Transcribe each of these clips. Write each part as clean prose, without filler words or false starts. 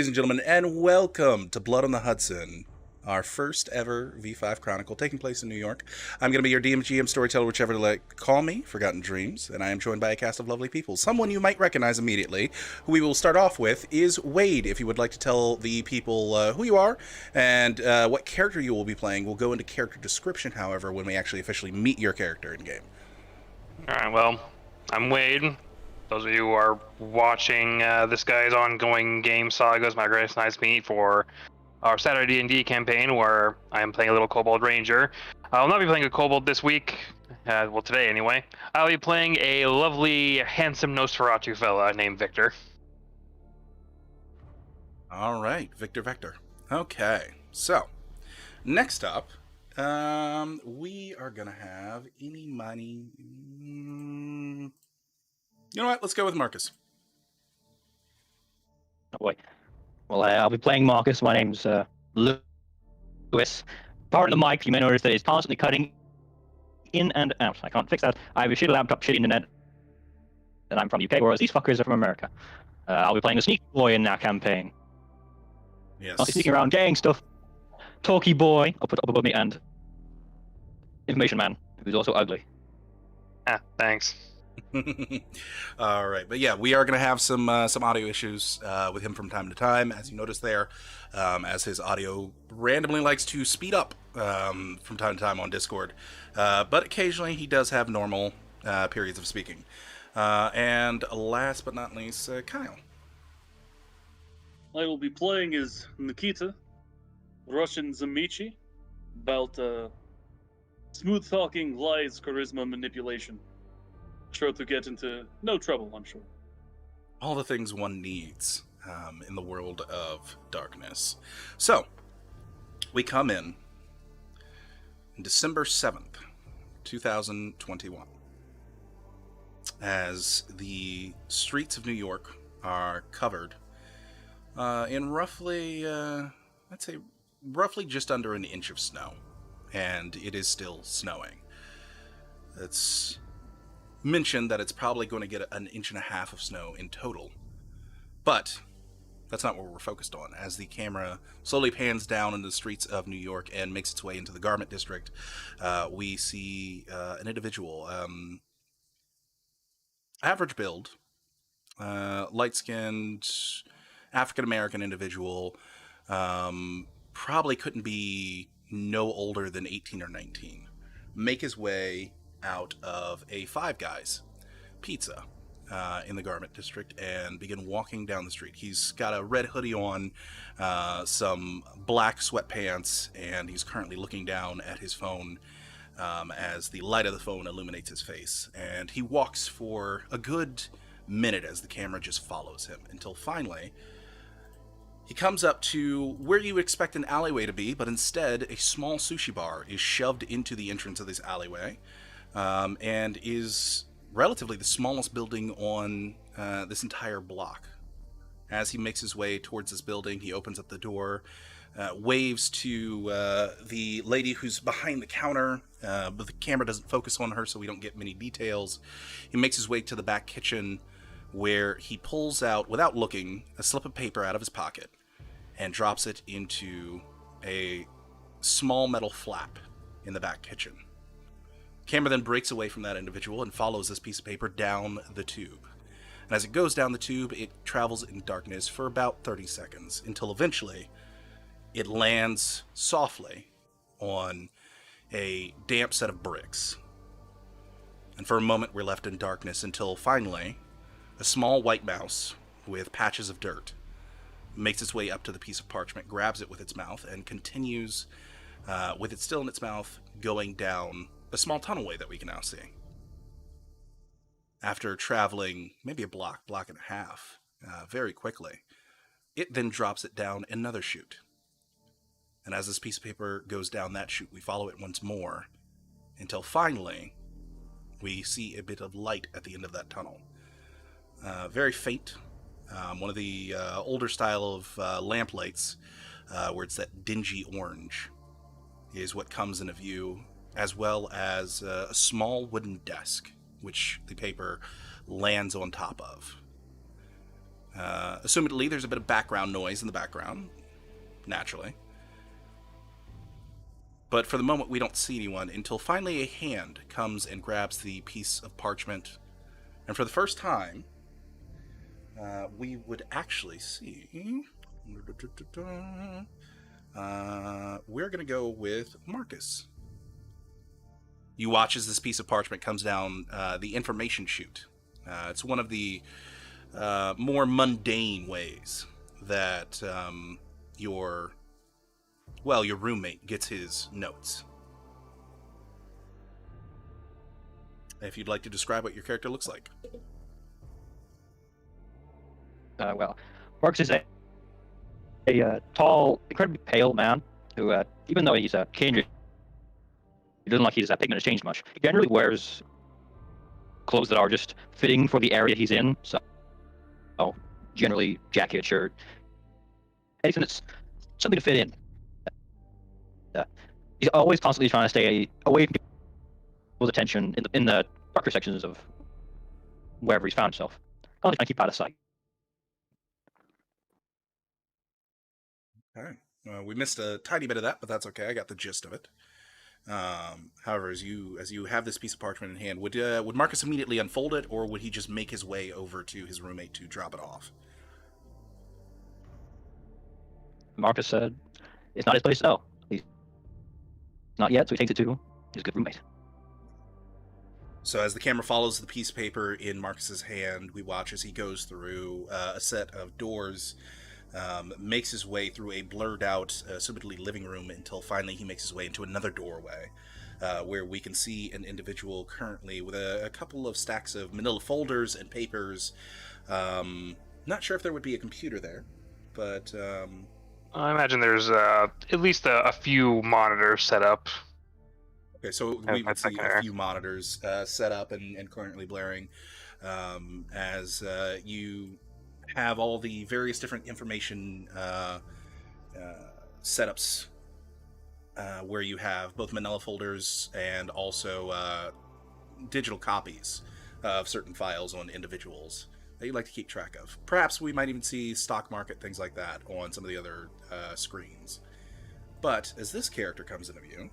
ladies and gentlemen, and welcome to Blood on the Hudson, our first ever V5 Chronicle taking place in New York. I'm going to be your DMGM storyteller, whichever you like to call me, Forgotten Dreams, and I am joined by a cast of lovely people. Someone you might recognize immediately, who we will start off with, is Wade. If you would like to tell the people who you are and what character you will be playing, we'll go into character description, however, when we actually officially meet your character in-game. Alright, well, I'm Wade. Those of you who are watching this guy's ongoing game sagas, my greatest nights meet for our Saturday D&D campaign, where I'm playing a little Kobold Ranger. I'll not be playing a Kobold this week, well, today anyway. I'll be playing a lovely, handsome Nosferatu fella named Victor. All right, Victor. Okay, so next up, we are gonna have eeny, miny. You know what? Let's go with Marcus. Oh boy. Well, I'll be playing Marcus. My name's Lewis. Pardon the mic, you may notice that it's constantly cutting in and out. I can't fix that. I have a shitty laptop, shitty internet, and I'm from the UK, whereas these fuckers are from America. I'll be playing a sneaky boy in that campaign. Yes. I'll be sneaking around, gang stuff. Talky boy, I'll put up above me, and information man, who's also ugly. Thanks. All right, but yeah, we are going to have some audio issues with him from time to time, as you notice there, as his audio randomly likes to speed up from time to time on Discord, but occasionally he does have normal periods of speaking. And last but not least, Kyle. I will be playing as Nikita, Russian Zamichi, about smooth-talking, lies, charisma, manipulation. Sure to get into no trouble, I'm sure. All the things one needs in the world of darkness. So, we come in December 7th, 2021, as the streets of New York are covered in roughly, I'd say, roughly just under an inch of snow. And it is still snowing. It's mentioned that it's probably going to get an inch and a half of snow in total. But that's not what we're focused on. As the camera slowly pans down into the streets of New York and makes its way into the garment district, we see an individual, average build, light-skinned, African-American individual, probably couldn't be no older than 18 or 19, make his way out of a Five Guys pizza in the garment district and begin walking down the street. He's got a red hoodie on, some black sweatpants, and he's currently looking down at his phone as the light of the phone illuminates his face. And he walks for a good minute as the camera just follows him until finally he comes up to where you would expect an alleyway to be, but instead a small sushi bar is shoved into the entrance of this alleyway. And is relatively the smallest building on this entire block. As he makes his way towards this building, he opens up the door, waves to the lady who's behind the counter, but the camera doesn't focus on her, so we don't get many details. He makes his way to the back kitchen, where he pulls out, without looking, a slip of paper out of his pocket and drops it into a small metal flap in the back kitchen. Camera then breaks away from that individual and follows this piece of paper down the tube. And as it goes down the tube, it travels in darkness for about 30 seconds, until eventually it lands softly on a damp set of bricks. And for a moment we're left in darkness until finally a small white mouse with patches of dirt makes its way up to the piece of parchment, grabs it with its mouth, and continues, with it still in its mouth, going down a small tunnelway that we can now see. After traveling maybe a block and a half, very quickly, it then drops it down another chute. And as this piece of paper goes down that chute, we follow it once more, until finally we see a bit of light at the end of that tunnel. Very faint, one of the older style of lamp lights, where it's that dingy orange, is what comes into view, as well as a small wooden desk, which the paper lands on top of. Assumedly, there's a bit of background noise in the background, naturally. But for the moment, we don't see anyone until finally a hand comes and grabs the piece of parchment. And for the first time, we would actually see. We're going to go with Marcus. You watch as this piece of parchment comes down the information chute. It's one of the more mundane ways that your roommate gets his notes. If you'd like to describe what your character looks like. Well, Marcus is a tall, incredibly pale man who, even though he's a king, he doesn't look like his pigment has changed much. He generally wears clothes that are just fitting for the area he's in. So, generally jacket, shirt, anything that's something to fit in. He's always constantly trying to stay away from people's attention in the darker sections of wherever he's found himself. Constantly trying to keep out of sight. All right. We missed a tiny bit of that, but that's okay. I got the gist of it. However, as you have this piece of parchment in hand, would Marcus immediately unfold it, or would he just make his way over to his roommate to drop it off? Marcus said, "It's not his place to know. He's not yet, so he takes it to his good roommate." So as the camera follows the piece of paper in Marcus's hand, we watch as he goes through a set of doors, makes his way through a blurred out, assumedly living room, until finally he makes his way into another doorway, where we can see an individual currently with a couple of stacks of manila folders and papers. Not sure if there would be a computer there, but I imagine there's at least a few monitors set up. okay, so we would see a few monitors set up and currently blaring as you have all the various different information setups where you have both manila folders and also digital copies of certain files on individuals that you'd like to keep track of. Perhaps we might even see stock market, things like that, on some of the other screens. But as this character comes into view,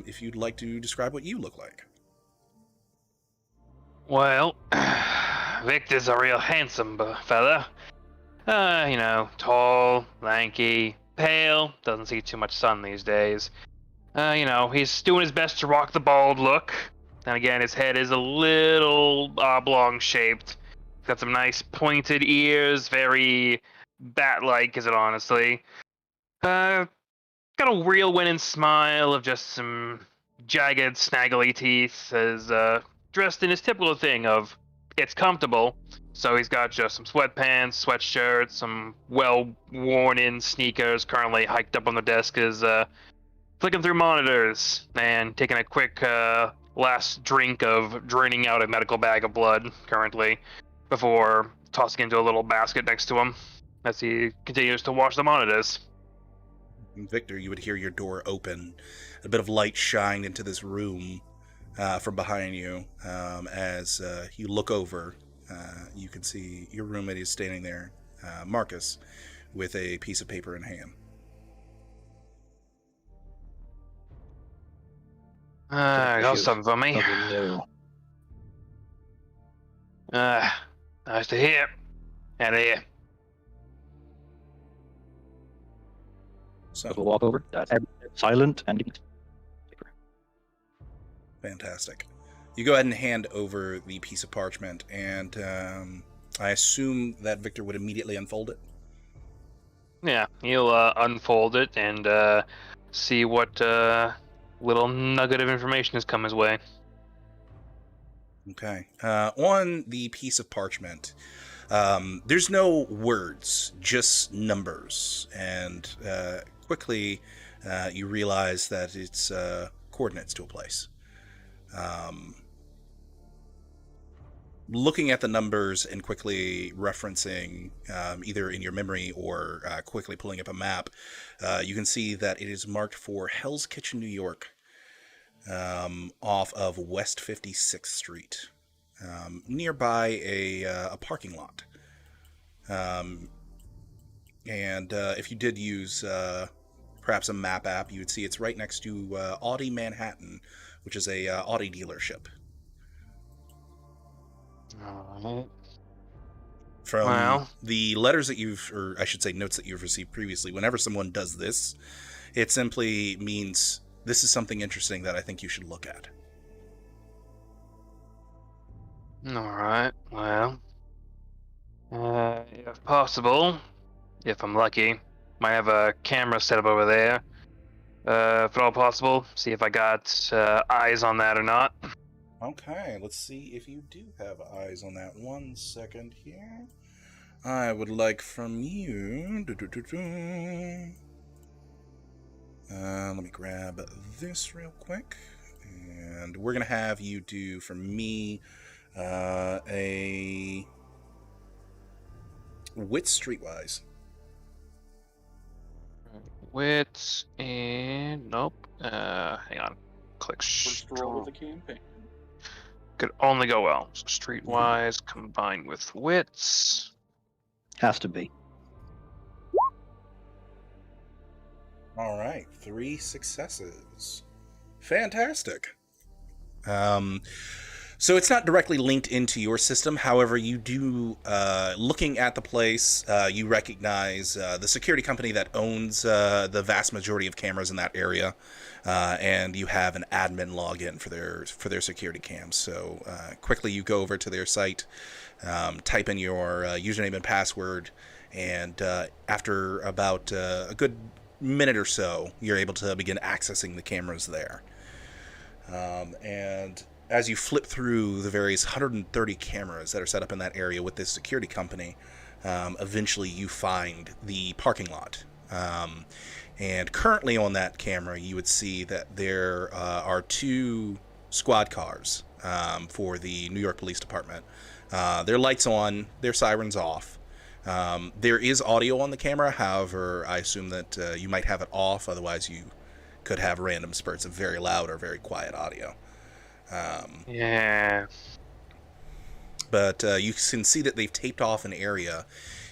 if you'd like to describe what you look like. Well, Victor's a real handsome fella. Tall, lanky, pale, doesn't see too much sun these days. He's doing his best to rock the bald look. And again, his head is a little oblong-shaped. He's got some nice pointed ears, very bat-like, is it honestly. Got a real winning smile of just some jagged, snaggly teeth, as dressed in his typical thing of it's comfortable. So he's got just some sweatpants, sweatshirt, some well-worn-in sneakers, currently hiked up on the desk, is flicking through monitors and taking a quick last drink of draining out a medical bag of blood currently before tossing into a little basket next to him as he continues to watch the monitors. Victor, you would hear your door open, a bit of light shine into this room from behind you. As you look over, you can see your roommate is standing there, Marcus, with a piece of paper in hand. Got something for me. Nice to hear. And here. So we'll walk over, silent and paper. Fantastic. You go ahead and hand over the piece of parchment, and I assume that Victor would immediately unfold it. Yeah, he'll unfold it and see what little nugget of information has come his way. Okay. On the piece of parchment, there's no words, just numbers, and quickly you realize that it's coordinates to a place. Looking at the numbers and quickly referencing either in your memory or quickly pulling up a map, you can see that it is marked for Hell's Kitchen, New York, off of West 56th Street, nearby a parking lot Um, and if you did use perhaps a map app, you would see it's right next to Audi Manhattan, which is a Audi dealership. Alright. From Well, the letters that you've, or I should say notes that you've received previously, whenever someone does this, it simply means this is something interesting that I think you should look at. alright. Well, if possible, if I'm lucky, might have a camera set up over there. If at all possible, see if I got eyes on that or not. Okay, let's see if you do have eyes on that. 1 second here. I would like from you. Let me grab this real quick. And we're going to have you do, for me, a Wits Streetwise. Wits and nope. Hang on. Click First roll of the campaign. Could only go well. So streetwise combined with wits. Has to be. All right, 3 successes. Fantastic. So it's not directly linked into your system. However, you do, looking at the place, you recognize the security company that owns the vast majority of cameras in that area, and you have an admin login for their security cams. So quickly you go over to their site, type in your username and password, and after about a good minute or so, you're able to begin accessing the cameras there. And as you flip through the various 130 cameras that are set up in that area with this security company, eventually you find the parking lot. And currently on that camera, you would see that there are 2 squad cars for the New York Police Department. Their lights on, their sirens off. There is audio on the camera, however, I assume that you might have it off, otherwise you could have random spurts of very loud or very quiet audio. Yeah. But you can see that they've taped off an area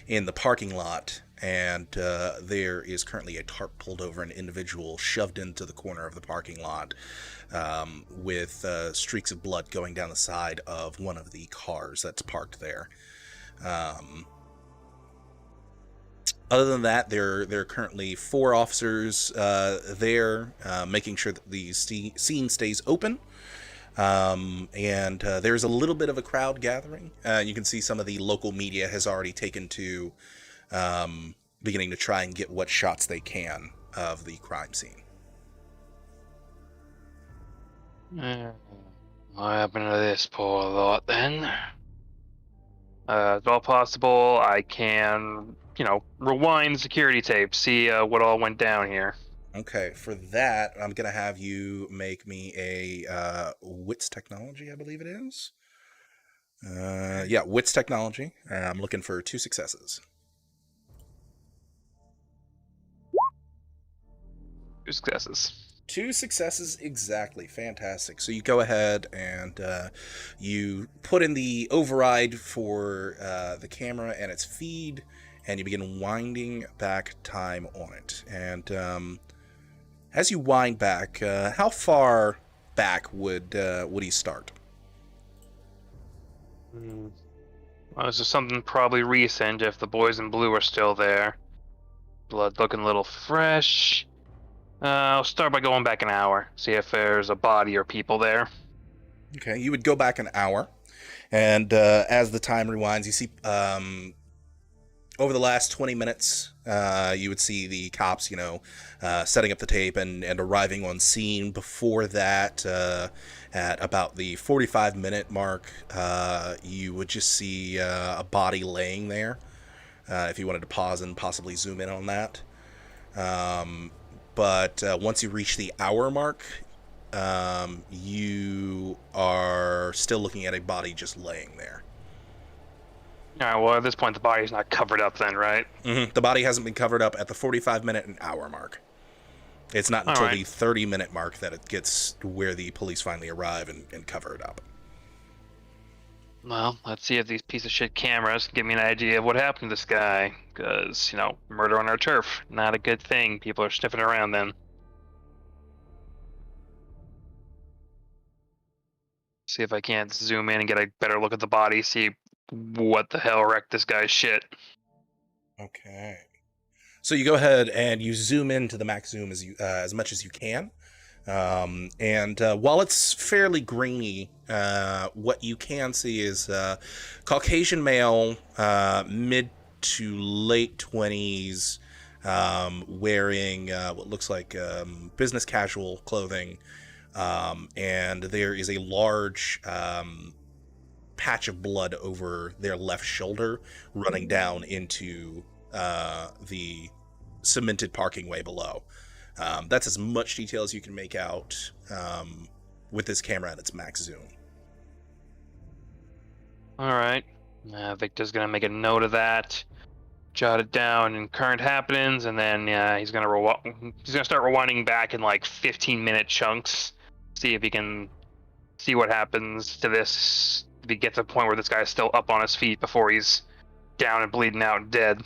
in the parking lot, and there is currently a tarp pulled over an individual shoved into the corner of the parking lot, with streaks of blood going down the side of one of the cars that's parked there. Other than that, there are currently 4 officers there, making sure that the scene stays open. And there's a little bit of a crowd gathering. You can see some of the local media has already taken to beginning to try and get what shots they can of the crime scene. What happened to this poor lot then? If all possible, I can, rewind the security tape, see what all went down here. Okay, for that, I'm going to have you make me a Wits Technology, I believe it is. Yeah, Wits Technology. I'm looking for 2 successes. 2 successes. 2 successes exactly. Fantastic. So you go ahead and you put in the override for the camera and its feed, and you begin winding back time on it. And as you wind back, how far back would he start? Well, this is something probably recent if the boys in blue are still there. Blood looking a little fresh. I'll start by going back an hour, see if there's a body or people there. Okay, you would go back an hour, and as the time rewinds, you see over the last 20 minutes, you would see the cops, setting up the tape and arriving on scene. Before that, at about the 45-minute mark, you would just see a body laying there, if you wanted to pause and possibly zoom in on that. But once you reach the hour mark, you are still looking at a body just laying there. Alright, well at this point the body's not covered up then, right? Mm-hmm. The body hasn't been covered up at the 45-minute and hour mark. It's not until the 30-minute mark that it gets where the police finally arrive and cover it up. Well, let's see if these piece of shit cameras can give me an idea of what happened to this guy. Because, murder on our turf, not a good thing. People are sniffing around then. See if I can't zoom in and get a better look at the body, see what the hell wrecked this guy's shit. Okay. So you go ahead and you zoom into the max zoom as much as you can. And while it's fairly grainy, what you can see is Caucasian male, mid to late 20s, wearing what looks like business casual clothing. And there is a large patch of blood over their left shoulder running down into the cemented parking way below. That's as much detail as you can make out with this camera at its max zoom. All right. Victor's gonna make a note of that, jot it down in current happenings, and then he's gonna start rewinding back in like 15-minute chunks, see if he can see what happens to this. If he gets to the point where this guy's still up on his feet before he's down and bleeding out and dead.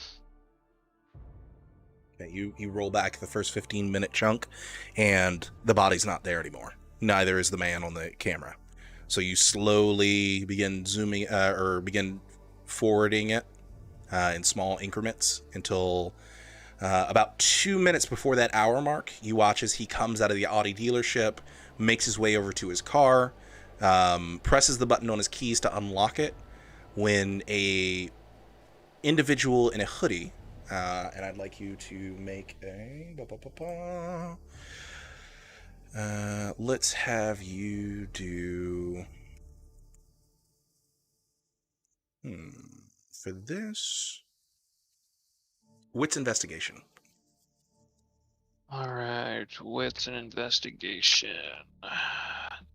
You roll back the first 15-minute chunk, and the body's not there anymore. Neither is the man on the camera. So you slowly begin zooming or begin forwarding it in small increments until about 2 minutes before that hour mark. You watch as he comes out of the Audi dealership, makes his way over to his car, presses the button on his keys to unlock it, when a individual in a hoodie, and I'd like you to make a... let's have you do... For this... Wits investigation. Alright, wits and investigation.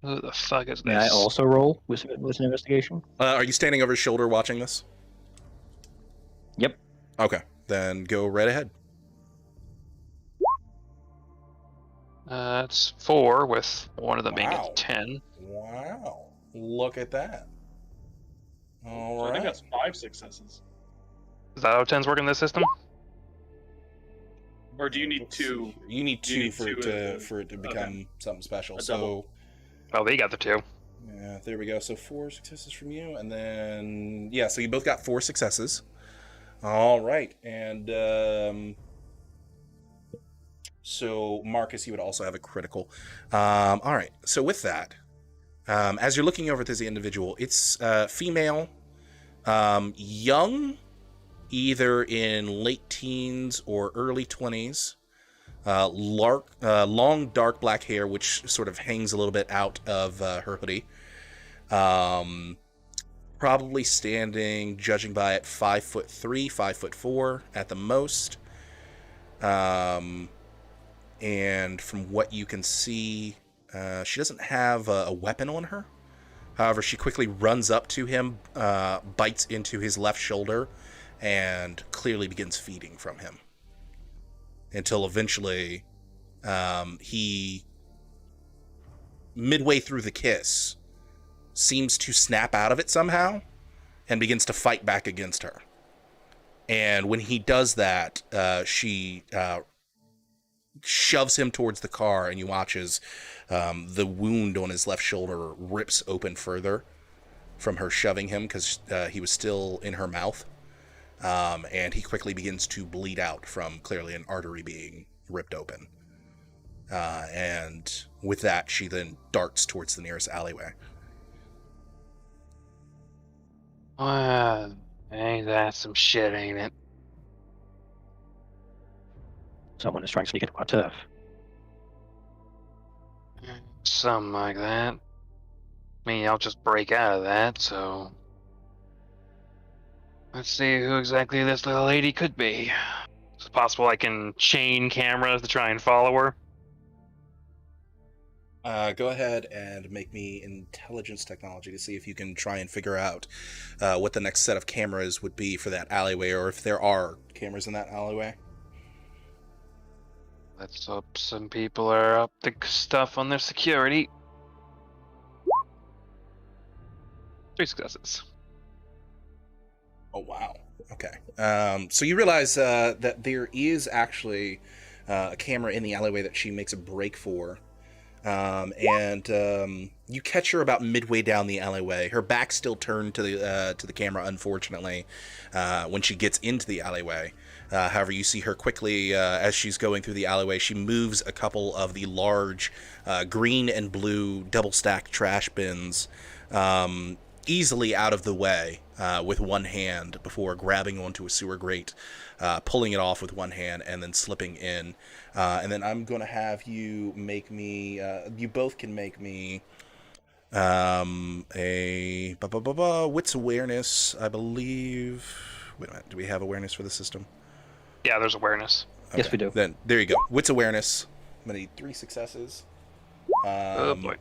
Who the fuck is this? May I also roll with an investigation? Are you standing over his shoulder watching this? Yep. Okay, then go right ahead. That's 4, with one of them being Wow. a 10. Wow. Look at that. All So I right. think that's 5 successes. Is that how 10s work in this system? Or do you need Let's see 2? here. You need You two need for two it to of for it to become something special. A So double. Oh, they got the 2. yeah, there we go. So 4 successes from you, and then yeah, so you both got 4 successes. All right, and so Marcus, you would also have a critical. All right, so with that, as you're looking over at this individual, it's female, young, either in late teens or early 20s. Long dark black hair, which sort of hangs a little bit out of her hoodie. Probably standing, judging by it, 5'3", 5'4" at the most. And from what you can see, she doesn't have a weapon on her. However, she quickly runs up to him, bites into his left shoulder, and clearly begins feeding from him. Until eventually, he, midway through the kiss, seems to snap out of it somehow and begins to fight back against her. And when he does that, she shoves him towards the car, and you watch as the wound on his left shoulder rips open further from her shoving him, because he was still in her mouth. And he quickly begins to bleed out from clearly an artery being ripped open. And with that, she then darts towards the nearest alleyway. Ain't that some shit, ain't it? Someone is trying to sneak into our turf. Something like that. I mean, I'll just break out of that, so... Let's see who exactly this little lady could be. Is it possible I can chain cameras to try and follow her? Go ahead and make me intelligence technology to see if you can try and figure out what the next set of cameras would be for that alleyway, or if there are cameras in that alleyway. Let's hope some people are up to stuff on their security. 3 successes. Oh, wow. Okay. So you realize that there is actually a camera in the alleyway that she makes a break for. And you catch her about midway down the alleyway. Her back's still turned to the camera, unfortunately, when she gets into the alleyway. However, you see her quickly as she's going through the alleyway. She moves a couple of the large green and blue double-stacked trash bins easily out of the way with one hand before grabbing onto a sewer grate, pulling it off with one hand, and then slipping in. And then I'm going to have you make me, you both can make me a wits awareness, I believe. Wait a minute, do we have awareness for the system? Yeah, there's awareness. Okay. Yes, we do. Then, there you go. Wits awareness. I'm going to need 3 successes. Oh boy.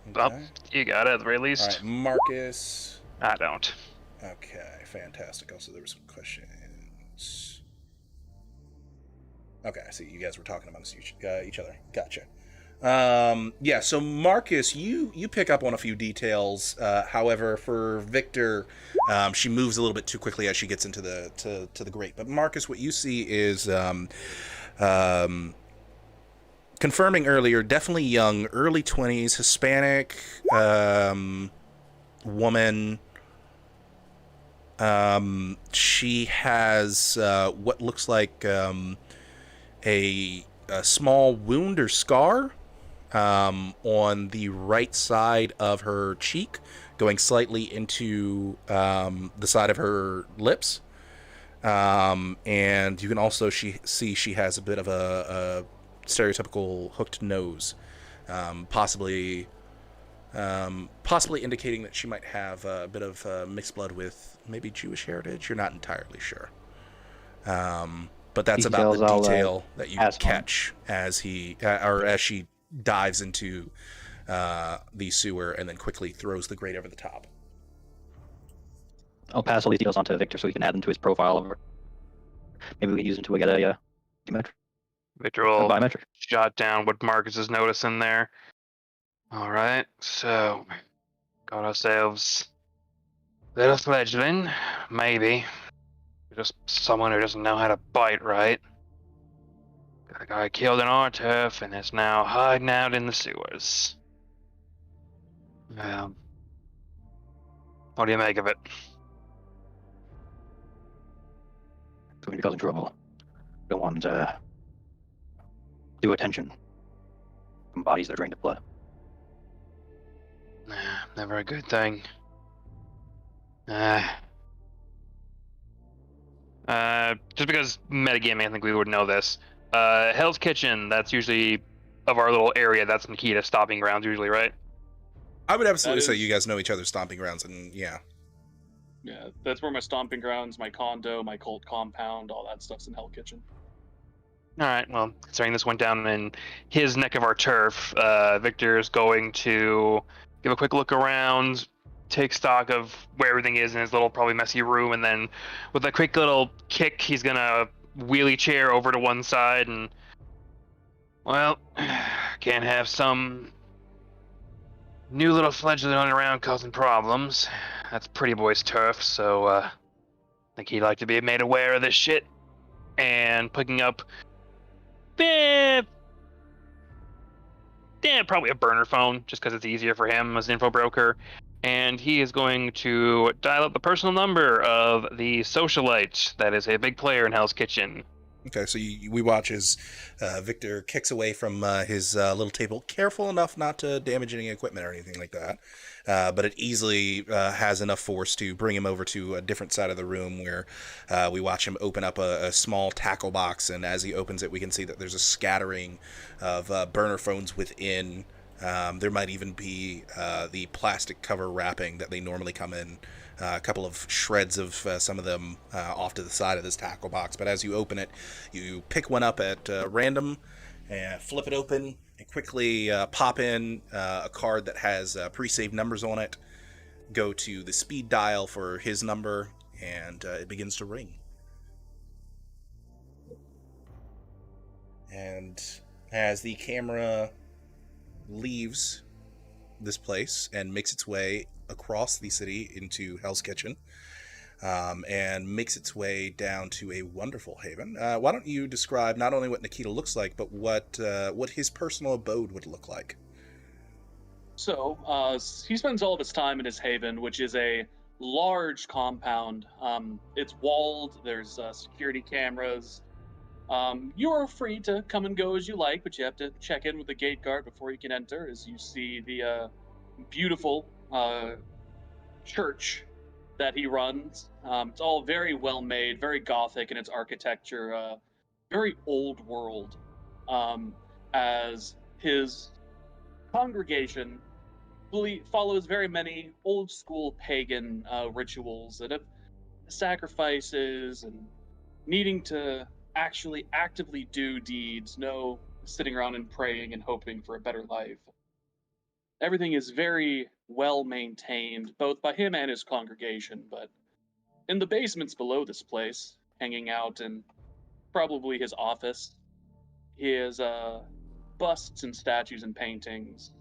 Okay. Well, you got it at the very All least. right, Marcus. I don't. Okay, fantastic. Also, there were some questions. Okay, I see you guys were talking amongst each other. Gotcha. Yeah, so Marcus, you pick up on a few details. However, for Victor, she moves a little bit too quickly as she gets into the grate. But Marcus, what you see is confirming earlier, definitely young, early 20s, Hispanic woman. She has what looks like a small wound or scar on the right side of her cheek, going slightly into the side of her lips. And you can also see she has a bit of a stereotypical hooked nose, possibly indicating that she might have a bit of mixed blood with maybe Jewish heritage. You're not entirely sure. But that's about the detail that you catch as she dives into the sewer and then quickly throws the grate over the top. I'll pass all these details on to Victor so he can add them to his profile. Maybe we can use them to get a biometric. Victor will jot down what Marcus is noticing there. All right, so got ourselves little fledgling, maybe. Just someone who doesn't know how to bite right. Got a guy killed in our turf and is now hiding out in the sewers. What do you make of it? Going to cause trouble. Don't want due attention from bodies that are drained of blood. Never a good thing. Just because metagaming, I think we would know this. Hell's Kitchen, that's usually, of our little area, that's Nikita's stomping grounds usually, right? I would absolutely say you guys know each other's stomping grounds, and yeah. Yeah, that's where my stomping grounds, my condo, my cult compound, all that stuff's in Hell Kitchen. All right, well, considering this went down in his neck of our turf, Victor's going to give a quick look around, take stock of where everything is in his little probably messy room, and then with a quick little kick, he's gonna wheelie chair over to one side and, well, can't have some new little fledgling running around causing problems. That's Pretty Boy's turf, so I think he'd like to be made aware of this shit. And picking up probably a burner phone, just because it's easier for him as an info broker. And he is going to dial up the personal number of the socialite that is a big player in Hell's Kitchen. Okay, so we watch as Victor kicks away from his little table, careful enough not to damage any equipment or anything like that. But it easily has enough force to bring him over to a different side of the room where we watch him open up a small tackle box. And as he opens it, we can see that there's a scattering of burner phones within. There might even be the plastic cover wrapping that they normally come in. A couple of shreds of some of them off to the side of this tackle box. But as you open it, you pick one up at random and flip it open and quickly pop in a card that has pre-saved numbers on it. Go to the speed dial for his number, and it begins to ring. And as the camera leaves this place and makes its way across the city into Hell's Kitchen, and makes its way down to a wonderful haven. Why don't you describe not only what Nikita looks like, but what his personal abode would look like? So he spends all of his time in his haven, which is a large compound. It's walled. There's security cameras. You are free to come and go as you like, but you have to check in with the gate guard before you can enter. As you see the beautiful church that he runs. It's all very well made, very gothic in its architecture, very old world. As his congregation follows very many old school pagan rituals that have sacrifices and needing to actually actively do deeds, no sitting around and praying and hoping for a better life. Everything is very well maintained, both by him and his congregation, but in the basements below this place, hanging out in probably his office, he has busts and statues and paintings,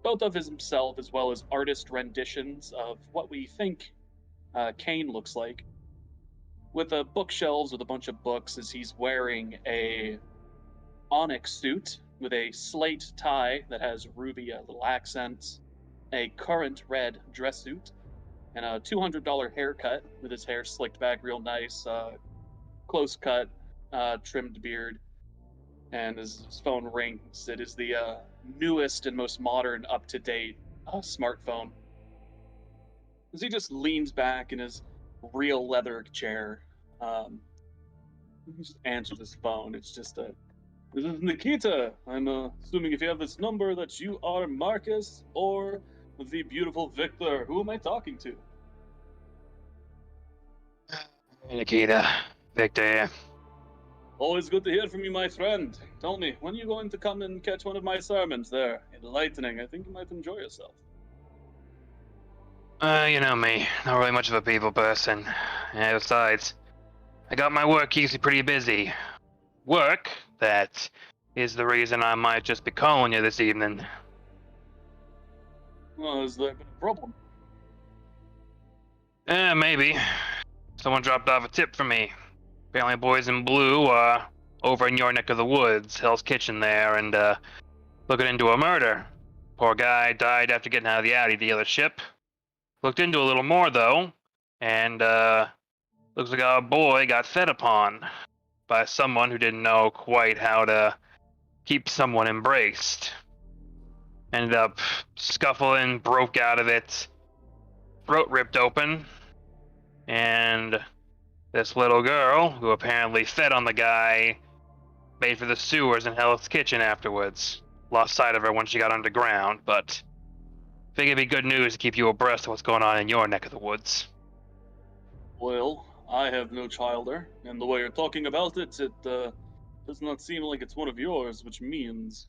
both of himself as well as artist renditions of what we think Kane looks like, with bookshelves with a bunch of books as he's wearing a onyx suit with a slate tie that has ruby little accents, a currant red dress suit, and a $200 haircut with his hair slicked back real nice, close cut, trimmed beard. And as his phone rings, it is the newest and most modern, up to date smartphone. As he just leans back in his real leather chair, he just answers his phone. It's just a This is Nikita. I'm assuming if you have this number that you are Marcus or the beautiful Victor. Who am I talking to? Nikita, Victor. Always good to hear from you, my friend. Tell me, when are you going to come and catch one of my sermons? They're enlightening. I think you might enjoy yourself. You know me, not really much of a people person. And besides, I got my work usually pretty busy. Work that is the reason I might just be calling you this evening. Well, has there been a problem? Maybe. Someone dropped off a tip for me. Apparently boys in blue are over in your neck of the woods, Hell's Kitchen there, and looking into a murder. Poor guy died after getting out of the Audi dealership. Looked into a little more though, and looks like our boy got fed upon by someone who didn't know quite how to keep someone embraced. Ended up scuffling, broke out of it, throat ripped open, and this little girl, who apparently fed on the guy, made for the sewers in Hell's Kitchen afterwards. Lost sight of her when she got underground, but figured it'd be good news to keep you abreast of what's going on in your neck of the woods. Well, I have no childer, and the way you're talking about it, it does not seem like it's one of yours, which means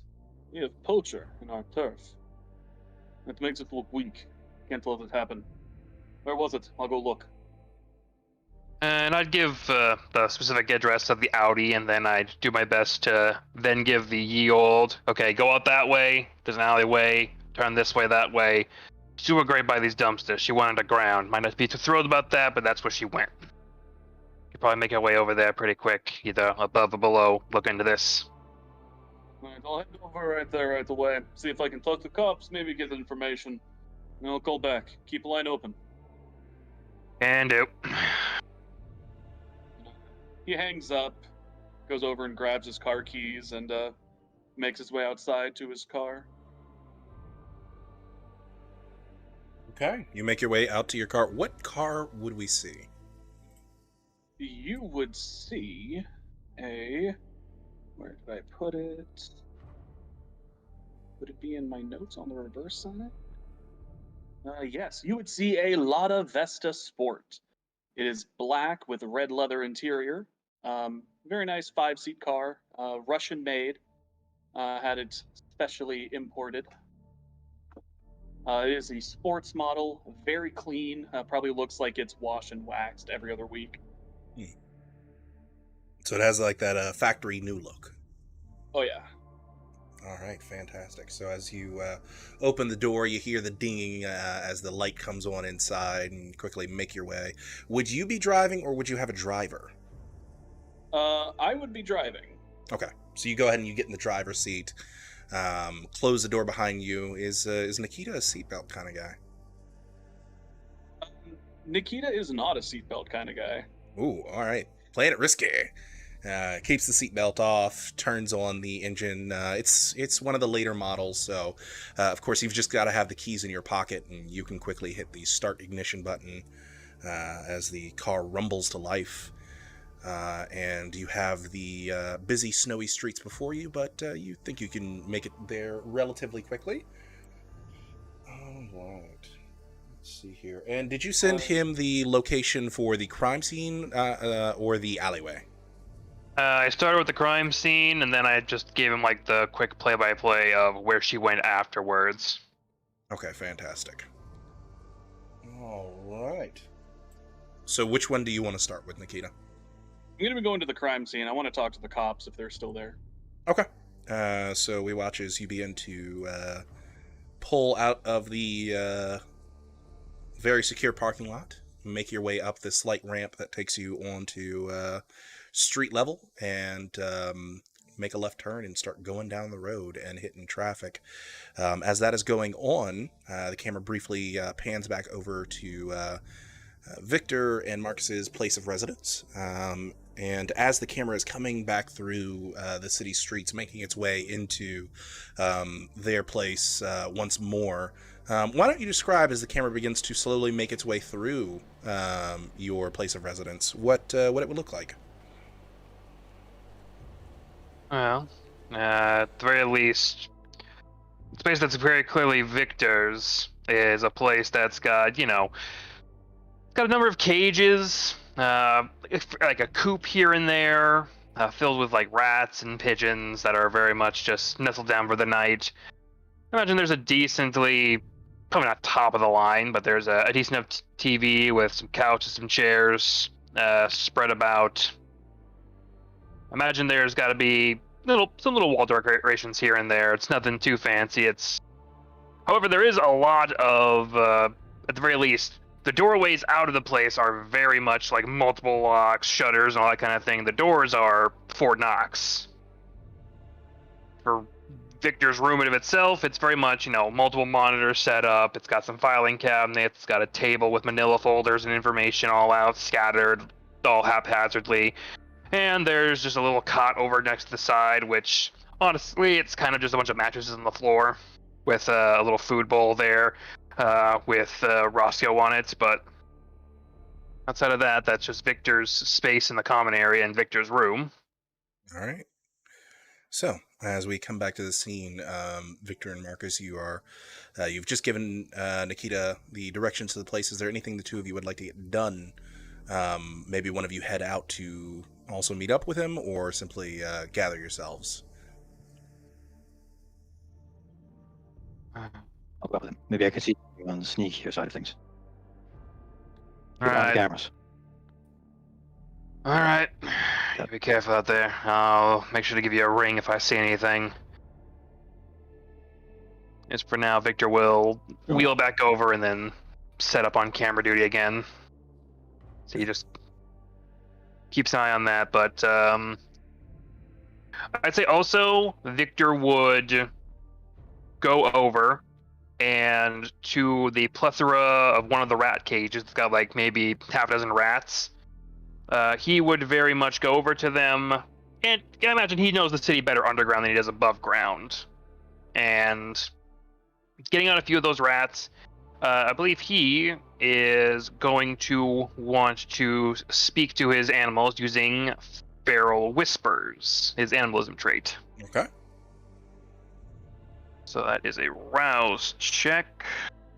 we have poacher in our turf. It makes it look weak. Can't let it happen. Where was it? I'll go look. And I'd give the specific address of the Audi, and then I'd do my best to then give the ye old, okay, go out that way, there's an alleyway, turn this way, that way. She was great by these dumpsters. She went underground. Might not be too thrilled about that, but that's where she went. Could probably make her way over there pretty quick, either above or below. Look into this. Alright, I'll head over right there right away. See if I can talk to cops, maybe get information. And I'll call back. Keep a line open. And do. He hangs up, goes over and grabs his car keys, and makes his way outside to his car. Okay, you make your way out to your car. What car would we see? You would see a... Where did I put it? Would it be in my notes on the reverse side? Yes, you would see a Lada Vesta Sport. It is black with red leather interior. Very nice 5-seat car, Russian made. Had it specially imported. It is a sports model, very clean. Probably looks like it's washed and waxed every other week. So it has like that factory new look. Oh yeah. All right, fantastic. So as you open the door, you hear the dinging as the light comes on inside, and quickly make your way. Would you be driving, or would you have a driver? I would be driving. Okay, so you go ahead and you get in the driver's seat. Close the door behind you. Is Nikita a seatbelt kind of guy? Nikita is not a seatbelt kind of guy. Ooh, all right. Playing it risky. Keeps the seatbelt off, turns on the engine. It's one of the later models, so of course you've just got to have the keys in your pocket, and you can quickly hit the start ignition button as the car rumbles to life. And you have the busy snowy streets before you, but you think you can make it there relatively quickly. All right. Let's see here. And did you send him the location for the crime scene or the alleyway? I started with the crime scene, and then I just gave him like the quick play-by-play of where she went afterwards. Okay, fantastic. All right. So which one do you want to start with, Nikita? I'm gonna be going to the crime scene. I want to talk to the cops if they're still there. Okay. So we watch as you begin to pull out of the very secure parking lot, make your way up this slight ramp that takes you onto street level, and make a left turn and start going down the road and hitting traffic. As that is going on, the camera briefly pans back over to Victor and Marcus's place of residence. And as the camera is coming back through the city streets, making its way into their place once more, why don't you describe, as the camera begins to slowly make its way through your place of residence, what it would look like? Well, at the very least, the space that's very clearly Victor's is a place that's got, got a number of cages, like a coop here and there, filled with like rats and pigeons that are very much just nestled down for the night. I imagine there's a decently, probably not top of the line, but there's a decent enough TV with some couches, some chairs spread about. Imagine there's got to be some little wall decorations here and there. It's nothing too fancy. However, there is a lot of, at the very least, the doorways out of the place are very much like multiple locks, shutters, and all that kind of thing. The doors are Fort Knox. For Victor's room in of itself, it's very much, multiple monitors set up. It's got some filing cabinets. It's got a table with manila folders and information all out, scattered all haphazardly. And there's just a little cot over next to the side, which, honestly, it's kind of just a bunch of mattresses on the floor with a little food bowl there with Roscoe on it. But outside of that, that's just Victor's space in the common area and Victor's room. All right. So, as we come back to the scene, Victor and Marcus, you've just given Nikita the directions to the place. Is there anything the two of you would like to get done? Maybe one of you head out to also meet up with him, or simply gather yourselves. I'll go with him. Maybe I can see you on the sneakier side of things. All right. Cameras. All right. Be careful out there. I'll make sure to give you a ring if I see anything. As for now, Victor will wheel back over and then set up on camera duty again. So he just keeps an eye on that. But I'd say also Victor would go over and to the plethora of one of the rat cages. It's got like maybe half a dozen rats. He would very much go over to them, and I imagine he knows the city better underground than he does above ground. And getting on a few of those rats, I believe he is going to want to speak to his animals using feral whispers, his animalism trait. Okay. So that is a rouse check.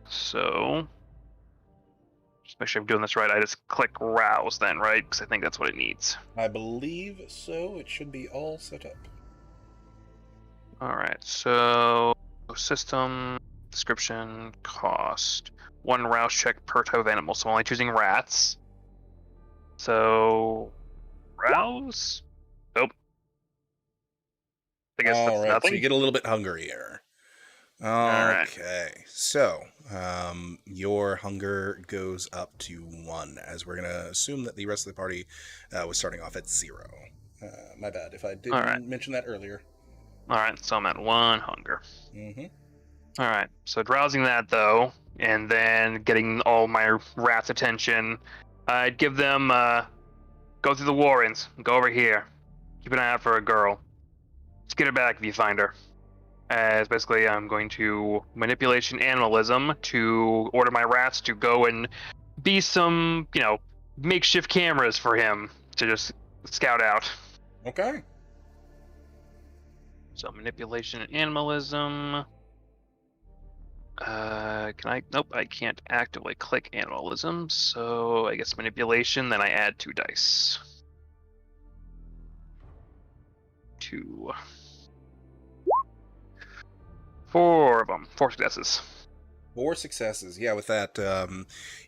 So just make sure I'm doing this right. I just click rouse then, right? Because I think that's what it needs. I believe so. It should be all set up. All right. So system description cost 1 rouse check per type of animal. So I'm only choosing rats. So rouse. Nope. I guess All that's right, so you nothing. get a little bit hungrier. All right. Okay, so your hunger goes up to 1, as we're gonna assume that the rest of the party was starting off at 0. My bad if I All right. didn't mention that earlier. All right. So I'm at 1 hunger. Mm-hmm. All right. So drowsing that though, and then getting all my rats' attention, I'd give them go through the warrens, go over here, keep an eye out for a girl. Just get her back if you find her. As basically, I'm going to manipulation animalism to order my rats to go and be some, makeshift cameras for him to just scout out. Okay. So manipulation and animalism. Can I? Nope, I can't actively click animalism. So I guess manipulation. Then I add 2 dice. 2. 4 of them. 4 successes. 4 successes. Yeah, with that,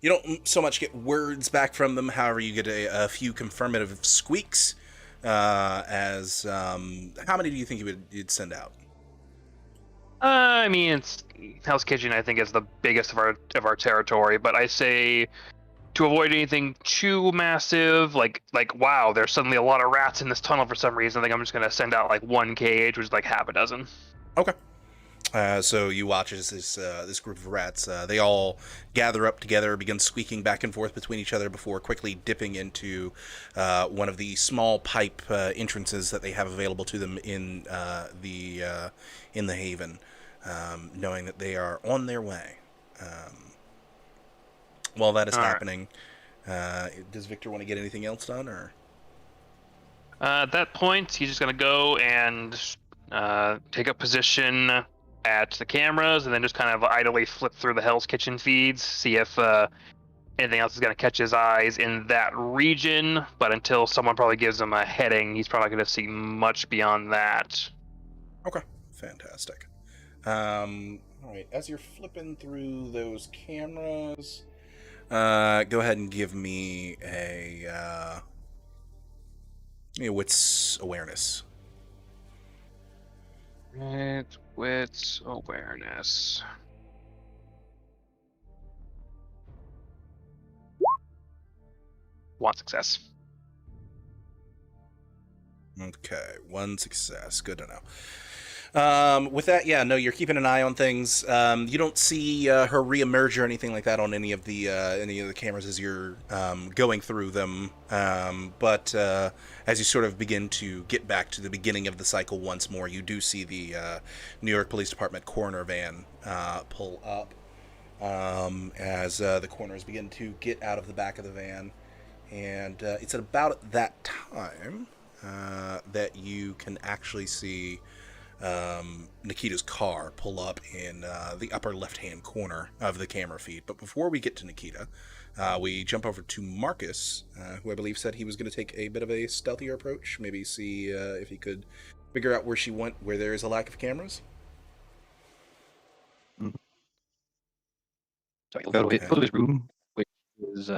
you don't so much get words back from them. However, you get a few confirmative squeaks. As how many do you think you'd send out? I mean, it's Hell's Kitchen. I think is the biggest of our territory, but I say to avoid anything too massive, like wow, there's suddenly a lot of rats in this tunnel for some reason. I think I'm just gonna send out like 1 cage, which is like half a dozen. Okay. So you watch as this group of rats, they all gather up together, begin squeaking back and forth between each other before quickly dipping into one of the small pipe entrances that they have available to them in the haven, knowing that they are on their way. While that is All right. happening, does Victor want to get anything else done, or? At that point, he's just gonna go and take up position at the cameras, and then just kind of idly flip through the Hell's Kitchen feeds, see if anything else is gonna catch his eyes in that region. But until someone probably gives him a heading, he's probably gonna see much beyond that. Okay, fantastic. All right, as you're flipping through those cameras, go ahead and give me a wits awareness. Right, wits awareness. One success. Okay, 1 success. Good to know. With that, yeah, no, you're keeping an eye on things. You don't see her reemerge or anything like that on any of the cameras as you're going through them. But as you sort of begin to get back to the beginning of the cycle once more, you do see the New York Police Department coroner van pull up as the coroners begin to get out of the back of the van. And it's at about that time that you can actually see Nikita's car pull up in the upper left-hand corner of the camera feed. But before we get to Nikita, we jump over to Marcus, who I believe said he was going to take a bit of a stealthier approach, maybe see if he could figure out where she went, where there is a lack of cameras. Mm-hmm. So he'll go to his room, which is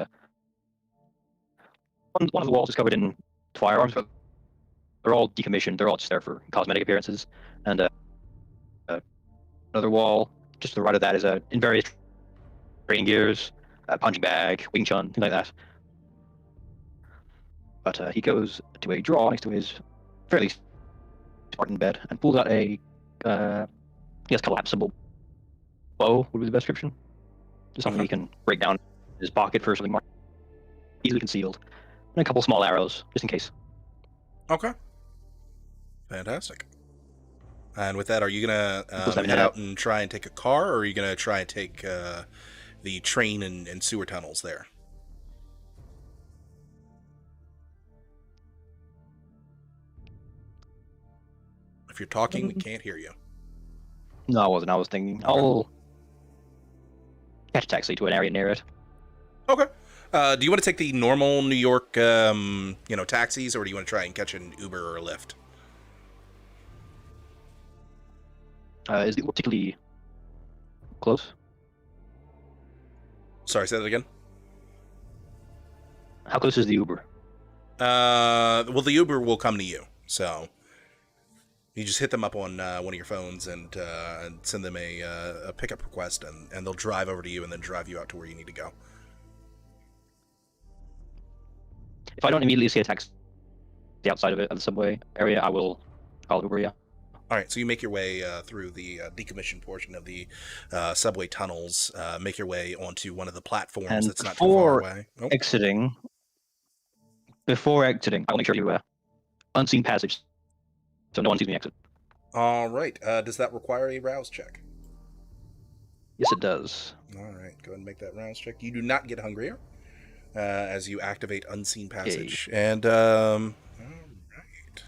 one of the walls is covered in firearms, but they're all decommissioned. They're all just there for cosmetic appearances. And another wall, just to the right of that, is in various training gears, punching bag, Wing Chun, things like that. But he goes to a drawer next to his fairly Spartan bed and pulls out a collapsible bow, would be the best description. Just something he can break down in his pocket for something more easily concealed. And a couple small arrows, just in case. Okay. Fantastic. And with that, are you going to head out and try and take a car, or are you going to try and take the train and sewer tunnels there? If you're talking, we can't hear you. No, I wasn't. I was thinking, I'll catch a taxi to an area near it. Okay. Do you want to take the normal New York, taxis, or do you want to try and catch an Uber or a Lyft? Is it particularly close? Sorry, say that again. How close is the Uber? Well, the Uber will come to you, so You just hit them up on one of your phones and send them a pickup request, and they'll drive over to you and then drive you out to where you need to go. If I don't immediately see a taxi outside of it, at the subway area, I will call Uber, yeah. All right, so you make your way through the decommissioned portion of the subway tunnels, make your way onto one of the platforms And that's not too far before away. Oh, before exiting, I will make sure you unseen passage, so no one sees me exit. all right. Does that require a rouse check? Yes, it does. All right, go ahead and make that rouse check. You do not get hungrier as you activate unseen passage. And, all right.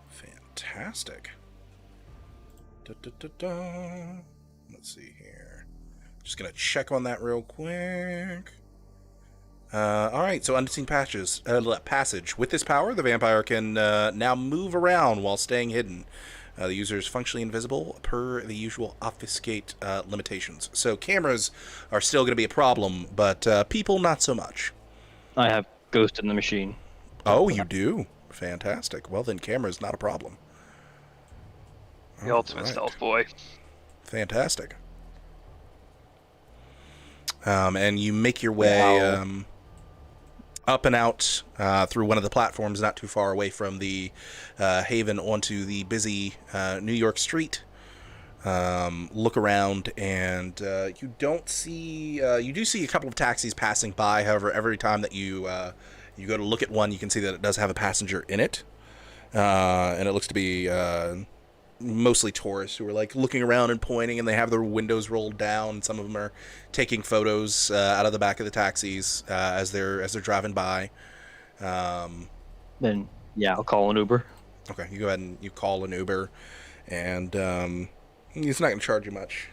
Fantastic. Let's see here. Just going to check on that real quick. All right, so unseen passage. With this power, the vampire can now move around while staying hidden. The user is functionally invisible per the usual obfuscate limitations. So cameras are still going to be a problem, but people not so much. I have Ghost in the Machine. Oh, you do? Fantastic. Well, then cameras not a problem. The ultimate stealth boy. Fantastic. And you make your way up and out through one of the platforms not too far away from the haven onto the busy New York street. Look around, and you don't see... you do see a couple of taxis passing by. However, every time that you go to look at one, you can see that it does have a passenger in it. And it looks to be... mostly tourists who are like looking around and pointing, and they have their windows rolled down. Some of them are taking photos out of the back of the taxis as they're driving by. Then yeah, I'll call an Uber. Okay, you go ahead and you call an Uber, and he's not going to charge you much.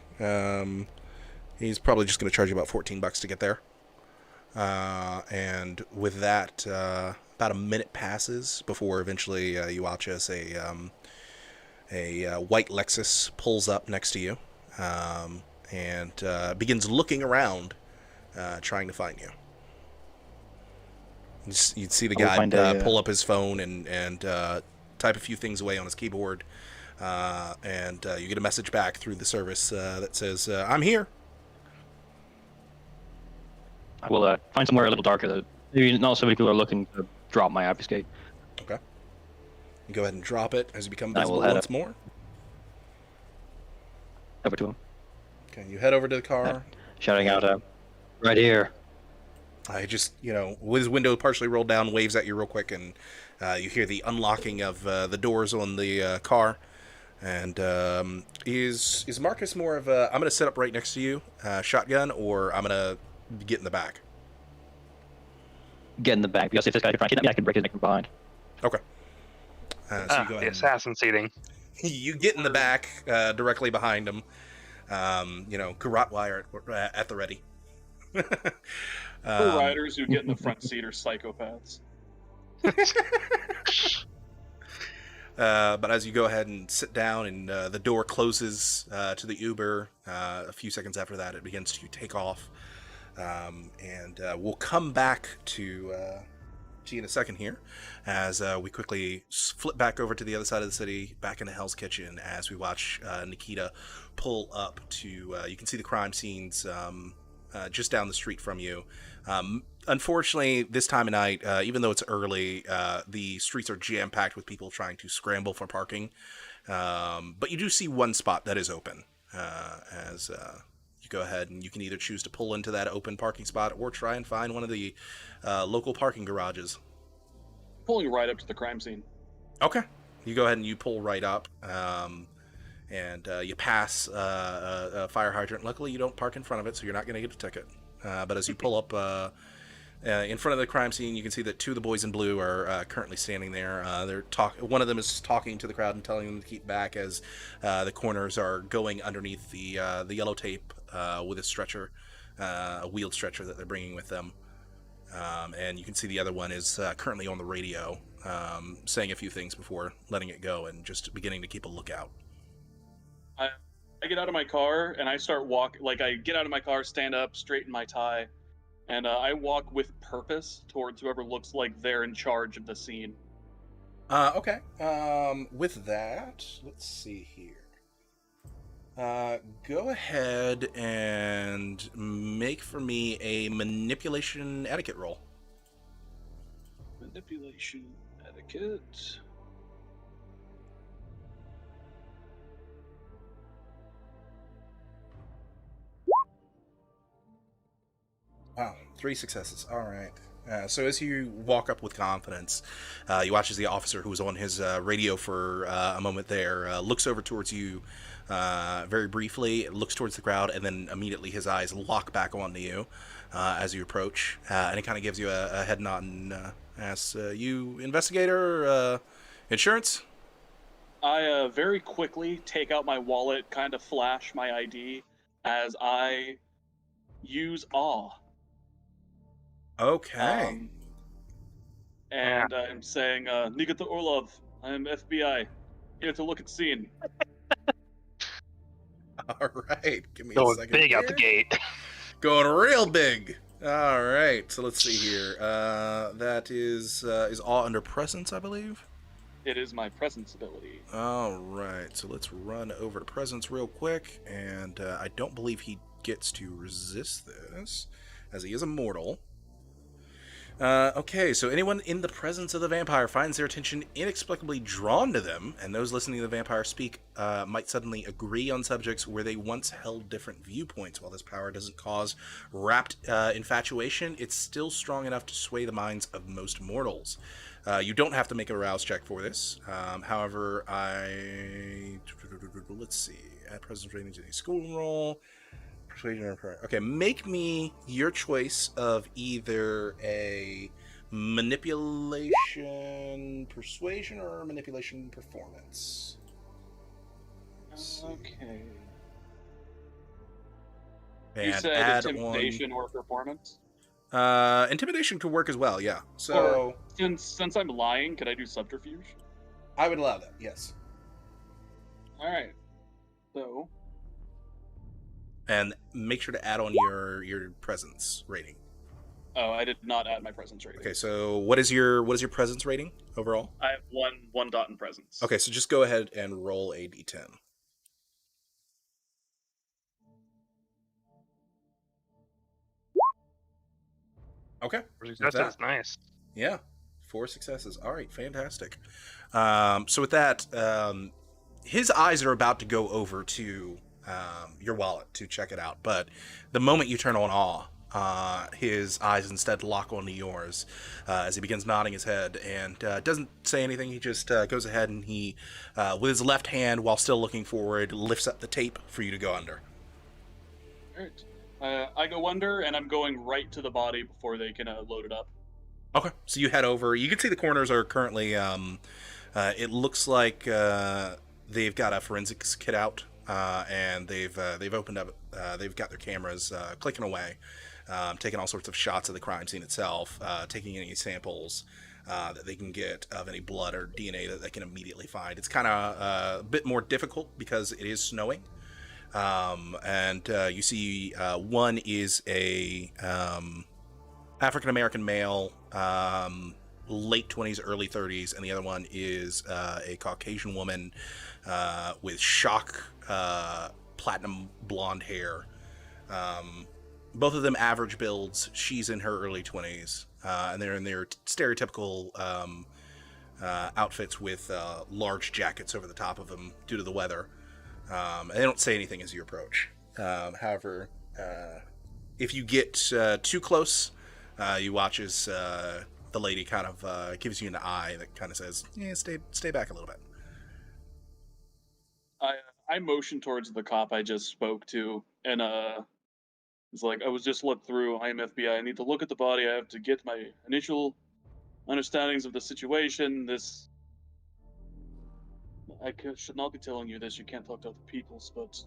He's probably just going to charge you about $14 to get there. And with that, about a minute passes before eventually you watch as a white Lexus pulls up next to you and begins looking around, trying to find you. You'd see the guy pull up his phone and type a few things away on his keyboard, and you get a message back through the service that says, "I'm here." I will find somewhere a little darker that maybe not so many people are looking to drop my obfuscate. Okay. You go ahead and drop it as you become visible once more. Over to him. Okay, you head over to the car. Shouting out, right here. I just, with his window partially rolled down, waves at you real quick, and you hear the unlocking of the doors on the car. And is Marcus more of a, I'm going to sit up right next to you, shotgun, or I'm going to get in the back? Get in the back, because if this guy could try and kidnap me, I could break his neck from behind. Okay. So you go ahead the assassin seating. You get in the back, directly behind him. Garrote wire at the ready. The riders who get in the front seat are psychopaths. But as you go ahead and sit down, and the door closes to the Uber, a few seconds after that, it begins to take off. And we'll come back to you in a second here, as we quickly flip back over to the other side of the city, back into Hell's Kitchen, as we watch Nikita pull up to, you can see the crime scenes just down the street from you. Unfortunately, this time of night, even though it's early, the streets are jam-packed with people trying to scramble for parking. But you do see one spot that is open, as you go ahead and you can either choose to pull into that open parking spot or try and find one of the local parking garages. Pulling right up to the crime scene. Okay. You go ahead and you pull right up, and you pass a fire hydrant. Luckily, you don't park in front of it, so you're not going to get a ticket. But as you pull up in front of the crime scene, you can see that two of the boys in blue are currently standing there. One of them is talking to the crowd and telling them to keep back as the corners are going underneath the yellow tape with a stretcher, a wheeled stretcher that they're bringing with them. And you can see the other one is currently on the radio, saying a few things before letting it go and just beginning to keep a lookout. I get out of my car and I start walking. I get out of my car, stand up, straighten my tie, and I walk with purpose towards whoever looks like they're in charge of the scene. Okay. With that, let's see here. Go ahead and make for me a manipulation etiquette roll. Manipulation etiquette. Wow, 3 successes. All right. So as you walk up with confidence, you watch as the officer who was on his radio for a moment there looks over towards you very briefly, looks towards the crowd, and then immediately his eyes lock back onto you as you approach, and it kind of gives you a head nod and asks, "You investigator, insurance?" I very quickly take out my wallet, kind of flash my ID as I use awe. Okay. Um, and I'm saying, Nikita Orlov, I'm FBI, here to look at scene. All right. Give me a Going second big out the here. gate. Going real big. All right, so let's see here. That is all under presence, I believe. It is my presence ability. All right, so let's run over to presence real quick, and I don't believe he gets to resist this, as he is immortal. Okay, so anyone in the presence of the vampire finds their attention inexplicably drawn to them, and those listening to the vampire speak might suddenly agree on subjects where they once held different viewpoints. While this power doesn't cause rapt infatuation, it's still strong enough to sway the minds of most mortals. You don't have to make a rouse check for this. However, let's see. Add presence rating to the school roll. Persuasion or prayer. Okay, make me your choice of either a manipulation persuasion or manipulation performance. Okay. You And said add intimidation or performance? on. Intimidation could work as well, yeah. So Or since I'm lying, could I do subterfuge? I would allow that, yes. All right. So And make sure to add on your presence rating. oh, I did not add my presence rating. Okay, so what is your presence rating overall? I have one dot in presence. Okay, so just go ahead and roll a d10. Okay. That's nice. Yeah, 4 successes. All right, fantastic. So with that, his eyes are about to go over to your wallet to check it out, but the moment you turn on awe, his eyes instead lock onto yours as he begins nodding his head and doesn't say anything. He just goes ahead and he, with his left hand, while still looking forward, lifts up the tape for you to go under. All right. I go under, and I'm going right to the body before they can load it up. Okay, so you head over. You can see the corners are currently. It looks like they've got a forensics kit out, and they've opened up. They've got their cameras clicking away, taking all sorts of shots of the crime scene itself, taking any samples that they can get of any blood or DNA that they can immediately find. It's kind of a bit more difficult because it is snowing. And you see one is a African American male, late 20s, early 30s, and the other one is a Caucasian woman with shock platinum blonde hair. Both of them average builds. She's in her early 20s, and they're in their stereotypical outfits with large jackets over the top of them due to the weather. And they don't say anything as you approach. However, if you get too close, you watch as the lady kind of gives you an eye that kind of says, "Yeah, stay back a little bit." I motion towards the cop I just spoke to, and it's like, I was just looked through. I am FBI. I need to look at the body. I have to get my initial understandings of the situation. Should not be telling you this. You can't talk to other peoples, but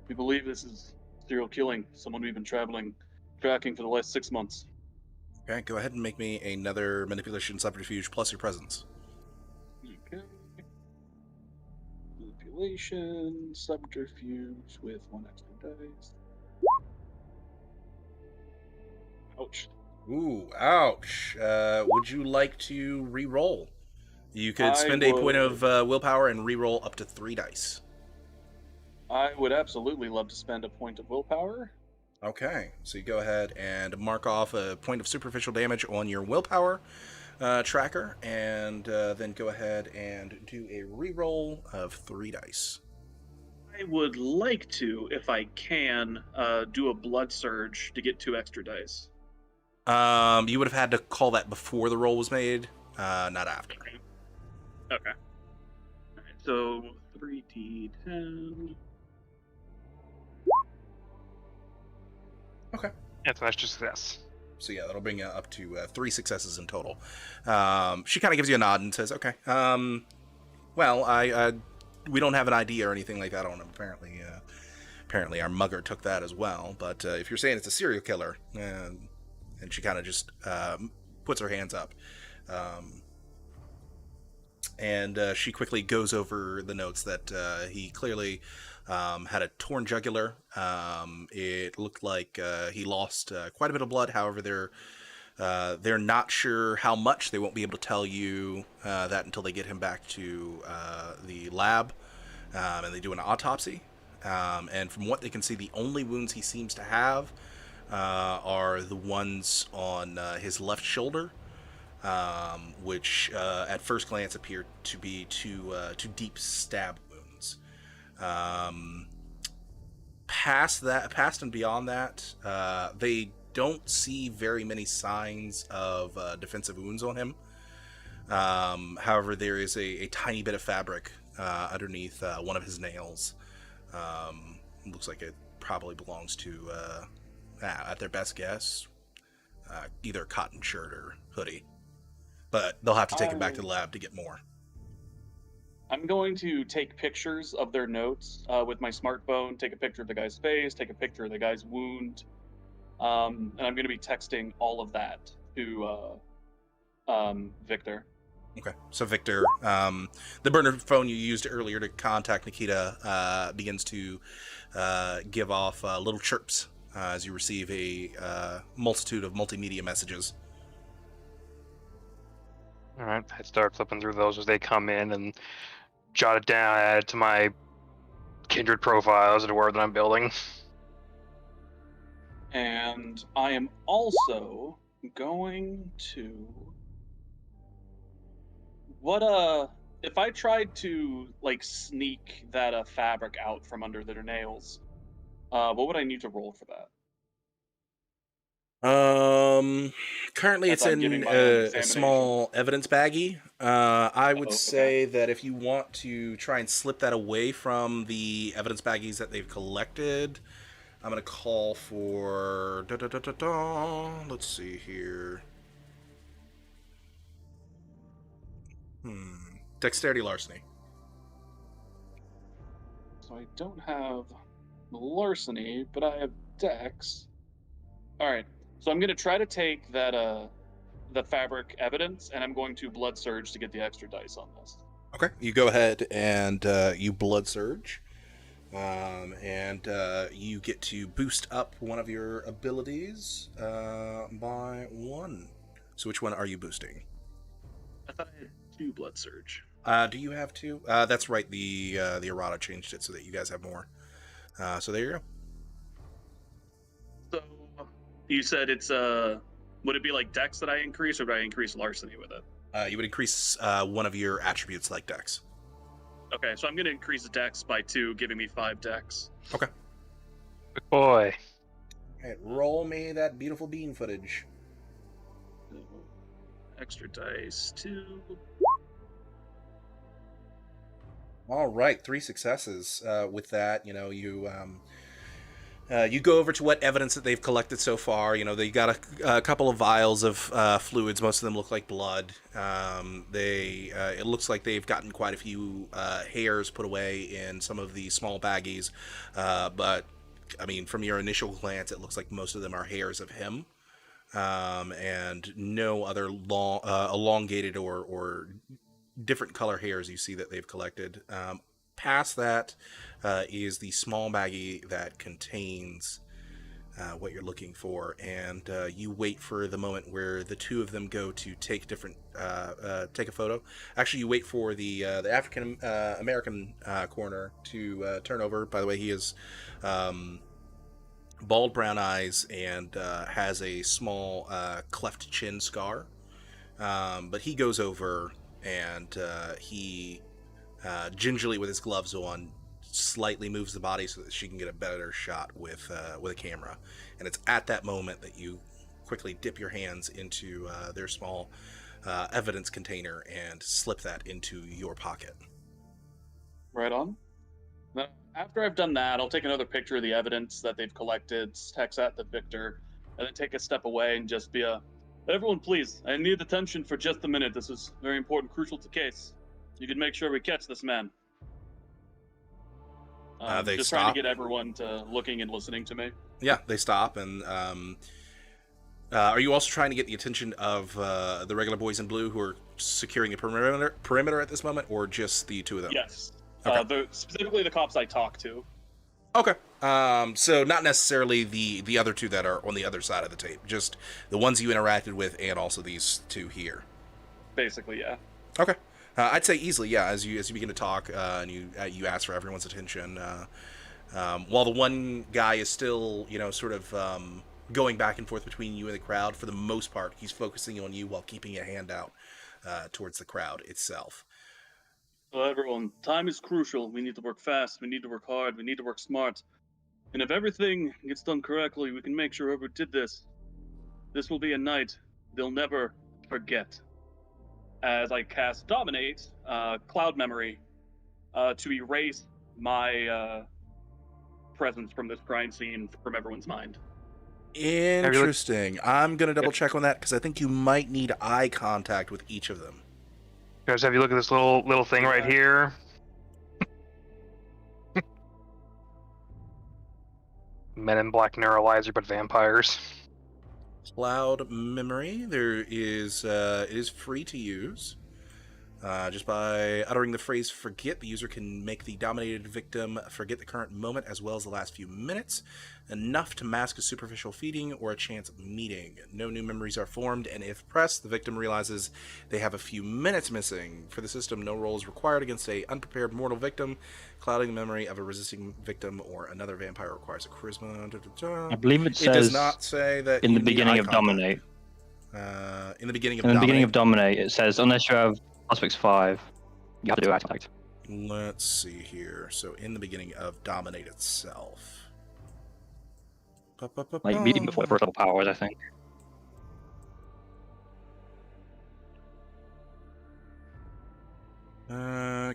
we believe this is serial killing. Someone we've been tracking for the last 6 months. Okay, go ahead and make me another manipulation subterfuge plus your presence. Okay. Manipulation, subterfuge with 1 extra dice. Ouch. Ooh, ouch. Would you like to re-roll You could I spend a point would- of willpower and re-roll up to 3 dice. I would absolutely love to spend a point of willpower. Okay, so you go ahead and mark off a point of superficial damage on your willpower tracker, and then go ahead and do a re-roll of 3 dice. I would like to, if I can, do a blood surge to get 2 extra dice. You would have had to call that before the roll was made, not after. Okay. Alright, so 3d10. Okay. It's an extra success. So yeah, that'll bring you up to 3 successes in total. She kind of gives you a nod and says, "Okay. Well, we don't have an ID or anything like that on him. Apparently, our mugger took that as well. But if you're saying it's a serial killer, and she kind of just puts her hands up, and she quickly goes over the notes that he clearly had a torn jugular. It looked like he lost quite a bit of blood. However, they're not sure how much. They won't be able to tell you that until they get him back to the lab and they do an autopsy. And from what they can see, the only wounds he seems to have are the ones on his left shoulder, which at first glance appear to be two deep stab wounds. Past and beyond that, they don't see very many signs of defensive wounds on him. However, there is a tiny bit of fabric underneath one of his nails. Looks like it probably belongs to, at their best guess, either a cotton shirt or hoodie. But they'll have to take him back to the lab to get more. I'm going to take pictures of their notes with my smartphone, take a picture of the guy's face, take a picture of the guy's wound, and I'm going to be texting all of that to Victor. Okay, so Victor, the burner phone you used earlier to contact Nikita begins to give off little chirps as you receive a multitude of multimedia messages. All right, I start flipping through those as they come in and jot it down, add it to my kindred profiles of the word that I'm building. And I am also going to... if I tried to, like, sneak that fabric out from under their nails, what would I need to roll for that? Currently As it's I'm in giving my own a small evidence baggie. I would okay. say that if you want to try and slip that away from the evidence baggies that they've collected, I'm going to call for... Let's see here. Dexterity larceny. So I don't have larceny, but I have dex. Alright, so I'm going to try to take that, the fabric evidence, and I'm going to blood surge to get the extra dice on this. Okay, you go ahead and you blood surge. And you get to boost up one of your abilities by 1. So which one are you boosting? I thought I had 2 blood surge. Do you have 2? That's right. The errata changed it so that you guys have more. So there you go. So you said it's would it be like dex that I increase, or would I increase larceny with it? You would increase one of your attributes like dex. Okay, so I'm going to increase the dex by 2, giving me 5 dex. Okay. Good boy. All right, roll me that beautiful bean footage. Extra dice 2. All right, 3 successes. With that, you go over to what evidence that they've collected so far. They got a couple of vials of fluids. Most of them look like blood. It looks like they've gotten quite a few hairs put away in some of the small baggies. But, I mean, from your initial glance, it looks like most of them are hairs of him. And no other elongated or different color hairs you see that they've collected. Past that is the small baggie that contains what you're looking for, and you wait for the moment where the two of them go to take take a photo. Actually, you wait for the African American coroner to turn over. By the way, he is bald brown eyes and has a small cleft chin scar. But he goes over and he gingerly, with his gloves on, slightly moves the body so that she can get a better shot with a camera. And it's at that moment that you quickly dip your hands into their small evidence container and slip that into your pocket. Right on. Now, after I've done that, I'll take another picture of the evidence that they've collected, text that to Victor, and then take a step away and just be everyone, please, I need attention for just a minute. This is very important, crucial to case. You can make sure we catch this man. They just stop. trying to get everyone to looking and listening to me. Yeah, they stop, and are you also trying to get the attention of the regular boys in blue who are securing a perimeter at this moment, or just the two of them? Yes. Okay. Specifically the cops I talk to. Okay. So not necessarily the other two that are on the other side of the tape, just the ones you interacted with, and also these two here. Basically, yeah. Okay. I'd say easily, yeah. As you begin to talk, and you ask for everyone's attention, while the one guy is still, sort of going back and forth between you and the crowd. For the most part, he's focusing on you while keeping a hand out towards the crowd itself. So everyone, time is crucial. We need to work fast. We need to work hard. We need to work smart. And if everything gets done correctly, we can make sure whoever did this will be a night they'll never forget. As I cast Dominate, Cloud Memory, to erase my presence from this crime scene from everyone's mind. Interesting. I'm going to double check on that because I think you might need eye contact with each of them. Guys, have you look at this little thing right here? Men in Black neuralizer, but vampires. Cloud Memory. It is free to use. Just by uttering the phrase "forget," the user can make the dominated victim forget the current moment as well as the last few minutes, enough to mask a superficial feeding or a chance meeting. No new memories are formed, and if pressed, the victim realizes they have a few minutes missing. For the system, no roll is required against a unprepared mortal victim. Clouding the memory of a resisting victim or another vampire requires a charisma. I believe it says does not say that in the beginning of Dominate. In the beginning of beginning of Dominate, it says unless you have Prospects 5, you have to do eye contact. Let's see here. So in the beginning of Dominate itself. Like even before the first level powers, I think.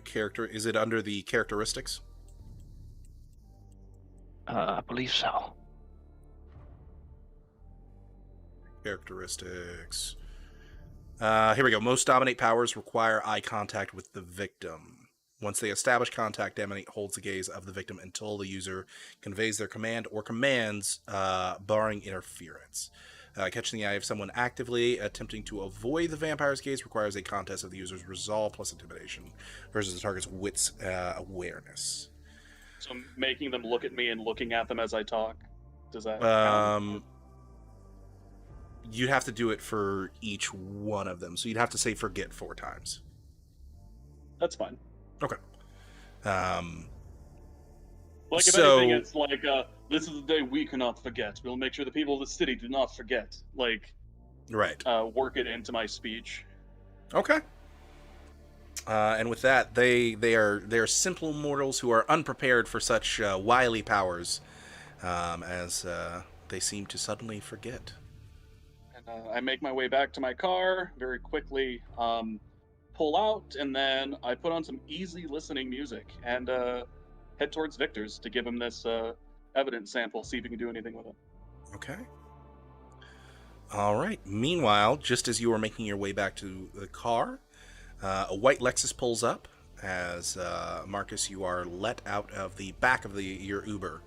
Character. Is it under the characteristics? I believe so. Characteristics. Here we go. Most Dominate powers require eye contact with the victim. Once they establish contact, Dominate holds the gaze of the victim until the user conveys their command or commands, barring interference. Catching the eye of someone actively attempting to avoid the vampire's gaze requires a contest of the user's resolve plus intimidation versus the target's wits awareness. So making them look at me and looking at them as I talk, does that count? You'd have to do it for each one of them. So you'd have to say forget 4 times. That's fine. Okay. Like, if anything, it's like, this is the day we cannot forget. We'll make sure the people of the city do not forget. Like, right. Work it into my speech. Okay. And with that, they are simple mortals who are unprepared for such wily powers, as they seem to suddenly forget. I make my way back to my car very quickly, pull out, and then I put on some easy listening music and head towards Victor's to give him this evidence sample, see if he can do anything with it. Okay. All right. Meanwhile, just as you are making your way back to the car, a white Lexus pulls up as Marcus, you are let out of the back of your Uber,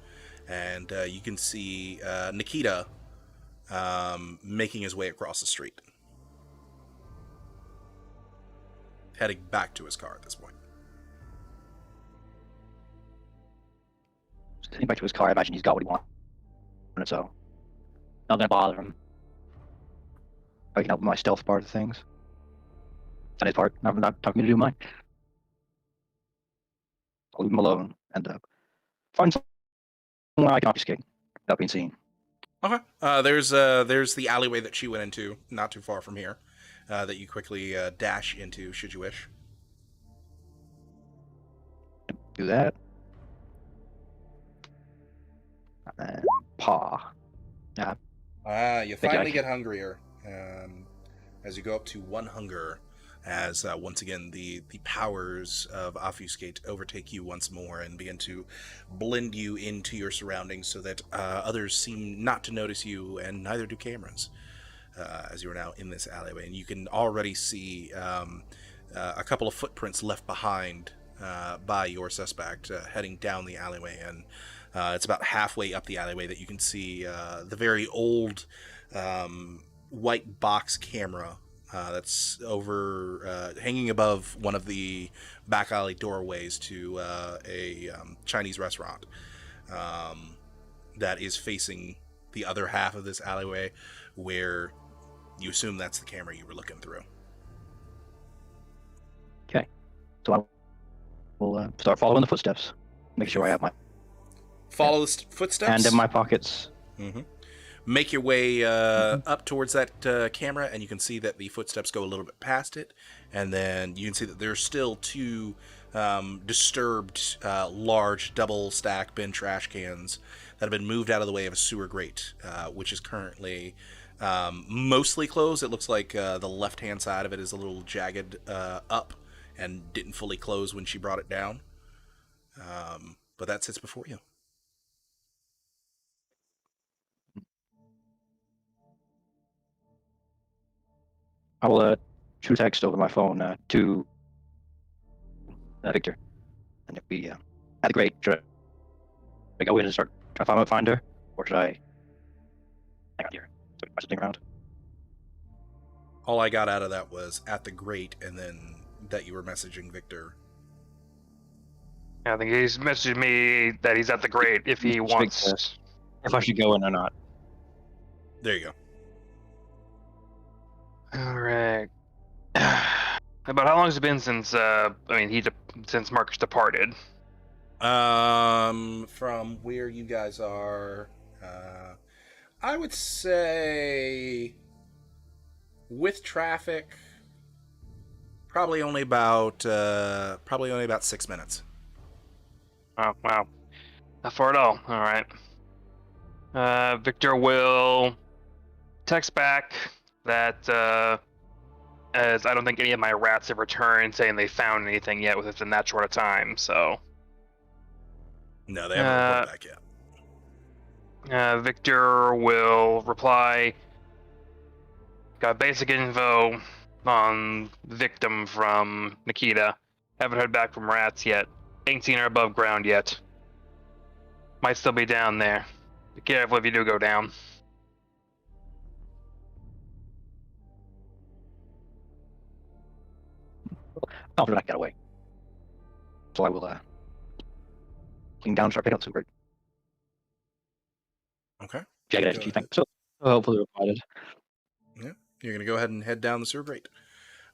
and you can see Nikita making his way across the street, heading back to his car at this point. Heading back to his car, I imagine he's got what he wanted, so Not gonna bother him. I can help with my stealth part of things. That is part. Not talking to do mine. I'll leave him alone and find someone I can obfuscate without being seen. Okay. There's the alleyway that she went into, not too far from here, that you quickly dash into, should you wish. Do that. And paw. You Thank you, finally Ike. get hungrier as you go up to one hunger. As once again the powers of obfuscate overtake you once more and begin to blend you into your surroundings, so that others seem not to notice you, and neither do cameras. As you are now in this alleyway, and you can already see a couple of footprints left behind by your suspect heading down the alleyway, and it's about halfway up the alleyway that you can see the very old white box camera that's over hanging above one of the back alley doorways to a Chinese restaurant that is facing the other half of this alleyway, where you assume that's the camera you were looking through. Okay. So I will start following the footsteps. Make sure I have my Follow the footsteps. hand in my pockets. Mm-hmm. Make your way up towards that camera, and you can see that the footsteps go a little bit past it, and then you can see that there's still two disturbed large double stack bin trash cans that have been moved out of the way of a sewer grate, which is currently mostly closed. It looks like the left hand side of it is a little jagged up and didn't fully close when she brought it down, but that sits before you. I will shoot a text over my phone to Victor, and if we at the grate, should I go in and start trying to find her, or should I hang out here? So I stick around. All I got out of that was at the grate, and then that you were messaging Victor. I think he's messaged me that he's at the grate if he wants. If I should go in or not. There you go. All right. About how long has it been since since Marcus departed? From where you guys are, I would say with traffic, probably only about 6 minutes. Oh wow, not far at all. All right. Victor will text back that as I don't think any of my rats have returned, saying they found anything yet within that short of time. So No, they haven't reported back yet. Victor will reply, got basic info on victim from Nikita. Haven't heard back from rats yet. Ain't seen her above ground yet. Might still be down there. Be careful if you do go down. I'll try to get away. So I will clean down and start picking up super. Okay. Jagged edge, you think? So hopefully we're provided. Yeah, you're gonna go ahead and head down the sewer grate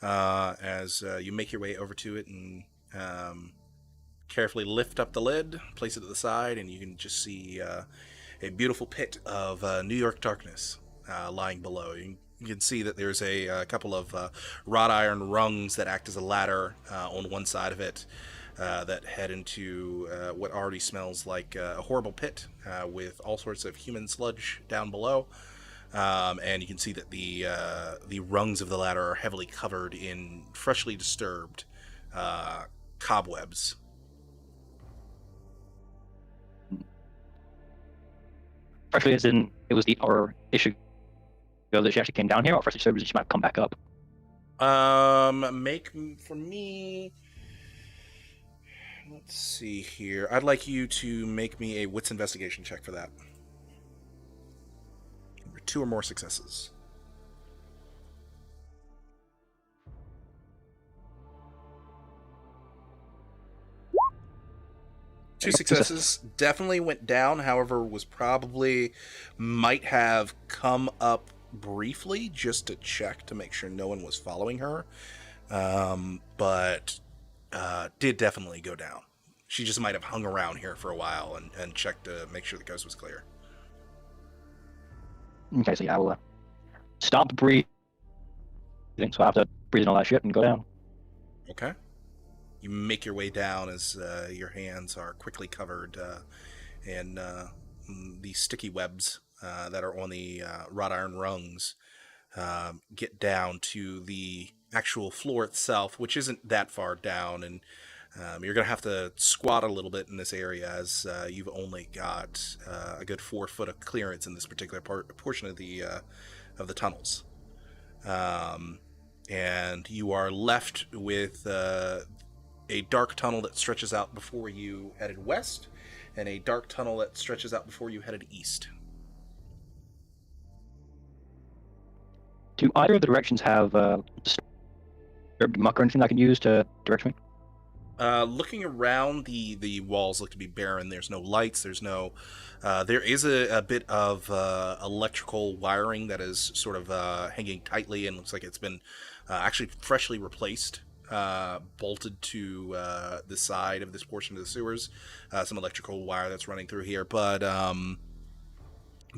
as you make your way over to it and carefully lift up the lid, place it to the side, and you can just see a beautiful pit of New York darkness lying below. You can see that there's a couple of wrought iron rungs that act as a ladder on one side of it that head into what already smells like a horrible pit with all sorts of human sludge down below. And you can see that the rungs of the ladder are heavily covered in freshly disturbed cobwebs. Freshly as in it was the hour issue ago that she actually came down here, or freshly disturbed she might come back up. Make for me. Let's see here. I'd like you to make me a wits investigation check for that. 2 or more successes. Two successes. Definitely went down. However, might have come up briefly just to check to make sure no one was following her. But did definitely go down. She just might have hung around here for a while and checked to make sure the coast was clear. Okay, so yeah, I will stop breathing. So I have to breathe in all that shit and go down. Okay. You make your way down as your hands are quickly covered in the sticky webs that are on the wrought iron rungs. Get down to the actual floor itself, which isn't that far down, and you're going to have to squat a little bit in this area as you've only got a good 4 foot of clearance in this particular portion of the tunnels. And you are left with a dark tunnel that stretches out before you headed west, and a dark tunnel that stretches out before you headed east. Do either of the directions have disturbed muck or anything I can use to direct me? Looking around, the walls look to be barren. There's no lights. There is a bit of electrical wiring that is sort of hanging tightly and looks like it's been actually freshly replaced, bolted to the side of this portion of the sewers. Some electrical wire that's running through here, but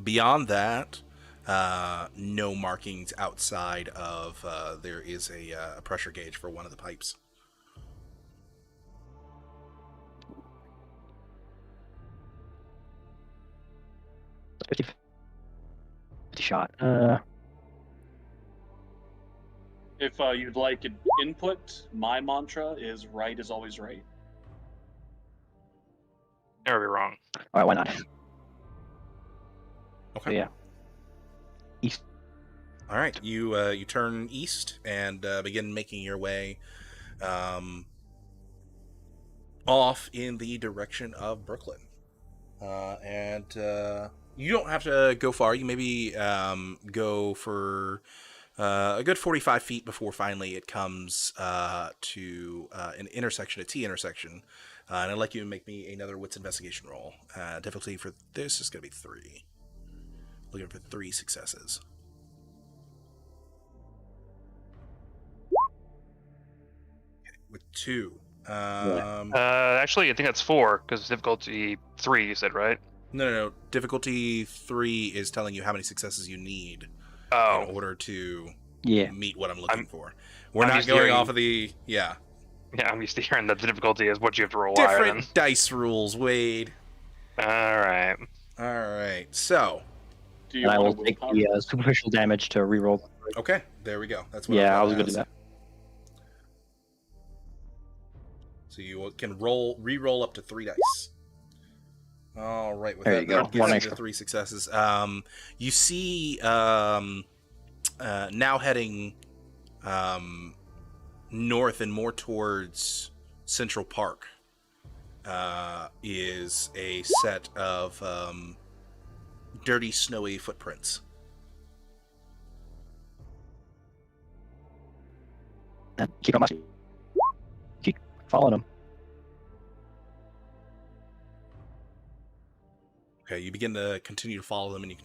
beyond that, no markings outside of there is a pressure gauge for one of the pipes. Fifty shot. If you'd like an input, my mantra is right is always right. Never be wrong. All right, why not? Okay. So, yeah. East. All right, you turn east and begin making your way off in the direction of Brooklyn. And you don't have to go far. You maybe go for a good 45 feet before finally it comes to an intersection, a T intersection. And I'd like you to make me another wits investigation roll. Difficulty for this is going to be 3. Looking for 3 successes. Okay, with 2. Actually, I think that's 4 because difficulty 3. You said right? No. Difficulty 3 is telling you how many successes you need in order to meet what I'm looking for. We're not going off of the Yeah, I'm used to hearing that the difficulty is what you have to roll higher than. different dice rules, Wade. All right. So Do you And I want will to take the superficial damage to reroll. okay, there we go. That's what Yeah, I was going to do that. So you can re-roll up to 3 dice. All right, with There that, you go. that gives One you extra. the 3 successes. You see now heading north and more towards Central Park is a set of dirty, snowy footprints. Keep on my keep following them. Okay, you begin to continue to follow them, and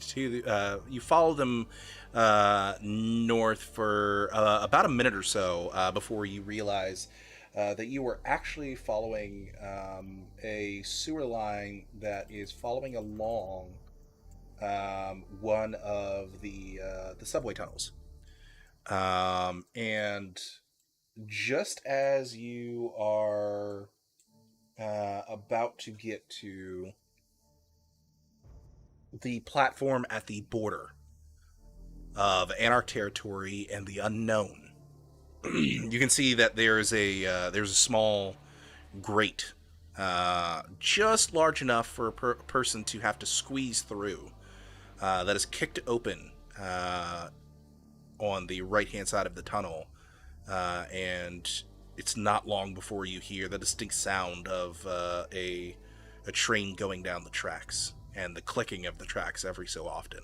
you follow them north for about a minute or so before you realize that you were actually following a sewer line that is following along one of the subway tunnels, and just as you are about to get to the platform at the border of Anarch territory and the unknown, you can see that there's a small grate, just large enough for a person to have to squeeze through, that is kicked open on the right-hand side of the tunnel, and it's not long before you hear the distinct sound of a train going down the tracks and the clicking of the tracks every so often.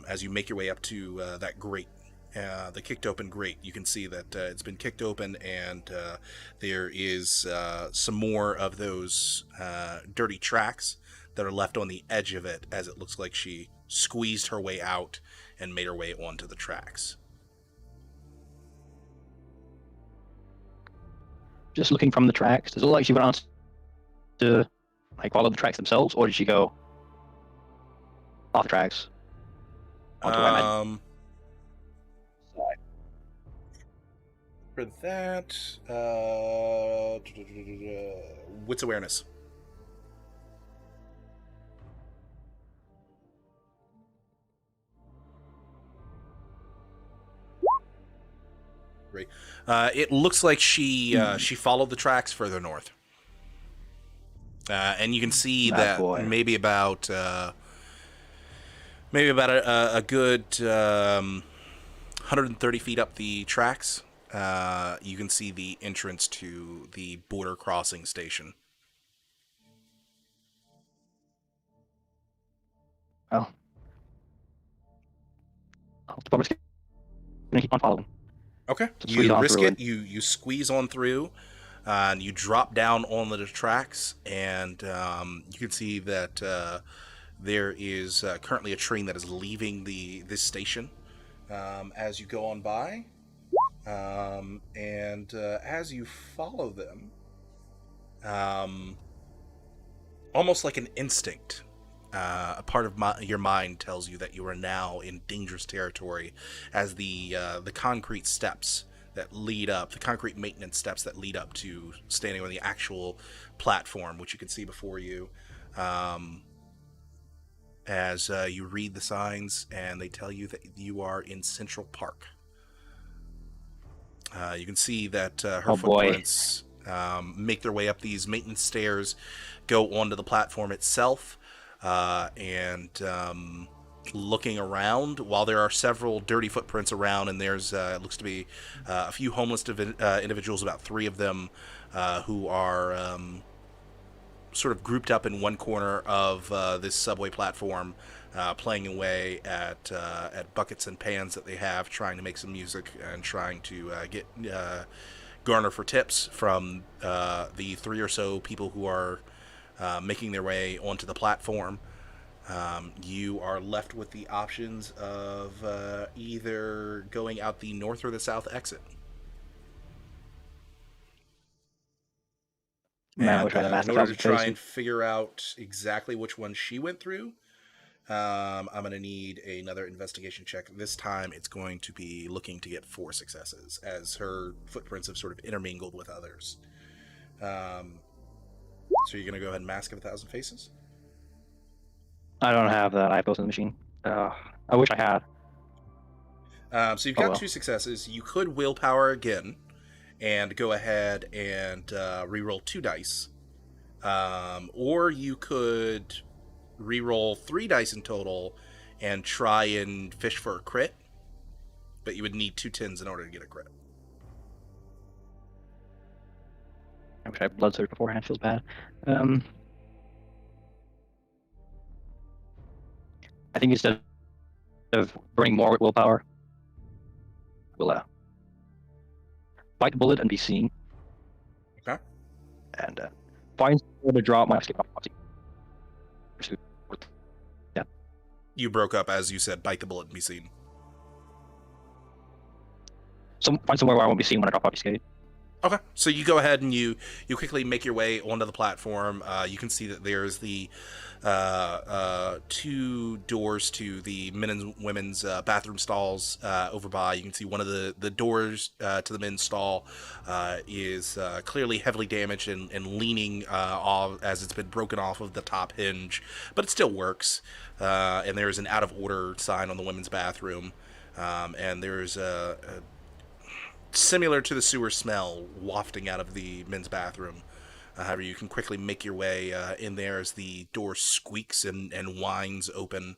As you make your way up to that grate, the kicked open grate. You can see that it's been kicked open, and there is some more of those dirty tracks that are left on the edge of it, as it looks like she squeezed her way out and made her way onto the tracks. Just looking from the tracks, does it look like she went on to like follow the tracks themselves, or did she go off the tracks onto where I'm at? For that, wits awareness. Great. It looks like she followed the tracks further north, and you can see that maybe about a good 130 feet up the tracks. You can see the entrance to the border crossing station. Oh. I'm just gonna keep on following. Okay. You risk it. You squeeze on through, and you drop down on the tracks, and you can see that there is currently a train that is leaving this station as you go on by. And as you follow them, almost like an instinct, a part of your mind tells you that you are now in dangerous territory, as the concrete steps that lead up, the concrete maintenance steps that lead up to standing on the actual platform, which you can see before you, as you read the signs, and they tell you that you are in Central Park. You can see that her footprints make their way up these maintenance stairs, go onto the platform itself, and looking around, while there are several dirty footprints around, and there's it looks to be a few homeless individuals, about 3 of them, who are sort of grouped up in one corner of this subway platform, playing away at buckets and pans that they have, trying to make some music and trying to get garner for tips from the 3 or so people who are making their way onto the platform. You are left with the options of either going out the north or the south exit. And in order to try and figure out exactly which one she went through, I'm going to need another investigation check. This time it's going to be looking to get 4 successes, as her footprints have sort of intermingled with others. So you're going to go ahead and Mask of 1,000 Faces? I don't have that. I posted the machine. I wish I had. So you've got 2 successes. You could willpower again and go ahead and reroll 2 dice. Or you could reroll 3 dice in total and try and fish for a crit. But you would need 2 10s in order to get a crit. I wish I had blood surge beforehand. Feels bad. I think instead of burning more willpower, we'll bite the bullet and be seen. Okay. And find somewhere to drop my escape prophecy. Yeah. You broke up as you said, bite the bullet and be seen. Find somewhere where I won't be seen when I drop obfuscate. Okay, so you go ahead and you quickly make your way onto the platform. You can see that there's the 2 doors to the men and women's bathroom stalls over by. You can see one of the doors to the men's stall is clearly heavily damaged and leaning off, as it's been broken off of the top hinge, but it still works. And there's an out of order sign on the women's bathroom, and there's a similar to the sewer smell wafting out of the men's bathroom. However, you can quickly make your way in there as the door squeaks and whines open.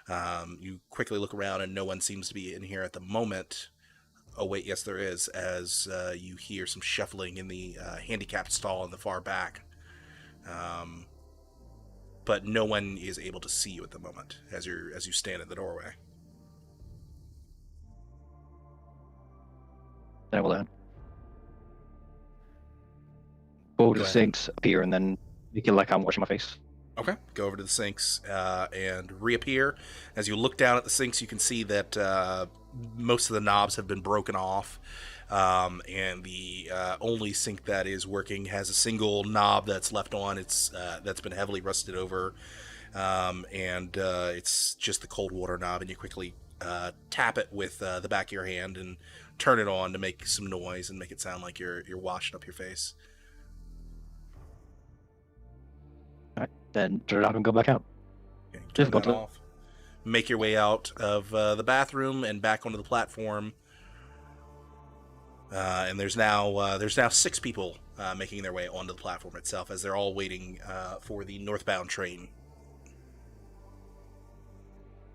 You quickly look around and no one seems to be in here at the moment. Oh wait, yes there is, as you hear some shuffling in the handicapped stall in the far back. But no one is able to see you at the moment as you stand in the doorway. Then I will go to Go the ahead. sinks, appear, and then make it like I'm washing my face. Okay, go over to the sinks and reappear. As you look down at the sinks, you can see that most of the knobs have been broken off, and the only sink that is working has a single knob that's left on. It's that's been heavily rusted over, and it's just the cold water knob. And you quickly tap it with the back of your hand and turn it on to make some noise and make it sound like you're washing up your face. Alright, then turn it off and go back out. Okay, turn Just go that to off. Make your way out of the bathroom and back onto the platform. And there's now 6 people making their way onto the platform itself as they're all waiting for the northbound train.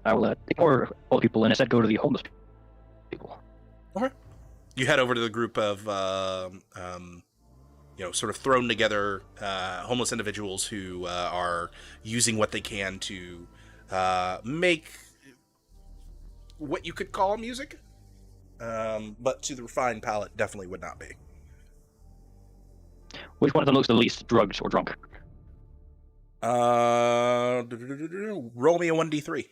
I will ignore all the people and instead go to the homeless people. Okay. You head over to the group of sort of thrown together homeless individuals who are using what they can to make what you could call music, but to the refined palate, definitely would not be. Which one of them looks the least drugged or drunk? Roll me a 1d3.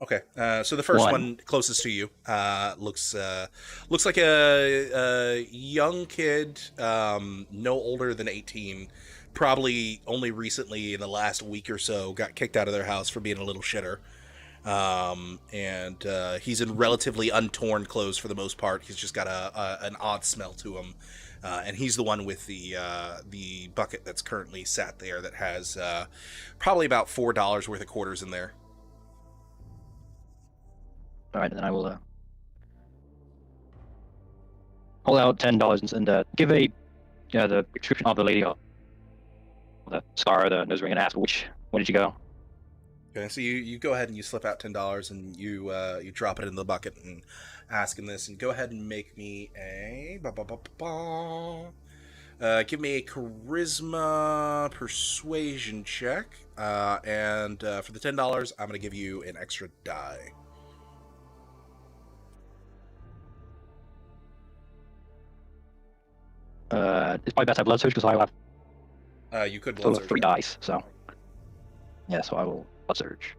Okay, so the first one closest to you looks like a young kid, no older than 18, probably only recently in the last week or so got kicked out of their house for being a little shitter, and he's in relatively untorn clothes for the most part. He's just got an odd smell to him, and he's the one with the bucket that's currently sat there that has probably about $4 worth of quarters in there. Alright, then I will pull out $10 and give the description of the lady, the scar, the nose ring, and ask when did you go? Okay, so you go ahead and you slip out $10 and you drop it in the bucket and ask him this, and go ahead and make me a give me a charisma persuasion check, and for the $10 I'm gonna give you an extra die. It's probably best I blood surge because I have You could blood total of surge. 3 dice, so yeah, so I will blood surge.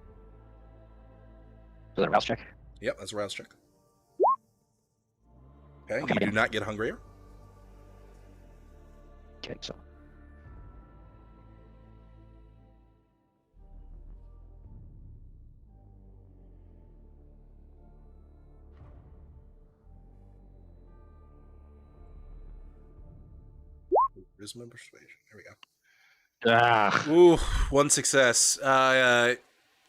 Is that a rouse check? Yep, that's a rouse check. Okay, Okay, you do not get hungrier. Okay, so Charisma persuasion. There we go. ah, Ooh, one success.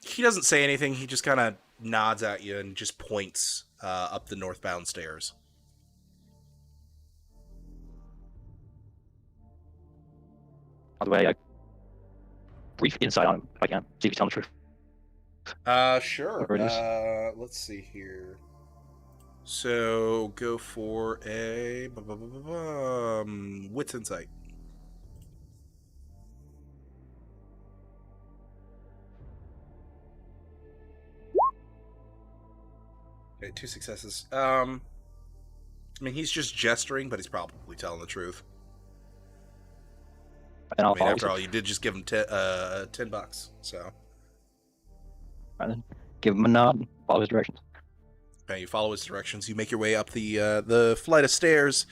He doesn't say anything. He just kind of nods at you and just points up the northbound stairs. by the way, I brief insight on him if I can. See if he's telling the truth. Sure. Whatever it is. Let's see here. So go for a wits insight. Okay, 2 successes. I mean, he's just gesturing, but he's probably telling the truth. And I I'll mean, follow after his- all, you did just give him $10, so. and then give him a nod and follow his directions. Okay, you follow his directions. You make your way up the flight of stairs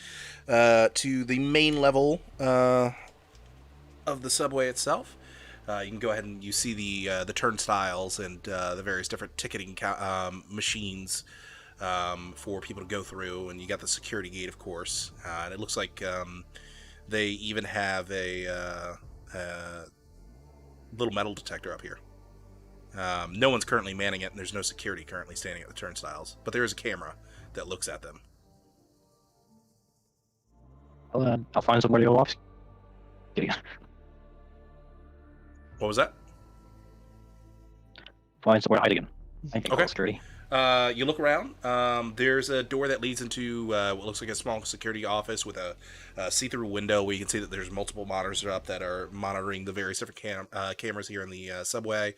to the main level of the subway itself. You can go ahead and you see the turnstiles and the various different ticketing machines for people to go through, and you got the security gate, of course. And it looks like they even have a little metal detector up here. No one's currently manning it, and there's no security currently standing at the turnstiles. But there is a camera that looks at them. I'll find somewhere to go off. What was that? Find somewhere to hide again. I think Okay. security. You look around. There's a door that leads into what looks like a small security office with a see-through window where you can see that there's multiple monitors up that are monitoring the various different cameras here in the subway.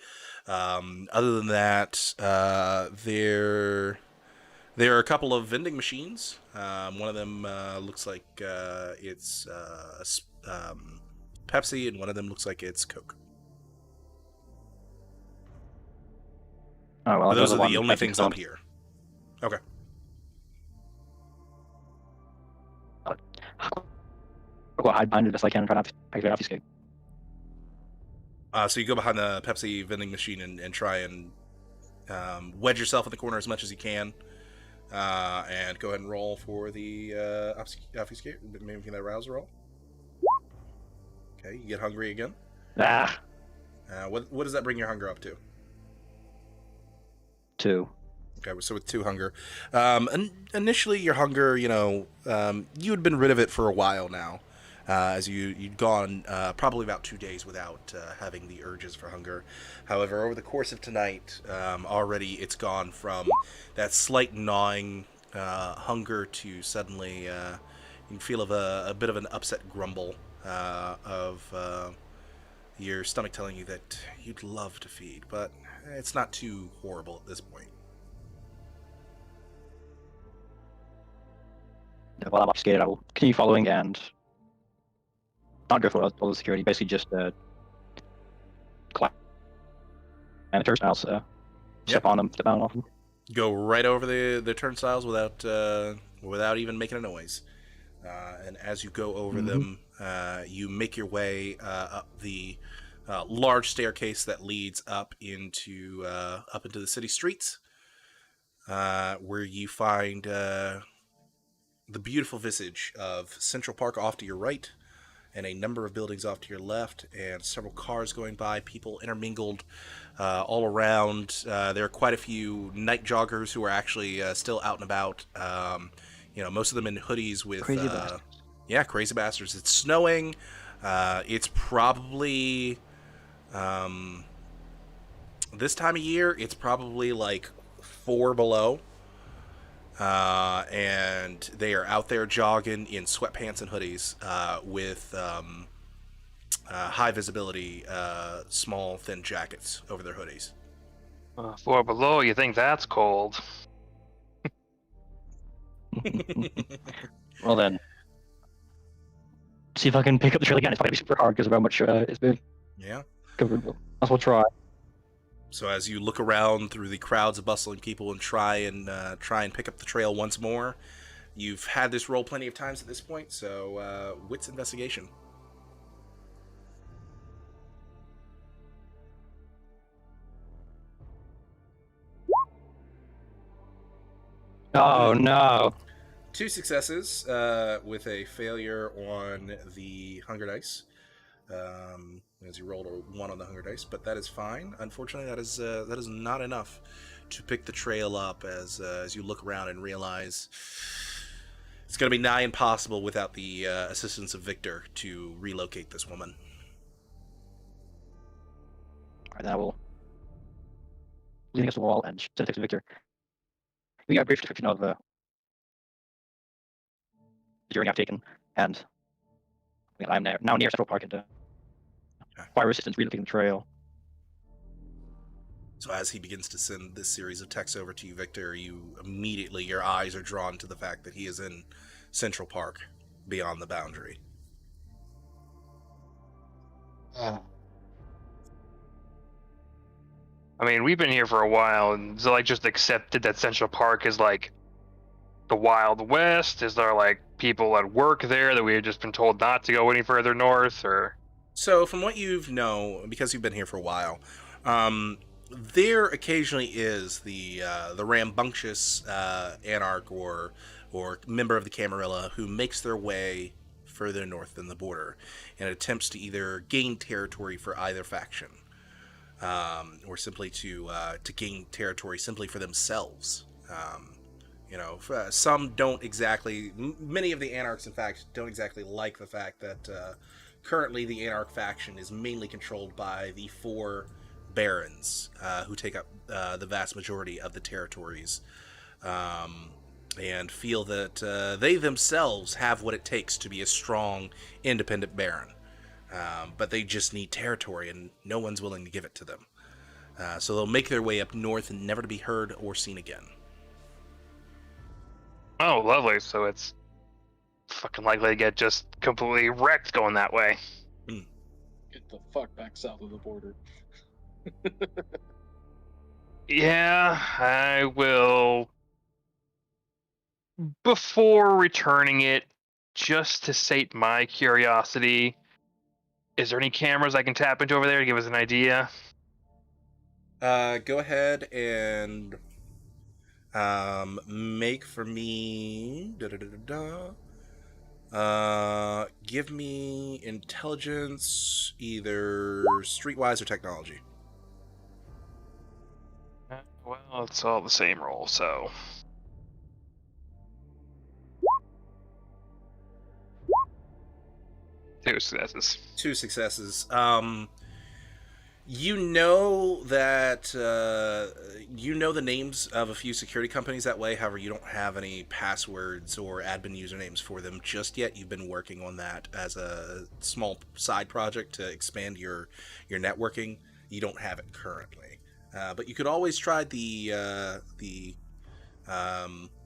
Other than that, there are a couple of vending machines. One of them looks like it's Pepsi, and one of them looks like it's Coke. Oh well, Those are one the only Pepsi things because up here. Okay. I'll hide behind it as I can and try to obfuscate. So you go behind the Pepsi vending machine and try and wedge yourself in the corner as much as you can. And go ahead and roll for the obfuscate. Maybe that rouse roll. Okay, you get hungry again. Ah, What does that bring your hunger up to? 2. Okay, so with 2 hunger. Initially, your hunger, you had been rid of it for a while now, as you'd gone probably about 2 days without having the urges for hunger. However, over the course of tonight, already it's gone from that slight gnawing hunger to suddenly you can feel a bit of an upset grumble of your stomach telling you that you'd love to feed, but it's not too horrible at this point. While I'm obfuscated, I will continue following and not go for all the security. Basically, just climb the turnstiles, step on them, step on off them. Go right over the turnstiles without even making a noise. And as you go over them, you make your way up the large staircase that leads up into the city streets, where you find the beautiful visage of Central Park off to your right, and a number of buildings off to your left, and several cars going by, people intermingled all around. There are quite a few night joggers who are actually still out and about. Most of them in hoodies with Crazy bastards. Yeah, crazy bastards. It's snowing. It's probably this time of year. It's probably like 4 below. And they are out there jogging in sweatpants and hoodies with high visibility, small, thin jackets over their hoodies. 4 below, you think that's cold? Well then, see if I can pick up the trail again. It's probably super hard because of how much it's been Yeah. covered. As we'll try. So as you look around through the crowds of bustling people and try and pick up the trail once more, you've had this roll plenty of times at this point. So wits investigation. Oh no! 2 successes with a failure on the hunger dice. As you rolled a 1 on the hunger dice, but that is fine. Unfortunately, that is not enough to pick the trail up as you look around and realize it's going to be nigh impossible without the assistance of Victor to relocate this woman. Alright, then I will lean against the wall and send a text to Victor. We got a brief description of the journey I've taken, and I'm now near Central Park and fire resistance relocating the trail. So as he begins to send this series of texts over to you, Victor, your eyes are drawn to the fact that he is in Central Park, beyond the boundary. I mean, we've been here for a while, and so just accepted that Central Park is like the Wild West. Is there people at work there that we had just been told not to go any further north, or? So from what because you've been here for a while, there occasionally is the rambunctious anarch or member of the Camarilla who makes their way further north than the border and attempts to either gain territory for either faction, or simply to gain territory simply for themselves. Some don't exactly. Many of the anarchs, in fact, don't exactly like the fact that currently the anarch faction is mainly controlled by the 4 barons who take up the vast majority of the territories, and feel that they themselves have what it takes to be a strong, independent baron. But they just need territory, and no one's willing to give it to them. So they'll make their way up north and never to be heard or seen again. Oh, lovely. So it's fucking likely to get just completely wrecked going that way. Get the fuck back south of the border. Yeah, I will. Before returning it, just to sate my curiosity, is there any cameras I can tap into over there to give us an idea? Go ahead and make for me. Give me intelligence, either streetwise or technology. Well, it's all the same roll, so. Two successes. Two successes. You know that you know the names of a few security companies that way. However, you don't have any passwords or admin usernames for them just yet. You've been working on that as a small side project to expand your networking. You don't have it currently, but you could always try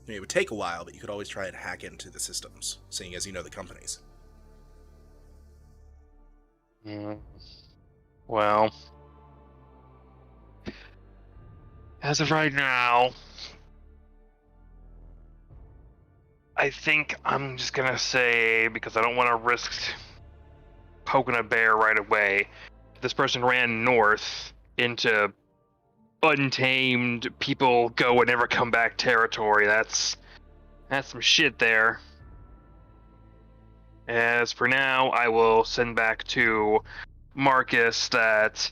it would take a while, but you could always try and hack into the systems, seeing as you know the companies. Well, as of right now, I think I'm just gonna say, because I don't want to risk poking a bear right away, this person ran north into untamed people go and never come back territory. That's some shit there. As for now, I will send back to Marcus that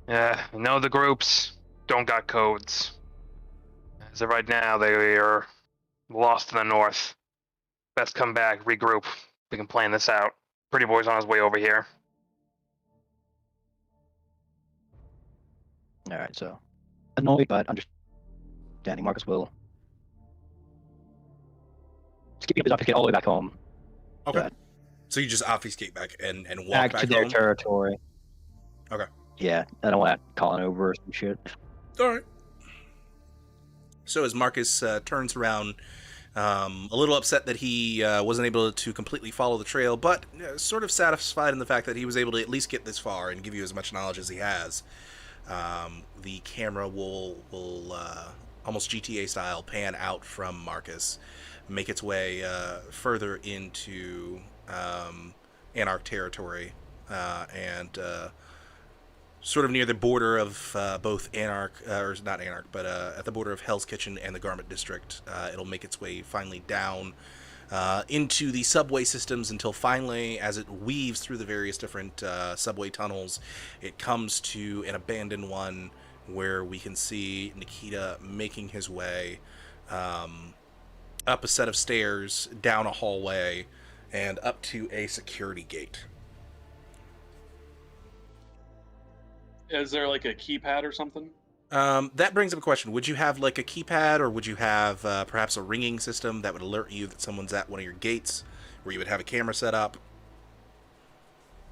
no, the groups don't got codes. As of right now, they are lost in the north. Best come back, regroup. We can plan this out. Pretty Boy's on his way over here. All right, so annoyed but understanding, Marcus will skip up his obfuscate all the way back home. Okay. So you just obfuscate back and walk Back to their home? territory. Okay. Yeah, I don't want that calling over or some shit. All right. So as Marcus turns around, a little upset that he wasn't able to completely follow the trail, but sort of satisfied in the fact that he was able to at least get this far and give you as much knowledge as he has, the camera will almost GTA style pan out from Marcus, make its way further into Anarch territory, and sort of near the border of both Anarch, or not Anarch, but at the border of Hell's Kitchen and the Garment District. It'll make its way finally down into the subway systems until finally, as it weaves through the various different subway tunnels, it comes to an abandoned one where we can see Nikita making his way up a set of stairs, down a hallway, and up to a security gate. Is there like a keypad or something? That brings up a question. Would you have like a keypad, or would you have perhaps a ringing system that would alert you that someone's at one of your gates, where you would have a camera set up?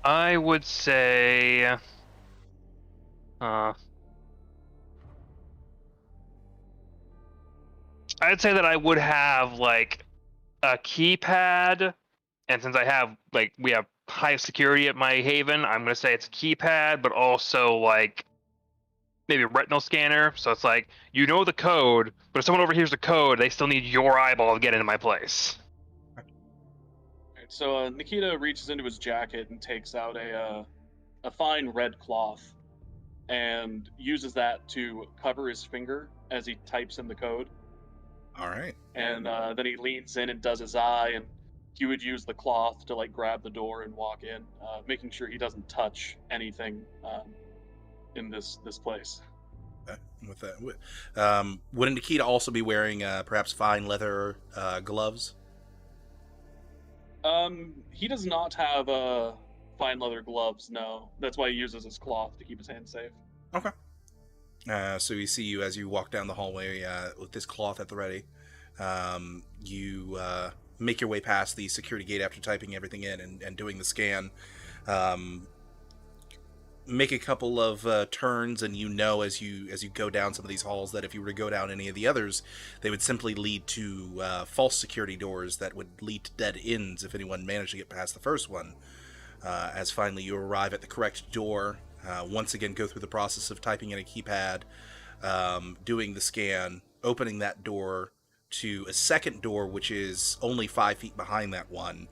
I would say... I'd say that I would have like a keypad, and since I have we have high security at my haven, I'm gonna say it's a keypad, but also like maybe a retinal scanner. So it's like, you know the code, but if someone overhears the code, they still need your eyeball to get into my place. Alright, so Nikita reaches into his jacket and takes out a fine red cloth and uses that to cover his finger as he types in the code. All right. And then he leans in and does his eye, and he would use the cloth to like grab the door and walk in, making sure he doesn't touch anything in this place. With that, would Nikita also be wearing perhaps fine leather gloves? He does not have fine leather gloves, no. That's why he uses his cloth to keep his hands safe. Okay. So we see you as you walk down the hallway with this cloth at the ready. You make your way past the security gate after typing everything in and doing the scan. Make a couple of turns, and as you go down some of these halls that if you were to go down any of the others, they would simply lead to false security doors that would lead to dead ends if anyone managed to get past the first one. As finally you arrive at the correct door, once again go through the process of typing in a keypad, doing the scan, opening that door to a second door, which is only 5 feet behind that one,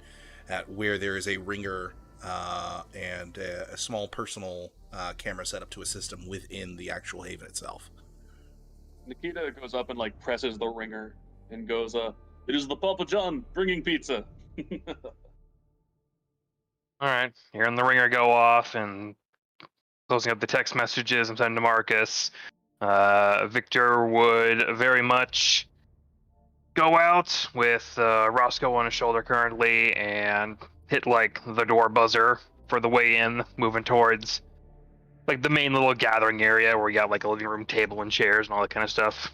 where there is a ringer and a small personal camera set up to assist him within the actual haven itself. Nikita goes up and like presses the ringer and goes, "It is the Papa John bringing pizza." All right, hearing the ringer go off and closing up the text messages I'm sending to Marcus. Victor would very much go out with Roscoe on his shoulder currently and hit like the door buzzer for the way in, moving towards like the main little gathering area where you got like a living room table and chairs and all that kind of stuff.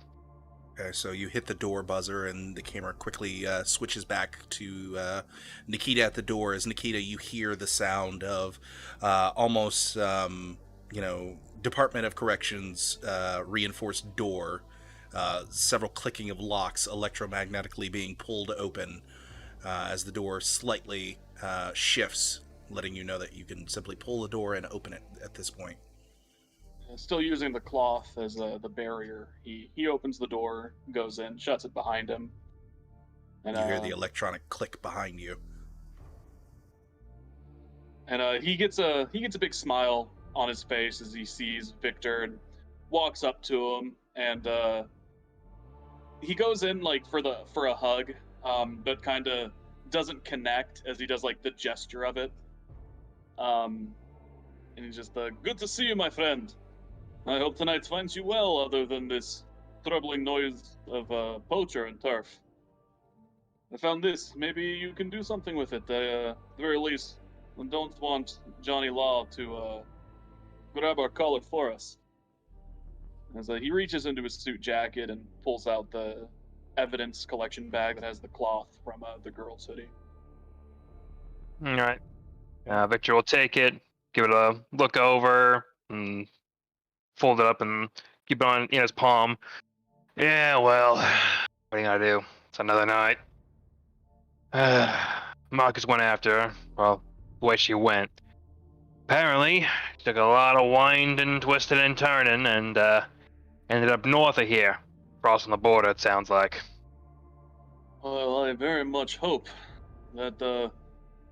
Okay, so you hit the door buzzer, and the camera quickly switches back to Nikita at the door. As Nikita, you hear the sound of almost, Department of Corrections reinforced door, several clicking of locks electromagnetically being pulled open as the door slightly shifts, letting you know that you can simply pull the door and open it at this point. Still using the cloth as the barrier, he opens the door, goes in, shuts it behind him, and You hear the electronic click behind you. And he gets a big smile on his face as he sees Victor and walks up to him, and he goes in like for a hug, but kind of doesn't connect as he does like the gesture of it. And he's just good to see you, my friend. I hope tonight finds you well, other than this troubling noise of poacher and turf. I found this. Maybe you can do something with it. At the very least, I don't want Johnny Law to grab our collar for us. As he reaches into his suit jacket and pulls out the evidence collection bag that has the cloth from the girl's hoodie. All right. Victor will take it, give it a look over, and fold it up and keep it on in his palm. Yeah, well, what are you gonna do? It's another night. Marcus went after her. Well, the way she went. Apparently, she took a lot of winding, twisting, and turning, and ended up north of here, crossing the border. It sounds like. Well, I very much hope that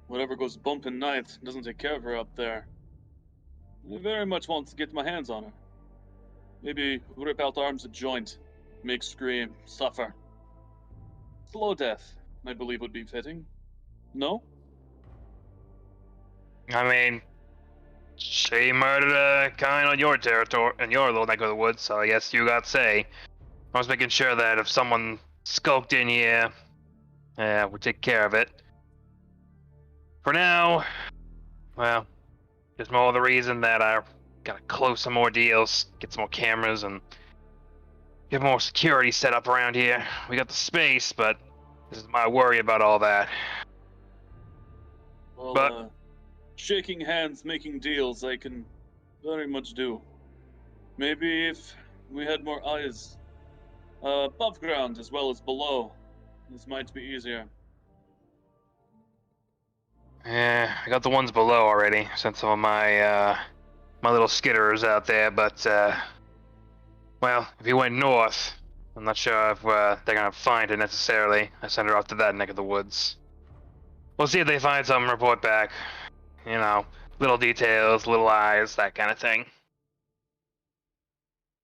whatever goes bump in night doesn't take care of her up there. I very much want to get my hands on her. Maybe rip out arms at joint, make scream, suffer. Slow death, I believe, would be fitting. No? I mean, she murdered a kind on your territory, in your little neck of the woods, so I guess you got say. I was making sure that if someone skulked in here, we'd take care of it. For now, well, just more the reason that I gotta close some more deals, get some more cameras, and get more security set up around here. We got the space, but this is my worry about all that. Well, But- shaking hands, making deals, I can very much do. Maybe if we had more eyes above ground as well as below, this might be easier. Yeah, I got the ones below already. Sent some of my my little skitterers out there, but well, if you went north, I'm not sure if they're gonna find it necessarily. I sent her off to that neck of the woods. We'll see if they find something. Report back. You know, little details, little eyes, that kind of thing.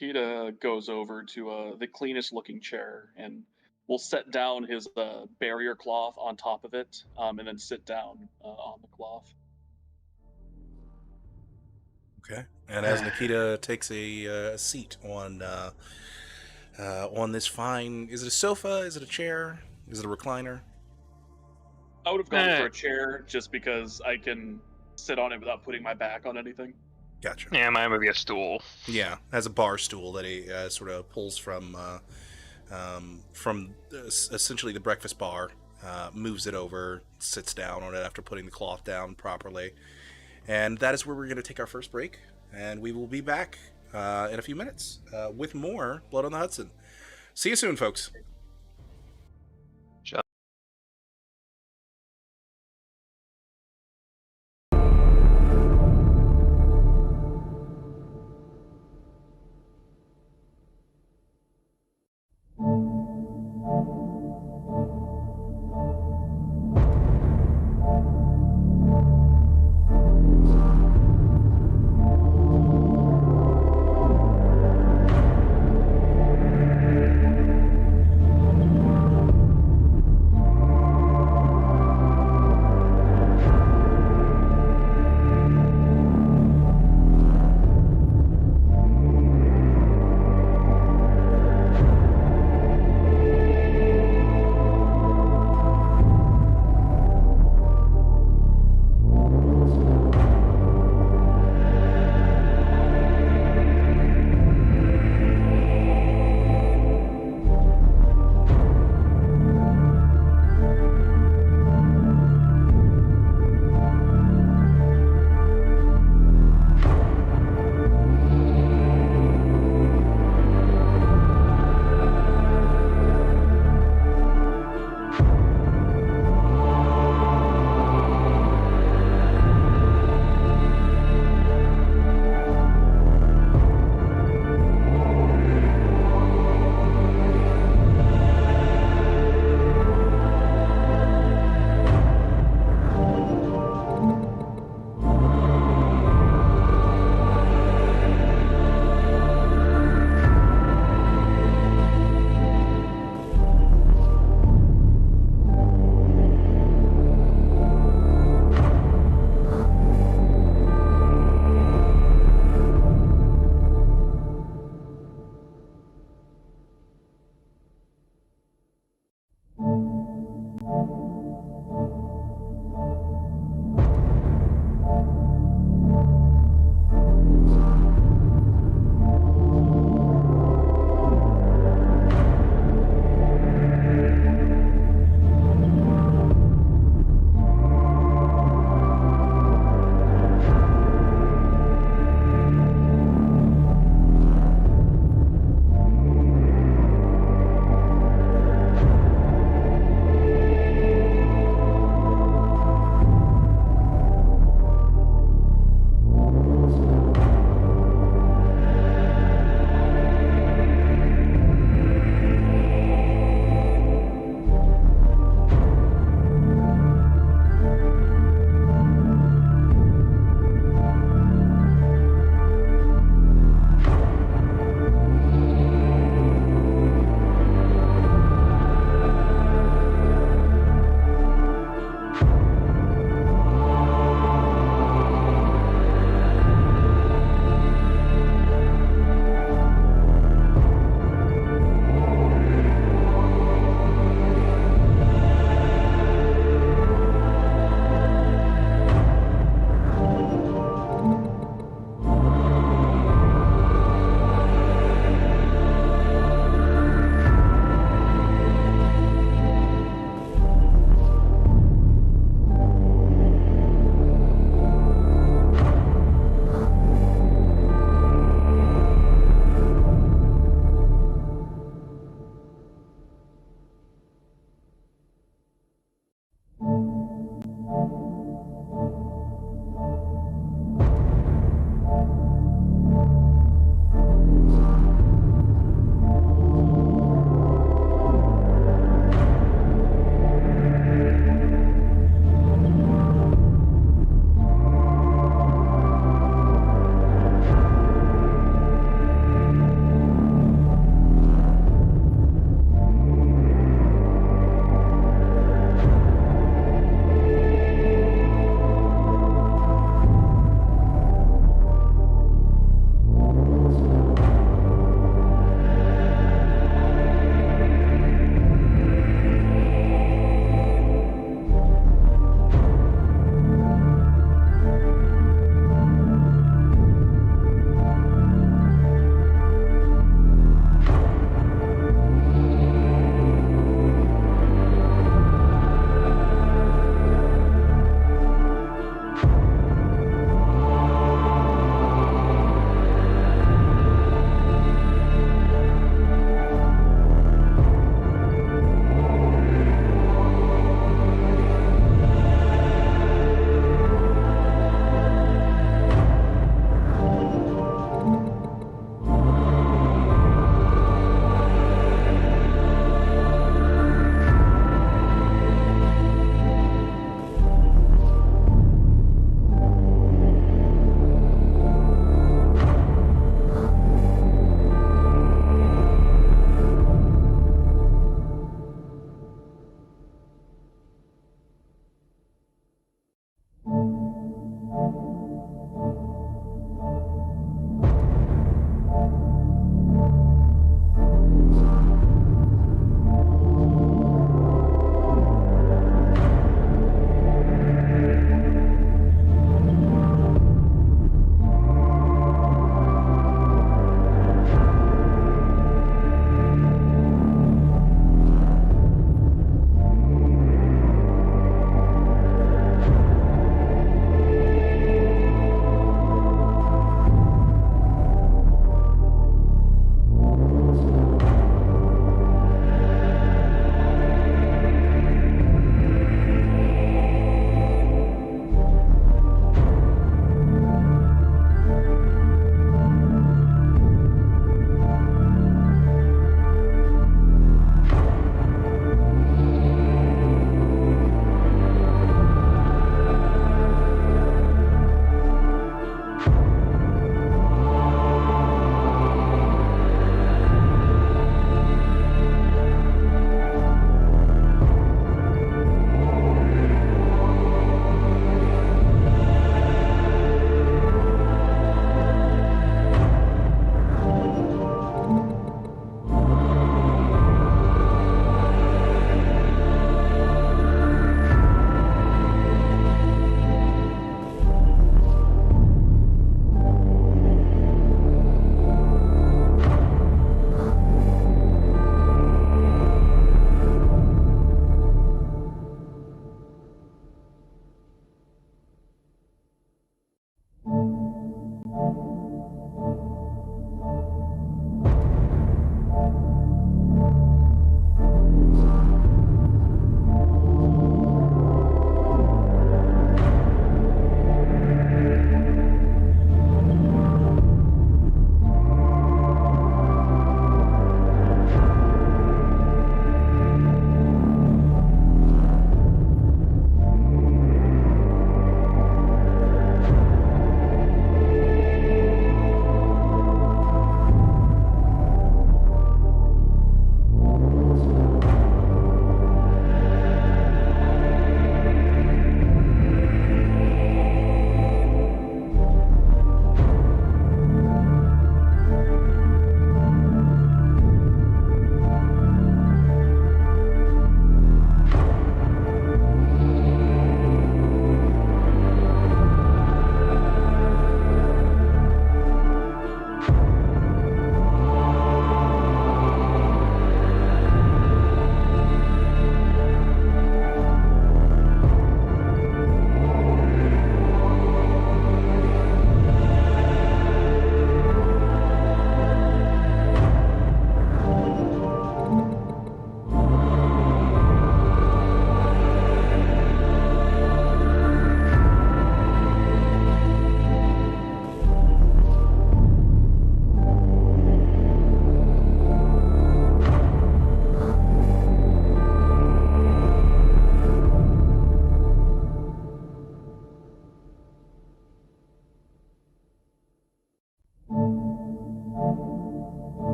Kita goes over to the cleanest looking chair and will set down his barrier cloth on top of it, and then sit down on the cloth. Okay. And as Nikita takes a seat on this fine, is it a sofa? Is it a chair? Is it a recliner? I would have gone for a chair just because I can sit on it without putting my back on anything. Gotcha. Yeah, mine would be a stool. Yeah, has a bar stool that he sort of pulls from essentially the breakfast bar, moves it over, sits down on it after putting the cloth down properly. And that is where we're going to take our first break. And we will be back in a few minutes with more Blood on the Hudson. See you soon, folks.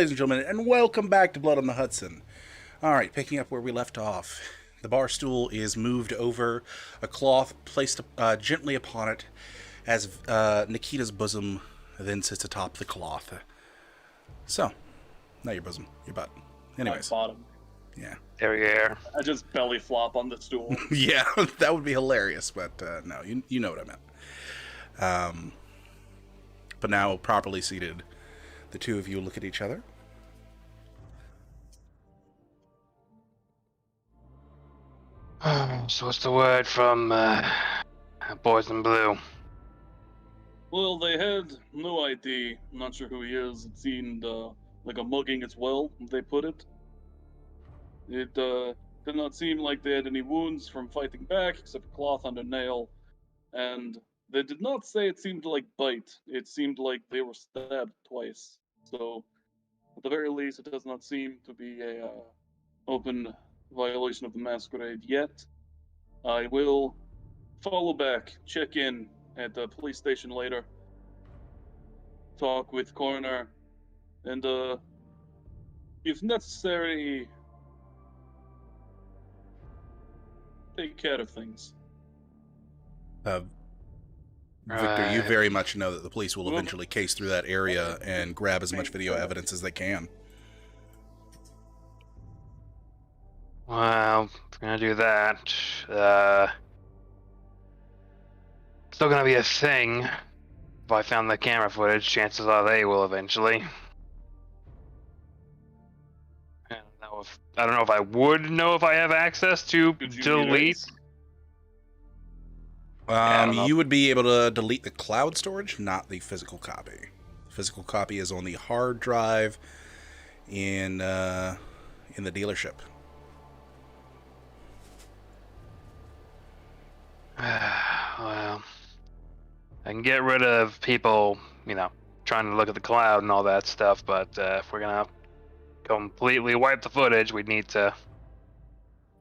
ladies and gentlemen, and welcome back to Blood on the Hudson. All right, picking up where we left off. The bar stool is moved over, a cloth placed gently upon it, as Nikita's bosom then sits atop the cloth. So, not your bosom, your butt. Anyways. My bottom. Yeah. There we are. I just belly flop on the stool. Yeah, that would be hilarious, but no, you know what I meant. But now, properly seated, the two of you look at each other. So what's the word from Boys in Blue? Well, they had no ID. I'm not sure who he is. It seemed like a mugging as well, they put it. It did not seem like they had any wounds from fighting back, except a cloth on their nail. And they did not say it seemed like bite. It seemed like they were stabbed twice. So, at the very least, it does not seem to be a open violation of the masquerade yet. I will follow back, check in at the police station later, talk with coroner, and if necessary, take care of things. Victor, you Right. very much know that the police will eventually case through that area and grab as much video evidence as they can. Well, if we're gonna do that, still gonna be a thing. If I found the camera footage, chances are they will eventually. I don't know if I would know if I have access to Could you delete. erase? I don't know. You would be able to delete the cloud storage, not the physical copy. Physical copy is on the hard drive in the dealership. Well, I can get rid of people, trying to look at the cloud and all that stuff, but if we're gonna completely wipe the footage, we'd need to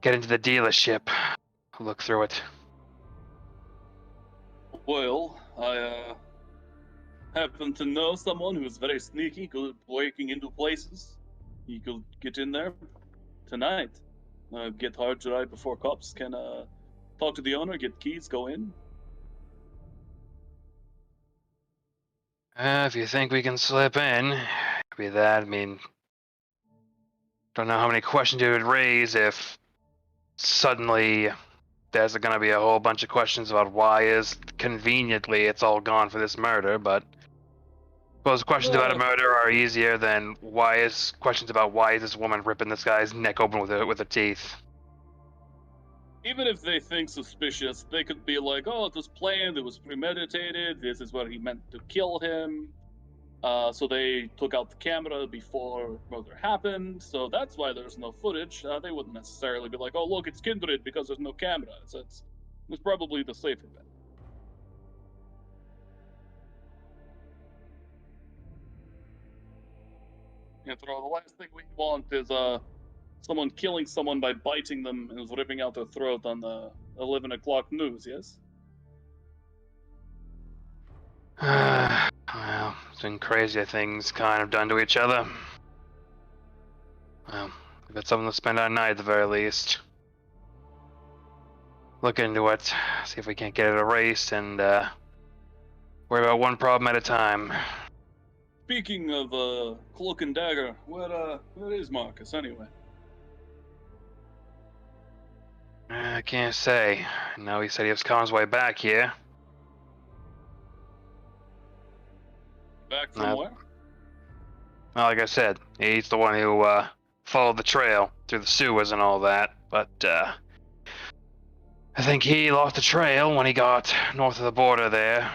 get into the dealership, look through it. Well, I happen to know someone who's very sneaky, good at breaking into places. He could get in there tonight. Get hard drive before cops can talk to the owner, get keys, go in. If you think we can slip in, be that. I mean, don't know how many questions it would raise if suddenly there's going to be a whole bunch of questions about why is conveniently it's all gone for this murder, but suppose questions about a murder are easier than questions about why is this woman ripping this guy's neck open with her teeth. Even if they think suspicious, they could be like, oh, it was planned, it was premeditated, this is where he meant to kill him. So they took out the camera before murder happened, so that's why there's no footage. They wouldn't necessarily be like, oh, look, it's kindred because there's no camera. So it's probably the safer bet. After all, the last thing we want is someone killing someone by biting them and ripping out their throat on the 11 o'clock news, yes? Well, it's been crazier things kind of done to each other. Well, we've got something to spend our night at the very least. Look into it, see if we can't get it erased, and worry about one problem at a time. Speaking of Cloak and Dagger, where is Marcus anyway? I can't say. No, he said he was on his way back here. Back from where? Well, like I said, he's the one who followed the trail through the sewers and all that, but I think he lost the trail when he got north of the border there.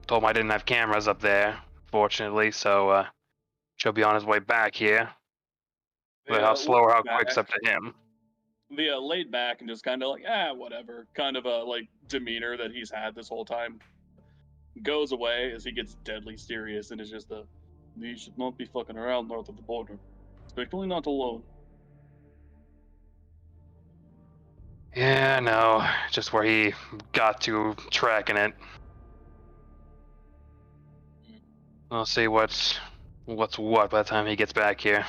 Told him I didn't have cameras up there, fortunately, so she'll be on his way back here. But how slow or how quick's up to him. The laid back and just kind of like, whatever, kind of a like demeanor that he's had this whole time goes away as he gets deadly serious and is just you should not be fucking around north of the border, especially not alone. Yeah, no, just where he got to tracking it. We'll see what what's what by the time he gets back here.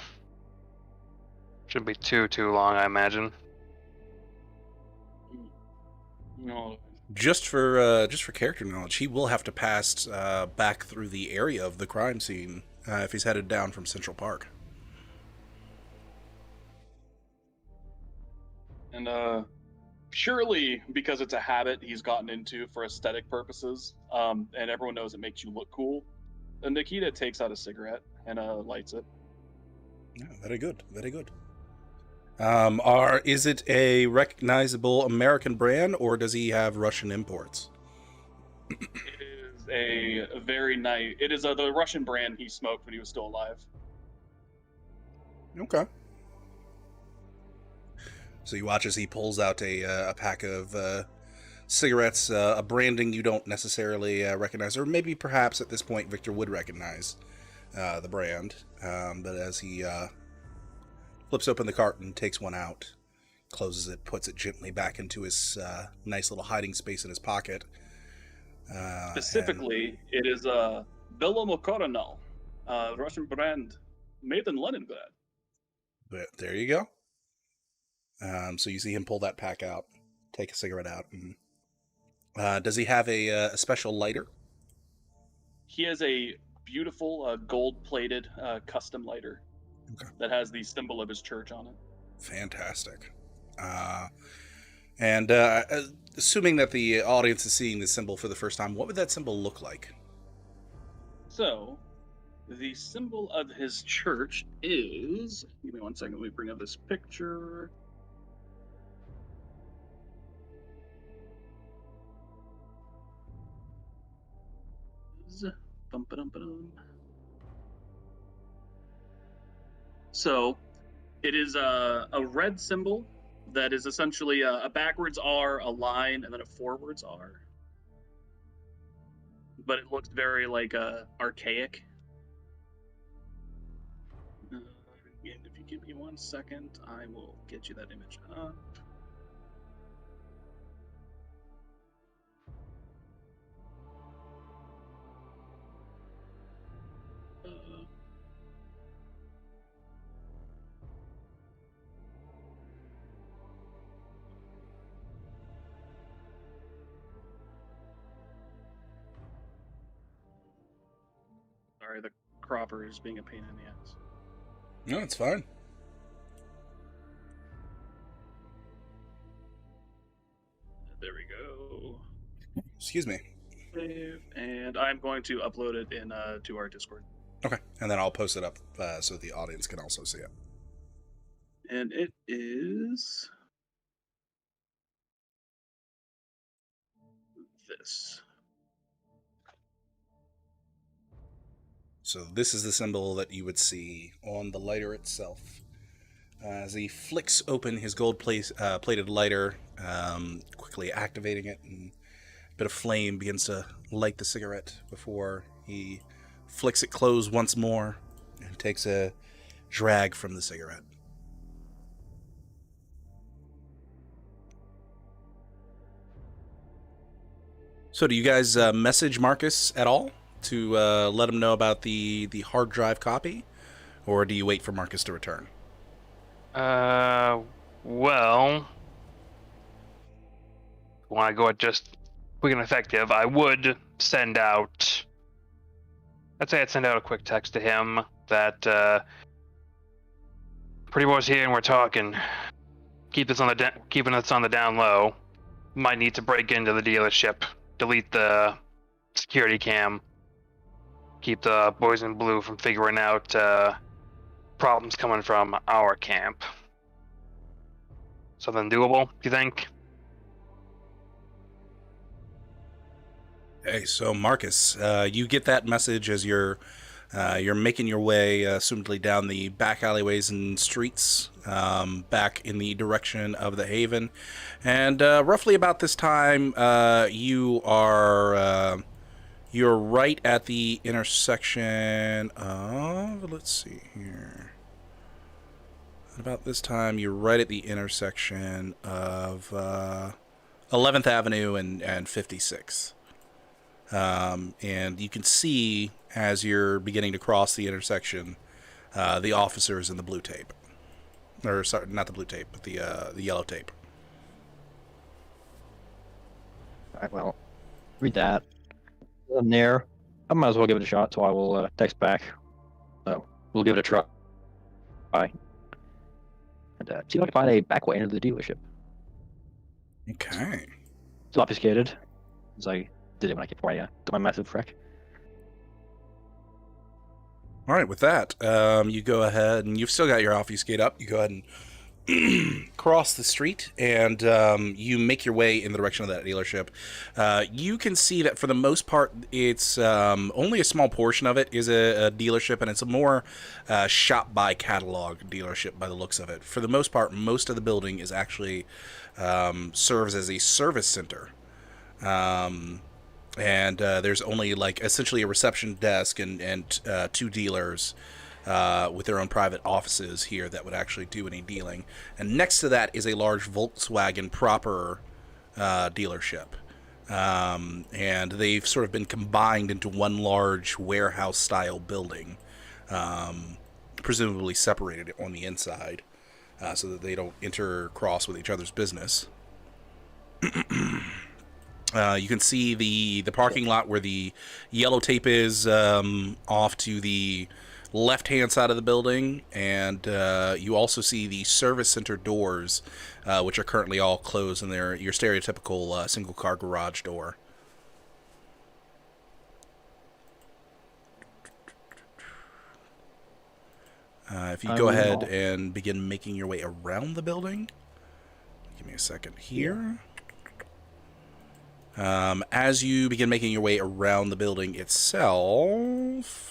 Shouldn't be too long, I imagine. No. Just for character knowledge, he will have to pass back through the area of the crime scene if he's headed down from Central Park. And surely because it's a habit he's gotten into for aesthetic purposes, and everyone knows it makes you look cool, then Nikita takes out a cigarette and lights it. Yeah, very good, very good. Is it a recognizable American brand, or does he have Russian imports? It is a very nice. It is the Russian brand he smoked when he was still alive. Okay. So you watch as he pulls out a pack of cigarettes, a branding you don't necessarily recognize, or maybe perhaps at this point Victor would recognize the brand. But as he flips open the carton, takes one out, closes it, puts it gently back into his nice little hiding space in his pocket. Specifically, it is a Belomokoronal, Russian brand, made in Leningrad. But there you go. So you see him pull that pack out, take a cigarette out. And, does he have a special lighter? He has a beautiful gold-plated custom lighter that has the symbol of his church on it. Fantastic. And assuming that the audience is seeing this symbol for the first time, what would that symbol look like? So, the symbol of his church is... Give me one second, let me bring up this picture. So, it is a red symbol that is essentially a backwards R, a line, and then a forwards R. But it looks very like archaic. And if you give me 1 second, I will get you that image up. Sorry, the cropper is being a pain in the ass. No, it's fine. There we go. Excuse me. Save, and I'm going to upload it in to our Discord. Okay, and then I'll post it up so the audience can also see it. And it is this. So this is the symbol that you would see on the lighter itself. As he flicks open his gold-plated lighter, quickly activating it, and a bit of flame begins to light the cigarette before he flicks it closed once more and takes a drag from the cigarette. So do you guys message Marcus at all to let him know about the hard drive copy, or do you wait for Marcus to return? Well, when I go at just quick and effective, I would send out. I'd say I'd send out a quick text to him that Pretty Boy's here and we're talking. Keeping this on the down low. Might need to break into the dealership, delete the security cam, keep the boys in blue from figuring out problems coming from our camp. Something doable, do you think? Hey, so Marcus, you get that message as you're making your way, assumedly down the back alleyways and streets, back in the direction of the Haven, and roughly about this time, you're right at the intersection of, let's see here. About this time, you're right at the intersection of 11th Avenue and 56th. And you can see as you're beginning to cross the intersection, the officers in the blue tape, or sorry, not the blue tape, but the yellow tape. All right, well, read that. I'm there. I might as well give it a shot, so I will text back. We'll give it a try. And see if I can find a back way into the dealership. Okay. It's obfuscated, as I did it when I got my massive wreck. All right, with that, you go ahead, and you've still got your obfuscate up. You go ahead and cross the street, and you make your way in the direction of that dealership. You can see that for the most part, it's only a small portion of it is a dealership, and it's a more shop by catalog dealership by the looks of it. For the most part, most of the building is actually serves as a service center. And there's only like essentially a reception desk and two dealers with their own private offices here that would actually do any dealing. And next to that is a large Volkswagen proper dealership. And they've sort of been combined into one large warehouse-style building, presumably separated on the inside, so that they don't intercross with each other's business. You can see the parking lot where the yellow tape is off to the left-hand side of the building, and you also see the service center doors, which are currently all closed, and they're your stereotypical single-car garage door. If you go ahead and begin making your way around the building, give me a second here. As you begin making your way around the building itself,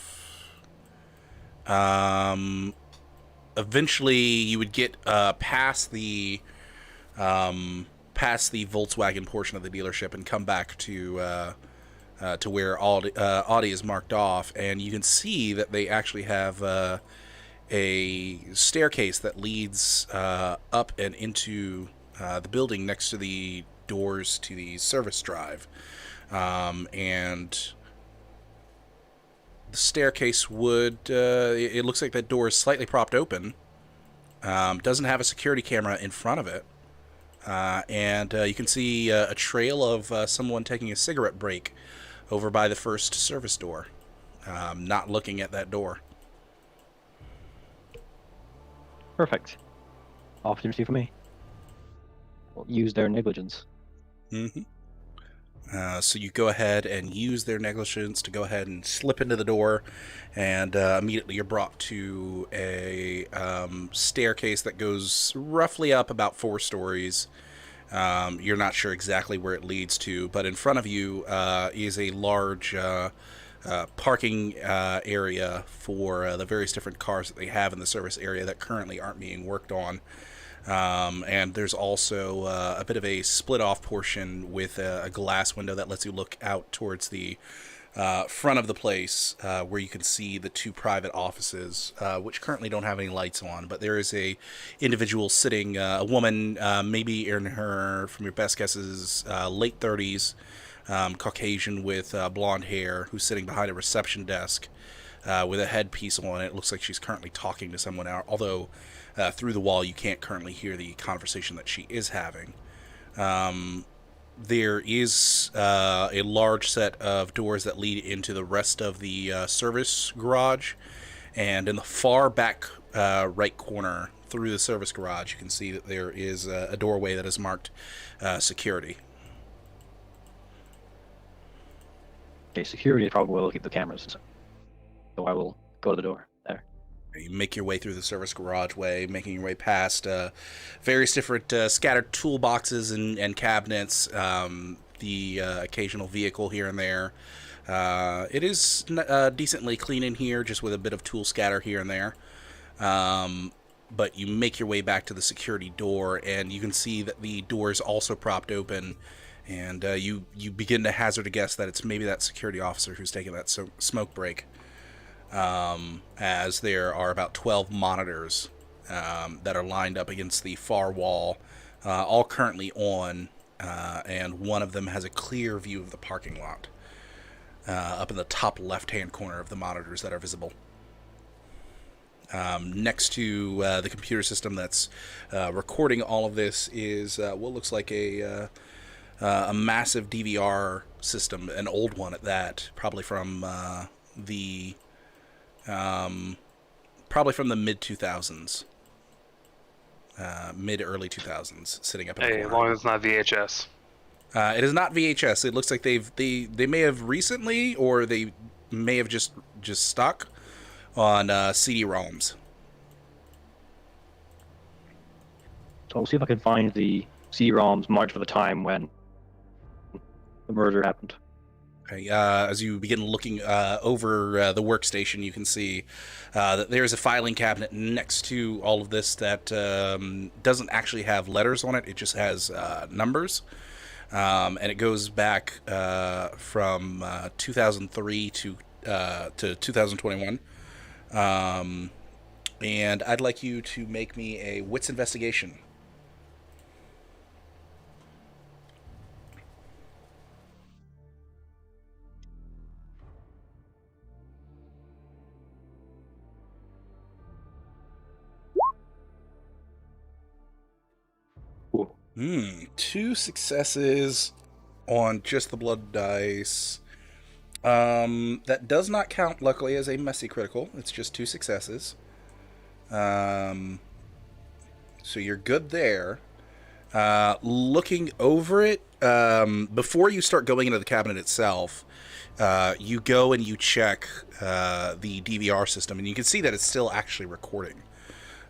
eventually you would get past the Volkswagen portion of the dealership and come back to where Audi is marked off, and you can see that they actually have a staircase that leads up and into the building next to the doors to the service drive, and the staircase would it looks like that door is slightly propped open, doesn't have a security camera in front of it, and you can see a trail of someone taking a cigarette break over by the first service door, not looking at that door. Perfect. Opportunity for me. We'll use their negligence. Mm-hmm. So you go ahead and use their negligence to go ahead and slip into the door, and immediately you're brought to a staircase that goes roughly up about 4 stories. You're not sure exactly where it leads to, but in front of you is a large parking area for the various different cars that they have in the service area that currently aren't being worked on. And there's also a bit of a split-off portion with a glass window that lets you look out towards the front of the place, where you can see the 2 private offices, which currently don't have any lights on. But there is a individual sitting, a woman, maybe in her, from your best guesses, late 30s, Caucasian with blonde hair, who's sitting behind a reception desk with a headpiece on it. It looks like she's currently talking to someone, although through the wall you can't currently hear the conversation that she is having. There is a large set of doors that lead into the rest of the service garage, and in the far back right corner through the service garage you can see that there is a doorway that is marked security. Okay, security probably will keep the cameras, so I will go to the door there. You make your way through the service garage way, making your way past various different scattered toolboxes and cabinets, the occasional vehicle here and there. It is decently clean in here, just with a bit of tool scatter here and there. But you make your way back to the security door, and you can see that the door is also propped open, and you begin to hazard a guess that it's maybe that security officer who's taking that smoke break. As there are about 12 monitors that are lined up against the far wall, all currently on, and one of them has a clear view of the parking lot. up in the top left-hand corner of the monitors that are visible. Next to the computer system that's recording all of this is what looks like a massive DVR system, an old one at that, probably from the mid 2000s, mid early 2000s, sitting up in the Hey, as corner. long as it's not VHS. It is not VHS. It looks like they may have recently, or they may have just stuck on CD-ROMs. So I'll see if I can find the CD-ROMs marked for the time when the murder happened. Okay, as you begin looking over the workstation, you can see that there's a filing cabinet next to all of this that doesn't actually have letters on it. It just has numbers. And it goes back from 2003 to 2021. And I'd like you to make me a wits investigation. Ooh. 2 successes on just the blood dice. That does not count, luckily, as a messy critical. It's just 2 successes. So you're good there. Looking over it, before you start going into the cabinet itself, you go and you check the DVR system, and you can see that it's still actually recording,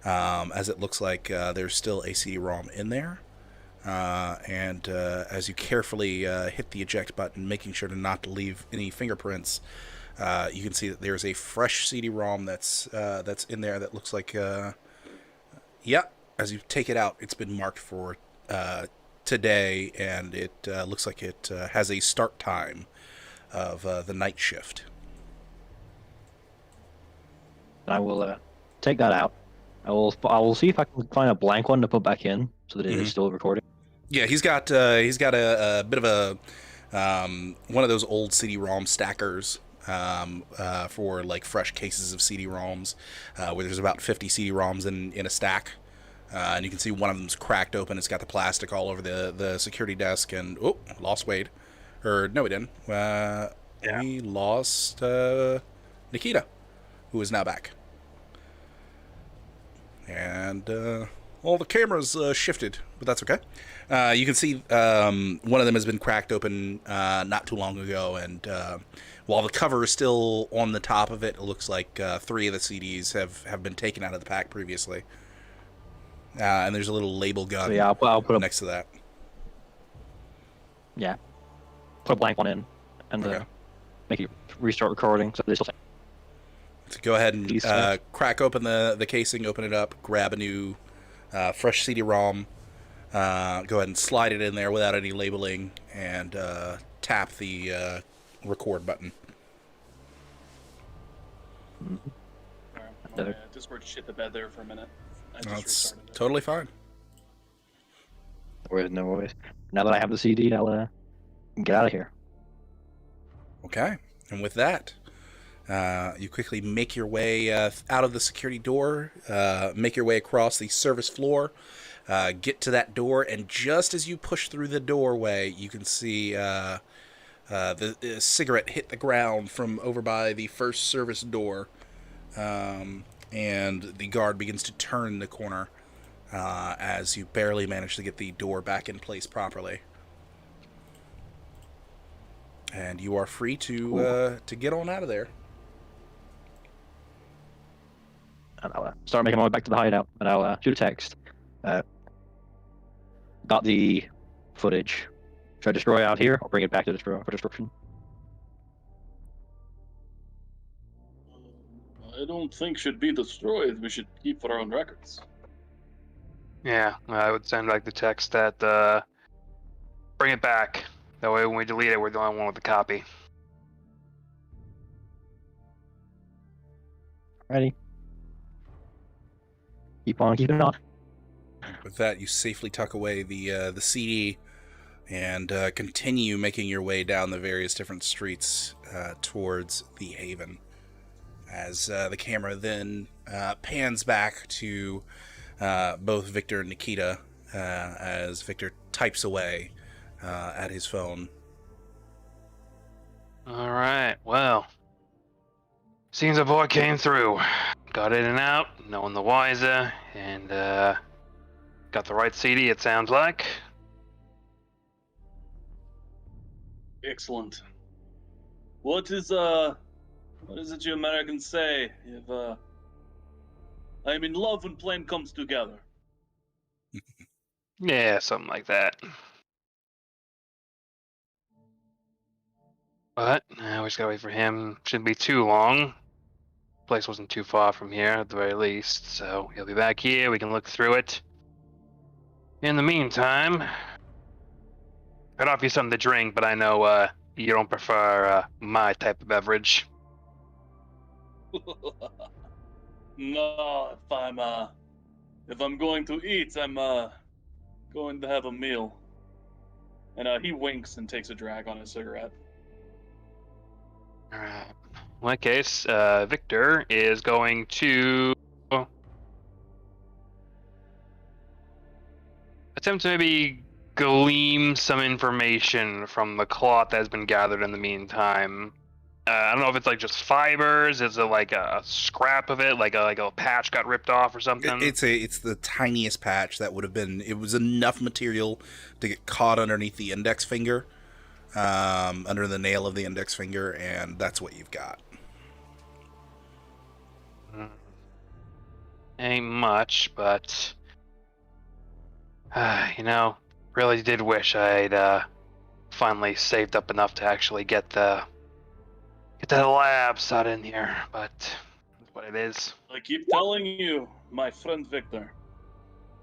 as it looks like there's still a CD-ROM in there. And as you carefully hit the eject button, making sure to not leave any fingerprints, you can see that there's a fresh CD-ROM that's in there that looks like, as you take it out, it's been marked for today, and it looks like it has a start time of the night shift. I will take that out. I will see if I can find a blank one to put back in so that it is still recording. Yeah, he's got a bit of a one of those old CD-ROM stackers for like fresh cases of CD-ROMs, where there's about 50 CD-ROMs in a stack. And you can see one of them's cracked open. It's got the plastic all over the security desk. And lost Wade, or no, we didn't. We lost Nikita, who is now back. And all the cameras shifted, but that's okay. You can see one of them has been cracked open not too long ago, and while the cover is still on the top of it, it looks like 3 of the CDs have been taken out of the pack previously. And there's a little label gun So yeah, I'll put next to that. Yeah, put a blank one in, and Okay. make it restart recording. So this will say. So go ahead and Please, crack open the casing, open it up, grab a new fresh CD-ROM, go ahead and slide it in there without any labeling, and tap the record button. Alright, my Discord shit the bed there for a minute. I just That's restarted it. totally fine. No worries. Now that I have the CD, I'll get out of here. Okay, and with that, you quickly make your way out of the security door, make your way across the service floor, get to that door, and just as you push through the doorway, you can see the cigarette hit the ground from over by the first service door, and the guard begins to turn the corner as you barely manage to get the door back in place properly. And you are free to get on out of there. And I'll start making my way back to the hideout, and I'll shoot a text. Got the footage. Should I destroy out here, or bring it back to destroy for destruction? I don't think should be destroyed. We should keep for our own records. Yeah, I would send like the text that bring it back. That way when we delete it, we're the only one with the copy. Ready? Keep on keeping on. With that, you safely tuck away the CD and continue making your way down the various different streets towards the Haven. As the camera then pans back to both Victor and Nikita as Victor types away at his phone. All right, well, seems a boy came through. Got in and out, no one the wiser, and got the right CD, it sounds like. Excellent. What is it you Americans say? If I'm in love when plan comes together. Yeah, something like that. But we just gotta wait for him. Shouldn't be too long. Place wasn't too far from here, at the very least, so he'll be back here. We can look through it. In the meantime, I'd offer you something to drink, but I know you don't prefer my type of beverage. No, if I'm going to eat, I'm going to have a meal. And he winks and takes a drag on his cigarette. Alright. In that case, Victor is going to attempt to maybe glean some information from the cloth that has been gathered in the meantime. I don't know if it's like just fibers. Is it like a scrap of it, like a patch got ripped off or something? It's the tiniest patch that would have been. It was enough material to get caught underneath the index finger, under the nail of the index finger, and that's what you've got. Ain't much, but really did wish I'd finally saved up enough to actually get that lab set in here, but that's what it is. I keep telling you, my friend Victor,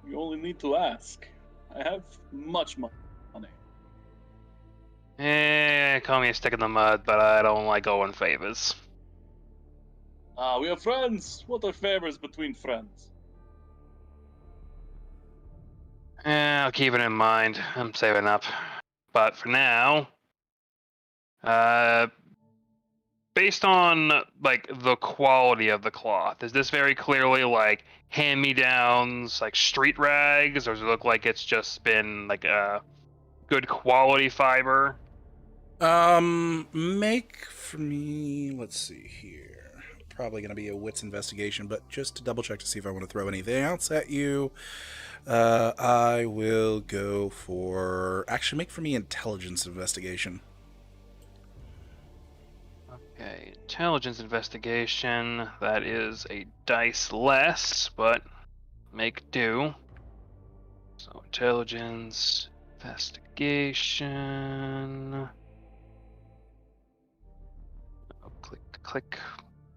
you only need to ask. I have much money. Call me a stick in the mud, but I don't like owing favors. We are friends. What are favors between friends? I'll keep it in mind. I'm saving up. But for now, based on like the quality of the cloth, is this very clearly like hand-me-downs, like street rags, or does it look like it's just been like a good quality fiber? Make for me. Let's see here. Probably going to be a wits investigation, but just to double check to see if I want to throw anything else at you, I will go for actually make for me intelligence investigation. Okay, intelligence investigation. That is a dice less, but make do. So intelligence investigation. Oh, click.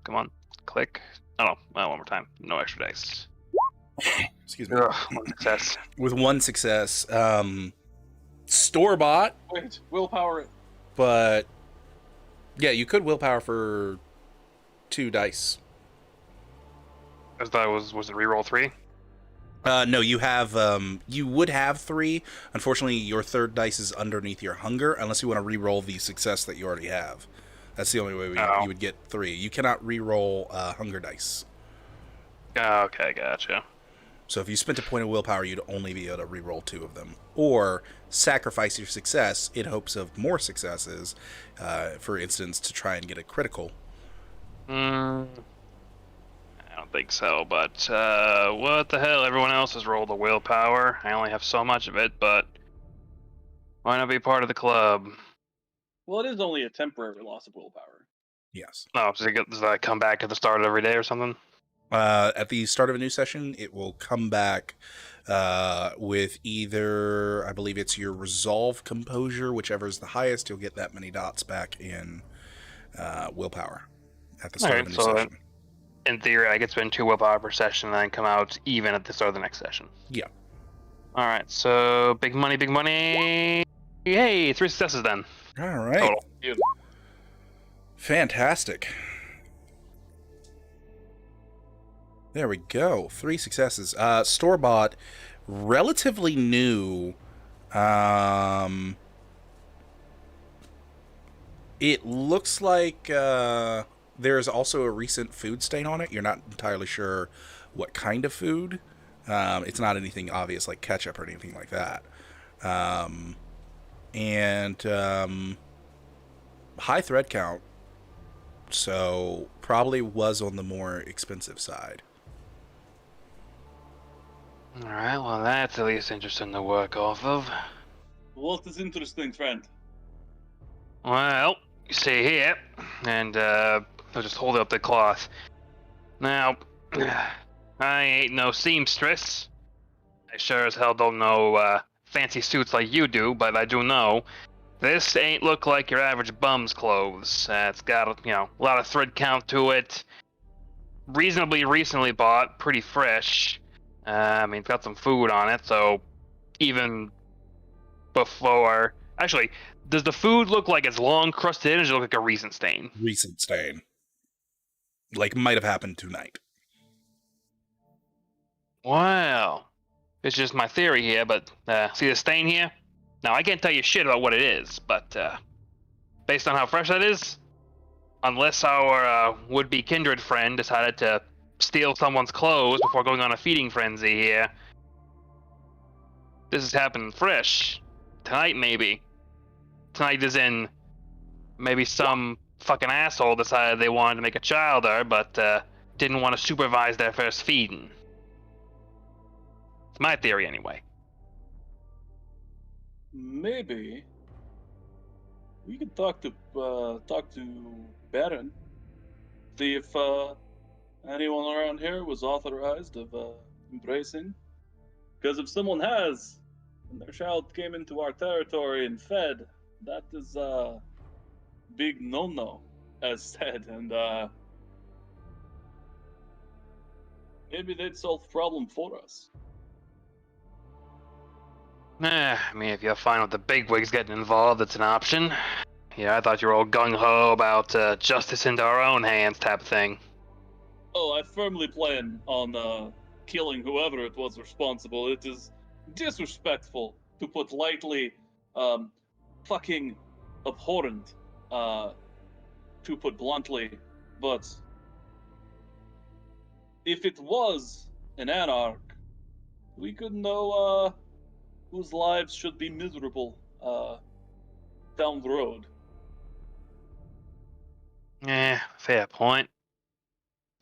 Come on, click. Oh, one more time. No extra dice. Excuse me. Ugh, one success. With one success, store-bought, Wait, willpower it. but yeah, you could willpower for 2 dice. As that was it reroll 3? No, you have you would have 3. Unfortunately, your third dice is underneath your hunger, unless you want to re-roll the success that you already have. That's the only way you would get 3. You cannot re-roll hunger dice. Okay, gotcha. So if you spent a point of willpower, you'd only be able to re-roll 2 of them, or sacrifice your success in hopes of more successes. For instance, to try and get a critical. I don't think so, but what the hell? Everyone else has rolled a willpower. I only have so much of it, but why not be part of the club? Well, it is only a temporary loss of willpower. Yes. Oh, does that come back at the start of every day or something? At the start of a new session, it will come back with either, I believe it's your resolve composure, whichever is the highest, you'll get that many dots back in willpower at the start of a new session. In theory, I could spend 2 willpower per session and then come out even at the start of the next session. Yeah. Alright, so big money, big money. Hey, 3 successes then. All right. Total. Fantastic. There we go. 3 successes. Store-bought, relatively new It looks like there's also a recent food stain on it. You're not entirely sure what kind of food. It's not anything obvious like ketchup or anything like that. And high thread count, so probably was on the more expensive side. Alright, well, that's at least interesting to work off of. What is interesting, friend? Well, you see here, and I'll just hold up the cloth. Now, I ain't no seamstress. I sure as hell don't know fancy suits like you do, but I do know this ain't look like your average bum's clothes. It's got, a lot of thread count to it. Reasonably recently bought, pretty fresh. I mean, it's got some food on it, so even before. Actually, does the food look like it's long crusted in, or does it look like a recent stain? Recent stain. Like, might have happened tonight. Well, it's just my theory here, but see the stain here? Now, I can't tell you shit about what it is, but based on how fresh that is, unless our would-be kindred friend decided to steal someone's clothes before going on a feeding frenzy here, this is happening fresh. Tonight, maybe. Tonight is in maybe some fucking asshole decided they wanted to make a child there, but didn't want to supervise their first feeding. It's my theory, anyway. Maybe we could talk to Baron, see if anyone around here was authorized of embracing. Because if someone has, and their child came into our territory and fed, that is a big no-no, as said, and maybe they'd solve the problem for us. I mean, if you're fine with the bigwigs getting involved, it's an option. Yeah, I thought you were all gung-ho about justice into our own hands type of thing. Oh, I firmly plan on killing whoever it was responsible. It is disrespectful, to put lightly, fucking abhorrent, to put bluntly. But if it was an anarch, we could know whose lives should be miserable down the road. Fair point.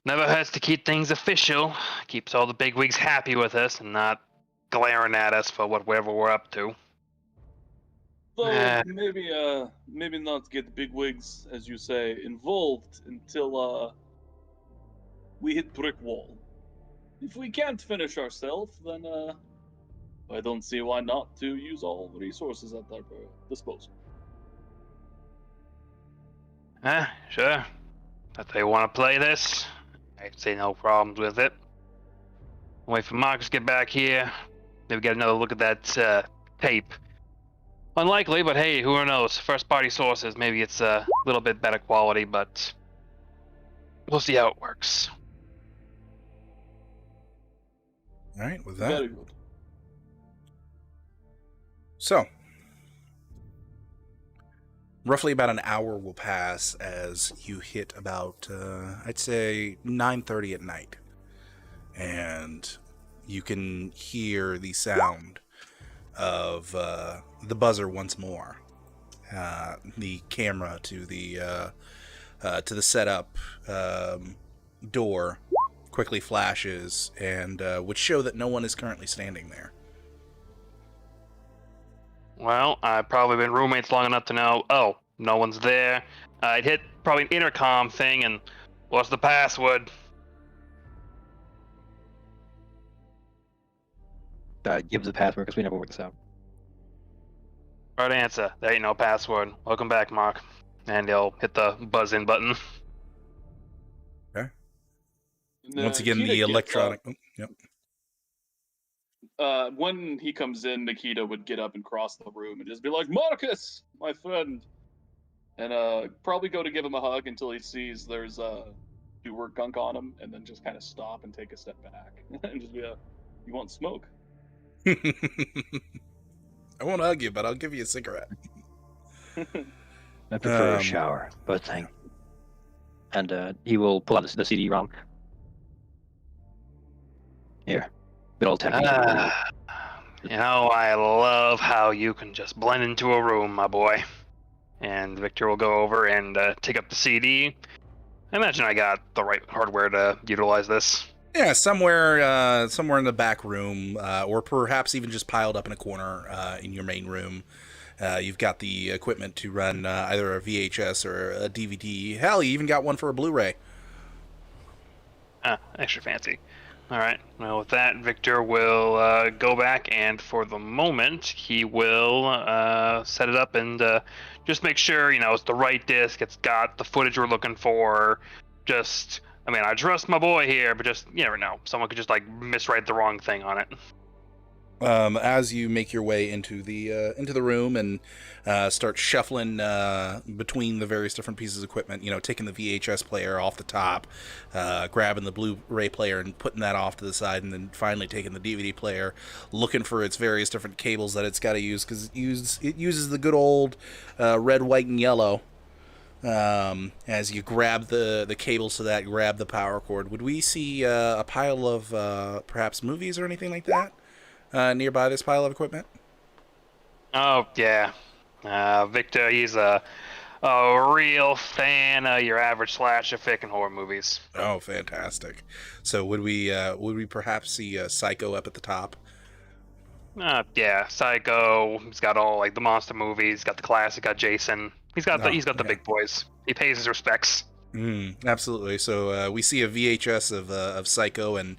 Never hurts to keep things official. Keeps all the bigwigs happy with us and not glaring at us for whatever we're up to. So maybe not get big wigs, as you say, involved until we hit brick wall. If we can't finish ourselves, then I don't see why not to use all the resources at our disposal. Sure. If they want to play this, I'd say no problems with it. Wait for Marcus to get back here. Maybe get another look at that tape. Unlikely, but hey, who knows? First party sources, maybe it's a little bit better quality, but we'll see how it works. All right, with that. Very good. So, roughly about an hour will pass as you hit about, I'd say, 9:30 at night. And you can hear the sound of the buzzer once more. The camera to the setup door quickly flashes and would show that no one is currently standing there. Well, I've probably been roommates long enough to know, oh, no one's there. I'd hit probably an intercom thing and what's the password? Give the password because we never worked this out. Right answer. There ain't no password. Welcome back, Mark. And he'll hit the buzz in button. Okay. And, Once again, the electronic. Yep. When he comes in, Nikita would get up and cross the room and just be like, "Marcus, my friend," and probably go to give him a hug until he sees there's do work gunk on him, and then just kind of stop and take a step back and just be "You want smoke?" I won't hug you, but I'll give you a cigarette. I prefer a Um, shower, but thank. And he will pull out the CD-ROM. Here, good old technique. I love how you can just blend into a room, my boy. And Victor will go over and take up the CD. I imagine I got the right hardware to utilize this. Yeah, somewhere in the back room, or perhaps even just piled up in a corner in your main room. You've got the equipment to run either a VHS or a DVD. Hell, you even got one for a Blu-ray. Extra fancy. All right. Well, with that, Victor will go back, and for the moment, he will set it up and just make sure, it's the right disc. It's got the footage we're looking for. I trust my boy here, but just, you never know. Someone could just, miswrite the wrong thing on it. As you make your way into the room and start shuffling between the various different pieces of equipment, taking the VHS player off the top, grabbing the Blu-ray player and putting that off to the side, and then finally taking the DVD player, looking for its various different cables that it's got to use, because it uses the good old red, white, and yellow. As you grab the cables to that, grab the power cord. Would we see a pile of perhaps movies or anything like that nearby this pile of equipment? Oh, yeah. Victor, he's a real fan of your average slasher fic and horror movies. Oh, fantastic! So would we perhaps see Psycho up at the top? Yeah, Psycho. He's got all the monster movies. He's got the classic. Got Jason. He's got the big boys. He pays his respects. Absolutely. So we see a VHS of Psycho, and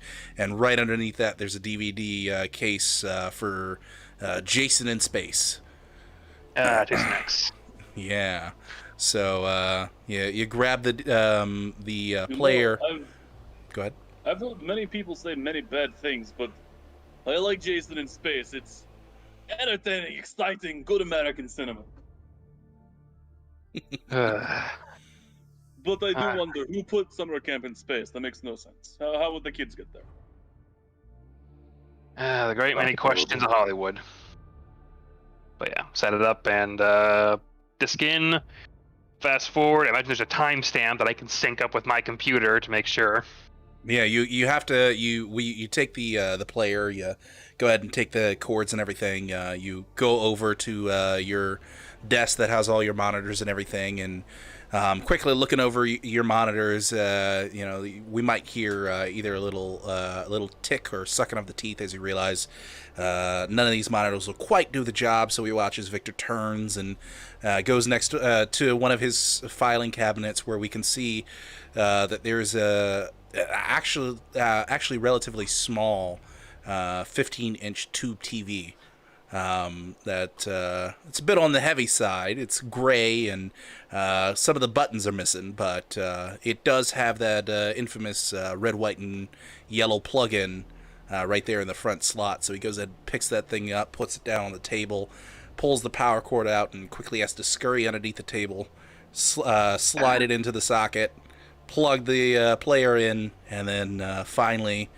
right underneath that there's a DVD case for Jason in Space. Jason X. Yeah. So you grab the player. Go ahead. I've heard many people say many bad things, but I like Jason in Space. It's entertaining, exciting, good American cinema. But I do wonder, who put summer camp in space? That makes no sense. How would the kids get there? The great many questions of Hollywood. But yeah, set it up and disc in. Fast forward. I imagine there's a timestamp that I can sync up with my computer to make sure. Yeah, you have to you take the player. You go ahead and take the cords and everything. You go over to your desk that has all your monitors and everything, and quickly looking over your monitors, we might hear either a little tick or sucking of the teeth as you realize none of these monitors will quite do the job. So we watch as Victor turns and goes next to one of his filing cabinets, where we can see that there's actually relatively small 15-inch tube TV. That it's a bit on the heavy side. It's gray, and some of the buttons are missing, but it does have that infamous red, white, and yellow plug-in right there in the front slot. So he goes ahead, picks that thing up, puts it down on the table, pulls the power cord out, and quickly has to scurry underneath the table, slide it into the socket, plug the player in, and then finally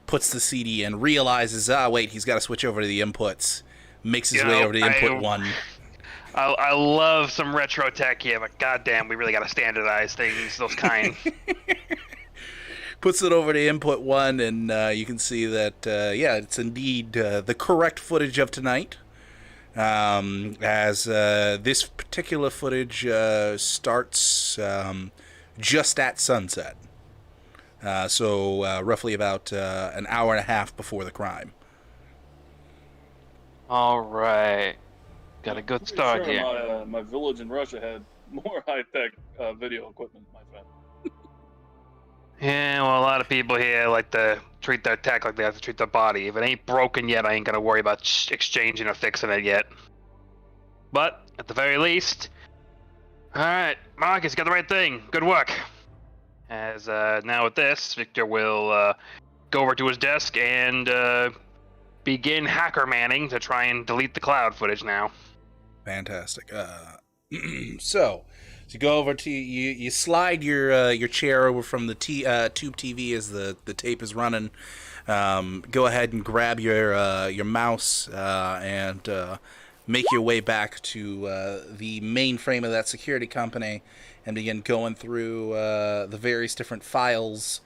puts the CD in, realizes, wait, he's got to switch over to the inputs, makes his way over to input one. I love some retro tech here, but goddamn, we really got to standardize things, those kind. Puts it over to input one, and you can see that, it's indeed the correct footage of tonight. As this particular footage starts just at sunset. So roughly about an hour and a half before the crime. All right. Got a good start here. My village in Russia had more high-tech video equipment, my friend. Yeah, well, a lot of people here like to treat their tech like they have to treat their body. If it ain't broken yet, I ain't gonna worry about exchanging or fixing it yet. But, at the very least... Alright, Marcus, you got the right thing. Good work. As now with this, Victor will go over to his desk and begin hacker manning to try and delete the cloud footage now. Fantastic. So you go over to you slide your chair over from the tube TV as the tape is running. Go ahead and grab your mouse and make your way back to the mainframe of that security company and begin going through the various different files.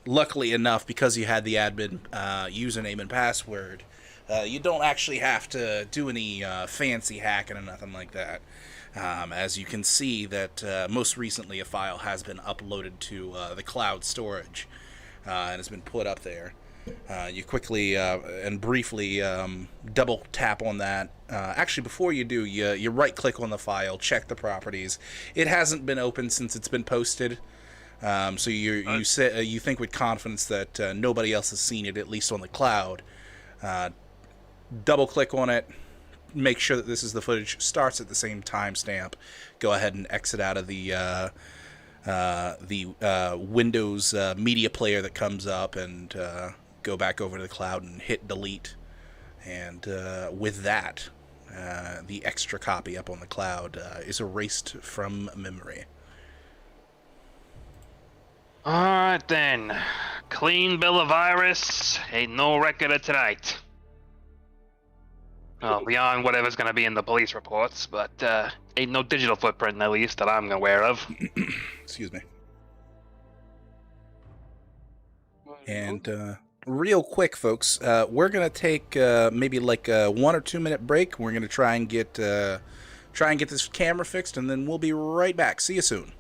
Luckily enough, because you had the admin username and password, you don't actually have to do any fancy hacking or nothing like that. As you can see, that most recently a file has been uploaded to the cloud storage and has been put up there. You quickly and briefly double tap on that. Actually, before you do, you right click on the file, check the properties. It hasn't been opened since it's been posted, so you think with confidence that nobody else has seen it, at least on the cloud. Double click on it. Make sure that this is the footage. Starts at the same timestamp. Go ahead and exit out of the Windows media player that comes up and go back over to the cloud and hit delete. And with that, the extra copy up on the cloud is erased from memory. Alright then. Clean bill of virus. Ain't no record of tonight. Well, beyond whatever's gonna be in the police reports, but ain't no digital footprint at least that I'm aware of. Excuse me. And real quick, folks, we're gonna take maybe like a 1 or 2 minute break. We're gonna try and get this camera fixed, and then we'll be right back. See you soon.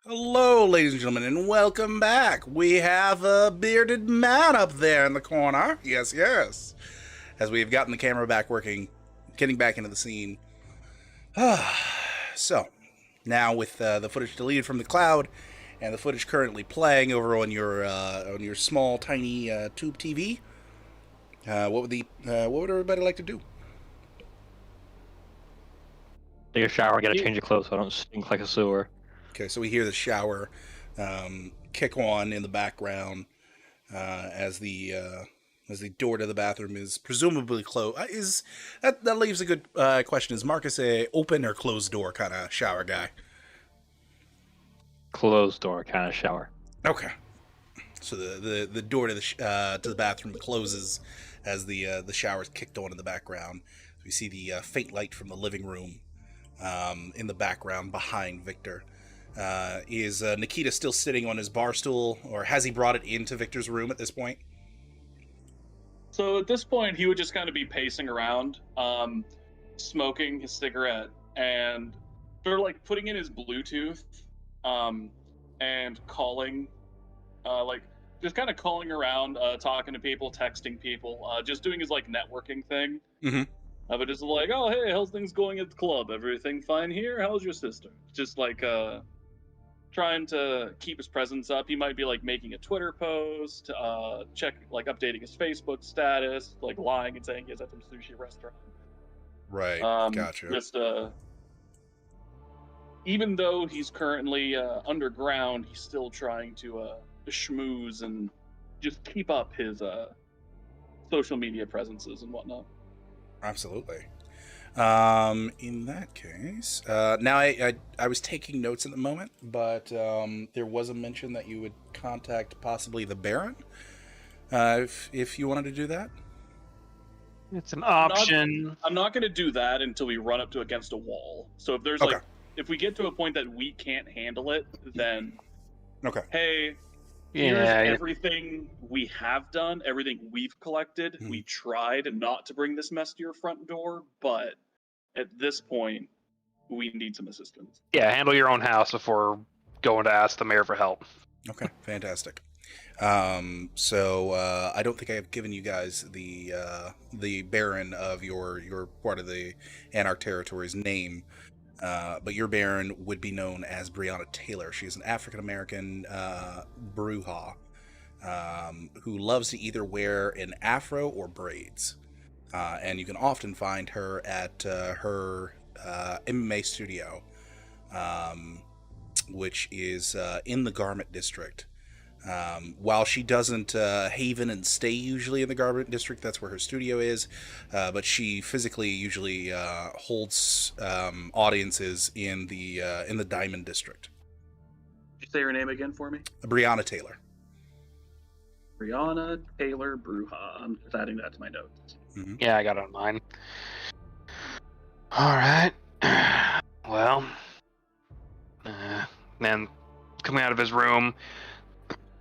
Hello, ladies and gentlemen, and welcome back. We have a bearded man up there in the corner. Yes, yes. As we've gotten the camera back working, getting back into the scene. So, now with the footage deleted from the cloud and the footage currently playing over on your small, tiny tube TV, what would everybody like to do? Take a shower, get a change of clothes so I don't stink like a sewer. Okay, so we hear the shower kick on in the background as the door to the bathroom is presumably closed. Is that leaves a good question? Is Marcus a open or closed door kind of shower guy? Closed door kind of shower. Okay, so the door to the bathroom closes as the shower is kicked on in the background. So we see the faint light from the living room in the background behind Victor. Is Nikita still sitting on his bar stool, or has he brought it into Victor's room at this point? So at this point, he would just kind of be pacing around, smoking his cigarette, and sort of like putting in his Bluetooth, and calling, like just kind of calling around, talking to people, texting people, just doing his like networking thing. Mm-hmm. But just like, oh hey, how's things going at the club? Everything fine here? How's your sister? Just like trying to keep his presence up. He might be like making a Twitter post, updating his Facebook status, like lying and saying he's at some sushi restaurant. Right, gotcha. Just even though he's currently underground, he's still trying to schmooze and just keep up his social media presences and whatnot. Absolutely. In that case, now I was taking notes at the moment, but there was a mention that you would contact possibly the Baron, if you wanted to do that. It's an option. I'm not going to do that until we run up to against a wall. So if there's if we get to a point that we can't handle it, then hey, here's everything we have done, everything we've collected. Mm-hmm. We tried not to bring this mess to your front door, but at this point, we need some assistance. Yeah, handle your own house before going to ask the mayor for help. Okay, fantastic. So I don't think I have given you guys the Baron of your part of the Anarch Territory's name. But your Baron would be known as Brianna Taylor. She is an African-American bruja who loves to either wear an afro or braids. And you can often find her at her MMA studio, which is in the Garment District. While she doesn't haven and stay usually in the Garment District, that's where her studio is, but she physically usually holds audiences in the Diamond District. Could you say her name again for me? Brianna Taylor. Brianna Taylor Bruja. I'm just adding that to my notes. Mm-hmm. Yeah, I got it on mine. All right. Well, then coming out of his room.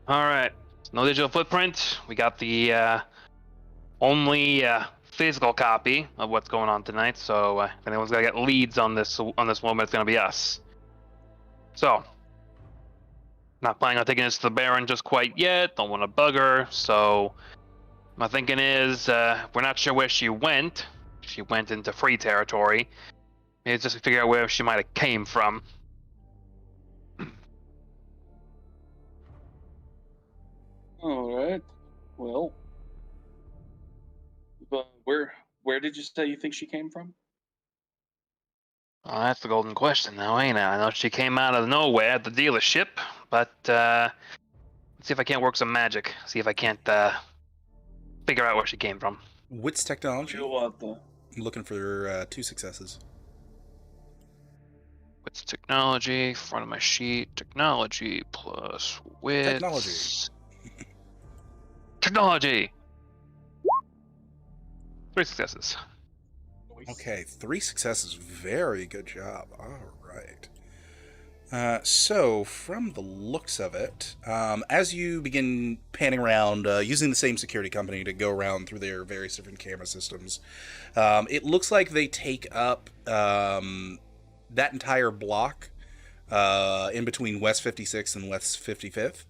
All right. No digital footprint. We got the only physical copy of what's going on tonight. So if anyone's gonna get leads on this woman, it's gonna be us. So, not planning on taking this to the Baron just quite yet. Don't want to bug her. So, my thinking is, we're not sure where she went. She went into free territory. Maybe just to figure out where she might have came from. All right. Well, but where did you say you think she came from? Oh, that's the golden question now, ain't it? I know she came out of nowhere at the dealership, but let's see if I can't work some magic. See if I can't figure out where she came from. Wits technology? You what the? I'm looking for 2 successes. Wits technology, front of my sheet, technology plus wits. Technology! 3 successes. Okay, 3 successes. Very good job. All right. So, from the looks of it, as you begin panning around, using the same security company to go around through their various different camera systems, it looks like they take up that entire block in between West 56th and West 55th.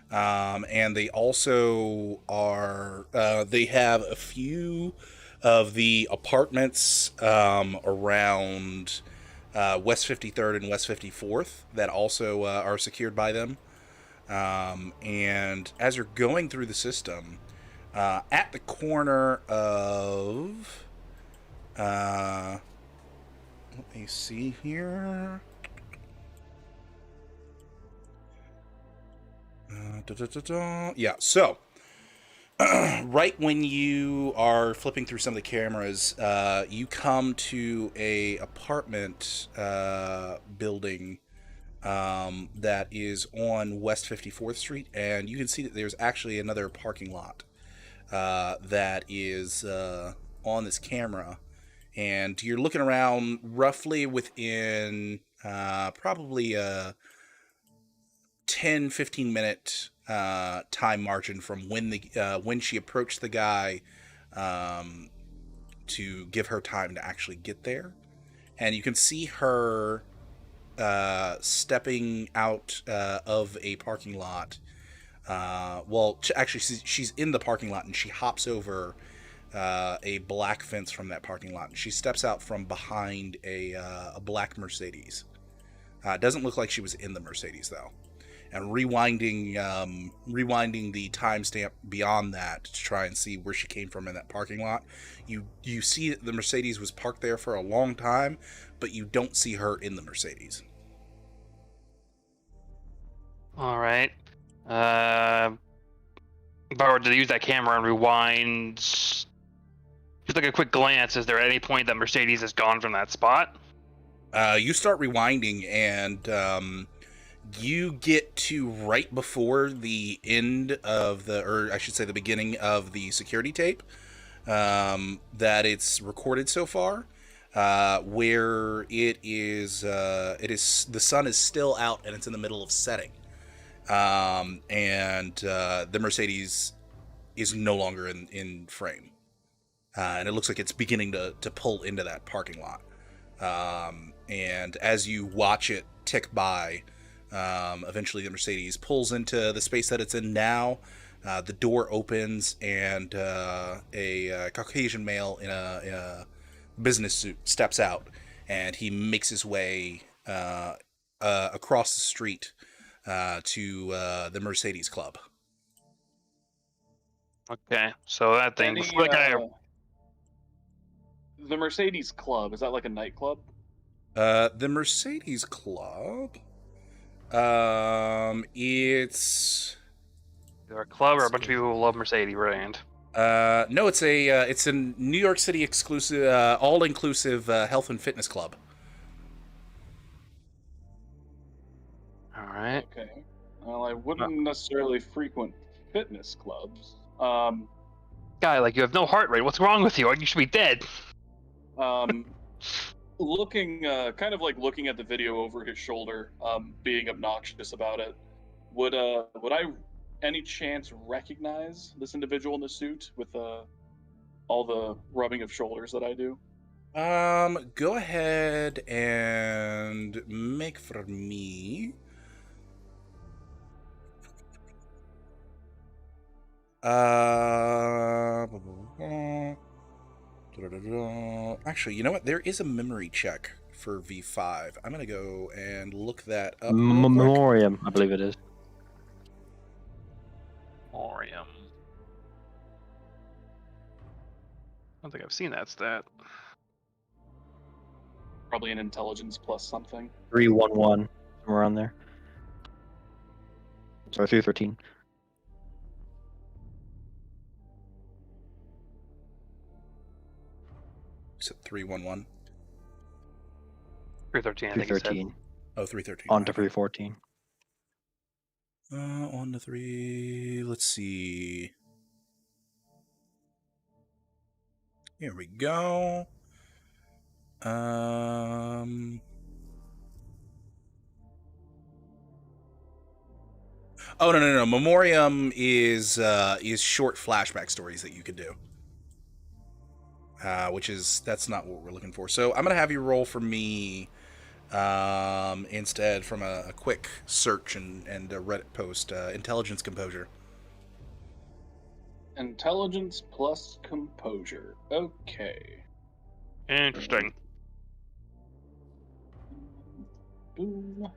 And they also are, they have a few of the apartments around West 53rd and West 54th that also are secured by them. And as you're going through the system, at the corner of, let me see here. Yeah, so right when you are flipping through some of the cameras, you come to a apartment building that is on West 54th Street, and you can see that there's actually another parking lot that is on this camera, and you're looking around roughly within probably a 10-15 minute time margin from when she approached the guy to give her time to actually get there. And you can see her stepping out of a parking lot. Well, actually, she's in the parking lot, and she hops over a black fence from that parking lot. And she steps out from behind a black Mercedes. It doesn't look like she was in the Mercedes, though. And rewinding the timestamp beyond that to try and see where she came from in that parking lot, you see that the Mercedes was parked there for a long time, but you don't see her in the Mercedes. All right. If I were to use that camera and rewind, just like a quick glance, is there any point that Mercedes is gone from that spot? You start rewinding, and you get to right before the end of or I should say the beginning of the security tape that it's recorded so far, where it is the sun is still out and it's in the middle of setting, and the Mercedes is no longer in frame, and it looks like it's beginning to pull into that parking lot, and as you watch it tick by, eventually the Mercedes pulls into the space that it's in now. The door opens, and a Caucasian male in a business suit steps out, and he makes his way across the street to the Mercedes Club. Okay, so that thing. Any, Like the Mercedes Club, is that like a nightclub? The Mercedes Club. It's they're a club or a bunch of people who love Mercedes brand. no, it's a New York City exclusive, all-inclusive health and fitness club. All right. Okay. Well, I wouldn't necessarily frequent fitness clubs. Guy, like you have no heart rate. What's wrong with you? You should be dead. Looking, kind of like looking at the video over his shoulder, being obnoxious about it. Would I, any chance, recognize this individual in the suit with all the rubbing of shoulders that I do? Go ahead and make for me. Actually, you know what? There is a memory check for V5. I'm gonna go and look that up. Memoriam, I believe it is. Memoriam. I don't think I've seen that stat. Probably an intelligence plus something. 311, somewhere around there. Sorry, 313. Is it 311? 313, I think he said. 313. Oh, 313. On to 314. On to 3. Let's see. Here we go. Oh, no. Memoriam is short flashback stories that you could do. That's not what we're looking for. So I'm gonna have you roll for me instead from a quick search and a Reddit post. Intelligence composure. Intelligence plus composure. Okay. Interesting. Boom.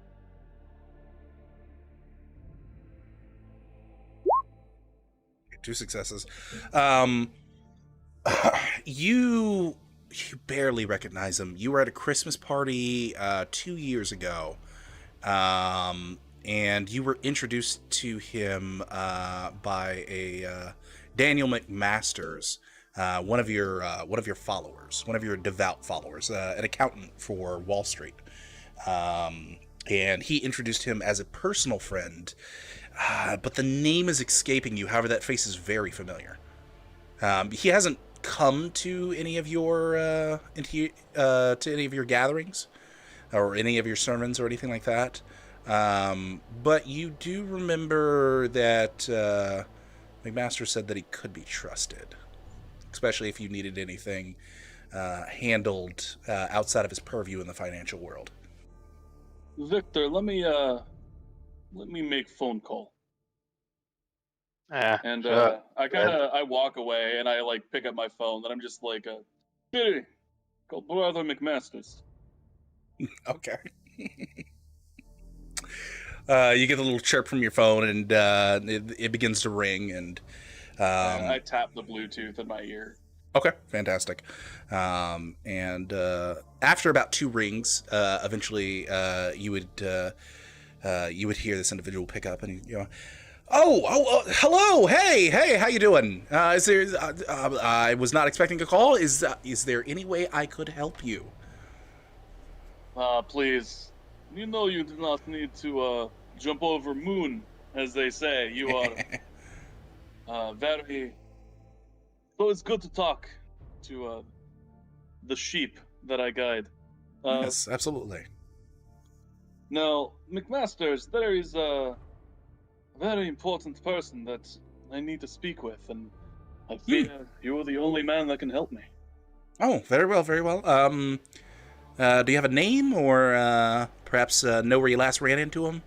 Two successes. Um, you barely recognize him. You were at a Christmas party 2 years ago, and you were introduced to him by a Daniel McMasters, one of your followers, one of your devout followers, an accountant for Wall Street. And he introduced him as a personal friend, but the name is escaping you. However, that face is very familiar. He hasn't come to any of your to any of your gatherings or any of your sermons or anything like that. But you do remember that McMaster said that he could be trusted, especially if you needed anything handled outside of his purview in the financial world. Victor, let me make phone call. And I walk away and I like pick up my phone and I'm just like, Billy, call Brother McMasters. Okay. You get a little chirp from your phone, and it begins to ring. And I tap the Bluetooth in my ear. okay, fantastic. And after about 2 rings, eventually you would hear this individual pick up, and hello, hey, how you doing? Is there? I was not expecting a call. Is there any way I could help you? Please, you know you do not need to jump over moon, as they say. You are very. So it's good to talk to the sheep that I guide. Yes, absolutely. Now, McMasters, there is a very important person that I need to speak with, and I fear you're the only man that can help me. Oh, very well, very well. Do you have a name, or perhaps know where you last ran into him?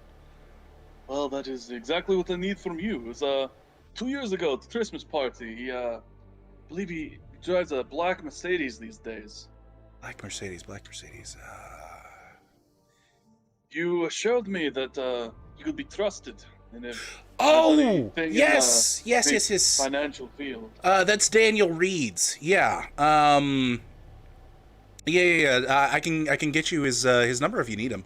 Well, that is exactly what I need from you. It was 2 years ago at the Christmas party. He, I believe he drives a black Mercedes these days. Black Mercedes. You assured me that you could be trusted, and if Oh, anything yes. financial field. That's Daniel Reed's. Yeah. Yeah. I can get you his number if you need him.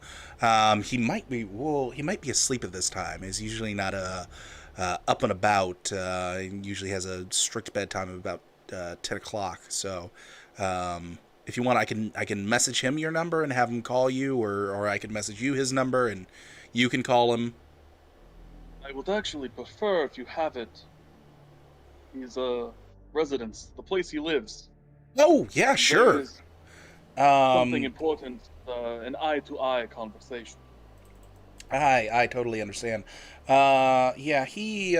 He might be asleep at this time. He's usually not up and about. He usually has a strict bedtime of about 10 o'clock. So, if you want, I can message him your number and have him call you, or I can message you his number and you can call him. I would actually prefer if you have it. His residence, the place he lives. Oh yeah, sure. There is something important, an eye-to-eye conversation. I totally understand. Yeah, he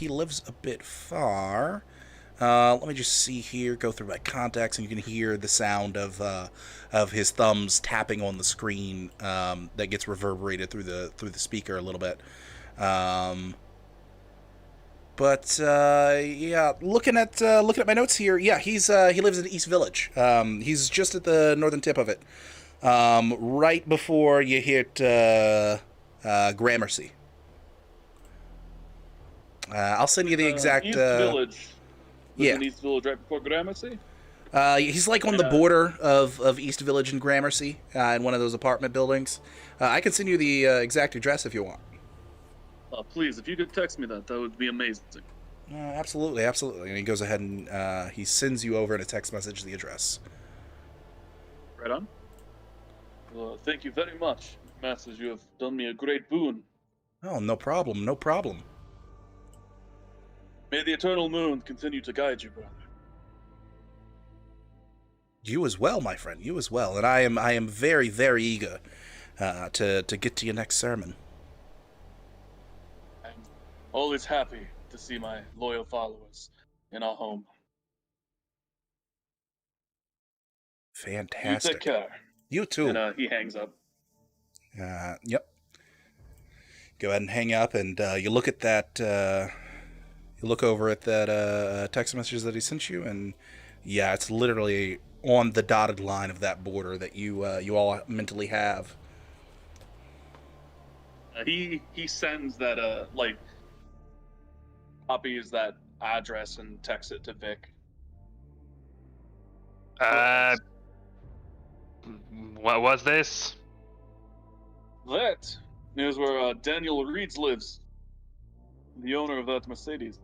lives a bit far. Let me just see here. Go through my contacts, and you can hear the sound of his thumbs tapping on the screen that gets reverberated through the speaker a little bit. But yeah, looking at my notes here, yeah, he lives in East Village. He's just at the northern tip of it, right before you hit Gramercy. I'll send you the exact. East Village. Yeah. East Village right before Gramercy. He's like on the border of East Village and Gramercy, in one of those apartment buildings. I can send you the exact address if you want. Please, if you could text me that would be amazing. Absolutely. And he goes ahead and he sends you over in a text message the address. Right on. Well, thank you very much, Masters. You have done me a great boon. Oh, no problem. May the eternal moon continue to guide you, brother. You as well, my friend. You as well. And I am very, very eager to get to your next sermon. I'm always happy to see my loyal followers in our home. Fantastic. You take care. You too. And he hangs up. Yep. Go ahead and hang up, and you look at that. You look over at that text message that he sent you, and yeah, it's literally on the dotted line of that border that you all mentally have. He sends that like copies that address and texts it to Vic. What was this? That is where Daniel Reeds lives, the owner of that Mercedes.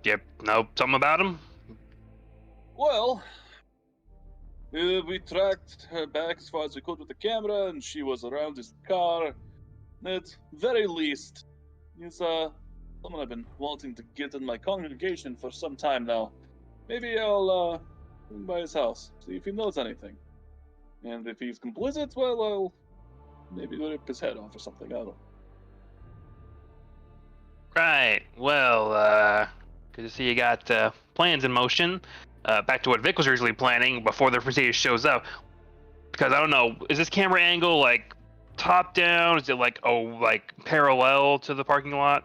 You know something about him? Well, we tracked her back as far as we could with the camera, and she was around his car. At very least, he's someone I've been wanting to get in my congregation for some time now. Maybe I'll swing by his house, see if he knows anything. And if he's complicit, well, I'll maybe rip his head off or something. I don't know. Right. Well, good to see you got plans in motion. Back to what Vic was originally planning before the Mercedes shows up. Because I don't know, is this camera angle like top down? Is it like parallel to the parking lot?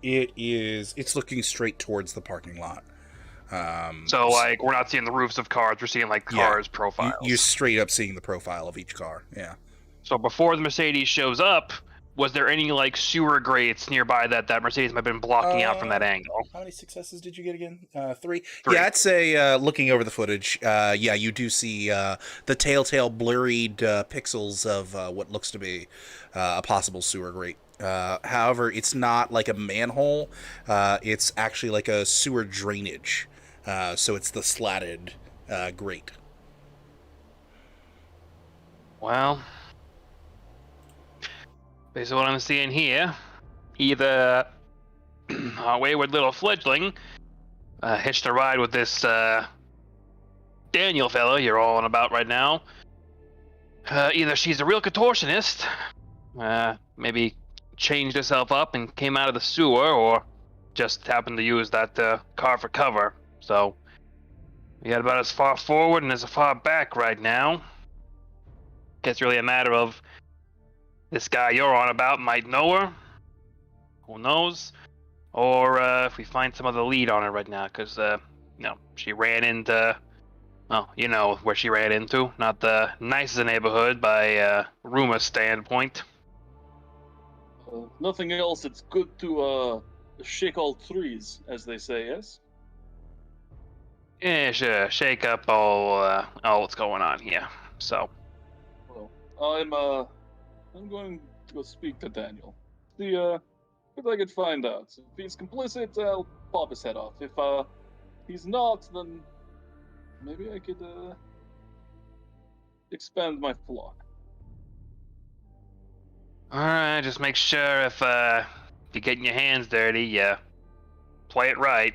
It is. It's looking straight towards the parking lot. So like we're not seeing the roofs of cars, we're seeing like cars' profiles. You're straight up seeing the profile of each car. Yeah. So before the Mercedes shows up, was there any like sewer grates nearby that Mercedes might have been blocking out from that angle? How many successes did you get again? 3? 3. Yeah, I'd say looking over the footage, yeah, you do see the telltale blurred pixels of what looks to be a possible sewer grate. However, it's not like a manhole. It's actually like a sewer drainage. So it's the slatted grate. Well, based on what I'm seeing here, either a wayward little fledgling hitched a ride with this Daniel fellow you're all on about right now. Either she's a real contortionist, maybe changed herself up and came out of the sewer, or just happened to use that car for cover. So we got about as far forward and as far back right now. It's really a matter of this guy you're on about might know her. Who knows? Or if we find some other lead on her right now, because she ran into, well, you know where she ran into. Not the nicest neighborhood by rumor standpoint. Nothing else. It's good to shake all trees, as they say. Yes. Yeah, sure. Shake up all what's going on here. So. Well, I'm going to go speak to Daniel. See if I could find out. If he's complicit, I'll pop his head off. If he's not, then maybe I could expand my flock. Alright, just make sure if you're getting your hands dirty, you play it right.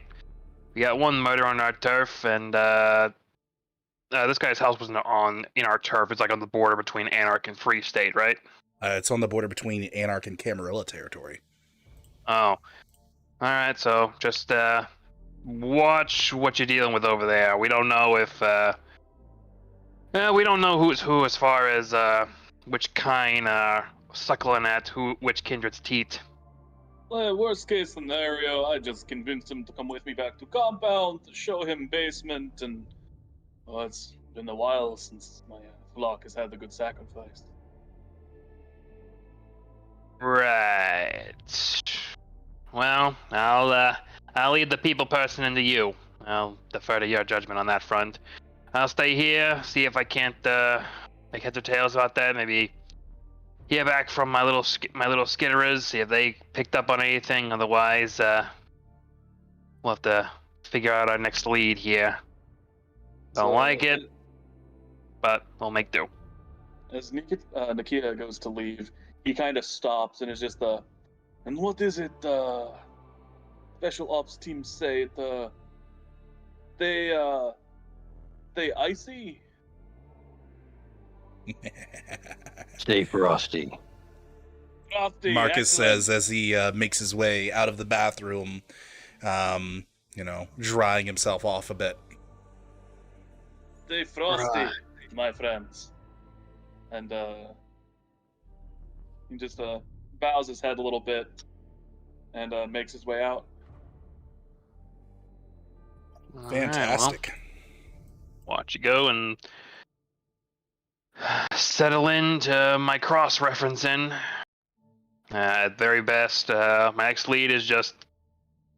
We got one murder on our turf, and this guy's house wasn't in our turf. It's like on the border between Anarch and Free State, right? It's on the border between Anarch and Camarilla territory. Oh. Alright, so just watch what you're dealing with over there. We don't know if we don't know who's who as far as which kind suckling at which kindred's teat. Worst case scenario, I just convinced him to come with me back to compound, show him basement, and it's been a while since my flock has had a good sacrifice. Right. Well, I'll leave the people person into you. I'll defer to your judgment on that front. I'll stay here, see if I can't make heads or tails about that. Maybe hear back from my little skitterers, see if they picked up on anything. Otherwise, we'll have to figure out our next lead here. Don't like it, but we'll make do. As Nikita goes to leave, he kind of stops and is just and what is it special ops team say? They icy? Stay frosty. Frosty, Marcus excellent. says as he makes his way out of the bathroom, drying himself off a bit. Stay frosty, Right. my friends. And he just bows his head a little bit and makes his way out. All right, well, Fantastic. watch you go and settle into my cross-referencing. At very best, my ex-lead is just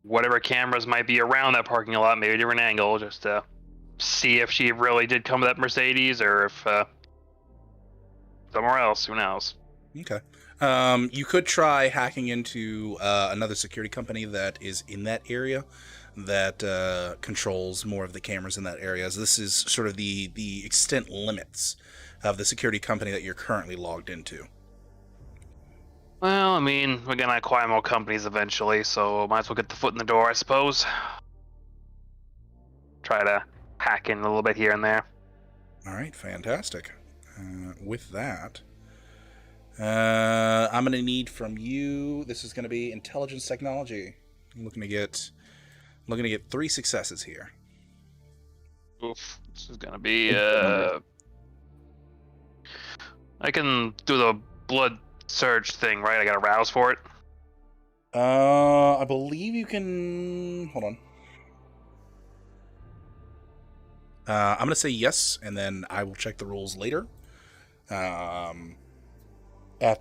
whatever cameras might be around that parking lot, maybe a different angle, just to see if she really did come with that Mercedes or if somewhere else. Who knows? Okay. You could try hacking into another security company that is in that area that controls more of the cameras in that area. As this is sort of the extent limits of the security company that you're currently logged into. Well, I mean, we're gonna acquire more companies eventually, so might as well get the foot in the door, I suppose. Try to hack in a little bit here and there. All right, fantastic. With that, I'm going to need from you. This is going to be intelligence technology. I'm looking to get 3 successes here. Oof, this is gonna be I can do the blood surge thing, right? I gotta rouse for it. I believe you can. Hold on. I'm going to say yes, and then I will check the rules later. After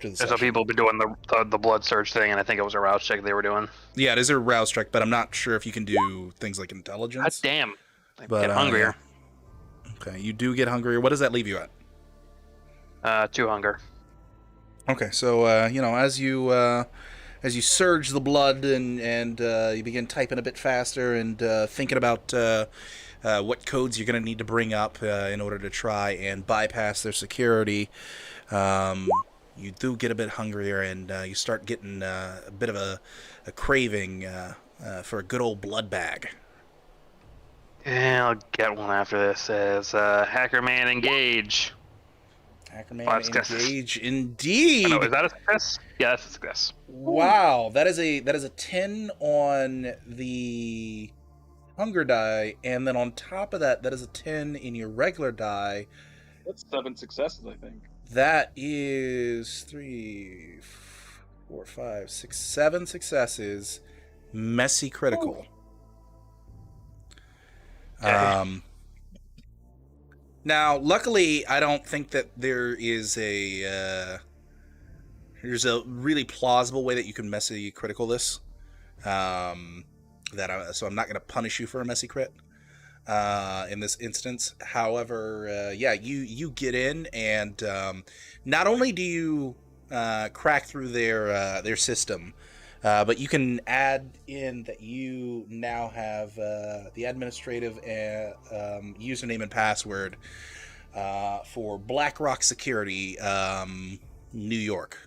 the So session. people have been doing the blood surge thing, and I think it was a rouse check they were doing. Yeah, it is a rouse check, but I'm not sure if you can do things like God intelligence. damn! I But, get hungrier. Yeah. Okay, you do get hungrier. What does that leave you at? 2 hunger. Okay, so as you surge the blood and you begin typing a bit faster and thinking about what codes you're going to need to bring up in order to try and bypass their security, you do get a bit hungrier and you start getting a bit of a craving for a good old blood bag. Yeah, I'll get one after this. As Hacker Man engage. Hackerman 5 successes. engage indeed. I know, is that a success? Yeah, that's a success. Wow, that is a 10 on the hunger die, and then on top of that, that is a 10 in your regular die. That's 7 successes, I think. That is 3, 4, 5, 6, 7 successes. Messy critical. Okay. Now, luckily, I don't think that there's a really plausible way that you can messy critical this. So I'm not going to punish you for a messy crit in this instance. However, you get in, and not only do you crack through their system, but you can add in that you now have the administrative username and password for BlackRock Security, New York.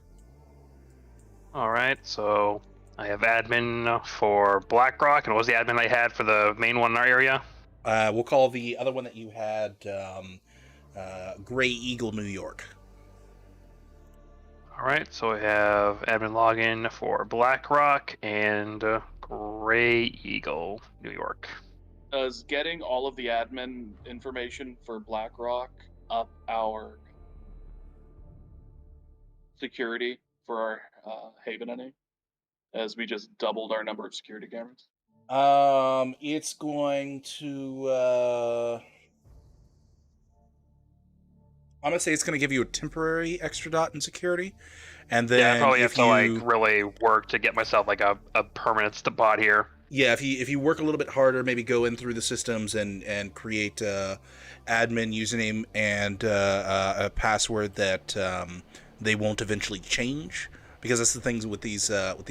All right, so I have admin for BlackRock, and what was the admin I had for the main one in our area? We'll call the other one that you had Gray Eagle, New York. All right, so I have admin login for BlackRock and Gray Eagle, New York. Does getting all of the admin information for BlackRock up our security for our Haven any? As we just doubled our number of security cameras? It's going to I'm gonna say it's gonna give you a temporary extra dot in security, and then Yeah, I probably have if to you like really work to get myself like a permanent spot here. yeah, if you work a little bit harder, maybe go in through the systems and create admin username and a password that they won't eventually change, because that's the things with these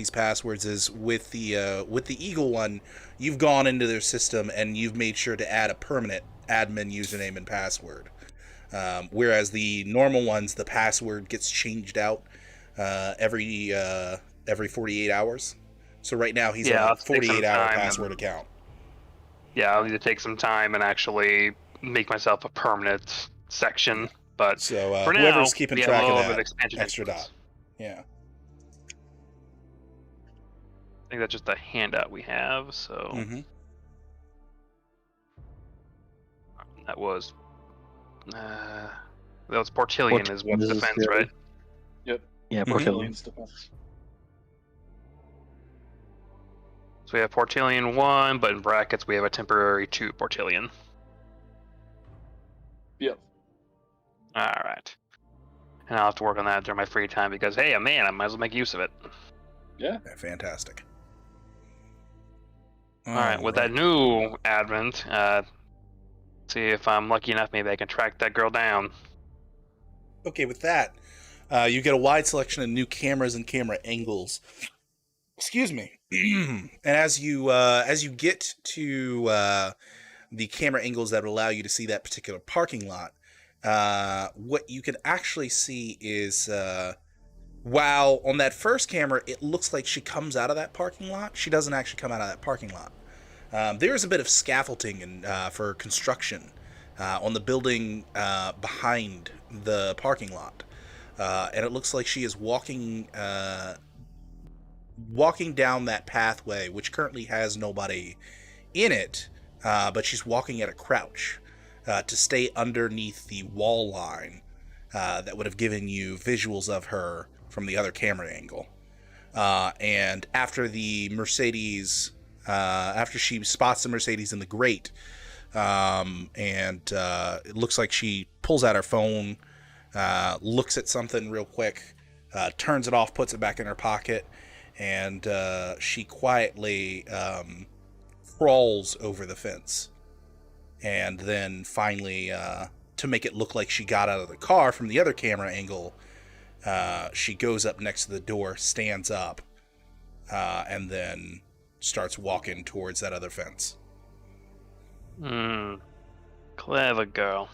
passwords is with the Eagle one, you've gone into their system and you've made sure to add a permanent admin username and password. Whereas the normal ones, the password gets changed out every 48 hours. So right now he's on a 48-hour password account. Yeah, I'll need to take some time and actually make myself a permanent section. But so for whoever's now, keeping we track have a of little bit that expansion extra instance. dot. Yeah. I think that's just a handout we have. So Mm-hmm. that was Uh, that was Portillion is what's This is defense, right? Yep. Yeah, Mhm. Portillion. Portillions defense. So we have Portillion 1, but in brackets we have a temporary 2 Portillion. Yep. Alright. And I'll have to work on that during my free time because, hey, I'm man, I might as well make use of it. Yeah. Yeah, fantastic. Alright, with that new advent, see if I'm lucky enough, maybe I can track that girl down. Okay, with that, you get a wide selection of new cameras and camera angles. Excuse me. And as you get to the camera angles that will allow you to see that particular parking lot, what you can actually see is while on that first camera it looks like she comes out of that parking lot, she doesn't actually come out of that parking lot. There is a bit of scaffolding for construction on the building behind the parking lot, and it looks like she is walking down that pathway, which currently has nobody in it, but she's walking at a crouch to stay underneath the wall line that would have given you visuals of her from the other camera angle. And after the Mercedes, after she spots the Mercedes in the grate, and it looks like she pulls out her phone, looks at something real quick, turns it off, puts it back in her pocket, and she quietly crawls over the fence. And then finally, to make it look like she got out of the car from the other camera angle, she goes up next to the door, stands up, and then starts walking towards that other fence. Clever girl.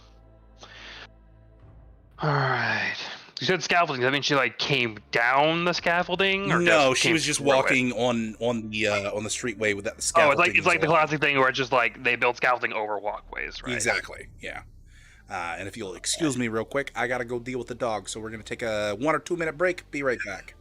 Alright. You said scaffolding, does that mean she like came down the scaffolding or No, just she came was just through it? walking on the streetway with that Oh, scaffolding. it's like the classic thing where it's just like they build scaffolding over walkways, right? Exactly, yeah. And if you'll excuse me real quick, I gotta go deal with the dog, so we're gonna take a 1 or 2 minute break. Be right back.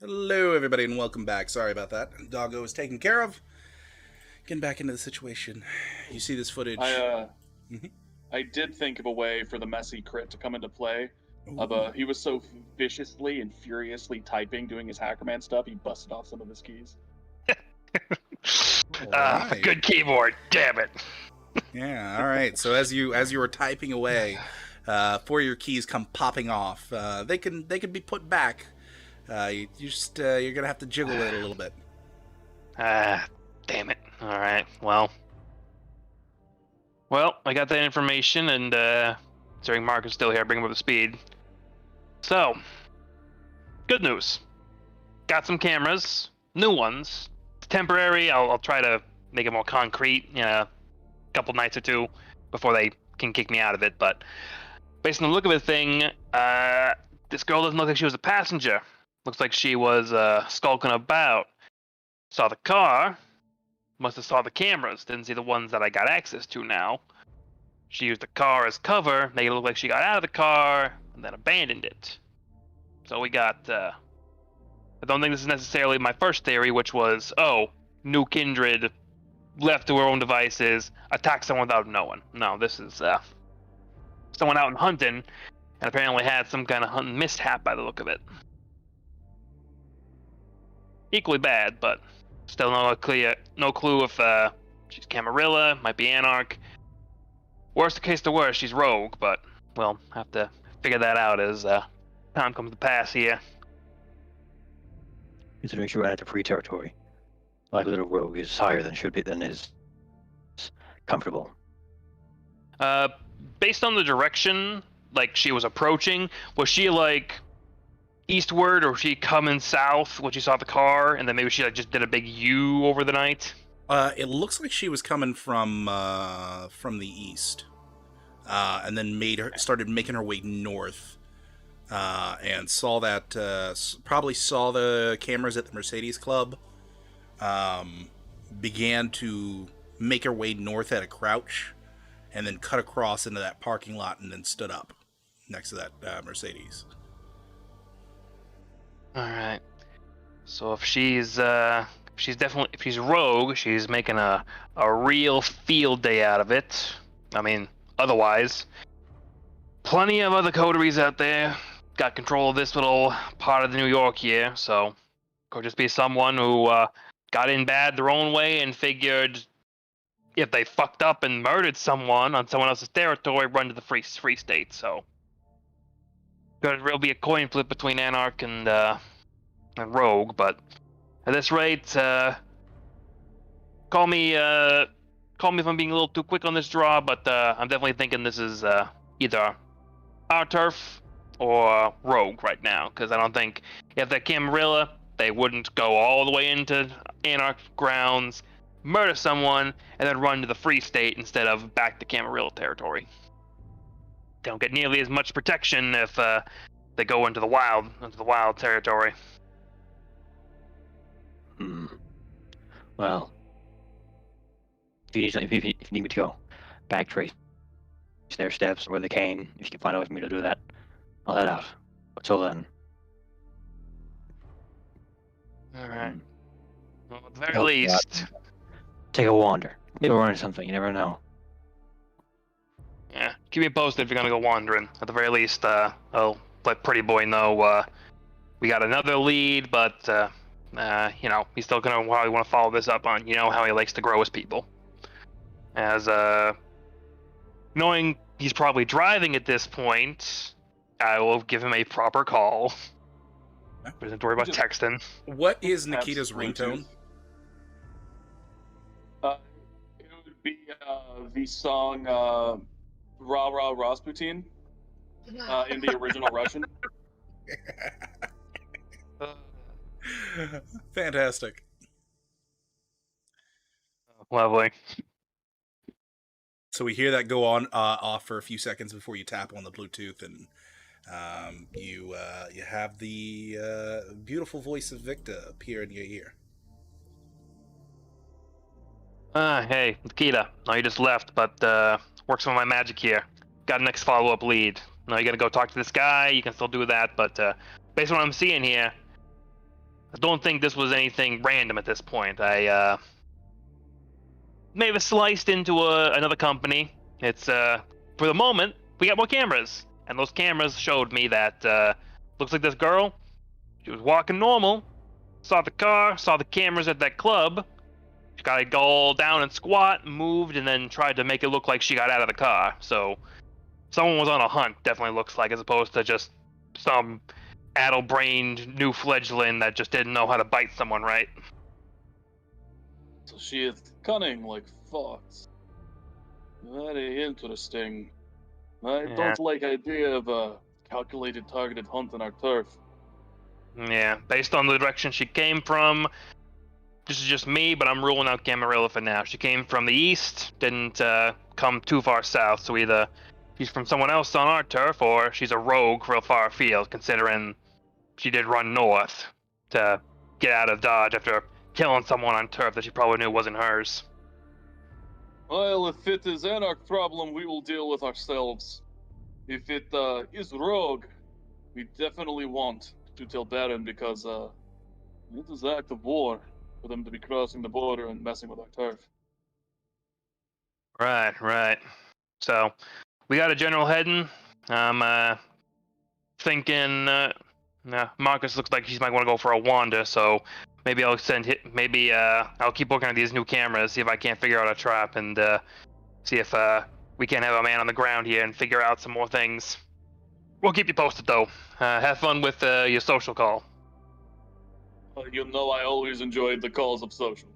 Hello, everybody, and welcome back. Sorry about that. Doggo is taken care of. Getting back into the situation. You see this footage. Mhm. I did think of a way for the messy crit to come into play. Ooh. He was so viciously and furiously typing, doing his Hackerman stuff, he busted off some of his keys. Alright. Good keyboard. Damn it. Yeah, alright. So as you were typing away, 4 of your keys come popping off. They can be put back. You're gonna have to jiggle it a little bit. Damn it. All right. Well, I got that information, and considering Mark is still here, bring him up to speed. So, good news. Got some cameras, new ones. It's temporary. I'll try to make it more concrete. A couple nights or two before they can kick me out of it. But based on the look of the thing, this girl doesn't look like she was a passenger. Looks like she was skulking about. Saw the car. Must have saw the cameras. Didn't see the ones that I got access to now. She used the car as cover. Made it look like she got out of the car and then abandoned it. So we got. I don't think this is necessarily my first theory, which was, new kindred, left to her own devices, attacked someone without knowing. No, this is someone out and hunting, and apparently had some kind of hunting mishap by the look of it. Equally bad, but still no clue if she's Camarilla, might be Anarch. Worst case to worst, she's Rogue, but we'll have to figure that out as time comes to pass here. Considering she ran into free territory, likelihood of Rogue is higher than is comfortable. Based on the direction, like she was approaching, was she like eastward, or was she coming south when she saw the car, and then maybe she just did a big U over the night? It looks like she was coming from the east, and then started making her way north, and saw that probably saw the cameras at the Mercedes Club. Began to make her way north at a crouch, and then cut across into that parking lot, and then stood up next to that Mercedes. All right. So if she's Rogue, she's making a real field day out of it. I mean, otherwise, plenty of other coteries out there got control of this little part of the New York here. So could just be someone who got in bad their own way and figured if they fucked up and murdered someone on someone else's territory, run to the free state. So could really be a coin flip between Anarch and Rogue, but at this rate, call me if I'm being a little too quick on this draw, but I'm definitely thinking this is either our turf or Rogue right now, because I don't think if they're Camarilla, they wouldn't go all the way into Anarch grounds, murder someone, and then run to the Free State instead of back to Camarilla territory. They don't get nearly as much protection if they go into the wild territory. Well, if you need me to go backtrace their steps where they came, if you can find a way for me to do that, I'll head out. But till then. All right. Well, at the very least. Take a wander. Maybe we'll learn something. You never know. Yeah, keep me posted if you're gonna go wandering. At the very least, I'll let Pretty Boy know we got another lead, but he's still gonna probably want to follow this up on how he likes to grow his people. As knowing he's probably driving at this point, I will give him a proper call. Doesn't worry about texting. What is Nikita's ringtone? It would be the song "Rah Rah Rasputin" in the original Russian. Fantastic. Lovely. So we hear that go on off for a few seconds before you tap on the Bluetooth, and you have the beautiful voice of Victor appear in your ear. Hey, Nikita. No, you just left, but work some of my magic here. Got a next follow-up lead. No, you gotta go talk to this guy. You can still do that, but based on what I'm seeing here, I don't think this was anything random at this point. I may have sliced into another company. It's for the moment we got more cameras, and those cameras showed me that looks like this girl. She was walking normal, saw the car, saw the cameras at that club. She got to go down and squat, moved, and then tried to make it look like she got out of the car. So someone was on a hunt, definitely looks like, as opposed to just some addle-brained new fledgling that just didn't know how to bite someone right. So she is cunning like fox. Very interesting. I Yeah. don't like idea of a calculated targeted hunt on our turf. Yeah, based on the direction she came from, this is just me, but I'm ruling out Camarilla for now. She came from the east, didn't come too far south, so either she's from someone else on our turf, or she's a rogue real far afield, considering she did run north to get out of Dodge after killing someone on turf that she probably knew wasn't hers. Well, if it is Anarch problem, we will deal with ourselves. If it is rogue, we definitely want to tell Baron because it is act of war for them to be crossing the border and messing with our turf. Right, right. So, we got a general heading. I'm thinking, Marcus looks like he might want to go for a wander, so maybe I'll maybe I'll keep looking at these new cameras, see if I can't figure out a trap, and see if we can't have a man on the ground here and figure out some more things. We'll keep you posted, though. Have fun with your social call. You know I always enjoyed the calls of social.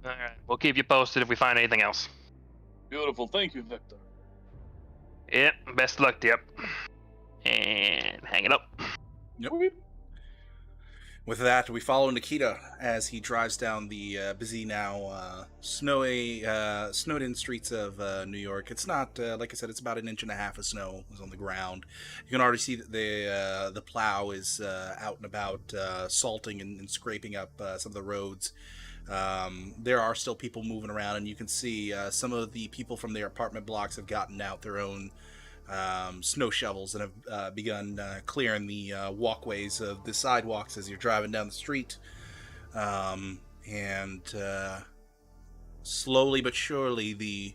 All right, we'll keep you posted if we find anything else. Beautiful. Thank you, Victor. Yep, best luck, yep. And hang it up. Yep. With that, we follow Nikita as he drives down the busy now snowed-in streets of New York. It's not like I said; it's about 1.5 inches of snow is on the ground. You can already see that the plow is out and about, salting and scraping up some of the roads. There are still people moving around, and you can see some of the people from their apartment blocks have gotten out their own snow shovels and have begun clearing the walkways of the sidewalks as you're driving down the street. And slowly but surely, the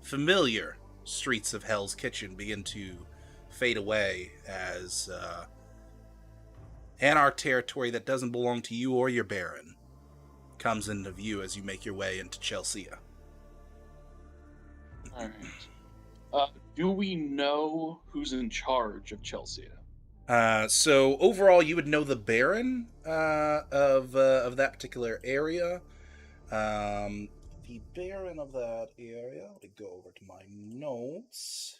familiar streets of Hell's Kitchen begin to fade away as Anarch territory that doesn't belong to you or your Baron comes into view as you make your way into Chelsea. All right. Do we know who's in charge of Chelsea? So overall, you would know the Baron of that particular area. The Baron of that area. Let me go over to my notes.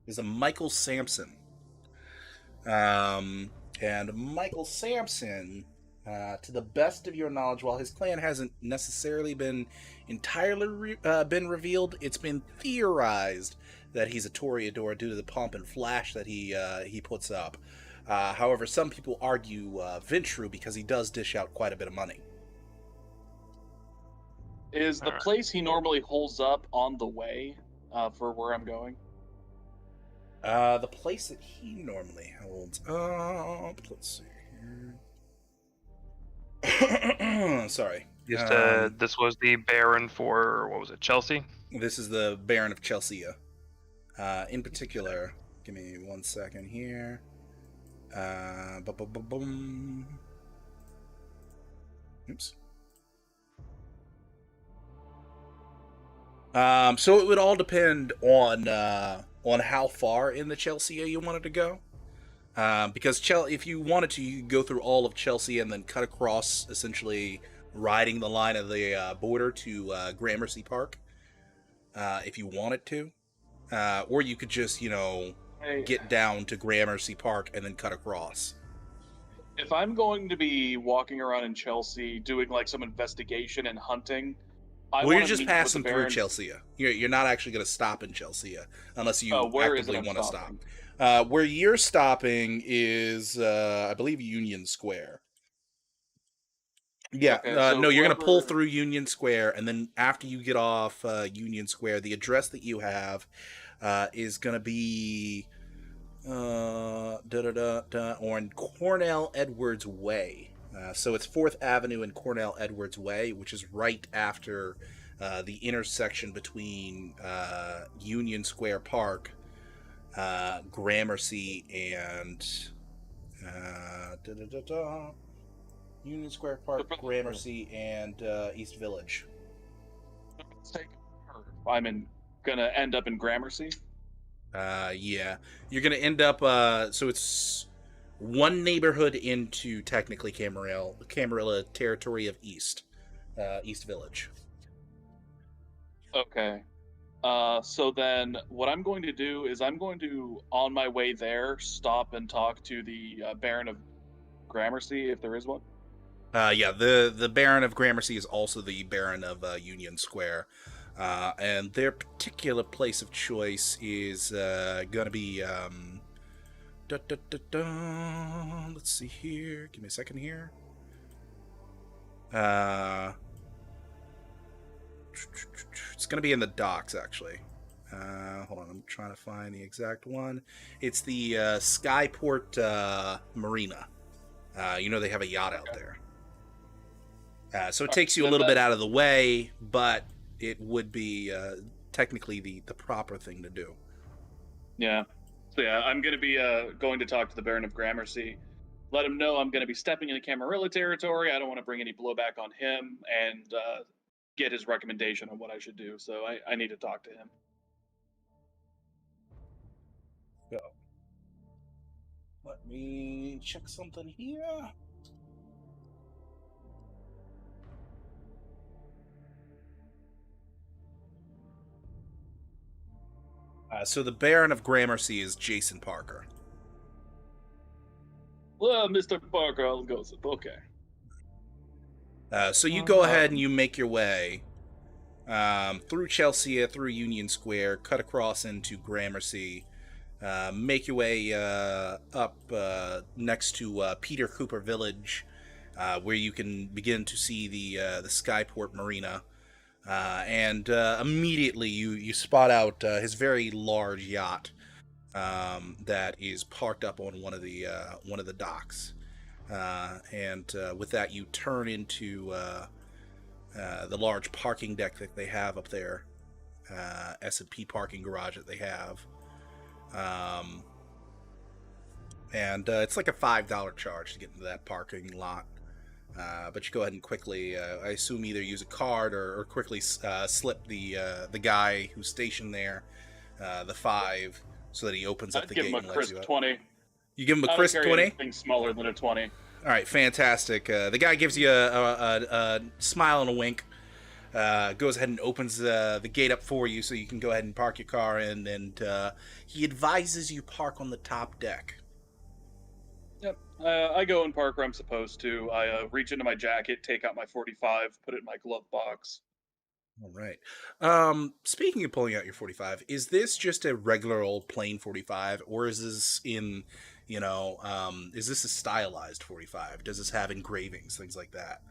Is a Michael Sampson. And Michael Sampson, to the best of your knowledge, while his clan hasn't necessarily been entirely been revealed, it's been theorized that he's a Toreador due to the pomp and flash that he puts up. However, some people argue Ventru because he does dish out quite a bit of money. Is the place he normally holds up on the way for where I'm going? The place that he normally holds up. Let's see here. Sorry. This was the Baron for, what was it, Chelsea? This is the Baron of Chelsea. In particular, give me 1 second here. Oops. So it would all depend on how far in the Chelsea you wanted to go. Because if you wanted to, you could go through all of Chelsea and then cut across, essentially riding the line of the border to Gramercy Park, if you wanted to. Or you could just, get down to Gramercy Park and then cut across. If I'm going to be walking around in Chelsea doing like some investigation and hunting, you're just passing through Chelsea. You're not actually going to stop in Chelsea unless you actively want to stop. Where you're stopping is, I believe, Union Square. Yeah, Okay, so no, you're gonna pull whoever- through Union Square, and then after you get off Union Square, the address that you have is gonna be on Cornell Edwards Way. So it's 4th Avenue and Cornell Edwards Way, which is right after the intersection between Union Square Park, Gramercy, and da, da, da, da. Union Square Park, Gramercy, and East Village. let's take her. Gonna end up in Gramercy. Yeah, you're gonna end up. So it's one neighborhood into technically Camarilla territory of East Village. Okay. So then what I'm going to do is I'm going to, on my way there, stop and talk to the Baron of Gramercy, if there is one. Yeah, the Baron of Gramercy is also the Baron of Union Square, and their particular place of choice is gonna be. Da, da, da, da. Let's see here. Give me a second here. It's gonna be in the docks, actually. Hold on, I'm trying to find the exact one. It's the Skyport Marina. They have a yacht out there. So it takes you a little bit out of the way, but it would be technically the proper thing to do. Yeah. So yeah, I'm going to be going to talk to the Baron of Gramercy. Let him know I'm going to be stepping into Camarilla territory. I don't want to bring any blowback on him, and get his recommendation on what I should do. So I need to talk to him. So, let me check something here. So the Baron of Gramercy is Jason Parker. Well, Mr. Parker, I'll go. Okay. So you go ahead and you make your way through Chelsea, through Union Square, cut across into Gramercy, make your way up next to Peter Cooper Village, where you can begin to see the Skyport Marina. And immediately you spot out his very large yacht that is parked up on one of the docks. And with that, you turn into the large parking deck that they have up there, S&P parking garage that they have. And it's like a $5 charge to get into that parking lot. But you go ahead and quickly, I assume, either use a card or quickly slip the guy who's stationed there the $5 so that he opens up the gate and lets you out. 20. You give him a I crisp don't carry 20? anything smaller than a 20. All right, fantastic. The guy gives you a smile and a wink. Goes ahead and opens the gate up for you so you can go ahead and park your car in, and he advises you park on the top deck. Yep. I go and park where I'm supposed to. I reach into my jacket, take out my 45, put it in my glove box. All right. Speaking of pulling out your 45, is this just a regular old plain 45, or is this is this a stylized 45? Does this have engravings, things like that?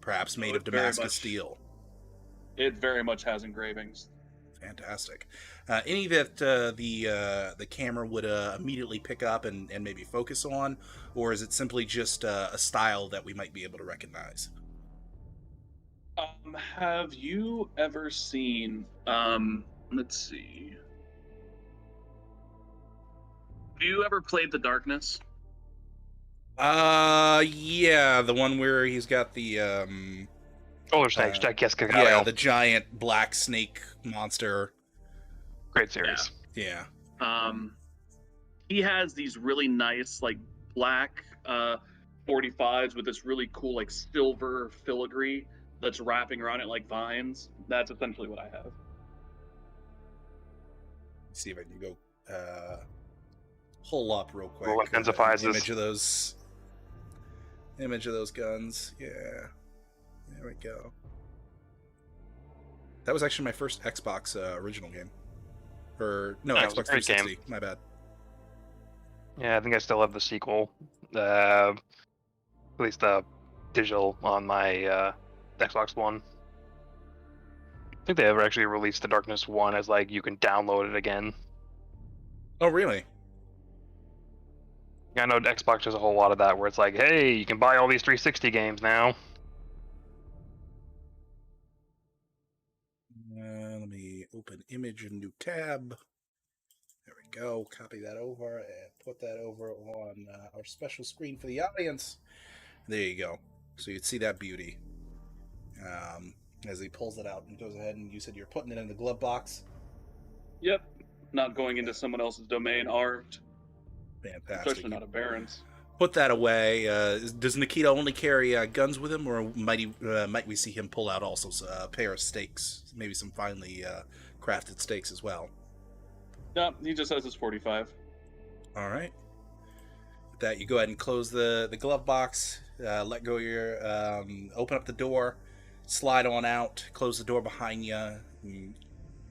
Perhaps made of Damascus steel? It very much has engravings. Fantastic. Any that the camera would immediately pick up and maybe focus on, or is it simply just a style that we might be able to recognize? Have you ever seen? Let's see. Have you ever played The Darkness? Yeah, the one where he's got the Older stage, yes, yeah, the giant black snake monster. Great series. Yeah. He has these really nice, like, black 45s with this really cool, like, silver filigree that's wrapping around it like vines. That's essentially what I have. Let's see if I can go pull up real quick. What intensifies this? Image of those guns. Yeah. There we go. That was actually my first Xbox original game. Or no, Xbox 360. My bad. Yeah, I think I still have the sequel. At least the digital on my Xbox One. I think they ever actually released The Darkness 1 as like you can download it again. Oh, really? I know Xbox does a whole lot of that where it's like, hey, you can buy all these 360 games now. Let me open image and new tab. There we go. Copy that over and put that over on our special screen for the audience. There you go. So you'd see that beauty. As he pulls it out and goes ahead, and you said you're putting it in the glove box. Yep. Not going into someone else's domain armed. Fantastic. Especially not a Baron's. Put that away. Does Nikita only carry guns with him, or might we see him pull out also a pair of stakes, maybe some finely crafted stakes as well? No, he just has his 45. All right. With that, you go ahead and close the glove box. Let go of your. Open up the door. Slide on out. Close the door behind you.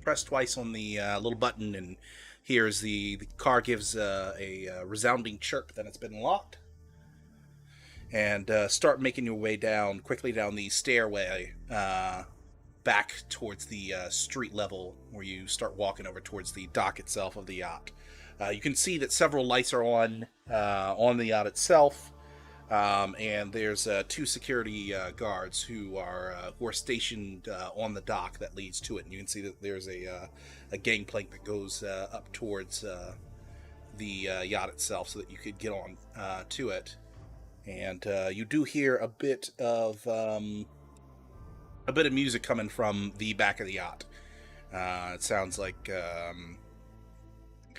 Press twice on the little button, and here's the car gives a resounding chirp that it's been locked. And start making your way quickly down the stairway back towards the street level, where you start walking over towards the dock itself of the yacht. You can see that several lights are on the yacht itself, and there's 2 security guards who are stationed on the dock that leads to it. And you can see that there's a gangplank that goes up towards the yacht itself, so that you could get on to it. And you do hear a bit of music coming from the back of the yacht. It sounds like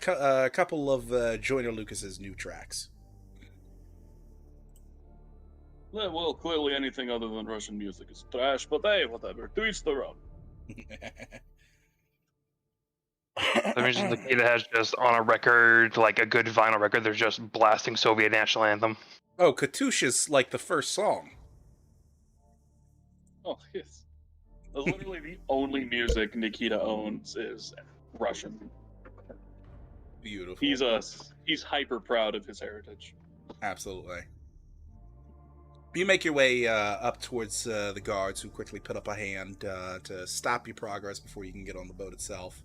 a couple of Joyner Lucas's new tracks. Yeah, well, clearly anything other than Russian music is trash, but hey, whatever. To each their own. That means Nikita has just on a record, like a good vinyl record, they're just blasting Soviet national anthem. Oh, Katusha's like the first song. Oh, yes. Literally the only music Nikita owns is Russian. Beautiful. He's hyper proud of his heritage. Absolutely. You make your way up towards the guards, who quickly put up a hand to stop your progress before you can get on the boat itself.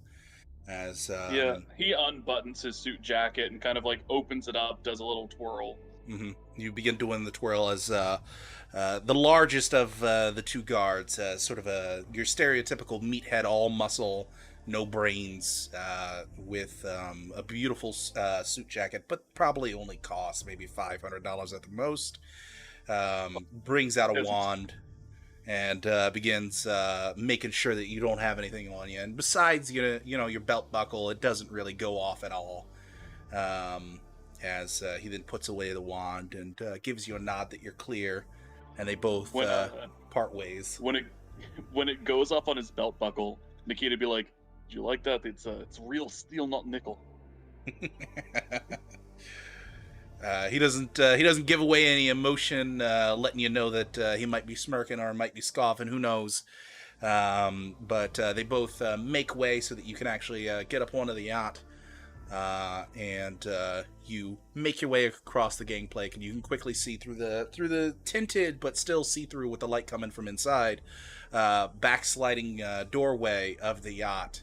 As yeah, he unbuttons his suit jacket and kind of like opens it up, does a little twirl. Mm-hmm. You begin doing the twirl as the largest of the 2 guards, sort of your stereotypical meathead, all muscle, no brains, with a beautiful suit jacket, but probably only costs maybe $500 at the most. Brings out a wand and begins making sure that you don't have anything on you. And besides, your belt buckle, it doesn't really go off at all. As he then puts away the wand and gives you a nod that you're clear, and they both part ways. When it goes up on his belt buckle, Nikita be like, "Do you like that? It's real steel, not nickel." He doesn't give away any emotion, letting you know that he might be smirking or might be scoffing. Who knows? But they both make way so that you can actually get up onto the yacht. And you make your way across the gangplank, and you can quickly see through the tinted but still see-through with the light coming from inside backsliding doorway of the yacht.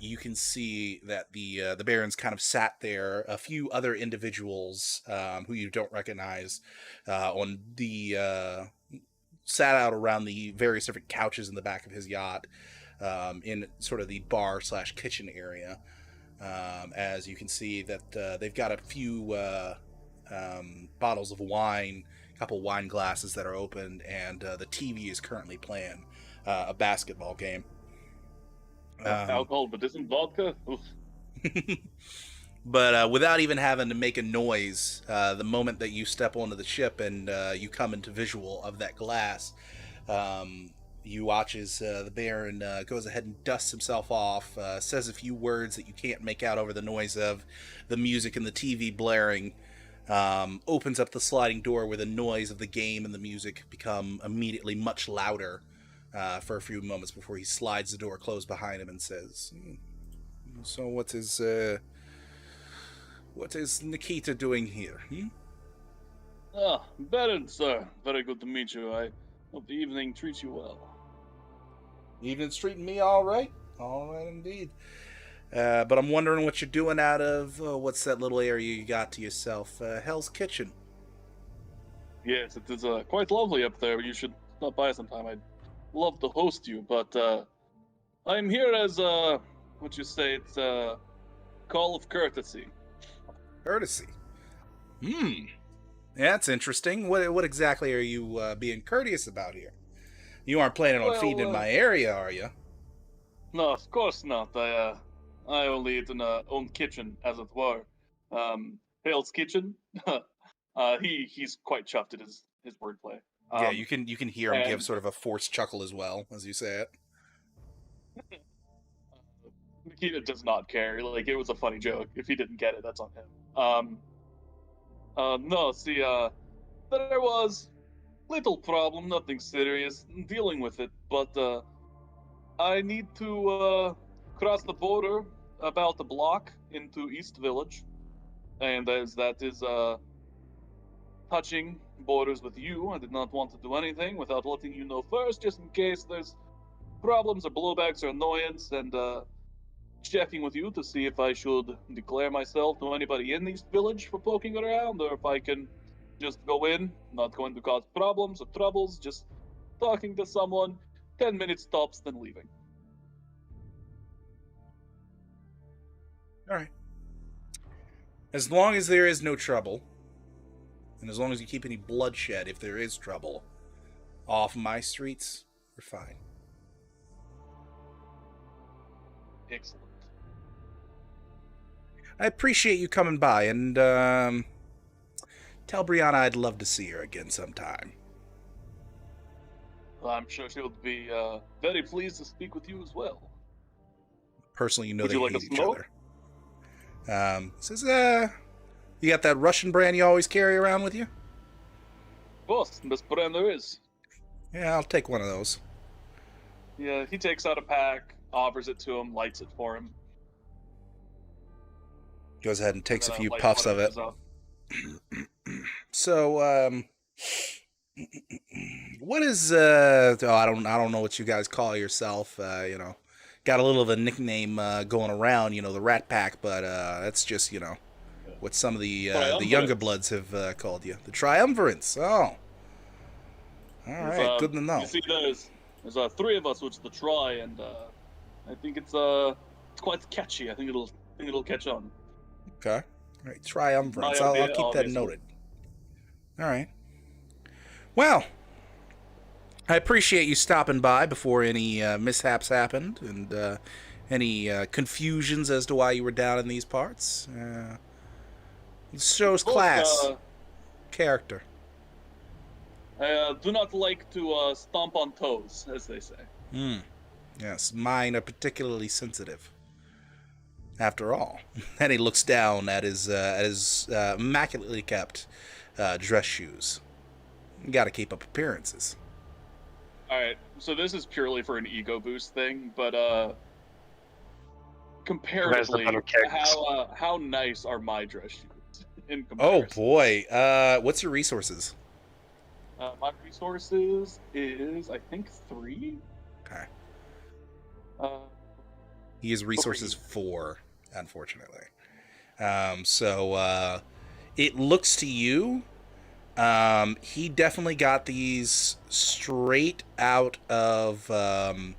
You can see that the Barons kind of sat there. A few other individuals who you don't recognize on the sat out around the various different couches in the back of his yacht, in sort of the bar/kitchen area. As you can see that they've got a few bottles of wine, a couple wine glasses that are opened, and the TV is currently playing a basketball game. Alcohol, but isn't vodka? But without even having to make a noise, the moment that you step onto the ship and you come into visual of that glass, you watch as the Baron goes ahead and dusts himself off, says a few words that you can't make out over the noise of the music and the TV blaring, opens up the sliding door where the noise of the game and the music become immediately much louder for a few moments before he slides the door closed behind him and says, "So what is Nikita doing here? Ah, Baron, sir. Very good to meet you. I hope the evening treats you well. Evening's treating me all right. All right, indeed. But I'm wondering what you're doing out of, what's that little area you got to yourself? Hell's Kitchen. Yes, it is quite lovely up there. You should stop by sometime. I'd love to host you, but I'm here as what you say? It's a call of courtesy. Courtesy. Hmm. Yeah, that's interesting. What exactly are you being courteous about here? You aren't planning on feeding in Well, my area, are you? no, of course not. I only eat in a own kitchen, as it were. Hale's kitchen. He's quite chuffed at his wordplay. Yeah, you can hear him give And sort of a forced chuckle as well as you say it. Nikita does not care. Like, it was a funny joke. If he didn't get it, that's on him. No, see, there was little problem, nothing serious, dealing with it, but I need to cross the border about a block into East Village, and as that is touching borders with you, I did not want to do anything without letting you know first, just in case there's problems or blowbacks or annoyance, and checking with you to see if I should declare myself to anybody in East Village for poking around, or if I can just go in, not going to cause problems or troubles, just talking to someone, 10 minutes tops, then leaving. All right. As long as there is no trouble, and as long as you keep any bloodshed if there is trouble off my streets, we're fine. Excellent. I appreciate you coming by, and tell Brianna I'd love to see her again sometime. I'm sure she would be very pleased to speak with you as well. Personally, you know Would they you like hate a each smoke? other. Says, you got that Russian brand you always carry around with you? Of course, best brand there is. Yeah, I'll take one of those. Yeah, he takes out a pack, offers it to him, lights it for him. Goes ahead and takes a and then few lights puffs of whatever's it. up. So, what is I don't know what you guys call yourself. Got a little of a nickname going around. The Rat Pack, but that's just what some of the younger Triumvirate. bloods have called you. The Triumvirates. Oh, all right, good to know. You see, there's three of us, which is the Tri, and I think it's quite catchy. I think it'll catch on. Okay, all right, Triumvirates. My I'll idea, keep that obviously. noted. All right. Well, I appreciate you stopping by before any mishaps happened and any confusions as to why you were down in these parts. It shows Look, class, character. I do not like to stomp on toes, as they say. Yes, mine are particularly sensitive. After all, and he looks down at his immaculately kept dress shoes. You got to keep up appearances. All right, so this is purely for an ego boost thing, but comparatively, better kicks. how nice are my dress shoes in Oh comparison? boy, what's your resources? My resources is, I think, 3. Okay. Uh, He has resources 4, unfortunately. So it looks to you, he definitely got these straight out of a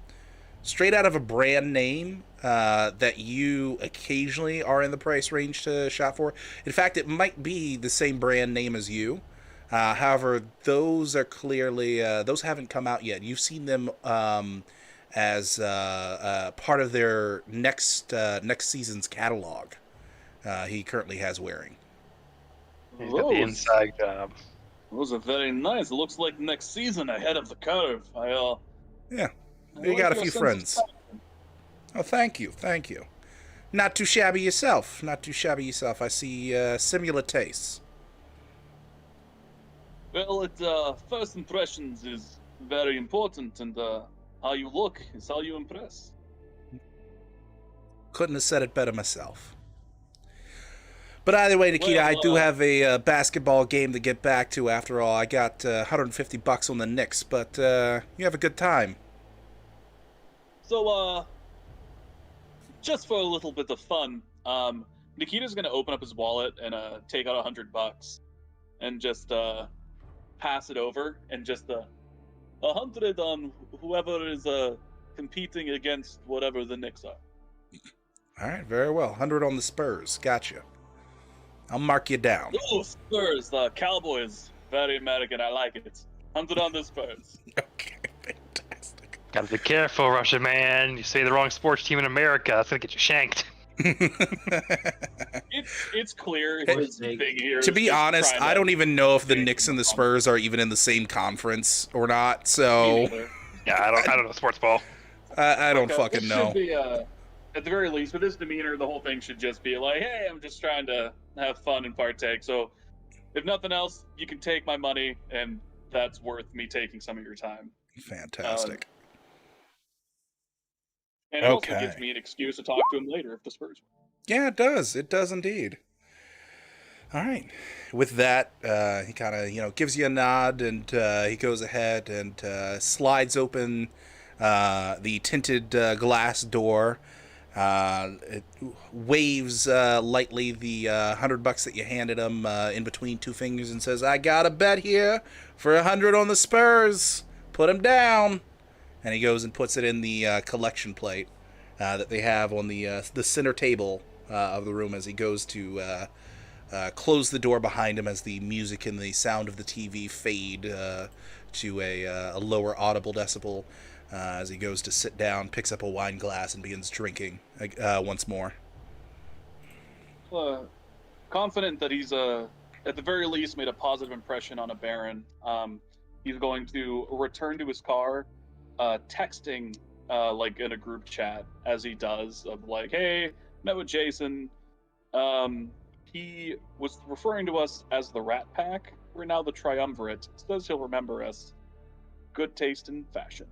brand name that you occasionally are in the price range to shop for. In fact, it might be the same brand name as you. However, those are clearly those haven't come out yet. You've seen them as part of their next season's catalog. He currently has wearing. He's got the inside job. Those are very nice. It looks like next season ahead of the curve. Yeah, I you like got a your few sense of friends. style. Oh, thank you. Not too shabby yourself. I see similar tastes. Well, first impressions is very important, and how you look is how you impress. Couldn't have said it better myself. But either way, Nikita, I do Well, have a basketball game to get back to. After all, I got $150 on the Knicks, but you have a good time. so, just for a little bit of fun, Nikita's gonna open up his wallet and take out $100 and just pass it over and just 100 on whoever is competing against whatever the Knicks are. All right, very well. 100 on the Spurs. Gotcha. I'll mark you down. Oh, Spurs, Cowboys, very American. I like it. 100 on the Spurs. Okay, fantastic. Gotta be careful, Russian man. You say the wrong sports team in America, that's gonna get you shanked. It's clear Hey, his thing here. To is be just honest, trying I to don't even know if the make Knicks and the them Spurs are even in the same conference or not. Me So neither. Yeah, I don't know sports ball. I don't Like, fucking this know. Should be, at the very least, with his demeanor, the whole thing should just be like, "Hey, I'm just trying to have fun and partake. So, if nothing else, you can take my money, and that's worth me taking some of your time." Fantastic. And it also Okay. gives me an excuse to talk to him later if the Spurs win. Yeah, it does. It does indeed. All right. With that, he kind of gives you a nod, and he goes ahead and slides open the tinted glass door. It waves lightly the $100 that you handed him in between two fingers and says, "I got a bet here for 100 on the Spurs. Put him down." And he goes and puts it in the collection plate that they have on the center table of the room as he goes to close the door behind him as the music and the sound of the TV fade to a lower audible decibel. As he goes to sit down, picks up a wine glass, and begins drinking once more. Confident that he's at the very least made a positive impression on a Baron. He's going to return to his car, texting like in a group chat as he does of like, "Hey, met with Jason. He was referring to us as the Rat Pack. We're now the Triumvirate. Says he'll remember us. Good taste in fashion."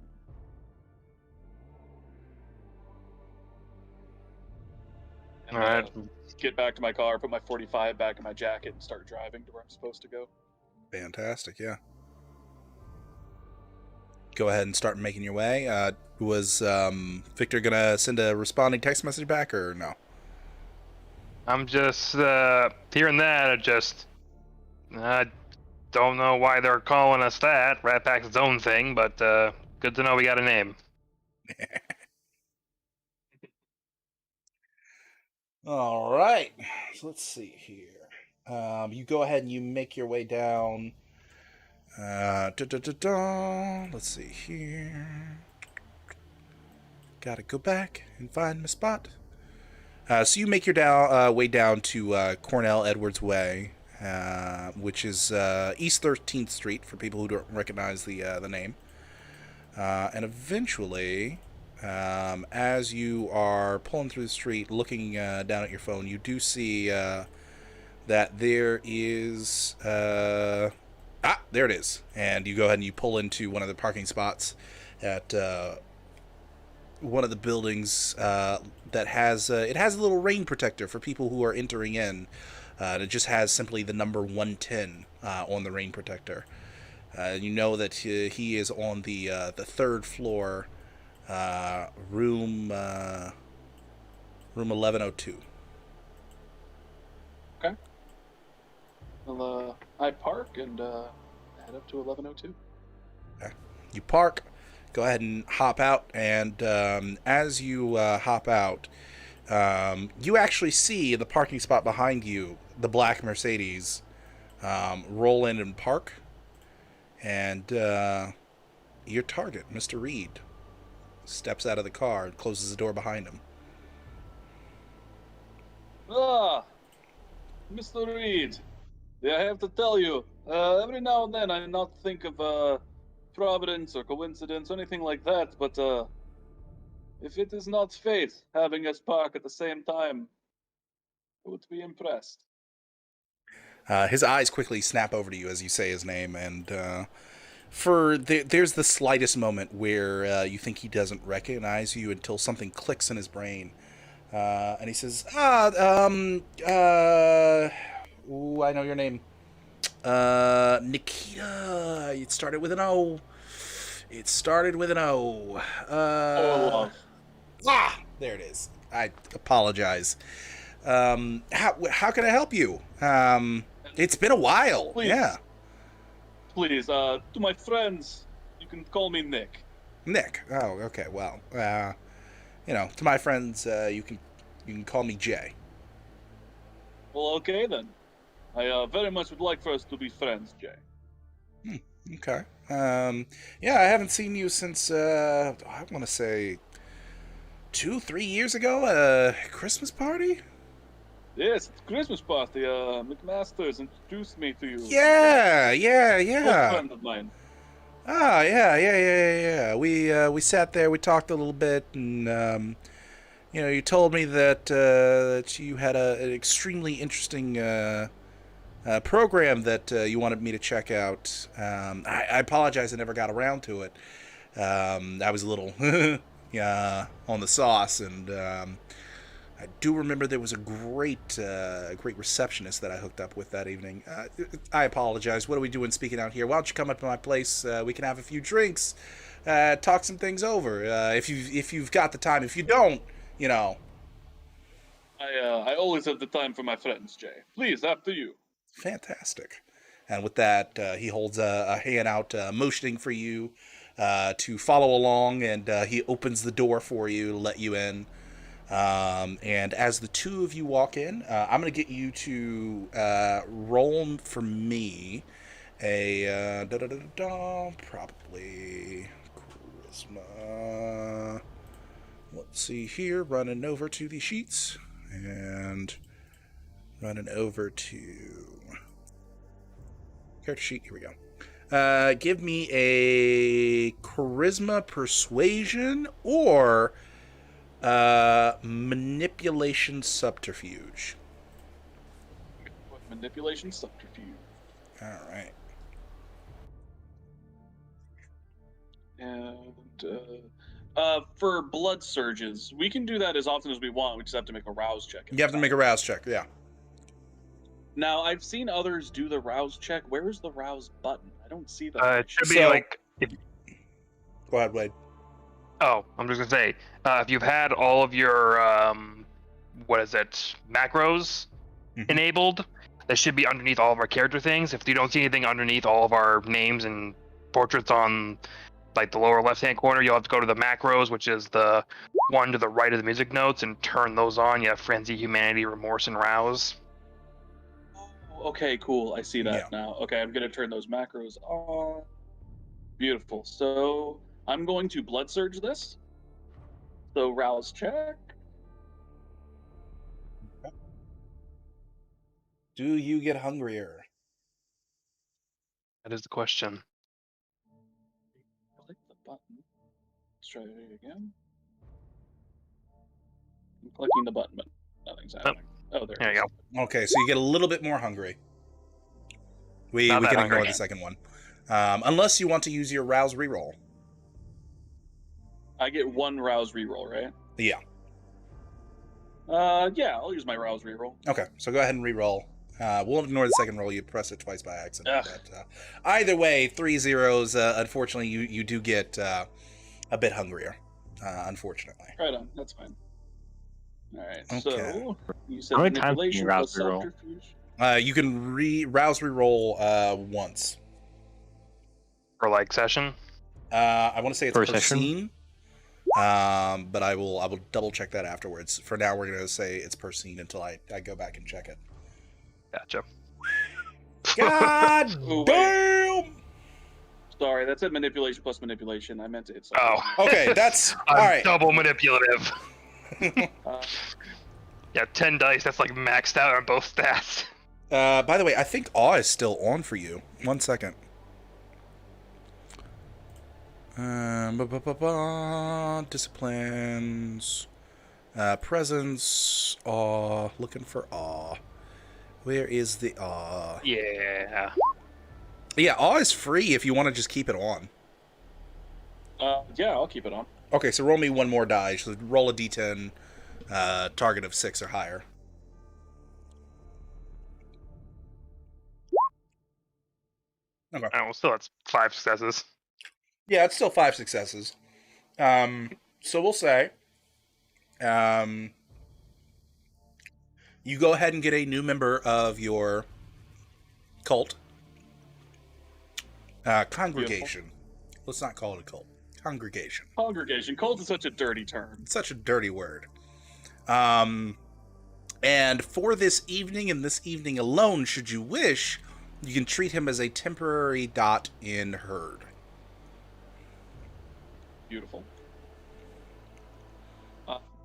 And, All right. get back to my car, put my 45 back in my jacket, and start driving to where I'm supposed to go. Fantastic, yeah. Go ahead and start making your way. Was Victor gonna send a responding text message back or no? I'm just hearing that. I don't know why they're calling us that. Rat Pack's its own thing, but good to know we got a name. All right. So let's see here. You go ahead and you make your way down. Let's see here. Gotta go back and find my spot. So you make your way down to Cornell Edwards Way, which is East 13th Street for people who don't recognize the name. And eventually, as you are pulling through the street, looking down at your phone, you do see that there is... there it is. And you go ahead and you pull into one of the parking spots at one of the buildings that has... it has a little rain protector for people who are entering in. And it just has simply the number 110 on the rain protector. You know that he is on the third floor, room 1102. Okay. Well, I park and head up to 1102. Okay. You park, go ahead and hop out, and as you hop out, you actually see in the parking spot behind you the black Mercedes roll in and park. And your target, Mr. Reed, steps out of the car and closes the door behind him. Ah, Mr. Reed, I have to tell you, every now and then I not think of providence or coincidence or anything like that, but if it is not fate having us park at the same time, I would be impressed. His eyes quickly snap over to you as you say his name, and there's the slightest moment where you think he doesn't recognize you until something clicks in his brain. And he says, ooh, I know your name. Nikita. It started with an O. It started with an O. Orlov. There it is. I apologize. How can I help you? It's been a while. Please. Yeah. Please, to my friends, you can call me Nick. Nick. Oh, okay. Well, to my friends, you can call me Jay. Well, okay then. I very much would like for us to be friends, Jay. Okay. Yeah, I haven't seen you since I want to say 2-3 years ago. Christmas party. Yes, it's Christmas party. McMaster's introduced me to you. Yeah. Good friend of mine. Ah, yeah. We sat there, we talked a little bit, and you told me that you had an extremely interesting program that you wanted me to check out. I apologize, I never got around to it. I was a little on the sauce, and I do remember there was a great receptionist that I hooked up with that evening. I apologize. What are we doing speaking out here? Why don't you come up to my place? We can have a few drinks, talk some things over. If you've got the time. If you don't, I always have the time for my friends, Jay. Please, after you. Fantastic. And with that, he holds a hand out, motioning for you to follow along, and he opens the door for you to let you in. And as the two of you walk in, I'm going to get you to roll for me a probably charisma. Let's see here. Running over to the sheets and running over to character sheet. Here we go. Give me a charisma, persuasion, or manipulation subterfuge. Manipulation subterfuge. All right. And for blood surges, we can do that as often as we want. We just have to make a rouse check. You have to make a rouse check. Yeah. Now, I've seen others do the rouse check. Where is the rouse button? I don't see that. It should be like. Go ahead, Wade. Oh, I'm just gonna say, if you've had all of your macros enabled, that should be underneath all of our character things. If you don't see anything underneath all of our names and portraits on like the lower left-hand corner, you'll have to go to the macros, which is the one to the right of the music notes, and turn those on. You have frenzy, humanity, remorse, and rouse. Okay, cool. I see that now. Okay, I'm gonna turn those macros on. Beautiful. So I'm going to blood surge this. So rouse check. Do you get hungrier? That is the question. Click the button. Let's try it again. I'm clicking the button, but nothing's happening. Oh, there you go. Okay, so you get a little bit more hungry. We can ignore the second one. Unless you want to use your rouse reroll. I get one rouse reroll, right? Yeah. Yeah, I'll use my rouse reroll. Okay, so go ahead and reroll. We'll ignore the second roll. You press it twice by accident. But, either way, 3 zeros. Unfortunately, you do get a bit hungrier. Unfortunately. Right on. That's fine. All right. Okay. So you said How many times can manipulation you plus rouse reroll? subterfuge. You can rouse reroll once. For like session. I want to say it's Per per session? scene. But I will double check that afterwards. For now, we're gonna say it's per scene until I go back and check it. Gotcha. God Oh, damn! Sorry, that said manipulation plus manipulation. I meant it. Oh. Okay, that's all I'm right. double manipulative. Uh, Yeah, 10 dice. That's like maxed out on both stats. By the way, I think awe is still on for you. 1 second. Disciplines, presence, awe. Looking for awe. Where is the awe? Yeah. Yeah, awe is free if you want to just keep it on. yeah, I'll keep it on. Okay, so roll me one more die. So roll a d10 Target of 6 or higher. Okay. Oh, well, still, that's 5 successes. Yeah, it's still 5 successes. So we'll say, um, you go ahead and get a new member of your cult. Congregation. Let's not call it a cult. Congregation. Congregation. Cult is such a dirty term. It's such a dirty word. And for this evening and this evening alone, should you wish, you can treat him as a temporary dot in herd. Beautiful.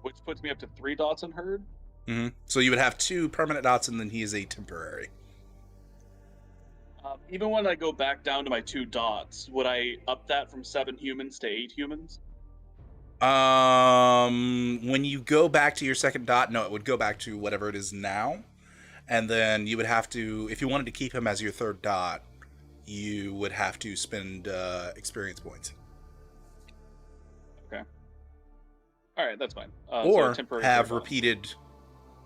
Which puts me up to 3 dots in herd. Mm-hmm. So you would have 2 permanent dots, and then he is a temporary. Even when I go back down to my 2 dots, would I up that from 7 humans to 8 humans? When you go back to your second dot, no, it would go back to whatever it is now. And then you would have to, if you wanted to keep him as your third dot, you would have to spend experience points. Okay. All right, that's fine. Or temporary have third dot. repeated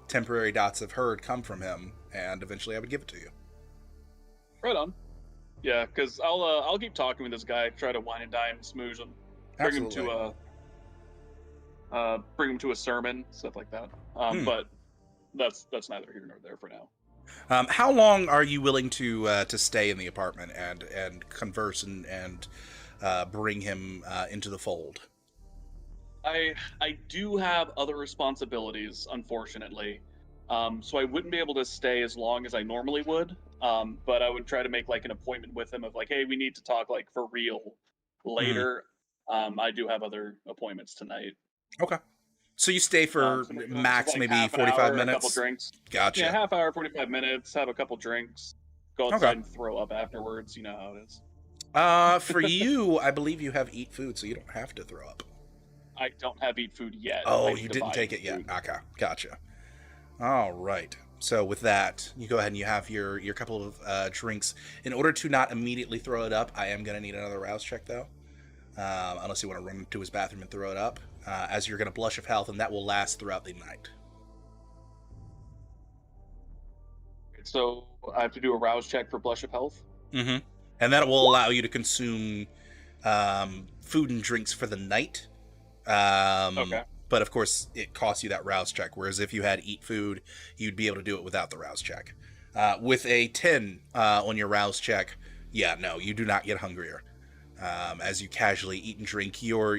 temporary dots of herd come from him, and eventually I would give it to you. Right on. Yeah, because I'll keep talking with this guy, try to wine and dine, smooze him, bring him to a sermon, stuff like that. But that's neither here nor there for now. How long are you willing to stay in the apartment and converse and bring him into the fold? I do have other responsibilities, unfortunately. So I wouldn't be able to stay as long as I normally would. But I would try to make like an appointment with him of like, hey, we need to talk like for real later. I do have other appointments tonight. Okay. So you stay for max like maybe half an 45 hour, minutes? A couple drinks. Gotcha. Yeah, half hour, 45 minutes, have a couple drinks, go outside and throw up afterwards. You know how it is. For you, I believe you have eat food, so you don't have to throw up. I don't have eat food yet. Oh, you didn't take it yet. Okay, gotcha. All right. So with that, you go ahead and you have your couple of drinks. In order to not immediately throw it up, I am going to need another rouse check, though. Unless you want to run to his bathroom and throw it up. As you're going to blush of health, and that will last throughout the night. So I have to do a rouse check for blush of health? Mm-hmm. And that will allow you to consume food and drinks for the night. Okay. But of course, it costs you that rouse check. Whereas if you had eat food, you'd be able to do it without the rouse check. With a 10 on your rouse check, yeah, no, you do not get hungrier. As you casually eat and drink, your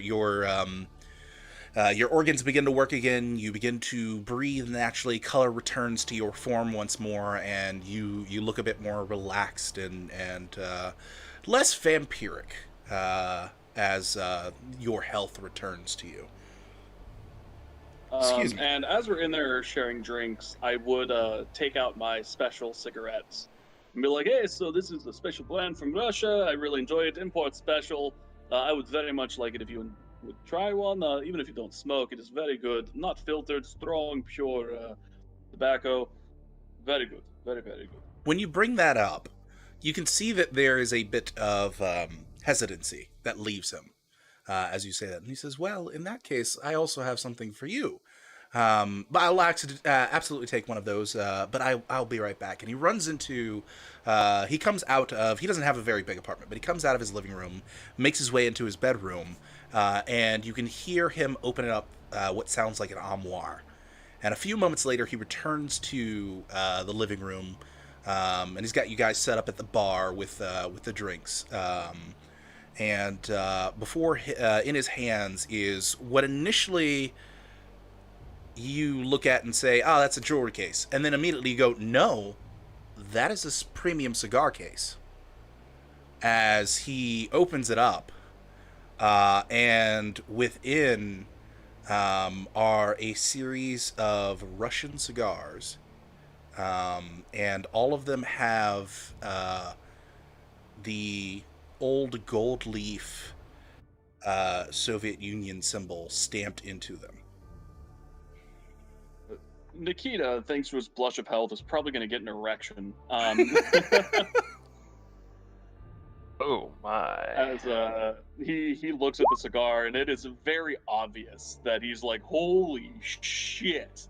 organs begin to work again. You begin to breathe naturally. Color returns to your form once more, and you look a bit more relaxed and less vampiric as your health returns to you. Excuse me. And as we're in there sharing drinks, I would take out my special cigarettes and be like, hey, so this is a special blend from Russia. I really enjoy it. Import special. I would very much like it if you would try one. Even if you don't smoke, it is very good. Not filtered, strong, pure tobacco. Very good. Very, very good. When you bring that up, you can see that there is a bit of hesitancy that leaves him as you say that. And he says, well, in that case, I also have something for you. But I'll absolutely take one of those, but I'll be right back. And he runs into, he comes out of, he doesn't have a very big apartment, but he comes out of his living room, makes his way into his bedroom, and you can hear him open up what sounds like an armoire. And a few moments later, he returns to the living room, and he's got you guys set up at the bar with the drinks. And before in his hands is what initially you look at and say, oh, that's a jewelry case. And then immediately you go, no, that is a premium cigar case. As he opens it up, and within are a series of Russian cigars, and all of them have the old gold leaf Soviet Union symbol stamped into them. Nikita thinks his blush of health is probably going to get an erection. Oh my. As he looks at the cigar, and it is very obvious that he's like, "Holy shit!"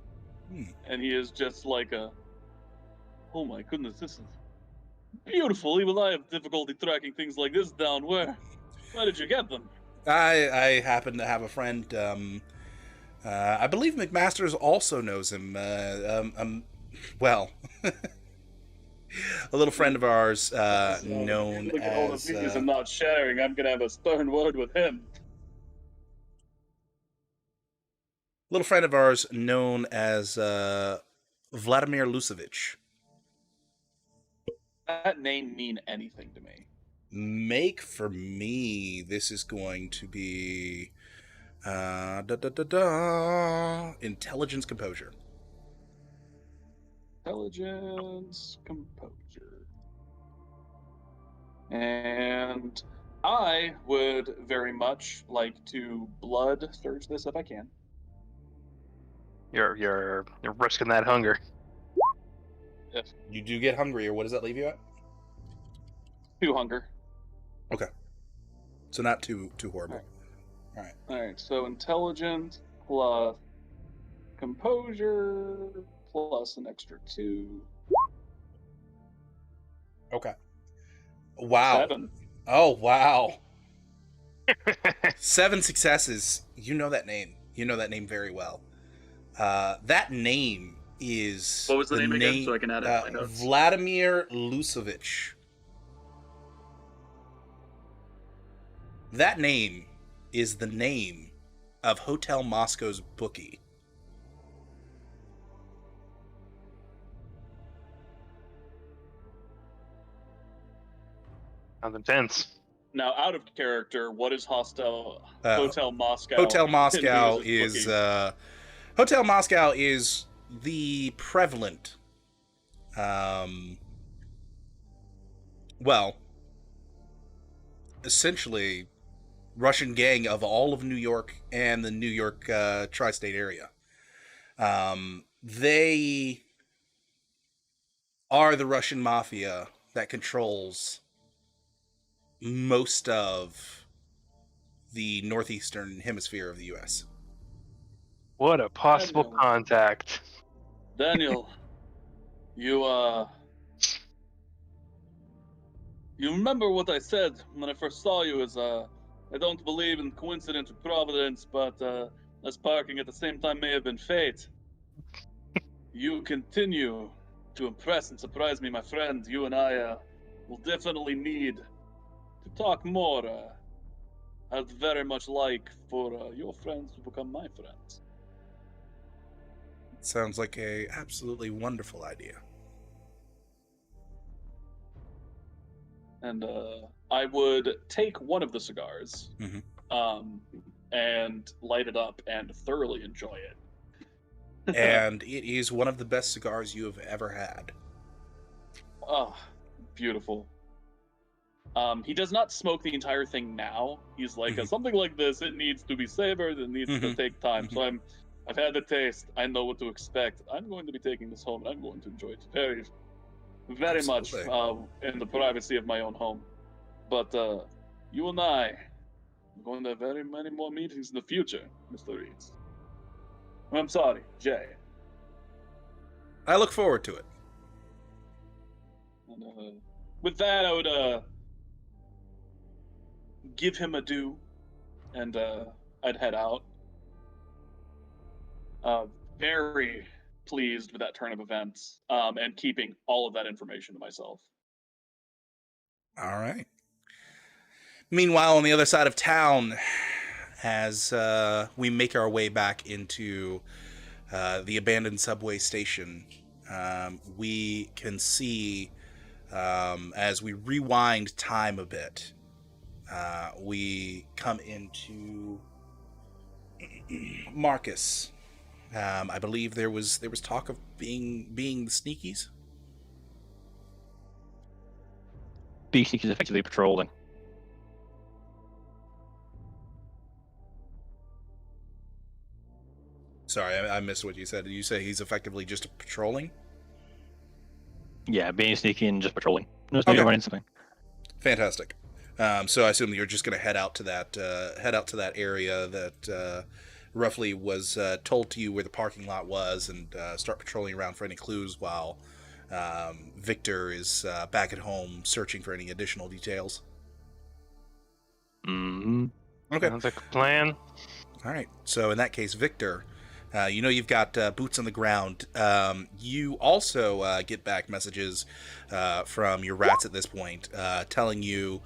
Hmm. And he is just like "Oh my goodness, this is beautiful. Even I have difficulty tracking things like this down. Where did you get them?" I happen to have a friend. I believe McMasters also knows him. Well, a little friend of ours, So, known look at all of as these and not sharing. I'm gonna have a stern word with him. little friend of ours known as Vladimir Lusevich. That name mean anything to me? Make for me. This is going to be intelligence composure. Intelligence, composure. And I would very much like to blood search this if I can. You're risking that hunger. If You do get hungry, or what does that leave you at? 2 hunger. Okay, so not too horrible. Alright. Alright, so intelligence plus composure plus an extra 2. Okay. Wow. 7. Oh wow. 7 successes. You know that name. You know that name very well. That name is What was the name again, so I can add it to my notes? Vladimir Lusevich. That name is the name of Hotel Moscow's bookie. Sounds intense. Now, out of character, what is Hotel Moscow? Hotel Moscow and who his is bookie? Hotel Moscow is the prevalent, well, essentially Russian gang of all of New York and the New York tri-state area. They are the Russian mafia that controls most of the northeastern hemisphere of the U.S. What a possible Daniel. contact. Daniel, you remember what I said when I first saw you? Is I don't believe in coincidence or providence, but us parking at the same time may have been fate. You continue to impress and surprise me, my friend. You and I will definitely need to talk more. I'd very much like for your friends to become my friends. Sounds like a absolutely wonderful idea. And I would take one of the cigars, Mhm. and light it up and thoroughly enjoy it. And it is one of the best cigars you have ever had. Oh, beautiful. He does not smoke the entire thing now. He's like, Mhm. something like this, it needs to be savored, it needs to Mhm. take time. Mhm. So I've had the taste, I know what to expect. I'm going to be taking this home, and I'm going to enjoy it very much Absolutely. in the privacy of my own home. But you and I are going to have very many more meetings in the future, Mr. Reeds. I'm sorry, Jay. I look forward to it. And with that, I would give him a due, and I'd head out. Very pleased with that turn of events, and keeping all of that information to myself. All right. Meanwhile, on the other side of town, as we make our way back into the abandoned subway station, we can see, as we rewind time a bit, we come into Marcus. I believe there was talk of being the sneakies. BC is effectively patrolling. Sorry, I missed what you said. Did you say he's effectively just patrolling? Yeah, being sneaky and just patrolling. No, Okay. running something. Fantastic. So I assume you're just going to head out to that area that roughly was told to you where the parking lot was, and start patrolling around for any clues while Victor is back at home searching for any additional details. Mm-hmm. Okay. Sounds like a plan. All right. So in that case, Victor, you've got boots on the ground. You also get back messages from your rats at this point, telling you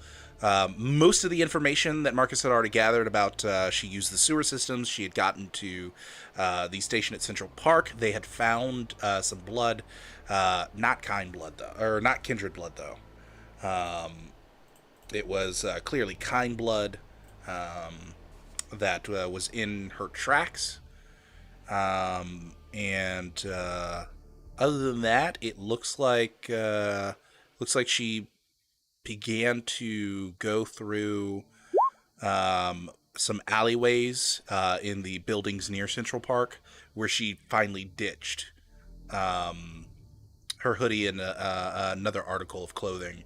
most of the information that Marcus had already gathered about. She used the sewer systems. She had gotten to the station at Central Park. They had found some blood, not kind blood though, or not kindred blood though. It was clearly kind blood. That was in her tracks. And other than that, it looks like she began to go through some alleyways in the buildings near Central Park, where she finally ditched her hoodie and another article of clothing,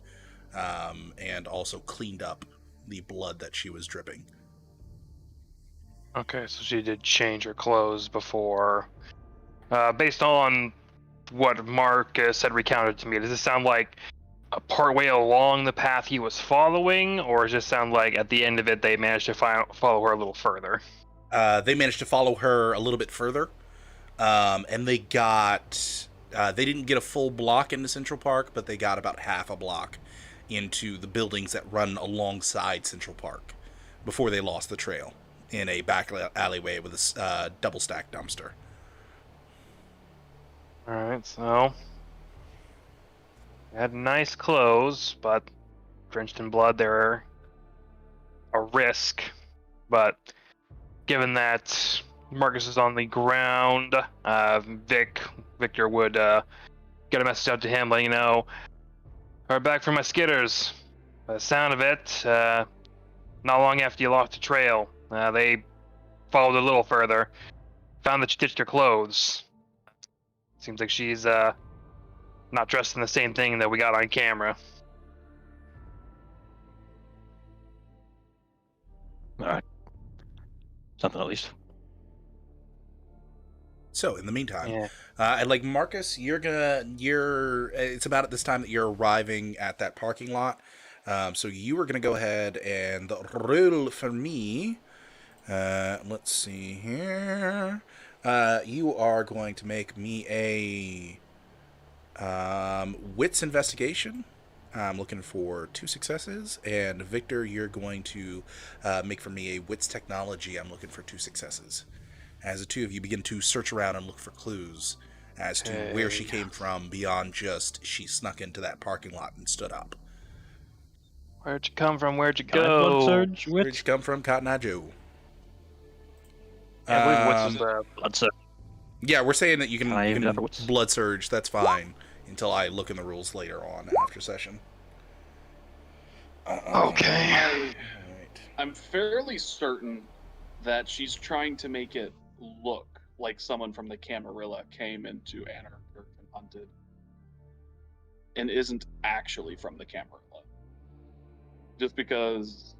and also cleaned up the blood that she was dripping. Okay, so she did change her clothes before. Based on what Marcus had recounted to me, does this sound like a part way along the path he was following, or does it sound like at the end of it they managed to follow her a little further? They managed to follow her a little bit further, and they got. They didn't get a full block into Central Park, but they got about half a block into the buildings that run alongside Central Park before they lost the trail in a back alleyway with a double stack dumpster. Alright, so. They had nice clothes, but drenched in blood, they're a risk. But given that Marcus is on the ground, Victor would get a message out to him, letting you know, "Heard back from my skitters. By the sound of it, not long after you lost the trail, they followed a little further, found that she ditched her clothes. Seems like she's not dressed in the same thing that we got on camera." All right. Something at least. So in the meantime, Yeah. and like Marcus, it's about at this time that you're arriving at that parking lot. So you are gonna go ahead and roll for me. Let's see here. You are going to make me a wits investigation. I'm looking for 2 successes, and Victor, you're going to make for me a wits technology. I'm looking for 2 successes. As the two of you begin to search around and look for clues as to where she came from beyond just she snuck into that parking lot and stood up. Where'd you come from? Where'd you Can I go? blood surge Where'd with you come from, Cotton Eye Joe? I believe what's his blood surge? Yeah, we're saying that you Can I even have can wits? blood surge. That's fine until I look in the rules later on after session. Okay. Alright. I'm fairly certain that she's trying to make it look like someone from the Camarilla came into Anarch and hunted, and isn't actually from the Camarilla. Just because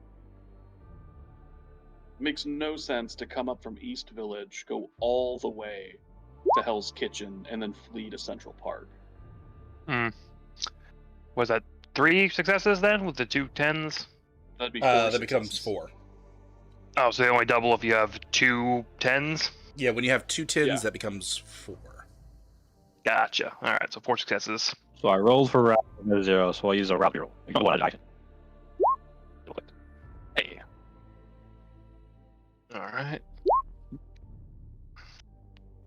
it makes no sense to come up from East Village, go all the way to Hell's Kitchen, and then flee to Central Park. Was that 3 successes then with the 2 10s? That'd be 4 That becomes successes. 4. Oh, so they only double if you have 2 10s? Yeah, when you have 2 10s, Yeah. that becomes 4. Gotcha. Alright, so 4 successes. So I rolled for round 0, so I'll use a round roll. Hey. Alright.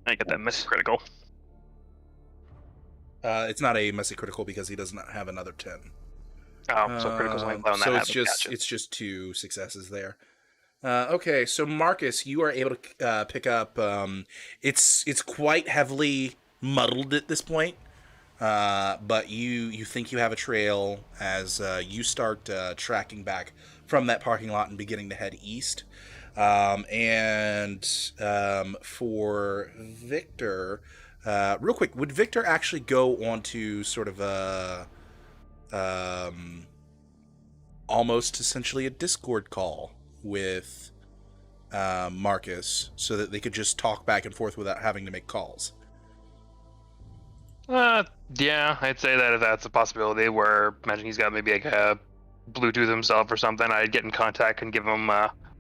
I get that miss critical. It's not a messy critical because he does not have another 10. Oh, so critical's only allowed when so that it's happens. just Gotcha. it's just 2 successes there. Okay, so Marcus, you are able to pick up. It's quite heavily muddled at this point, but you think you have a trail as you start tracking back from that parking lot and beginning to head east. For Victor, real quick, would Victor actually go onto sort of a almost essentially a Discord call with Marcus so that they could just talk back and forth without having to make calls. Yeah, I'd say that if that's a possibility, where imagine he's got maybe like a Bluetooth himself or something, I'd get in contact and give him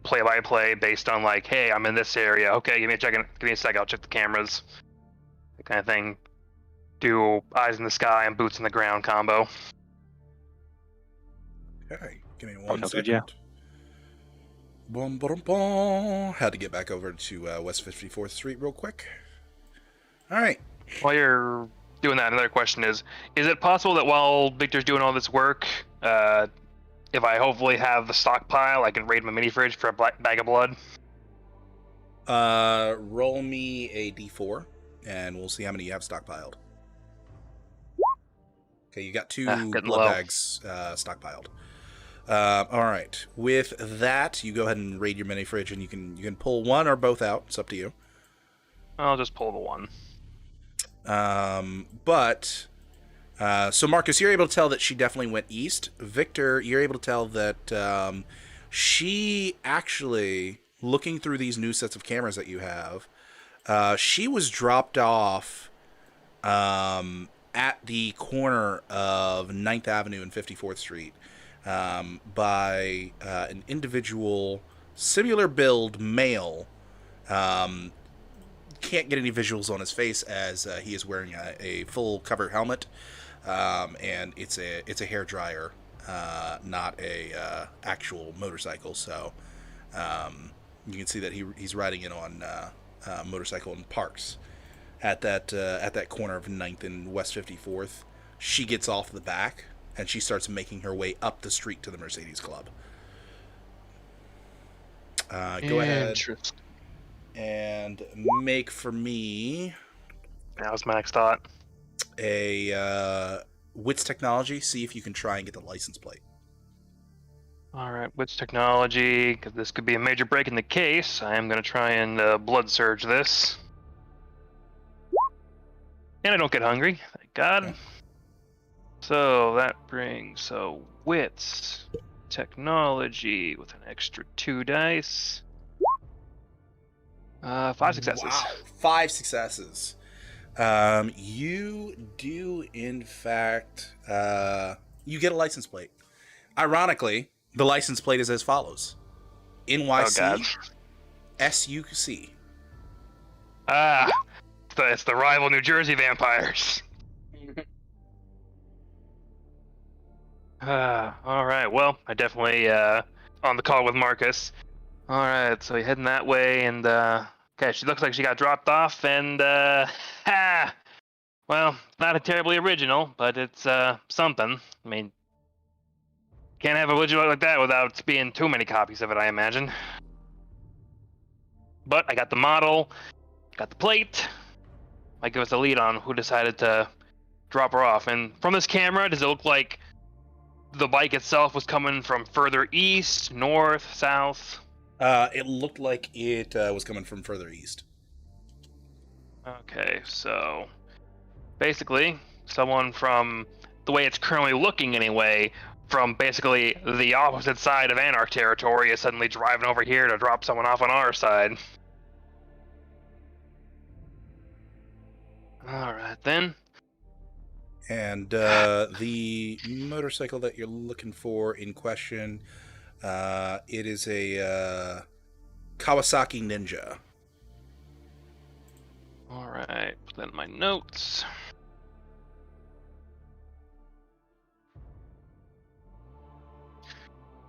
play-by-play based on like, hey, I'm in this area. Okay, give me a sec, I'll check the cameras, that kind of thing. Do eyes in the sky and boots in the ground combo. Okay, give me Oh, one sounds good, second. yeah. Boom, boom, boom. Had to get back over to West 54th Street real quick. All right. While you're doing that, another question is it possible that while Victor's doing all this work, if I hopefully have the stockpile, I can raid my mini fridge for a bag of blood? Roll me a d4, and we'll see how many you have stockpiled. Okay, you got 2 Getting blood low. bags stockpiled. All right. With that, you go ahead and raid your mini fridge, and you can pull one or both out. It's up to you. I'll just pull the one. So Marcus, you're able to tell that she definitely went east. Victor, you're able to tell that she actually, looking through these new sets of cameras that you have, she was dropped off at the corner of 9th Avenue and 54th Street by an individual, similar build male. Can't get any visuals on his face as he is wearing a full cover helmet, and it's a hair dryer, not a actual motorcycle. So you can see that he's riding in on motorcycle and parks at that corner of 9th and West 54th. She gets off the back and she starts making her way up the street to the Mercedes Club. Go ahead and make for me That was my next thought. a wits technology. See if you can try and get the license plate. All right, which technology? Because this could be a major break in the case. I am going to try and blood surge this. And I don't get hungry, thank God. Okay. So that brings wits, technology with an extra 2 dice. 5 successes. Wow, 5 successes. You do, in fact, you get a license plate. Ironically, the license plate is as follows: NYC SUC. Ah, it's the rival New Jersey vampires. All right. Well, I definitely on the call with Marcus. All right, so you're heading that way, and okay, she looks like she got dropped off, and well, not a terribly original, but it's something. I mean, can't have a widget like that without being too many copies of it, I imagine. But I got the model, got the plate. Might give us a lead on who decided to drop her off. And from this camera, does it look like the bike itself was coming from further east, north, south? It looked like it was coming from further east. Okay, so basically, someone from the way it's currently looking anyway, from basically the opposite side of Anarch territory is suddenly driving over here to drop someone off on our side. Alright then. And the motorcycle that you're looking for in question, it is a Kawasaki Ninja. Alright, put that in my notes.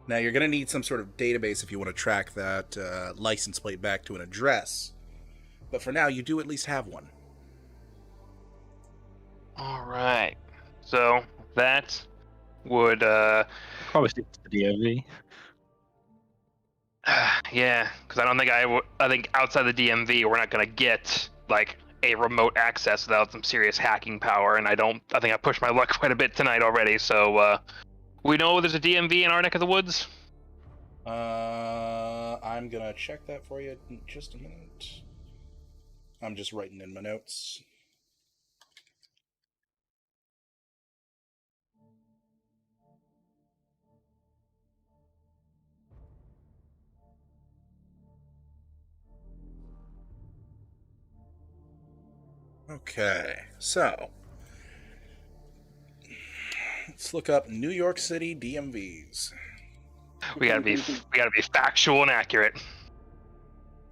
Now, you're going to need some sort of database if you want to track that license plate back to an address. But for now, you do at least have one. Alright, so that would, Probably stick to the DOV. yeah, because I think outside the DMV, we're not going to get, like, a remote access without some serious hacking power, and I think I pushed my luck quite a bit tonight already, so, we know there's a DMV in our neck of the woods? I'm going to check that for you in just a minute. I'm just writing in my notes. Okay, so let's look up New York City DMVs. We gotta be factual and accurate.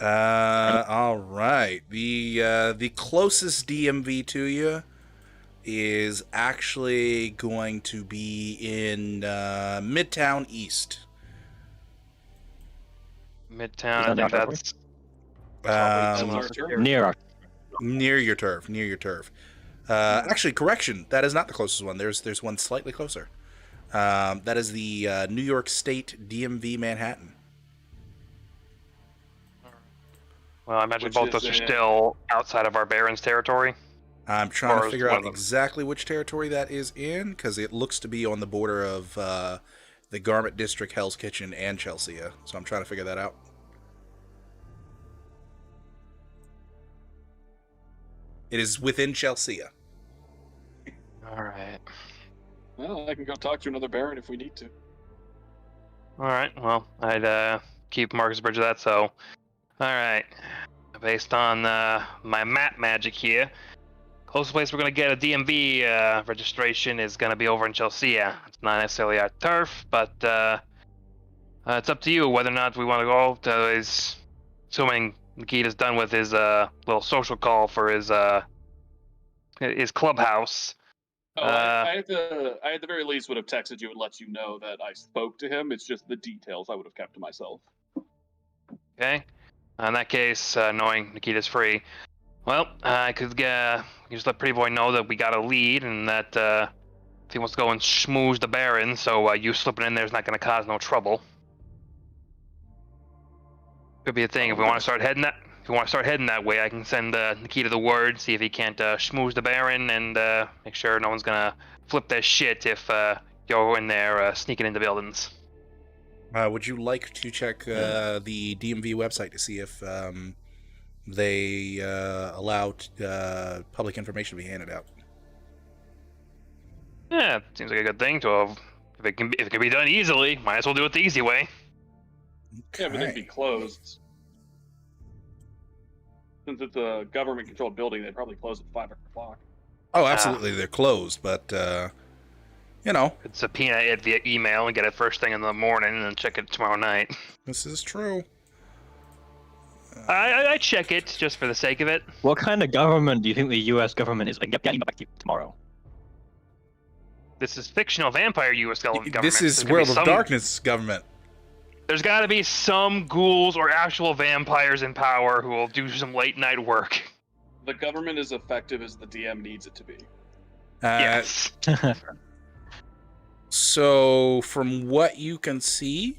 All right. The closest DMV to you is actually going to be in Midtown East. Midtown, Is I that think our that's That's Um, our turn. Near our. near your turf. Near your turf. Actually, correction. That is not the closest one. There's one slightly closer. That is the New York State DMV Manhattan. Well, I imagine Which both is those are a- still outside of our Baron's territory. I'm trying Or to is figure one out of them- exactly which territory that is in, because it looks to be on the border of the Garment District, Hell's Kitchen, and Chelsea. So I'm trying to figure that out. It is within Chelsea. All right. Well, I can go talk to another Baron if we need to. All right. Well, I'd keep Marcus Bridge of that. So, all right. Based on my map magic here, closest place we're gonna get a DMV registration is gonna be over in Chelsea. It's not necessarily our turf, but it's up to you whether or not we want to go to his. Assuming Nikita's done with his little social call for his clubhouse. Oh, I at the very least would have texted you and let you know that I spoke to him. It's just the details I would have kept to myself. Okay. In that case, knowing Nikita's free, well, I could just let Pretty Boy know that we got a lead and that if he wants to go and schmooze the Baron, so you slipping in there is not going to cause no trouble. Could be a thing. If we want to start heading that way, I can send Nikita the word, see if he can't schmooze the Baron, and make sure no one's gonna flip their shit if you're in there sneaking into buildings. Would you like to check the DMV website to see if they allow public information to be handed out? Yeah, seems like a good thing to have. If it can be done easily, might as well do it the easy way. Yeah, but they'd be Okay. closed. Since it's a government-controlled building, they'd probably close at 5 o'clock. Oh, absolutely, they're closed, but you know, Could subpoena it via email and get it first thing in the morning, and then check it tomorrow night. this is true. I check it just for the sake of it. What kind of government do you think the U.S. government is? Like, getting back to you tomorrow. This is fictional vampire U.S. government. This is There's gonna be World of some- Darkness government. There's got to be some ghouls or actual vampires in power who will do some late night work. The government is effective as the DM needs it to be. Yes. So, from what you can see,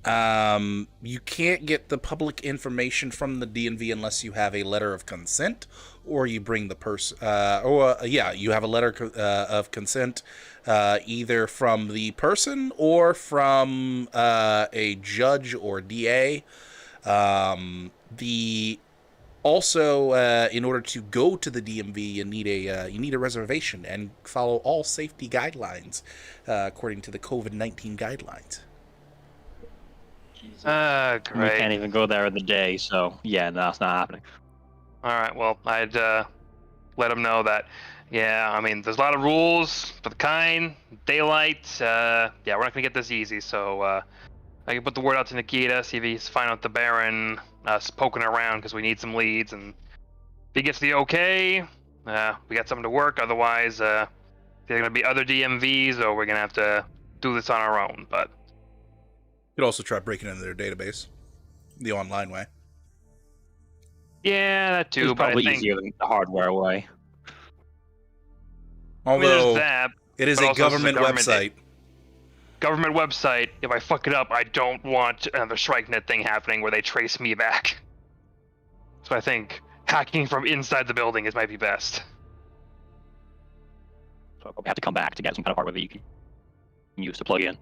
you can't get the public information from the DMV unless you have a letter of consent, or you bring the person, you have a letter of consent, either from the person or from a judge or DA. In order to go to the DMV, you need a reservation and follow all safety guidelines according to the COVID-19 guidelines. We Great. can't even go there in the day, so yeah, that's not happening. All right. Well, I'd let them know that. Yeah, I mean, there's a lot of rules for the kind. Daylight. Yeah, we're not gonna get this easy. So I can put the word out to Nikita, see if he's fine with the Baron poking around because we need some leads, and if he gets the okay, we got something to work. Otherwise, there's gonna be other DMVs, or we're gonna have to do this on our own. But You could also try breaking into their database, the online way. yeah, that too. It's But I probably think easier than the hardware way. I mean, there's Although that. it is but a also this is a government government- website. Government website. If I fuck it up, I don't want another StrikeNet thing happening where they trace me back. So I think hacking from inside the building might be best. So we have to come back to get some kind of hardware that you can use to plug in.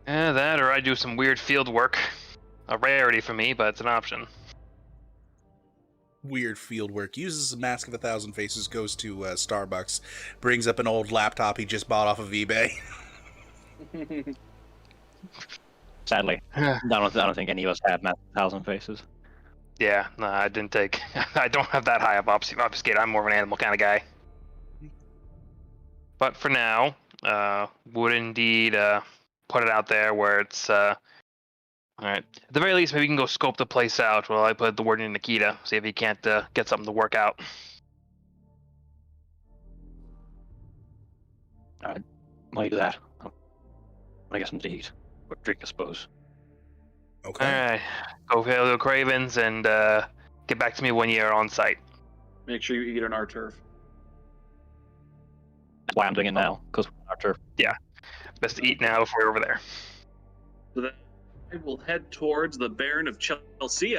That or I do some weird field work. A rarity for me, but it's an option. Weird field work. Uses a mask of 1,000 faces, goes to Starbucks, brings up an old laptop he just bought off of eBay. Sadly, I don't think any of us have 1,000 faces. Yeah, no, I didn't take. I don't have that high of obfuscate. I'm more of an animal kind of guy. But for now, would indeed put it out there where it's. All right. At the very least, maybe you can go scope the place out while I put the word in Nikita. See if he can't get something to work out. Alright, while you do that, I get something to eat. Or drink, I suppose. Okay. All right. Go hail the Cravens and get back to me when you're on site. Make sure you eat on our turf. That's why I'm doing it now, because after Best to eat now before you're over there. So then I will head towards the Baron of Chelsea.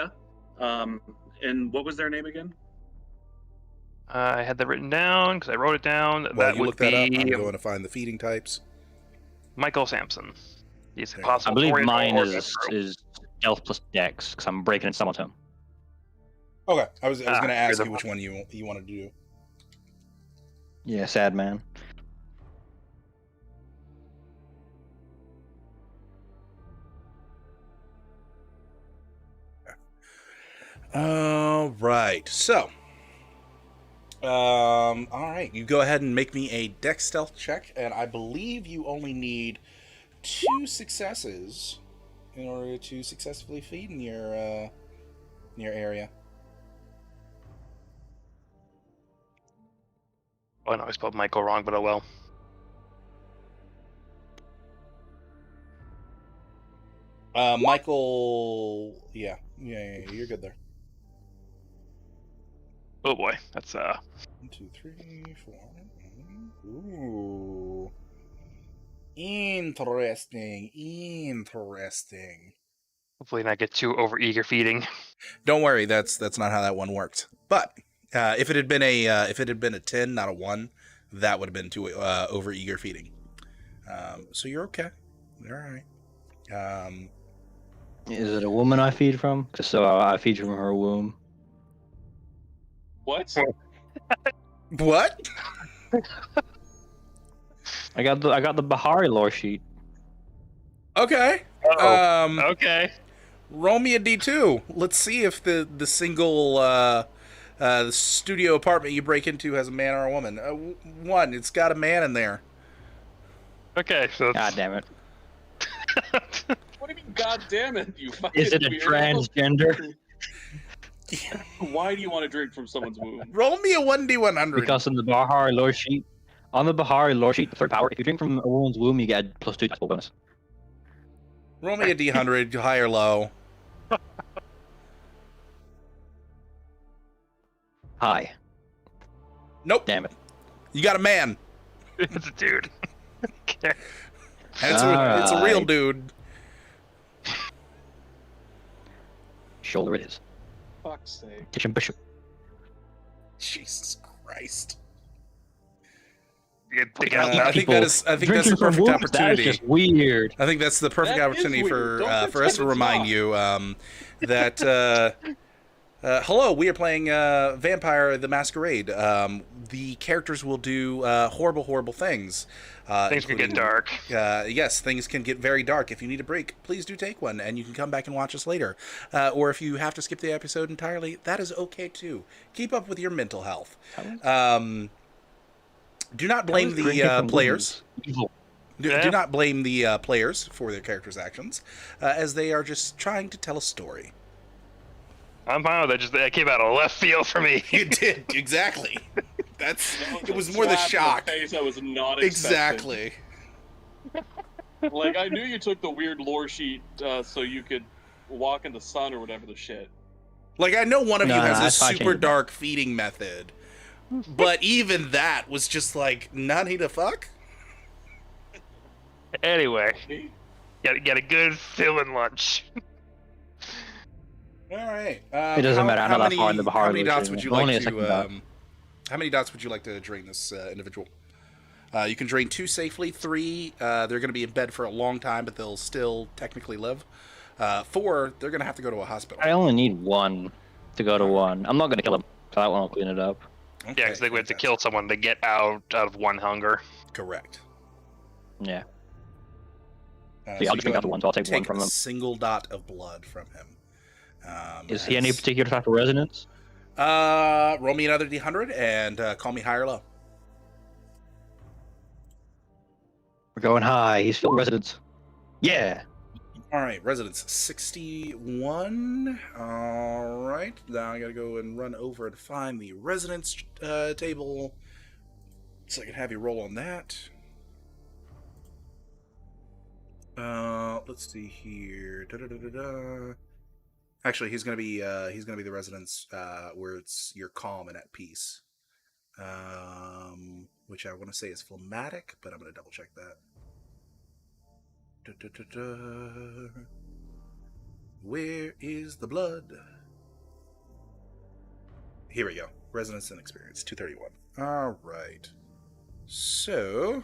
And what was their name again? I had that written down because I wrote it down. While That you would look that up, I'm be going to find the feeding types. Michael Sampson. He's a Okay. possible. I believe Torian mine or is Deathstroke. stealth plus dex, because I'm breaking in some of them. Okay, I was going to ask here's you a- which one you wanted to do. Yeah, sad man. All right, so, all right, you go ahead and make me a dex stealth check, and I believe you only need 2 successes in order to successfully feed in your area. Oh no, I spelled Michael wrong, but oh well. Michael, yeah, you're good there. Oh boy, that's 1, 2, 3, 4. Ooh. Interesting. hopefully not get too over eager feeding. Don't worry, that's not how that one worked. But if it had been a 10, not a 1, that would have been too over eager feeding. So you're okay. You're all right. Is it a woman I feed from? Because so I feed from her womb. What? What? I got the Bahari lore sheet. Okay. Oh, okay. Roll me a D2. Let's see if the single the studio apartment you break into has a man or a woman. 1. It's got a man in there. Okay, so it's... God damn it. What do you mean, God damn it, you fucking Is it a weirdo? transgender? Why do you want to drink from someone's womb? Roll me a 1D100. Because in the Bahari lore sheet, on the Bahari lore sheet, the third power, if you drink from a woman's womb, you get a +2 dice bonus. Roll me a D100, high or low. Hi. Nope. Damn it. You got a man. it's a dude. Okay. And it's a real dude. Shoulder it is. Fuck's sake. Kitchen Bishop. Jesus Christ. Yeah, I think that's the Drinking from perfect wombs, opportunity. That is just weird. I think that's the perfect That is opportunity weird. for Don't us to pretend it's remind not. you that hello, we are playing Vampire the Masquerade. The characters will do horrible things. Things can get including- dark. Yes, things can get very dark. If you need a break, please do take one, and you can come back and watch us later. Or if you have to skip the episode entirely, that is okay too. Keep up with your mental health. Do not blame the players. Evil. Do not blame the players for their characters' actions, as they are just trying to tell a story. I'm fine with that. That came out of left field for me. You did, exactly. It was a more the slap in shock. face I was not expecting. Exactly. Like, I knew you took the weird lore sheet so you could walk in the sun or whatever the shit. Like, I know one of No, you no, has I a super changed it. dark feeding method, but even that was just like, nutty to fuck? Anyway, get a good filling lunch. All right. It doesn't matter. I'm not that far in the Bahari How many dots Lure would you Sheet. Only like a second to? dot. How many dots would you like to drain this individual? You can drain 2 safely. 3, they're going to be in bed for a long time, but they'll still technically live. 4, they're going to have to go to a hospital. I only need 1 to go to 1. I'm not going to kill him, so that one will clean it up. Okay, Yeah, because we have to fantastic. kill someone to get out of one hunger. Correct. Yeah. So I'll you just go pick out the ahead one, so I'll take one and from a him. single dot of blood from him. Is he any particular type of resonance? Roll me another D100 and call me high or low. We're going high. He's filled resonance. Yeah. All right, residence 61. All right, now I gotta go and run over and find the residence table so I can have you roll on that. Let's see here. Da-da-da-da-da. Actually, he's gonna be the residence where you're calm and at peace. Which I want to say is phlegmatic, but I'm gonna double check that. Da-da-da-da. Where is the blood? Here we go. Resonance and experience 231. All right. So.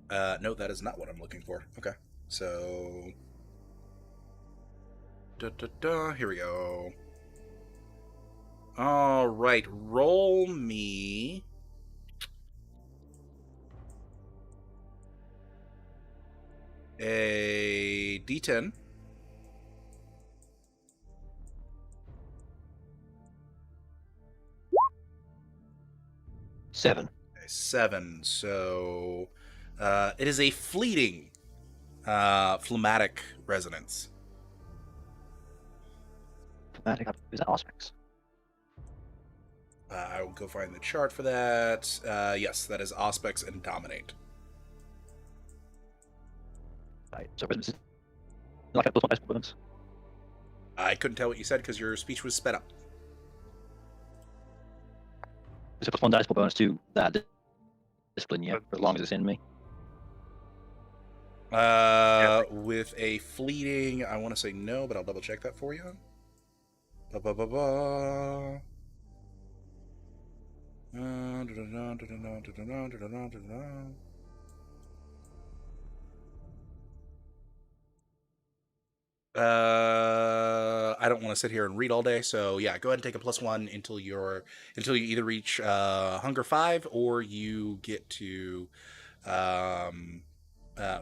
No, that is not what I'm looking for. Okay. So. Here we go. All right. Roll me. A D10. Seven. A 7. So it is a fleeting phlegmatic resonance. Phlegmatic. Is that aspects? I will go find the chart for that. Yes, that is Auspex and Dominate. Right. So resonance is like a +1 dice bonus. I couldn't tell what you said because your speech was sped up. It's a +1 dice bonus to that discipline, yeah, for as long as it's in me. With a fleeting, I want to say no, but I'll double check that for you. Ba-ba-ba-ba. I don't want to sit here and read all day, so yeah, go ahead and take a +1 until you either reach Hunger 5 or you get to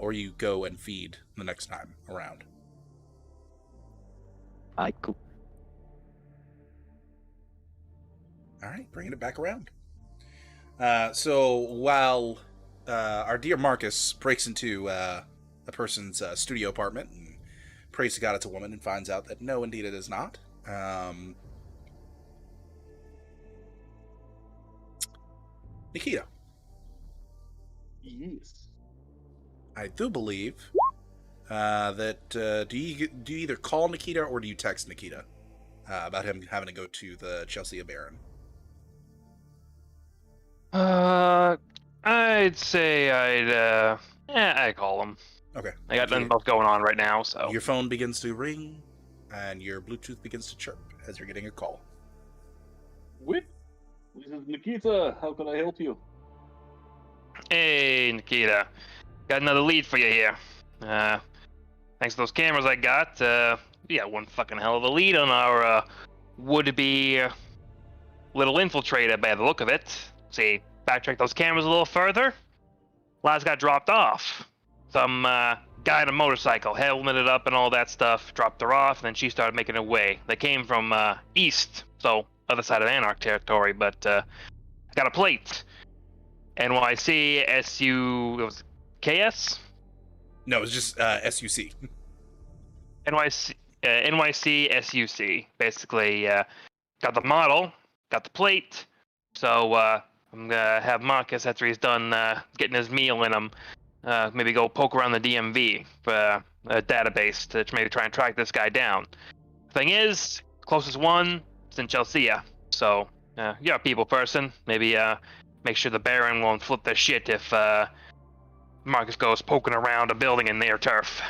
or you go and feed the next time around. Alright, cool. All right, bringing it back around. So while our dear Marcus breaks into a person's studio apartment and prays to God it's a woman and finds out that no, indeed it is not. Nikita. Yes. I do believe that do you either call Nikita or do you text Nikita about him having to go to the Chelsea Baron? I'd say I'd call him. Okay. I got nothing else going on right now, so. Your phone begins to ring, and your Bluetooth begins to chirp as you're getting a call. Whip? This is Nikita. How can I help you? Hey, Nikita. Got another lead for you here. Thanks to those cameras I got, we got one fucking hell of a lead on our would-be little infiltrator by the look of it. See, backtrack those cameras a little further. Last got dropped off. Some guy on a motorcycle, helmeted up and all that stuff, dropped her off, and then she started making her way. They came from east, so other side of Anarch territory, but I got a plate. NYC SU, it was KS? No, it's just SUC. NYC SUC. Basically, got the model, got the plate, so I'm gonna have Marcus, after he's done getting his meal in him, maybe go poke around the DMV for a database to maybe try and track this guy down. Thing is, closest one is in Chelsea, so you're a people person. Maybe make sure the Baron won't flip their shit if Marcus goes poking around a building in their turf.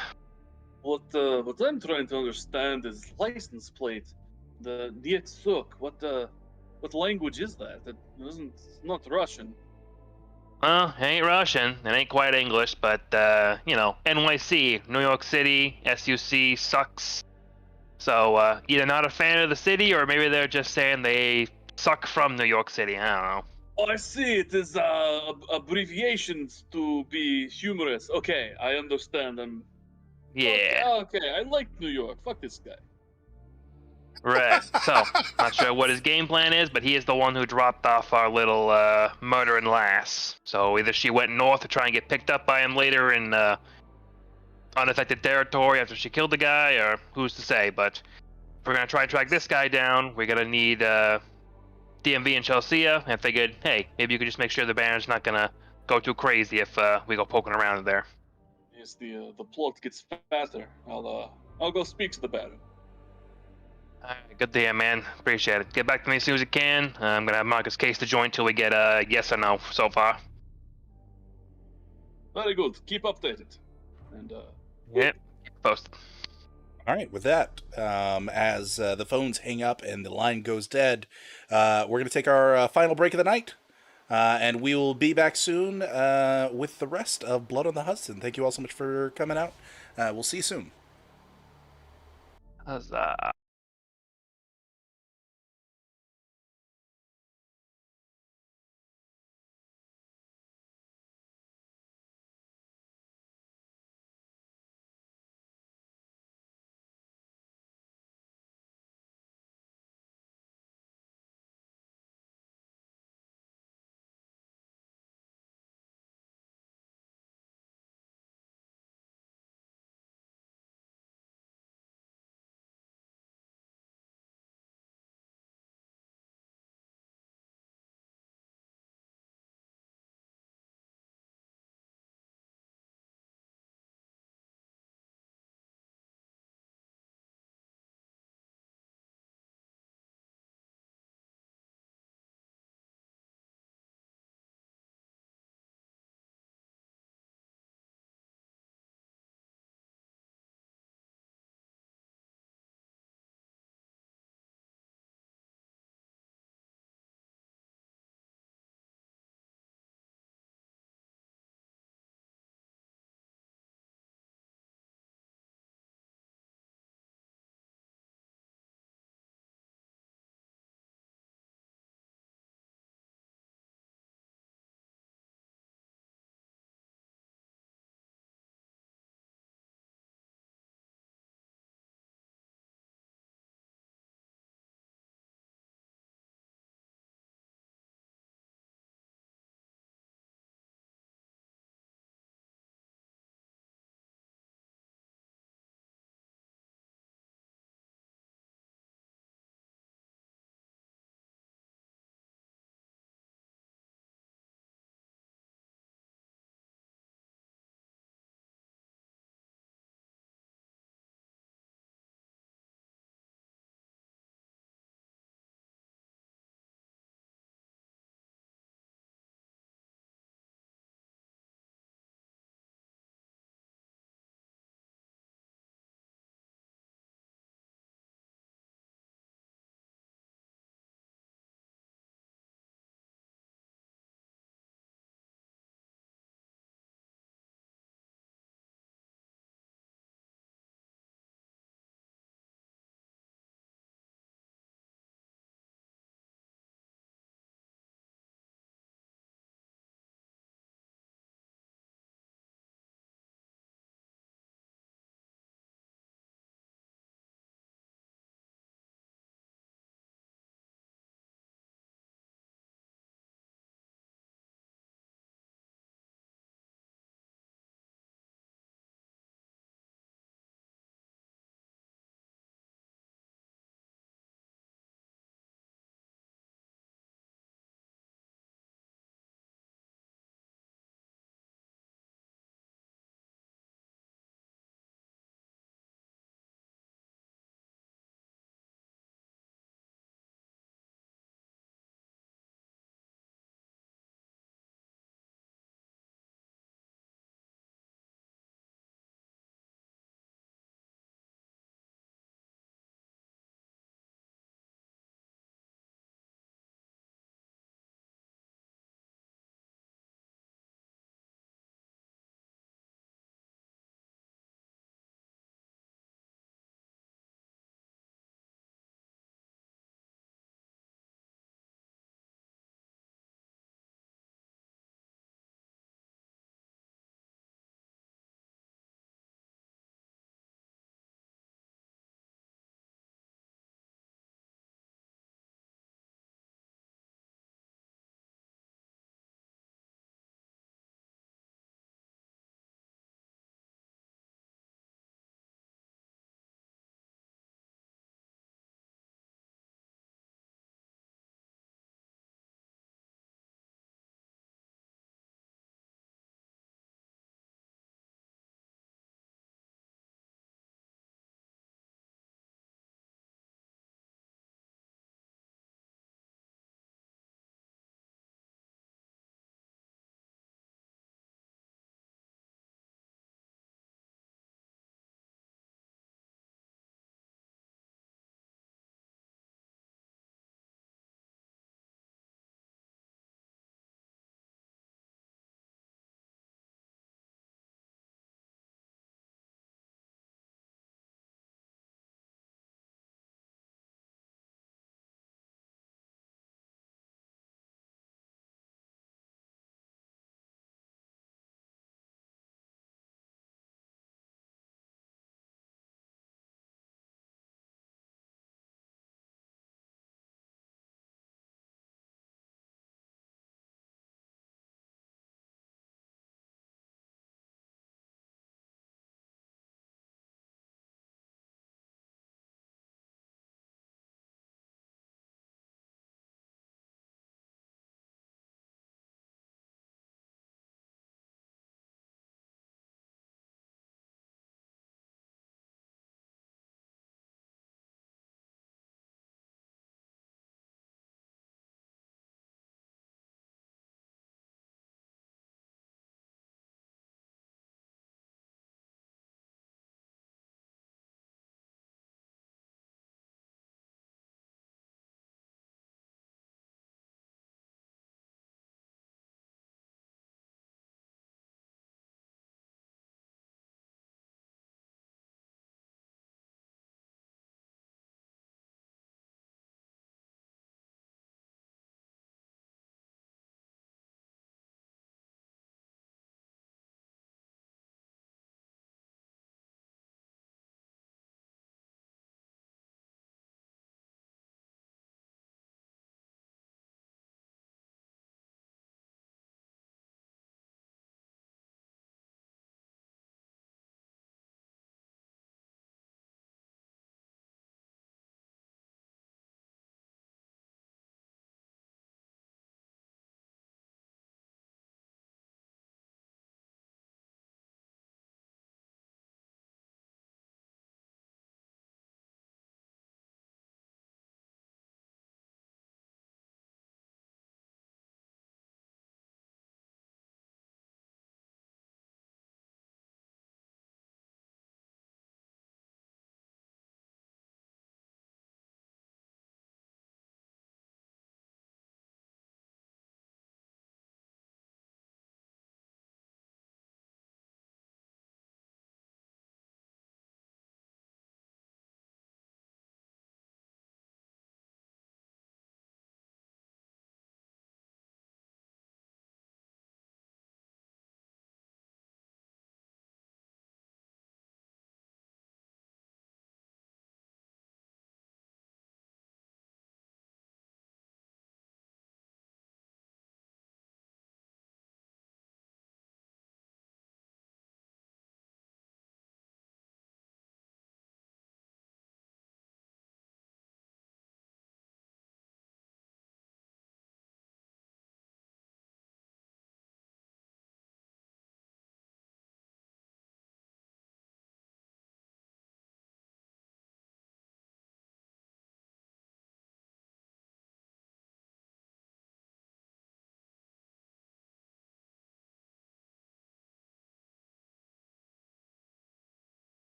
What I'm trying to understand is license plate. The Dietsuk. What language is that? It's not Russian. Well, it ain't Russian, it ain't quite English, but, NYC, New York City, SUC sucks. So, either not a fan of the city, or maybe they're just saying they suck from New York City, I don't know. Oh, I see. It is abbreviations to be humorous. Okay, I understand. Yeah. Okay, I like New York. Fuck this guy. Right. So, not sure what his game plan is, but he is the one who dropped off our little murdering lass. So either she went north to try and get picked up by him later in unaffected territory after she killed the guy, or who's to say. But if we're gonna try and track this guy down, we're gonna need DMV and Chelsea. And I figured, hey, maybe you could just make sure the banner's not gonna go too crazy if we go poking around in there. Yes, the plot gets fatter. I'll go speak to the Baron. Good to hear, man. Appreciate it. Get back to me as soon as you can. I'm gonna have Marcus case the joint till we get a yes or no so far. Very good. Keep updated. And Yep. Keep posted. All right, with that, as the phones hang up and the line goes dead, we're going to take our final break of the night, and we will be back soon with the rest of Blood on the Hudson. Thank you all so much for coming out. We'll see you soon. Huzzah.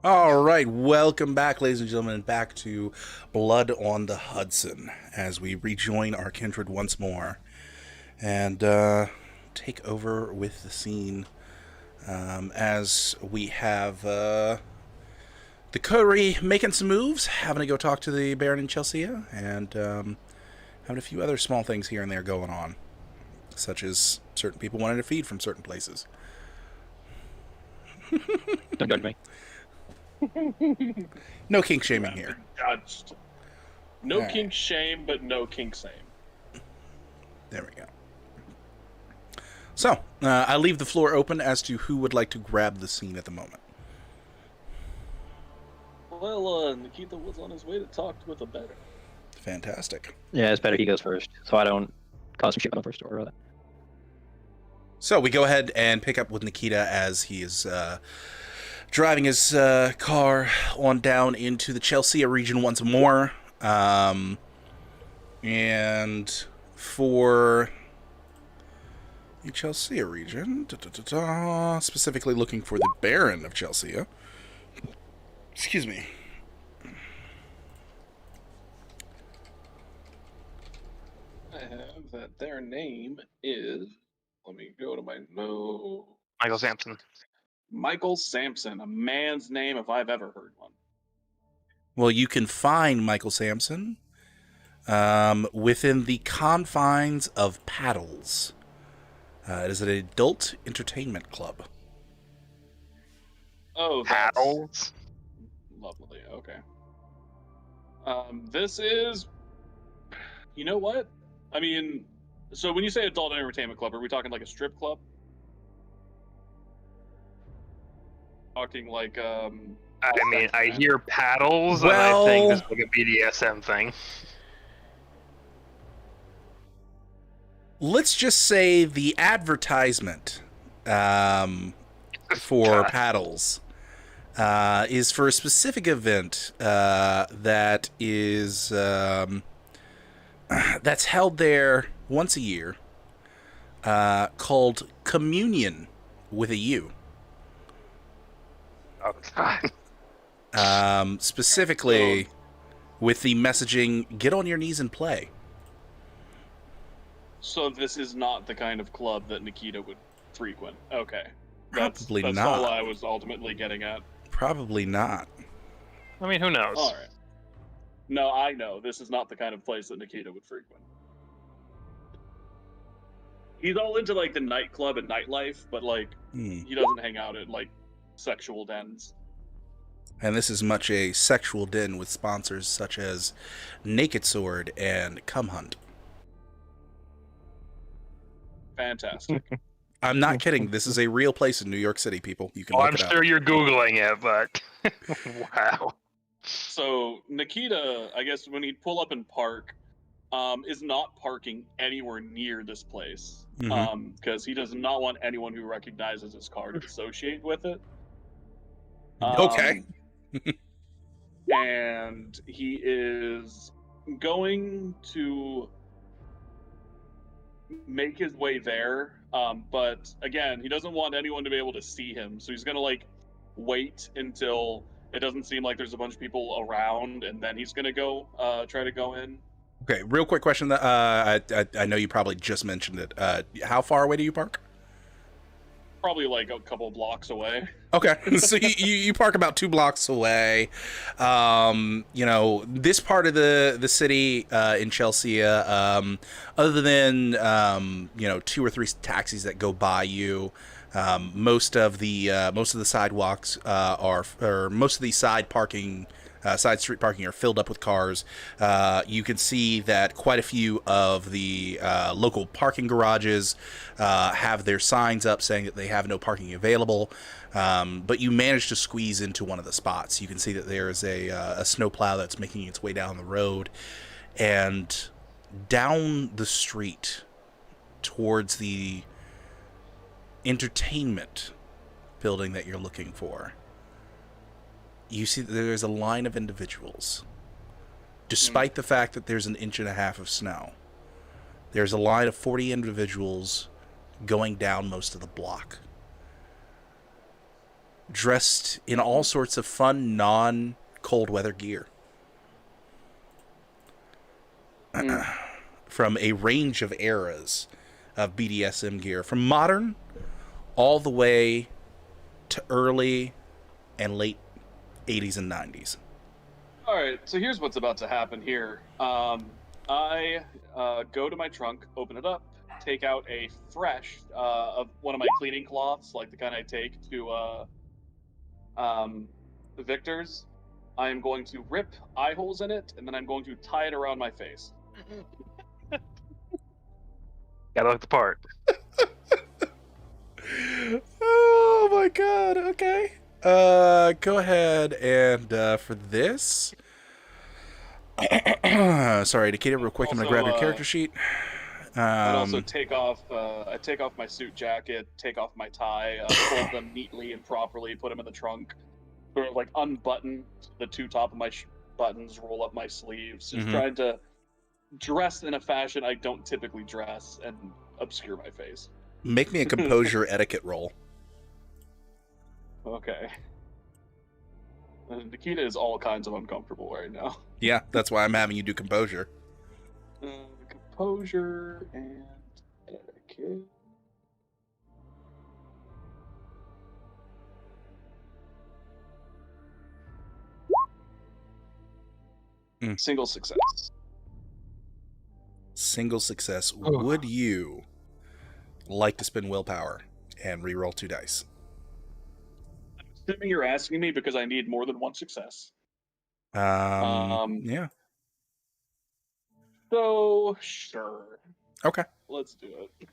All right, welcome back, ladies and gentlemen, back to Blood on the Hudson as we rejoin our kindred once more and take over with the scene as we have the Coterie making some moves, having to go talk to the Baron in Chelsea, and having a few other small things here and there going on, such as certain people wanting to feed from certain places. Don't judge me. No kink shaming here. Judged. No All kink right. shame, but no kink same. There we go. So, I leave the floor open as to who would like to grab the scene at the moment. Well, Nikita was on his way to talk with a better. Fantastic. Yeah, it's better he goes first, so I don't cause some shit on the first door. So we go ahead and pick up with Nikita as he is driving his car on down into the Chelsea region once more. And for the Chelsea region, specifically looking for the Baron of Chelsea. Excuse me. I have that their name is. Let me go to my note. Michael Sampson. Michael Sampson, a man's name if I've ever heard one. Well, you can find Michael Sampson within the confines of Paddles. It is an adult entertainment club. Oh, that's Paddles. lovely. Okay. This is. You know what? I mean, so when you say adult entertainment club, are we talking like a strip club? Talking like I mean, I hear paddles, Well- and I think this is like a BDSM thing. Let's just say the advertisement for Paddles is for a specific event that is that's held there once a year, called Communion with a U. Oh, God. Specifically with the messaging, get on your knees and play. So this is not the kind of club that Nikita would frequent. Okay. Probably that's not. all I was ultimately getting at. Probably not. I mean, who knows? All right. No, I know. This is not the kind of place that Nikita would frequent. He's all into like the nightclub and nightlife, but like he doesn't hang out at like sexual dens. And this is much a sexual den with sponsors such as Naked Sword and Cum Hunt. Fantastic. I'm not kidding. This is a real place in New York City, people. You can Well, look I'm it sure up. you're Googling it, but wow. So Nikita, I guess when he'd pull up and park, is not parking anywhere near this place. Mhm. Because he does not want anyone who recognizes his car to associate with it. Okay. And he is going to make his way there. But again, he doesn't want anyone to be able to see him. So he's going to like wait until it doesn't seem like there's a bunch of people around, and then he's going to go try to go in. Okay, real quick question. That I know you probably just mentioned it. How far away do you park? Probably like a couple blocks away. Okay, so you park about 2 blocks away. You know, this part of the city in Chelsea, other than you know, 2 or 3 taxis that go by you, most of the sidewalks or most of the side street parking are filled up with cars. You can see that quite a few of the local parking garages have their signs up saying that they have no parking available. But you manage to squeeze into one of the spots. You can see that there is a snowplow that's making its way down the road, and down the street towards the entertainment building that you're looking for, you see that there's a line of individuals. Despite the fact that there's an 1.5 inches of snow, there's a line of 40 individuals going down most of the block. dressed in all sorts of fun, non-cold weather gear. From a range of eras of BDSM gear, from modern all the way to early and late 80s and 90s. All right, so here's what's about to happen here. I go to my trunk, open it up, take out a fresh of one of my cleaning cloths, like the kind I take to the victors. I am going to rip eye holes in it, and then I'm going to tie it around my face. Gotta look the part. Oh my god, okay. Go ahead and for this... Sorry, Nikita, real quick, I'm gonna grab your character sheet. I'd also take off my suit jacket, take off my tie, fold them neatly and properly, put them in the trunk, sort of like unbutton the two top of my buttons, roll up my sleeves, just trying to dress in a fashion I don't typically dress and obscure my face. Make me a composure etiquette roll. Okay. Nikita is all kinds of uncomfortable right now. Yeah, that's why I'm having you do composure. Composure and etiquette. Single success. Single success. Would you like to spend willpower and re-roll 2 dice? Assuming you're asking me because I need more than one success. Yeah. So, sure. Okay. Let's do it.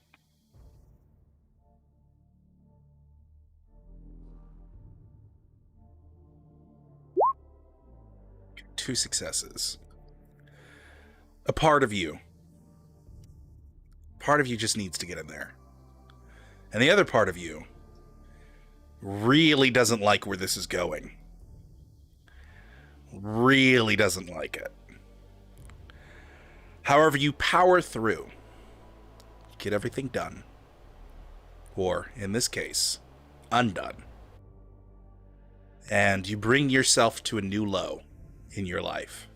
Two successes. A part of you just needs to get in there. And the other part of you really doesn't like where this is going. Really doesn't like it. However, you power through. Get everything done. Or, in this case, undone. And you bring yourself to a new low in your life.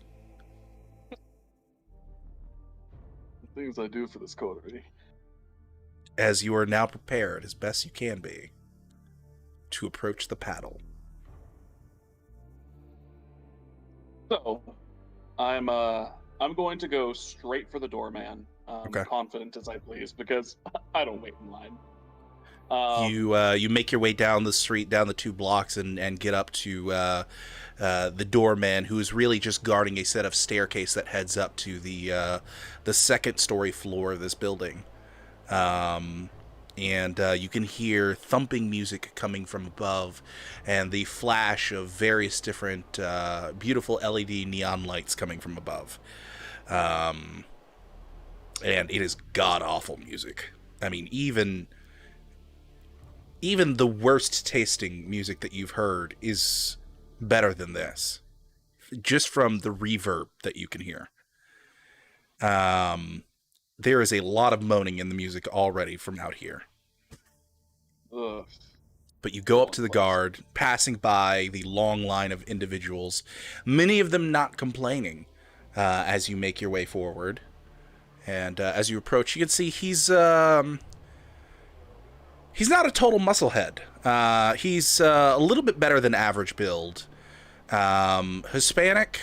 The things I do for this coterie. As you are now prepared, as best you can be, to approach the paddle. So, I'm going to go straight for the doorman. Okay. Confident as I please, because I don't wait in line. You make your way down the street, down the 2 blocks, and get up to the doorman, who is really just guarding a set of staircase that heads up to the second story floor of this building. And you can hear thumping music coming from above, and the flash of various different beautiful LED neon lights coming from above. And it is god-awful music. I mean, even the worst tasting music that you've heard is better than this, just from the reverb that you can hear. There is a lot of moaning in the music already from out here. Ugh. But you go up to the guard, passing by the long line of individuals, many of them not complaining, as you make your way forward. And as you approach, you can see he's not a total musclehead. He's a little bit better than average build. Hispanic.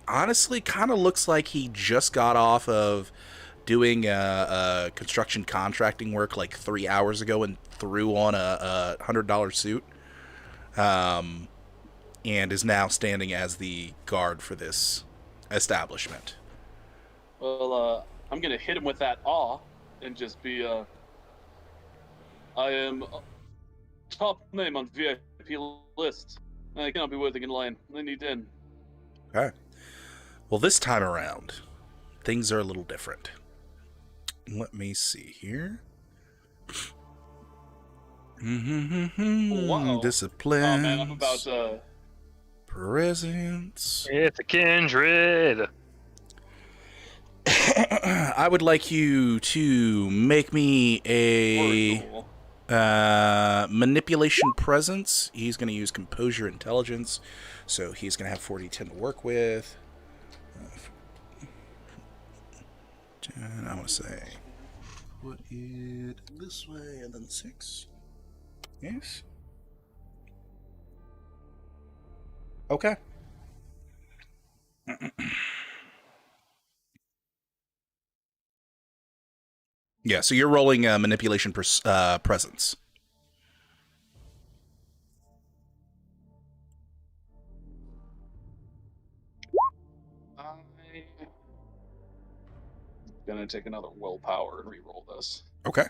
Honestly, kind of looks like he just got off of doing construction contracting work like 3 hours ago and threw on a $100 suit. And is now standing as the guard for this establishment. Well, I'm gonna hit him with that awe and just be, I am top name on VIP list. I cannot be waiting in line. I need in. Okay. Well, this time around, things are a little different. Let me see here. Wow. Discipline. Oh man, I'm about to. Presence. It's a kindred. I would like you to make me a Cool. Manipulation presence. He's going to use composure intelligence. So he's going to have 40-10 to work with. 10, I want to say. Put it this way and then 6. Yes. Okay. Yeah, so you're rolling manipulation presence. I'm gonna take another willpower and re-roll this. Okay.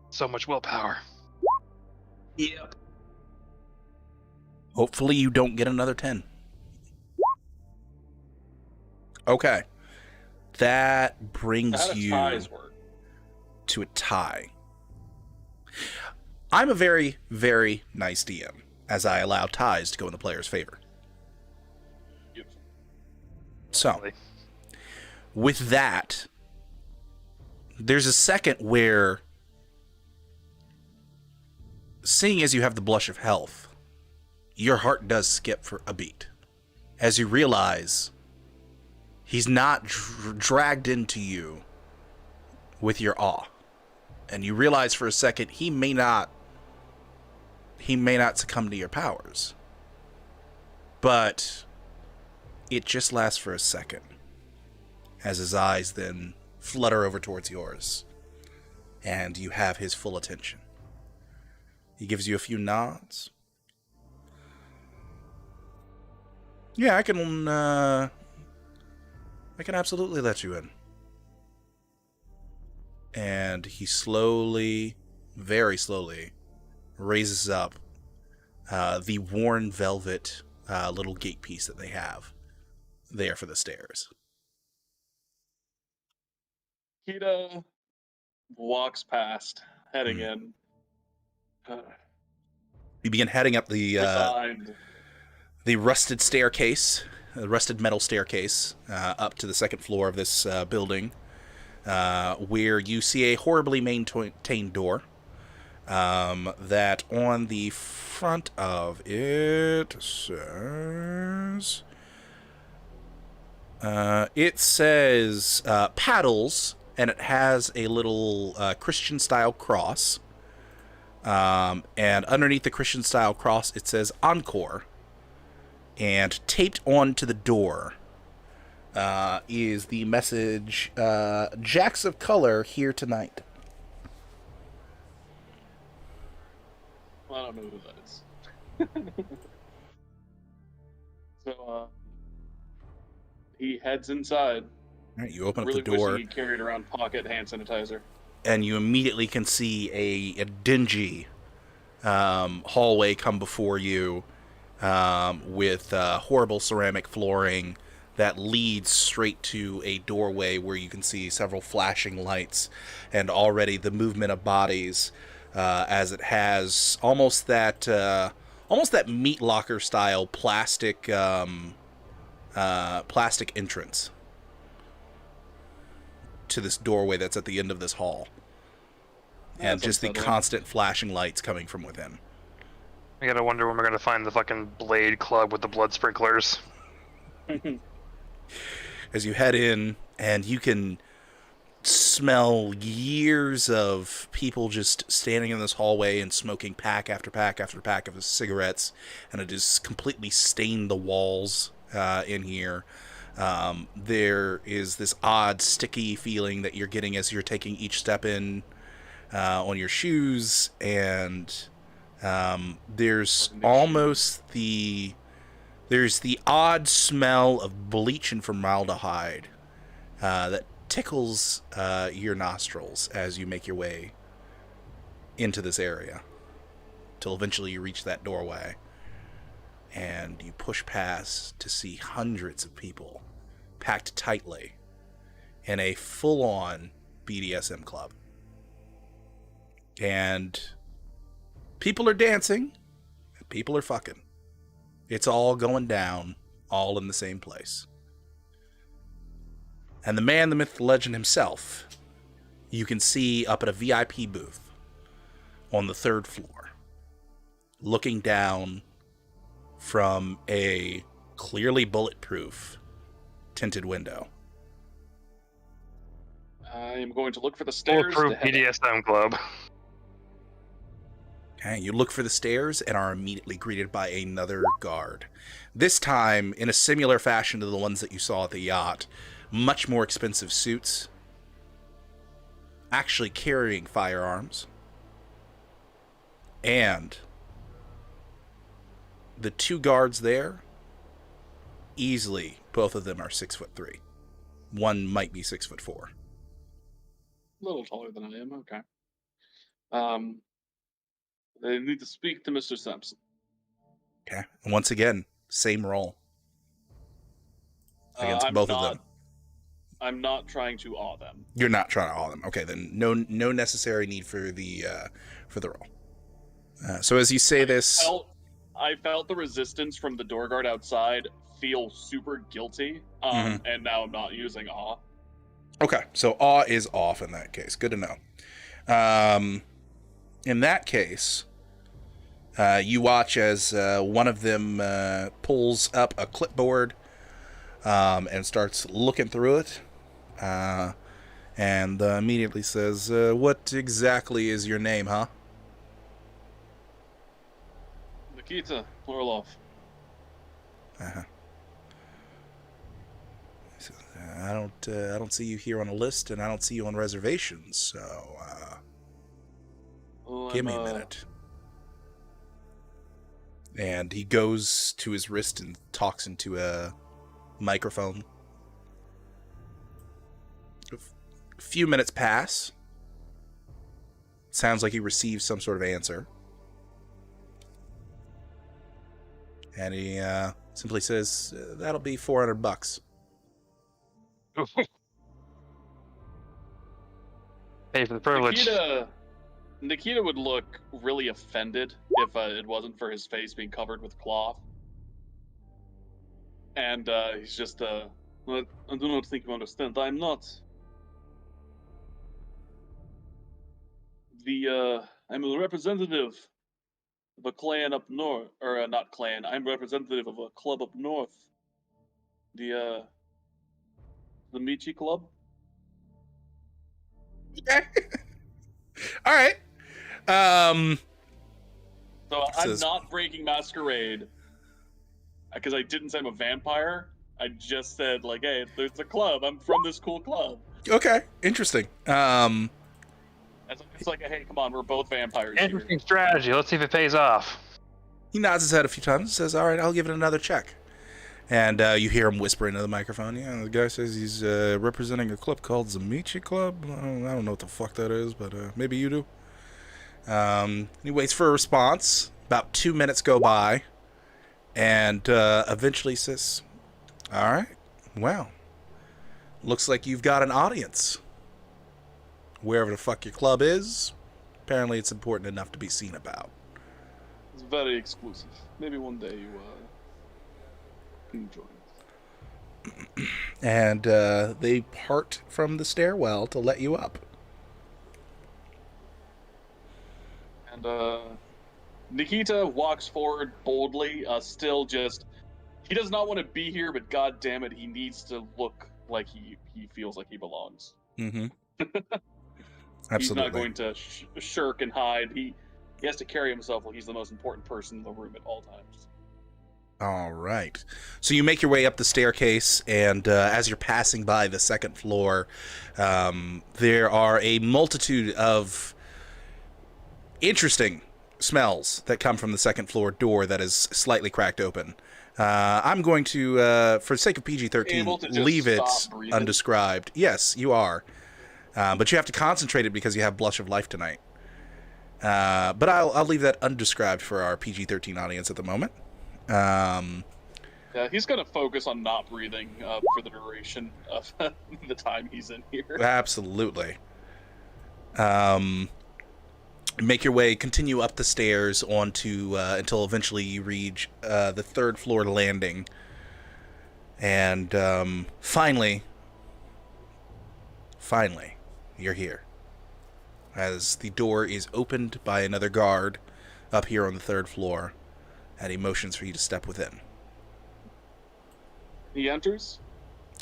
So much willpower. Yep. Hopefully you don't get another 10. Okay. That brings How do you ties work? to a tie. I'm a very, very nice DM, as I allow ties to go in the player's favor. Beautiful. So, with that, there's a second where, seeing as you have the blush of health, your heart does skip for a beat. As you realize he's not dragged into you with your awe. And you realize for a second he may not succumb to your powers. But it just lasts for a second, as his eyes then flutter over towards yours, and you have his full attention. He gives you a few nods. Yeah, I can absolutely let you in. And he slowly, very slowly, raises up the worn velvet little gate piece that they have there for the stairs. Kita walks past, heading in. You begin heading up Resigned. the rusted staircase, the rusted metal staircase, up to the second floor of this building, where you see a horribly maintained door. That on the front of it says paddles, and it has a little Christian style cross. And underneath the Christian style cross, it says Encore. And taped onto the door is the message, Jacks of Color here tonight. I don't know who that is. So, he heads inside. All right, you open Really up the door, wishing he carried around pocket hand sanitizer. and you immediately can see a dingy hallway come before you, with horrible ceramic flooring that leads straight to a doorway where you can see several flashing lights and already the movement of bodies, as it has almost that meat locker style plastic entrance to this doorway that's at the end of this hall. And That's just the unsettling. constant flashing lights coming from within. I gotta wonder when we're gonna find the fucking Blade Club with the blood sprinklers. As you head in, and you can smell years of people just standing in this hallway and smoking pack after pack after pack of cigarettes, and it has completely stained the walls in here. There is this odd sticky feeling that you're getting as you're taking each step in on your shoes, and there's almost the odd smell of bleach and formaldehyde that tickles your nostrils as you make your way into this area, till eventually you reach that doorway, and you push past to see hundreds of people packed tightly in a full-on BDSM club. And people are dancing, and people are fucking. It's all going down, all in the same place. And the man, the myth, the legend himself, you can see up at a VIP booth on the 3rd floor, looking down from a clearly bulletproof tinted window. I am going to look for the stairs. Bulletproof BDSM club. Okay, you look for the stairs and are immediately greeted by another guard. This time, in a similar fashion to the ones that you saw at the yacht, much more expensive suits, actually carrying firearms, and the 2 guards there, easily, both of them are 6'3". One might be 6'4". A little taller than I am. Okay. They need to speak to Mr. Sampson. Okay, and once again, same roll against both of them. I'm not trying to awe them. You're not trying to awe them. Okay, then no necessary need for the roll. So as you say this, I felt the resistance from the door guard outside feel super guilty, and now I'm not using awe. Okay, so awe is off in that case. Good to know. In that case, you watch as one of them pulls up a clipboard and starts looking through it, and immediately says, "What exactly is your name, huh?" Nikita Orlov. Uh-huh. I don't see you here on a list, and I don't see you on reservations. So, give me a minute. And he goes to his wrist and talks into a microphone. A few minutes pass. Sounds like he receives some sort of answer. And he simply says, "That'll be $400." Pay for the privilege. Nikita would look really offended if it wasn't for his face being covered with cloth. And he's just, I do not think you understand. I'm not I'm a representative of a clan up north, or not clan. I'm representative of a club up north. The Michi Club. Okay. All right. So I'm not breaking masquerade because I didn't say I'm a vampire. I just said like, hey, there's a club. I'm from this cool club. Okay, interesting. It's like, hey, come on, we're both vampires Interesting here. strategy. Let's see if it pays off. He nods his head a few times and says, "All right, I'll give it another check." And you hear him whisper into the microphone. Yeah, the guy says he's representing a club called the Michi Club. I don't know what the fuck that is, but maybe you do. He waits for a response. About 2 minutes go by. And eventually says, "All right, well, looks like you've got an audience. Wherever the fuck your club is, apparently it's important enough to be seen about." It's very exclusive. Maybe one day you can join us. And they part from the stairwell to let you up. And Nikita walks forward boldly, still just... He does not want to be here, but god damn it, he needs to look like he feels like he belongs. Mm-hmm. He's Absolutely. not going to shirk and hide. He has to carry himself like he's the most important person in the room at all times. All right. So you make your way up the staircase, and as you're passing by the 2nd floor, there are a multitude of interesting smells that come from the 2nd floor door that is slightly cracked open. I'm going to, for the sake of PG-13, leave it undescribed. Yes, you are. But you have to concentrate it because you have Blush of Life tonight. But I'll leave that undescribed for our PG-13 audience at the moment. Yeah, he's going to focus on not breathing for the duration of the time he's in here. Absolutely. Make your way, continue up the stairs onto until eventually you reach the 3rd floor landing. And finally, you're here. as the door is opened by another guard up here on the 3rd floor, and he motions for you to step within. He enters.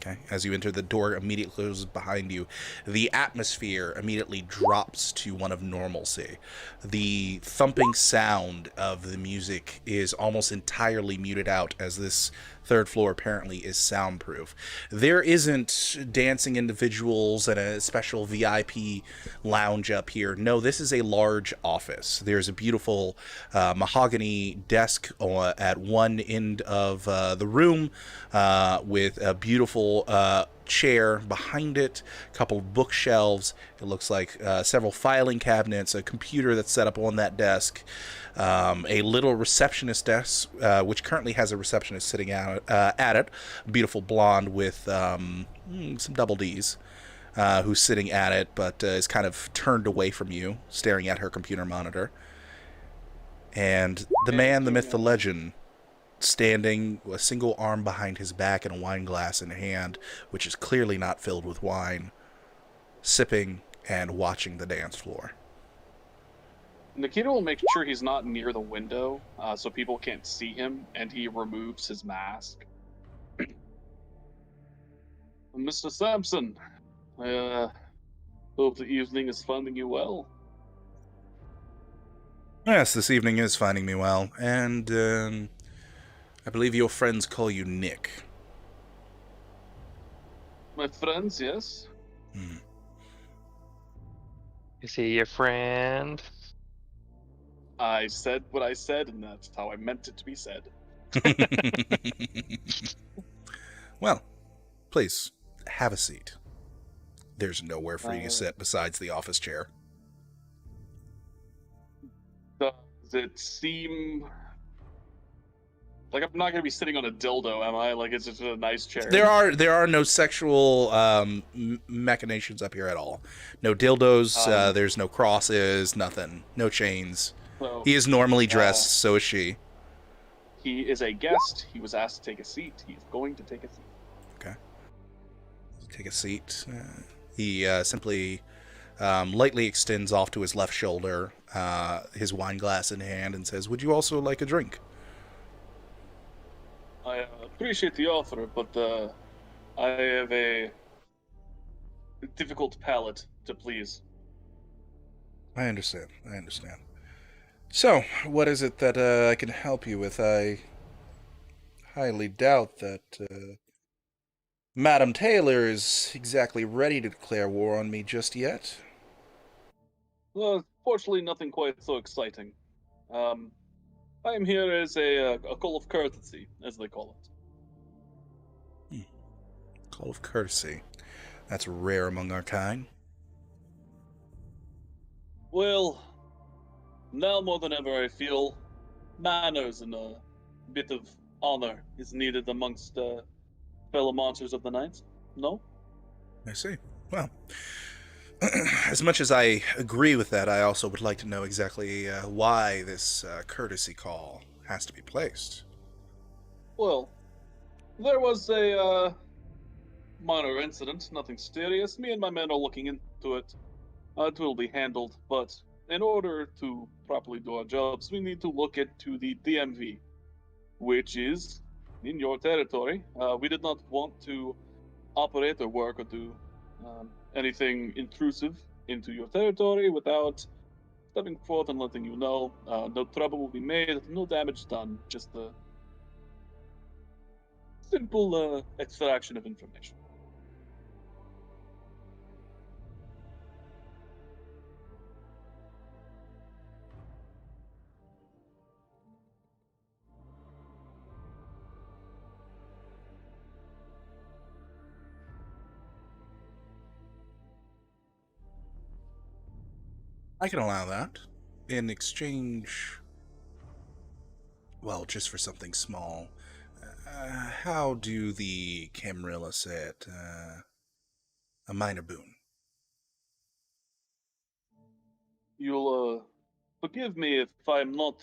Okay. As you enter, the door immediately closes behind you. The atmosphere immediately drops to one of normalcy. The thumping sound of the music is almost entirely muted out, as this 3rd floor apparently is soundproof. There isn't dancing individuals and a special VIP lounge up here. No, this is a large office. There's a beautiful mahogany desk at one end of the room with a beautiful chair behind it, a couple of bookshelves. It looks like several filing cabinets, a computer that's set up on that desk, a little receptionist desk, which currently has a receptionist sitting out at it, a beautiful blonde with some double Ds, who's sitting at it, but is kind of turned away from you, staring at her computer monitor. And the man, the myth, the legend, standing, a single arm behind his back and a wine glass in hand, which is clearly not filled with wine, sipping and watching the dance floor. Nikita will make sure he's not near the window, so people can't see him, and he removes his mask. Mr. Sampson, I hope the evening is finding you well. Yes, this evening is finding me well, and I believe your friends call you Nick. My friends, yes? Is he your friend? I said what I said, and that's how I meant it to be said. Well, please, have a seat. There's nowhere for you to sit besides the office chair. Does it seem like I'm not going to be sitting on a dildo, am I? Like, it's just a nice chair. There are no sexual machinations up here at all. No dildos, there's no crosses, nothing. No chains. So, He is normally dressed, so is she. he is a guest. He was asked to take a seat. He's going to take a seat. Okay. Take a seat. He simply lightly extends off to his left shoulder, his wine glass in hand, and says, "Would you also like a drink?" I appreciate the offer, but I have a difficult palate to please. I understand. So, what is it that I can help you with? I highly doubt that Madam Taylor is exactly ready to declare war on me just yet. Well, fortunately, nothing quite so exciting. I am here as a call of courtesy, as they call it. Call of courtesy. That's rare among our kind. Well, now more than ever, I feel manners and a bit of honor is needed amongst fellow monsters of the night. No? I see. Well, as much as I agree with that, I also would like to know exactly why this courtesy call has to be placed. Well, there was a minor incident, nothing serious. Me and my men are looking into it. It will be handled, but in order to properly do our jobs, we need to look into the DMV, which is in your territory. We did not want to operate or work or do anything intrusive into your territory without stepping forth and letting you know. No trouble will be made, no damage done, just a simple extraction of information. I can allow that. In exchange, well, just for something small. How do the Camarilla say it? A minor boon. You'll forgive me if I'm not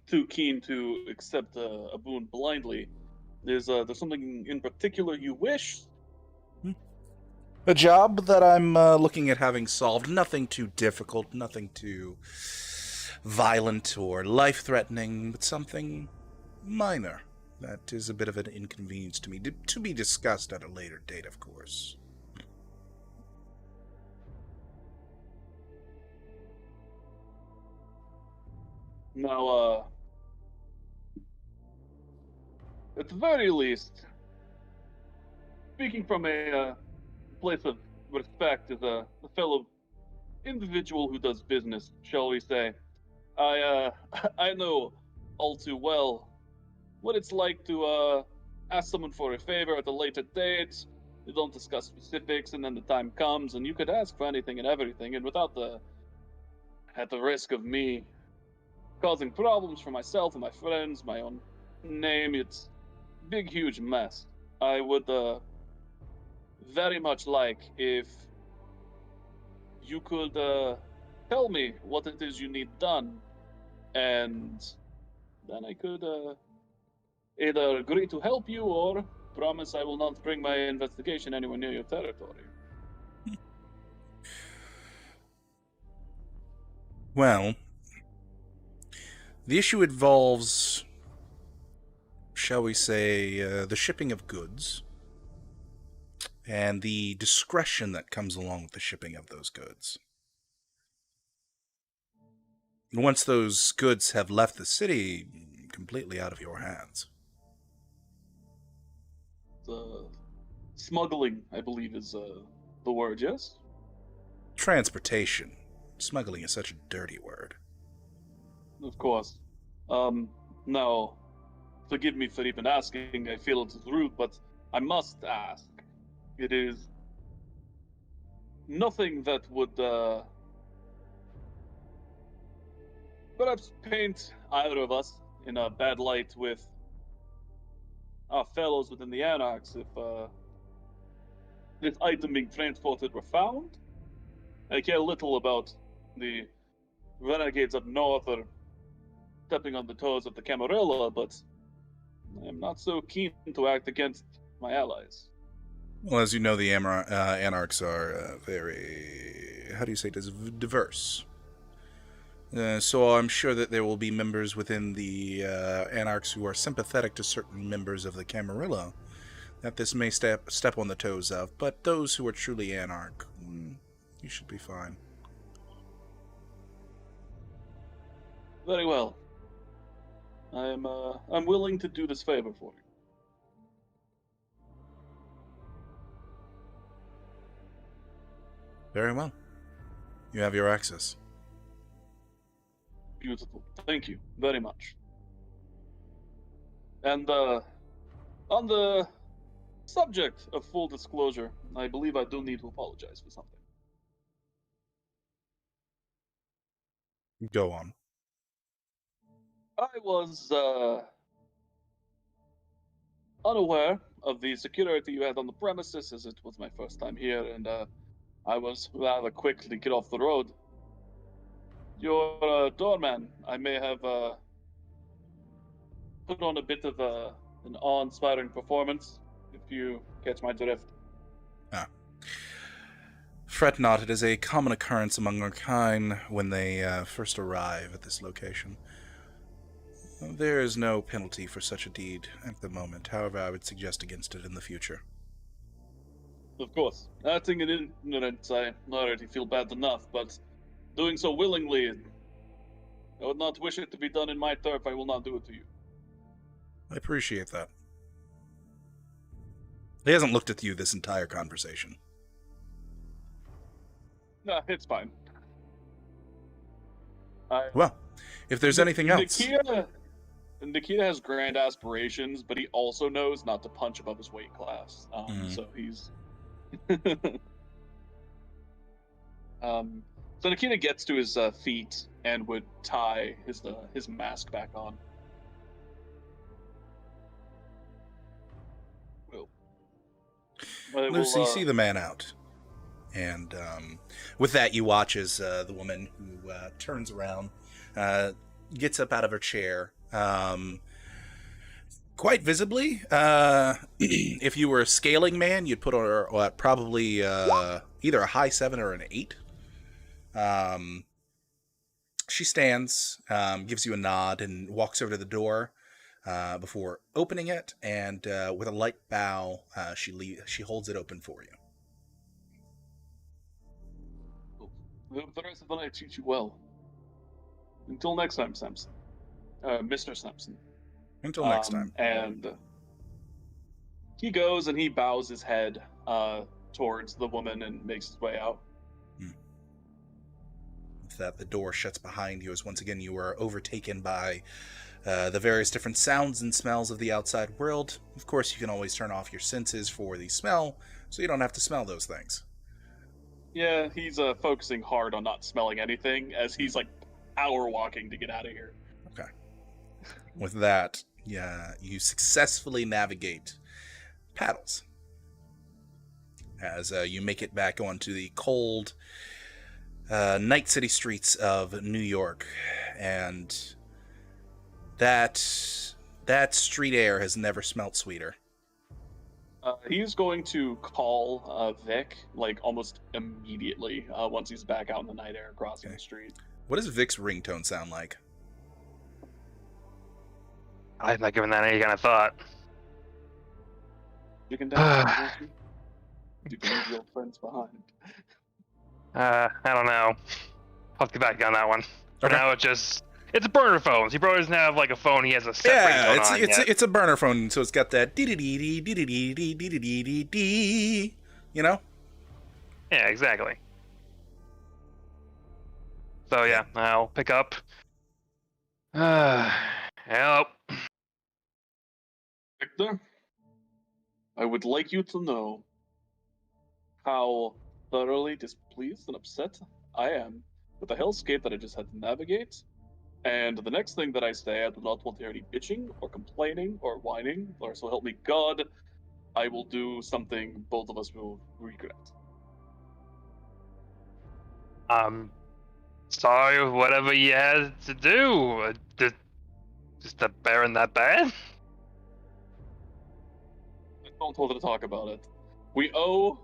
too keen to accept a boon blindly. There's something in particular you wish? A job that I'm looking at having solved. Nothing too difficult, nothing too violent or life-threatening, but something minor. That is a bit of an inconvenience to me, to be discussed at a later date, of course. Now, at the very least, speaking from a place of respect as a fellow individual who does business, shall we say, I I know all too well what it's like to ask someone for a favor at a later date. You don't discuss specifics, and then the time comes, and you could ask for anything and everything, and without at the risk of me causing problems for myself and my friends, my own name, it's big, huge mess. I would very much like if you could tell me what it is you need done, and then I could either agree to help you or promise I will not bring my investigation anywhere near your territory. Well, the issue involves, shall we say, the shipping of goods and the discretion that comes along with the shipping of those goods. Once those goods have left the city, completely out of your hands. Smuggling, I believe, is the word, yes? Transportation. Smuggling is such a dirty word. Of course. Now, forgive me for even asking, I feel it is rude, but I must ask. It is nothing that would perhaps paint either of us in a bad light with our fellows within the Anarchs if this item being transported were found. I care little about the renegades up north or stepping on the toes of the Camarilla, but I'm not so keen to act against my allies. Well, as you know, the Anarchs are very, how do you say, diverse. So I'm sure that there will be members within the Anarchs who are sympathetic to certain members of the Camarilla that this may step on the toes of, but those who are truly Anarch, you should be fine. Very well. I'm willing to do this favor for you. Very well. You have your access. Beautiful. Thank you very much. And on the subject of full disclosure, I believe I do need to apologize for something. Go on. I was unaware of the security you had on the premises, as it was my first time here, and I was rather quick to get off the road. Your doorman, I may have put on a bit of an awe-inspiring performance, if you catch my drift. Fret not, it is a common occurrence among our kind when they first arrive at this location. There is no penalty for such a deed at the moment. However, I would suggest against it in the future. Of course. Acting in ignorance, I already feel bad enough, but doing so willingly, I would not wish it to be done in my turf. I will not do it to you. I appreciate that. He hasn't looked at you this entire conversation. Nah, it's fine. Well, if there's anything else... Nikita has grand aspirations, but he also knows not to punch above his weight class. So he's... So Nikita gets to his feet and would tie his mask back on. Lucy, see the man out. And with that, you watch as the woman who turns around, gets up out of her chair, Quite visibly. If you were a scaling man, you'd put her at probably either a high 7 or an 8. She stands, gives you a nod, and walks over to the door before opening it, and with a light bow, she holds it open for you. I hope the rest of the night treats you well. Until next time, Samson. Mr. Samson. Until next time. And he goes and he bows his head towards the woman and makes his way out. With that, the door shuts behind you as once again you are overtaken by the various different sounds and smells of the outside world. Of course, you can always turn off your senses for the smell, so you don't have to smell those things. Yeah, he's focusing hard on not smelling anything as he's like power walking to get out of here. Okay. With that, yeah, you successfully navigate paddles as you make it back onto the cold night city streets of New York, and that street air has never smelt sweeter. He's going to call Vic like almost immediately once he's back out in the night air crossing the street. What does Vic's ringtone sound like? I'm not giving that any kind of thought. You can dance. You can leave your friends behind. I don't know. I'll have to get back on that one. For Okay. now, it's a burner phone. He probably doesn't have like a phone. He has a separate phone on yet. It's a burner phone, so it's got that dee dee dee dee dee dee dee dee dee dee dee. You know? Yeah, exactly. So yeah, I'll pick up. Help. Victor, I would like you to know how thoroughly displeased and upset I am with the hellscape that I just had to navigate. And the next thing that I say, I do not want to hear any bitching or complaining or whining, or so help me God, I will do something both of us will regret. Sorry, whatever you had to do. Just the Baron that bad? I don't want to talk about it. We owe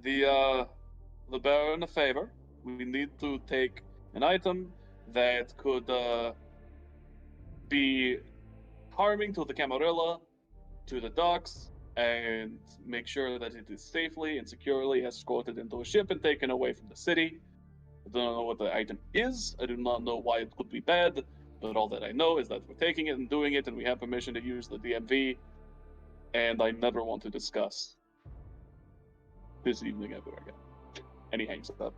the Baron a favor. We need to take an item that could be harming to the Camarilla, to the docks, and make sure that it is safely and securely escorted into a ship and taken away from the city. I don't know what the item is. I do not know why it could be bad, but all that I know is that we're taking it and doing it, and we have permission to use the DMV, and I never want to discuss this evening ever again. And he hangs up.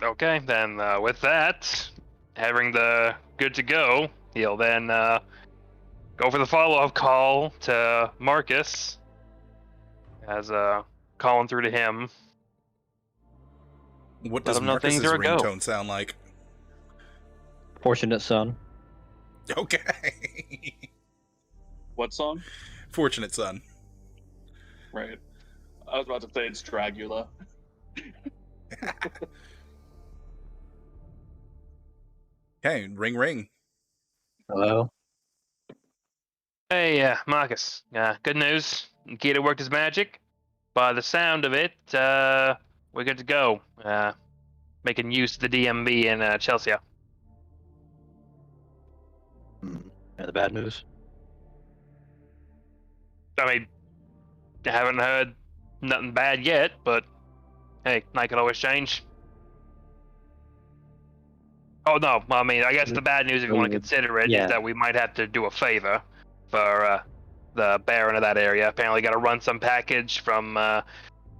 Okay, then with that, having the good to go, he'll then go for the follow-up call to Marcus, as calling through to him. What Let does him know Marcus's things are a go. ringtone sound like? Fortunate son. Okay. What song? Fortunate son. Right. I was about to say it's Dragula. Okay, ring ring. Hello. Hey, Marcus. Good news. Nikita worked his magic. By the sound of it, we're good to go. Making use of the DMV in Chelsea. And the bad news. I mean, I haven't heard nothing bad yet, but hey, night could always change. Oh no, I mean, I guess the bad news, if you want to consider it, Yeah. is that we might have to do a favor for the Baron of that area. Apparently, got to run some package from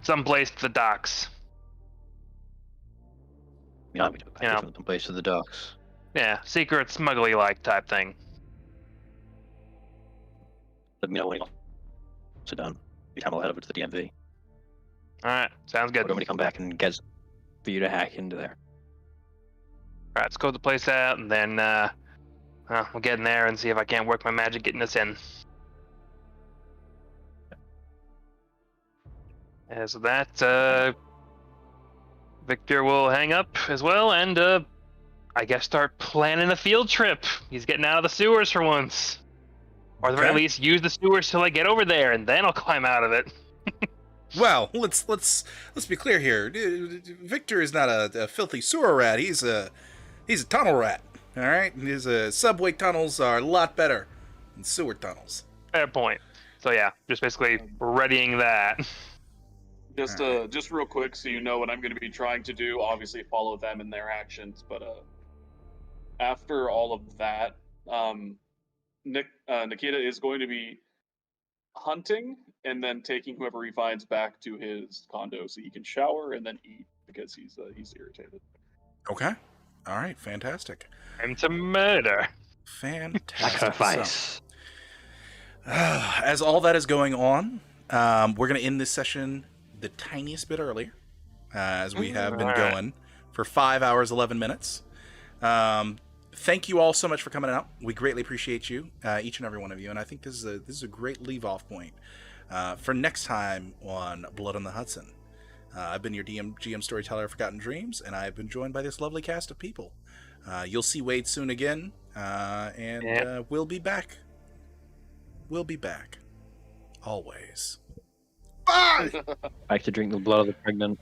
someplace to the docks. You know, we do a package from the place to the docks. Yeah, secret smuggly-like type thing. Let me know when you sit down. Anytime I'll head over to the DMV. All right, sounds good. Or when you come back and get for you to hack into there. All right, let's go the place out, and then we'll get in there and see if I can't work my magic getting us in. As that, Victor will hang up as well, and I guess start planning a field trip. He's getting out of the sewers for once. Or at the very Okay. least, use the sewers till I get over there, and then I'll climb out of it. Well, let's be clear here. Victor is not a filthy sewer rat. He's a tunnel rat. All right, his subway tunnels are a lot better than sewer tunnels. Fair point. So yeah, just basically readying that. Just real quick, so you know what I'm going to be trying to do. Obviously, follow them in their actions. But after all of that, Nikita is going to be hunting and then taking whoever he finds back to his condo so he can shower and then eat because he's irritated. Okay. All right. Fantastic. Time to murder. Fantastic. Sacrifice. As all that is going on, we're going to end this session the tiniest bit earlier, as we have been Alright. going for 5 hours 11 minutes. Thank you all so much for coming out. We greatly appreciate you, each and every one of you, and I think this is a great leave-off point for next time on Blood on the Hudson. I've been your GM storyteller of Forgotten Dreams, and I've been joined by this lovely cast of people. You'll see Wade soon again, and we'll be back. We'll be back. Always. Bye! I like to drink the blood of the pregnant.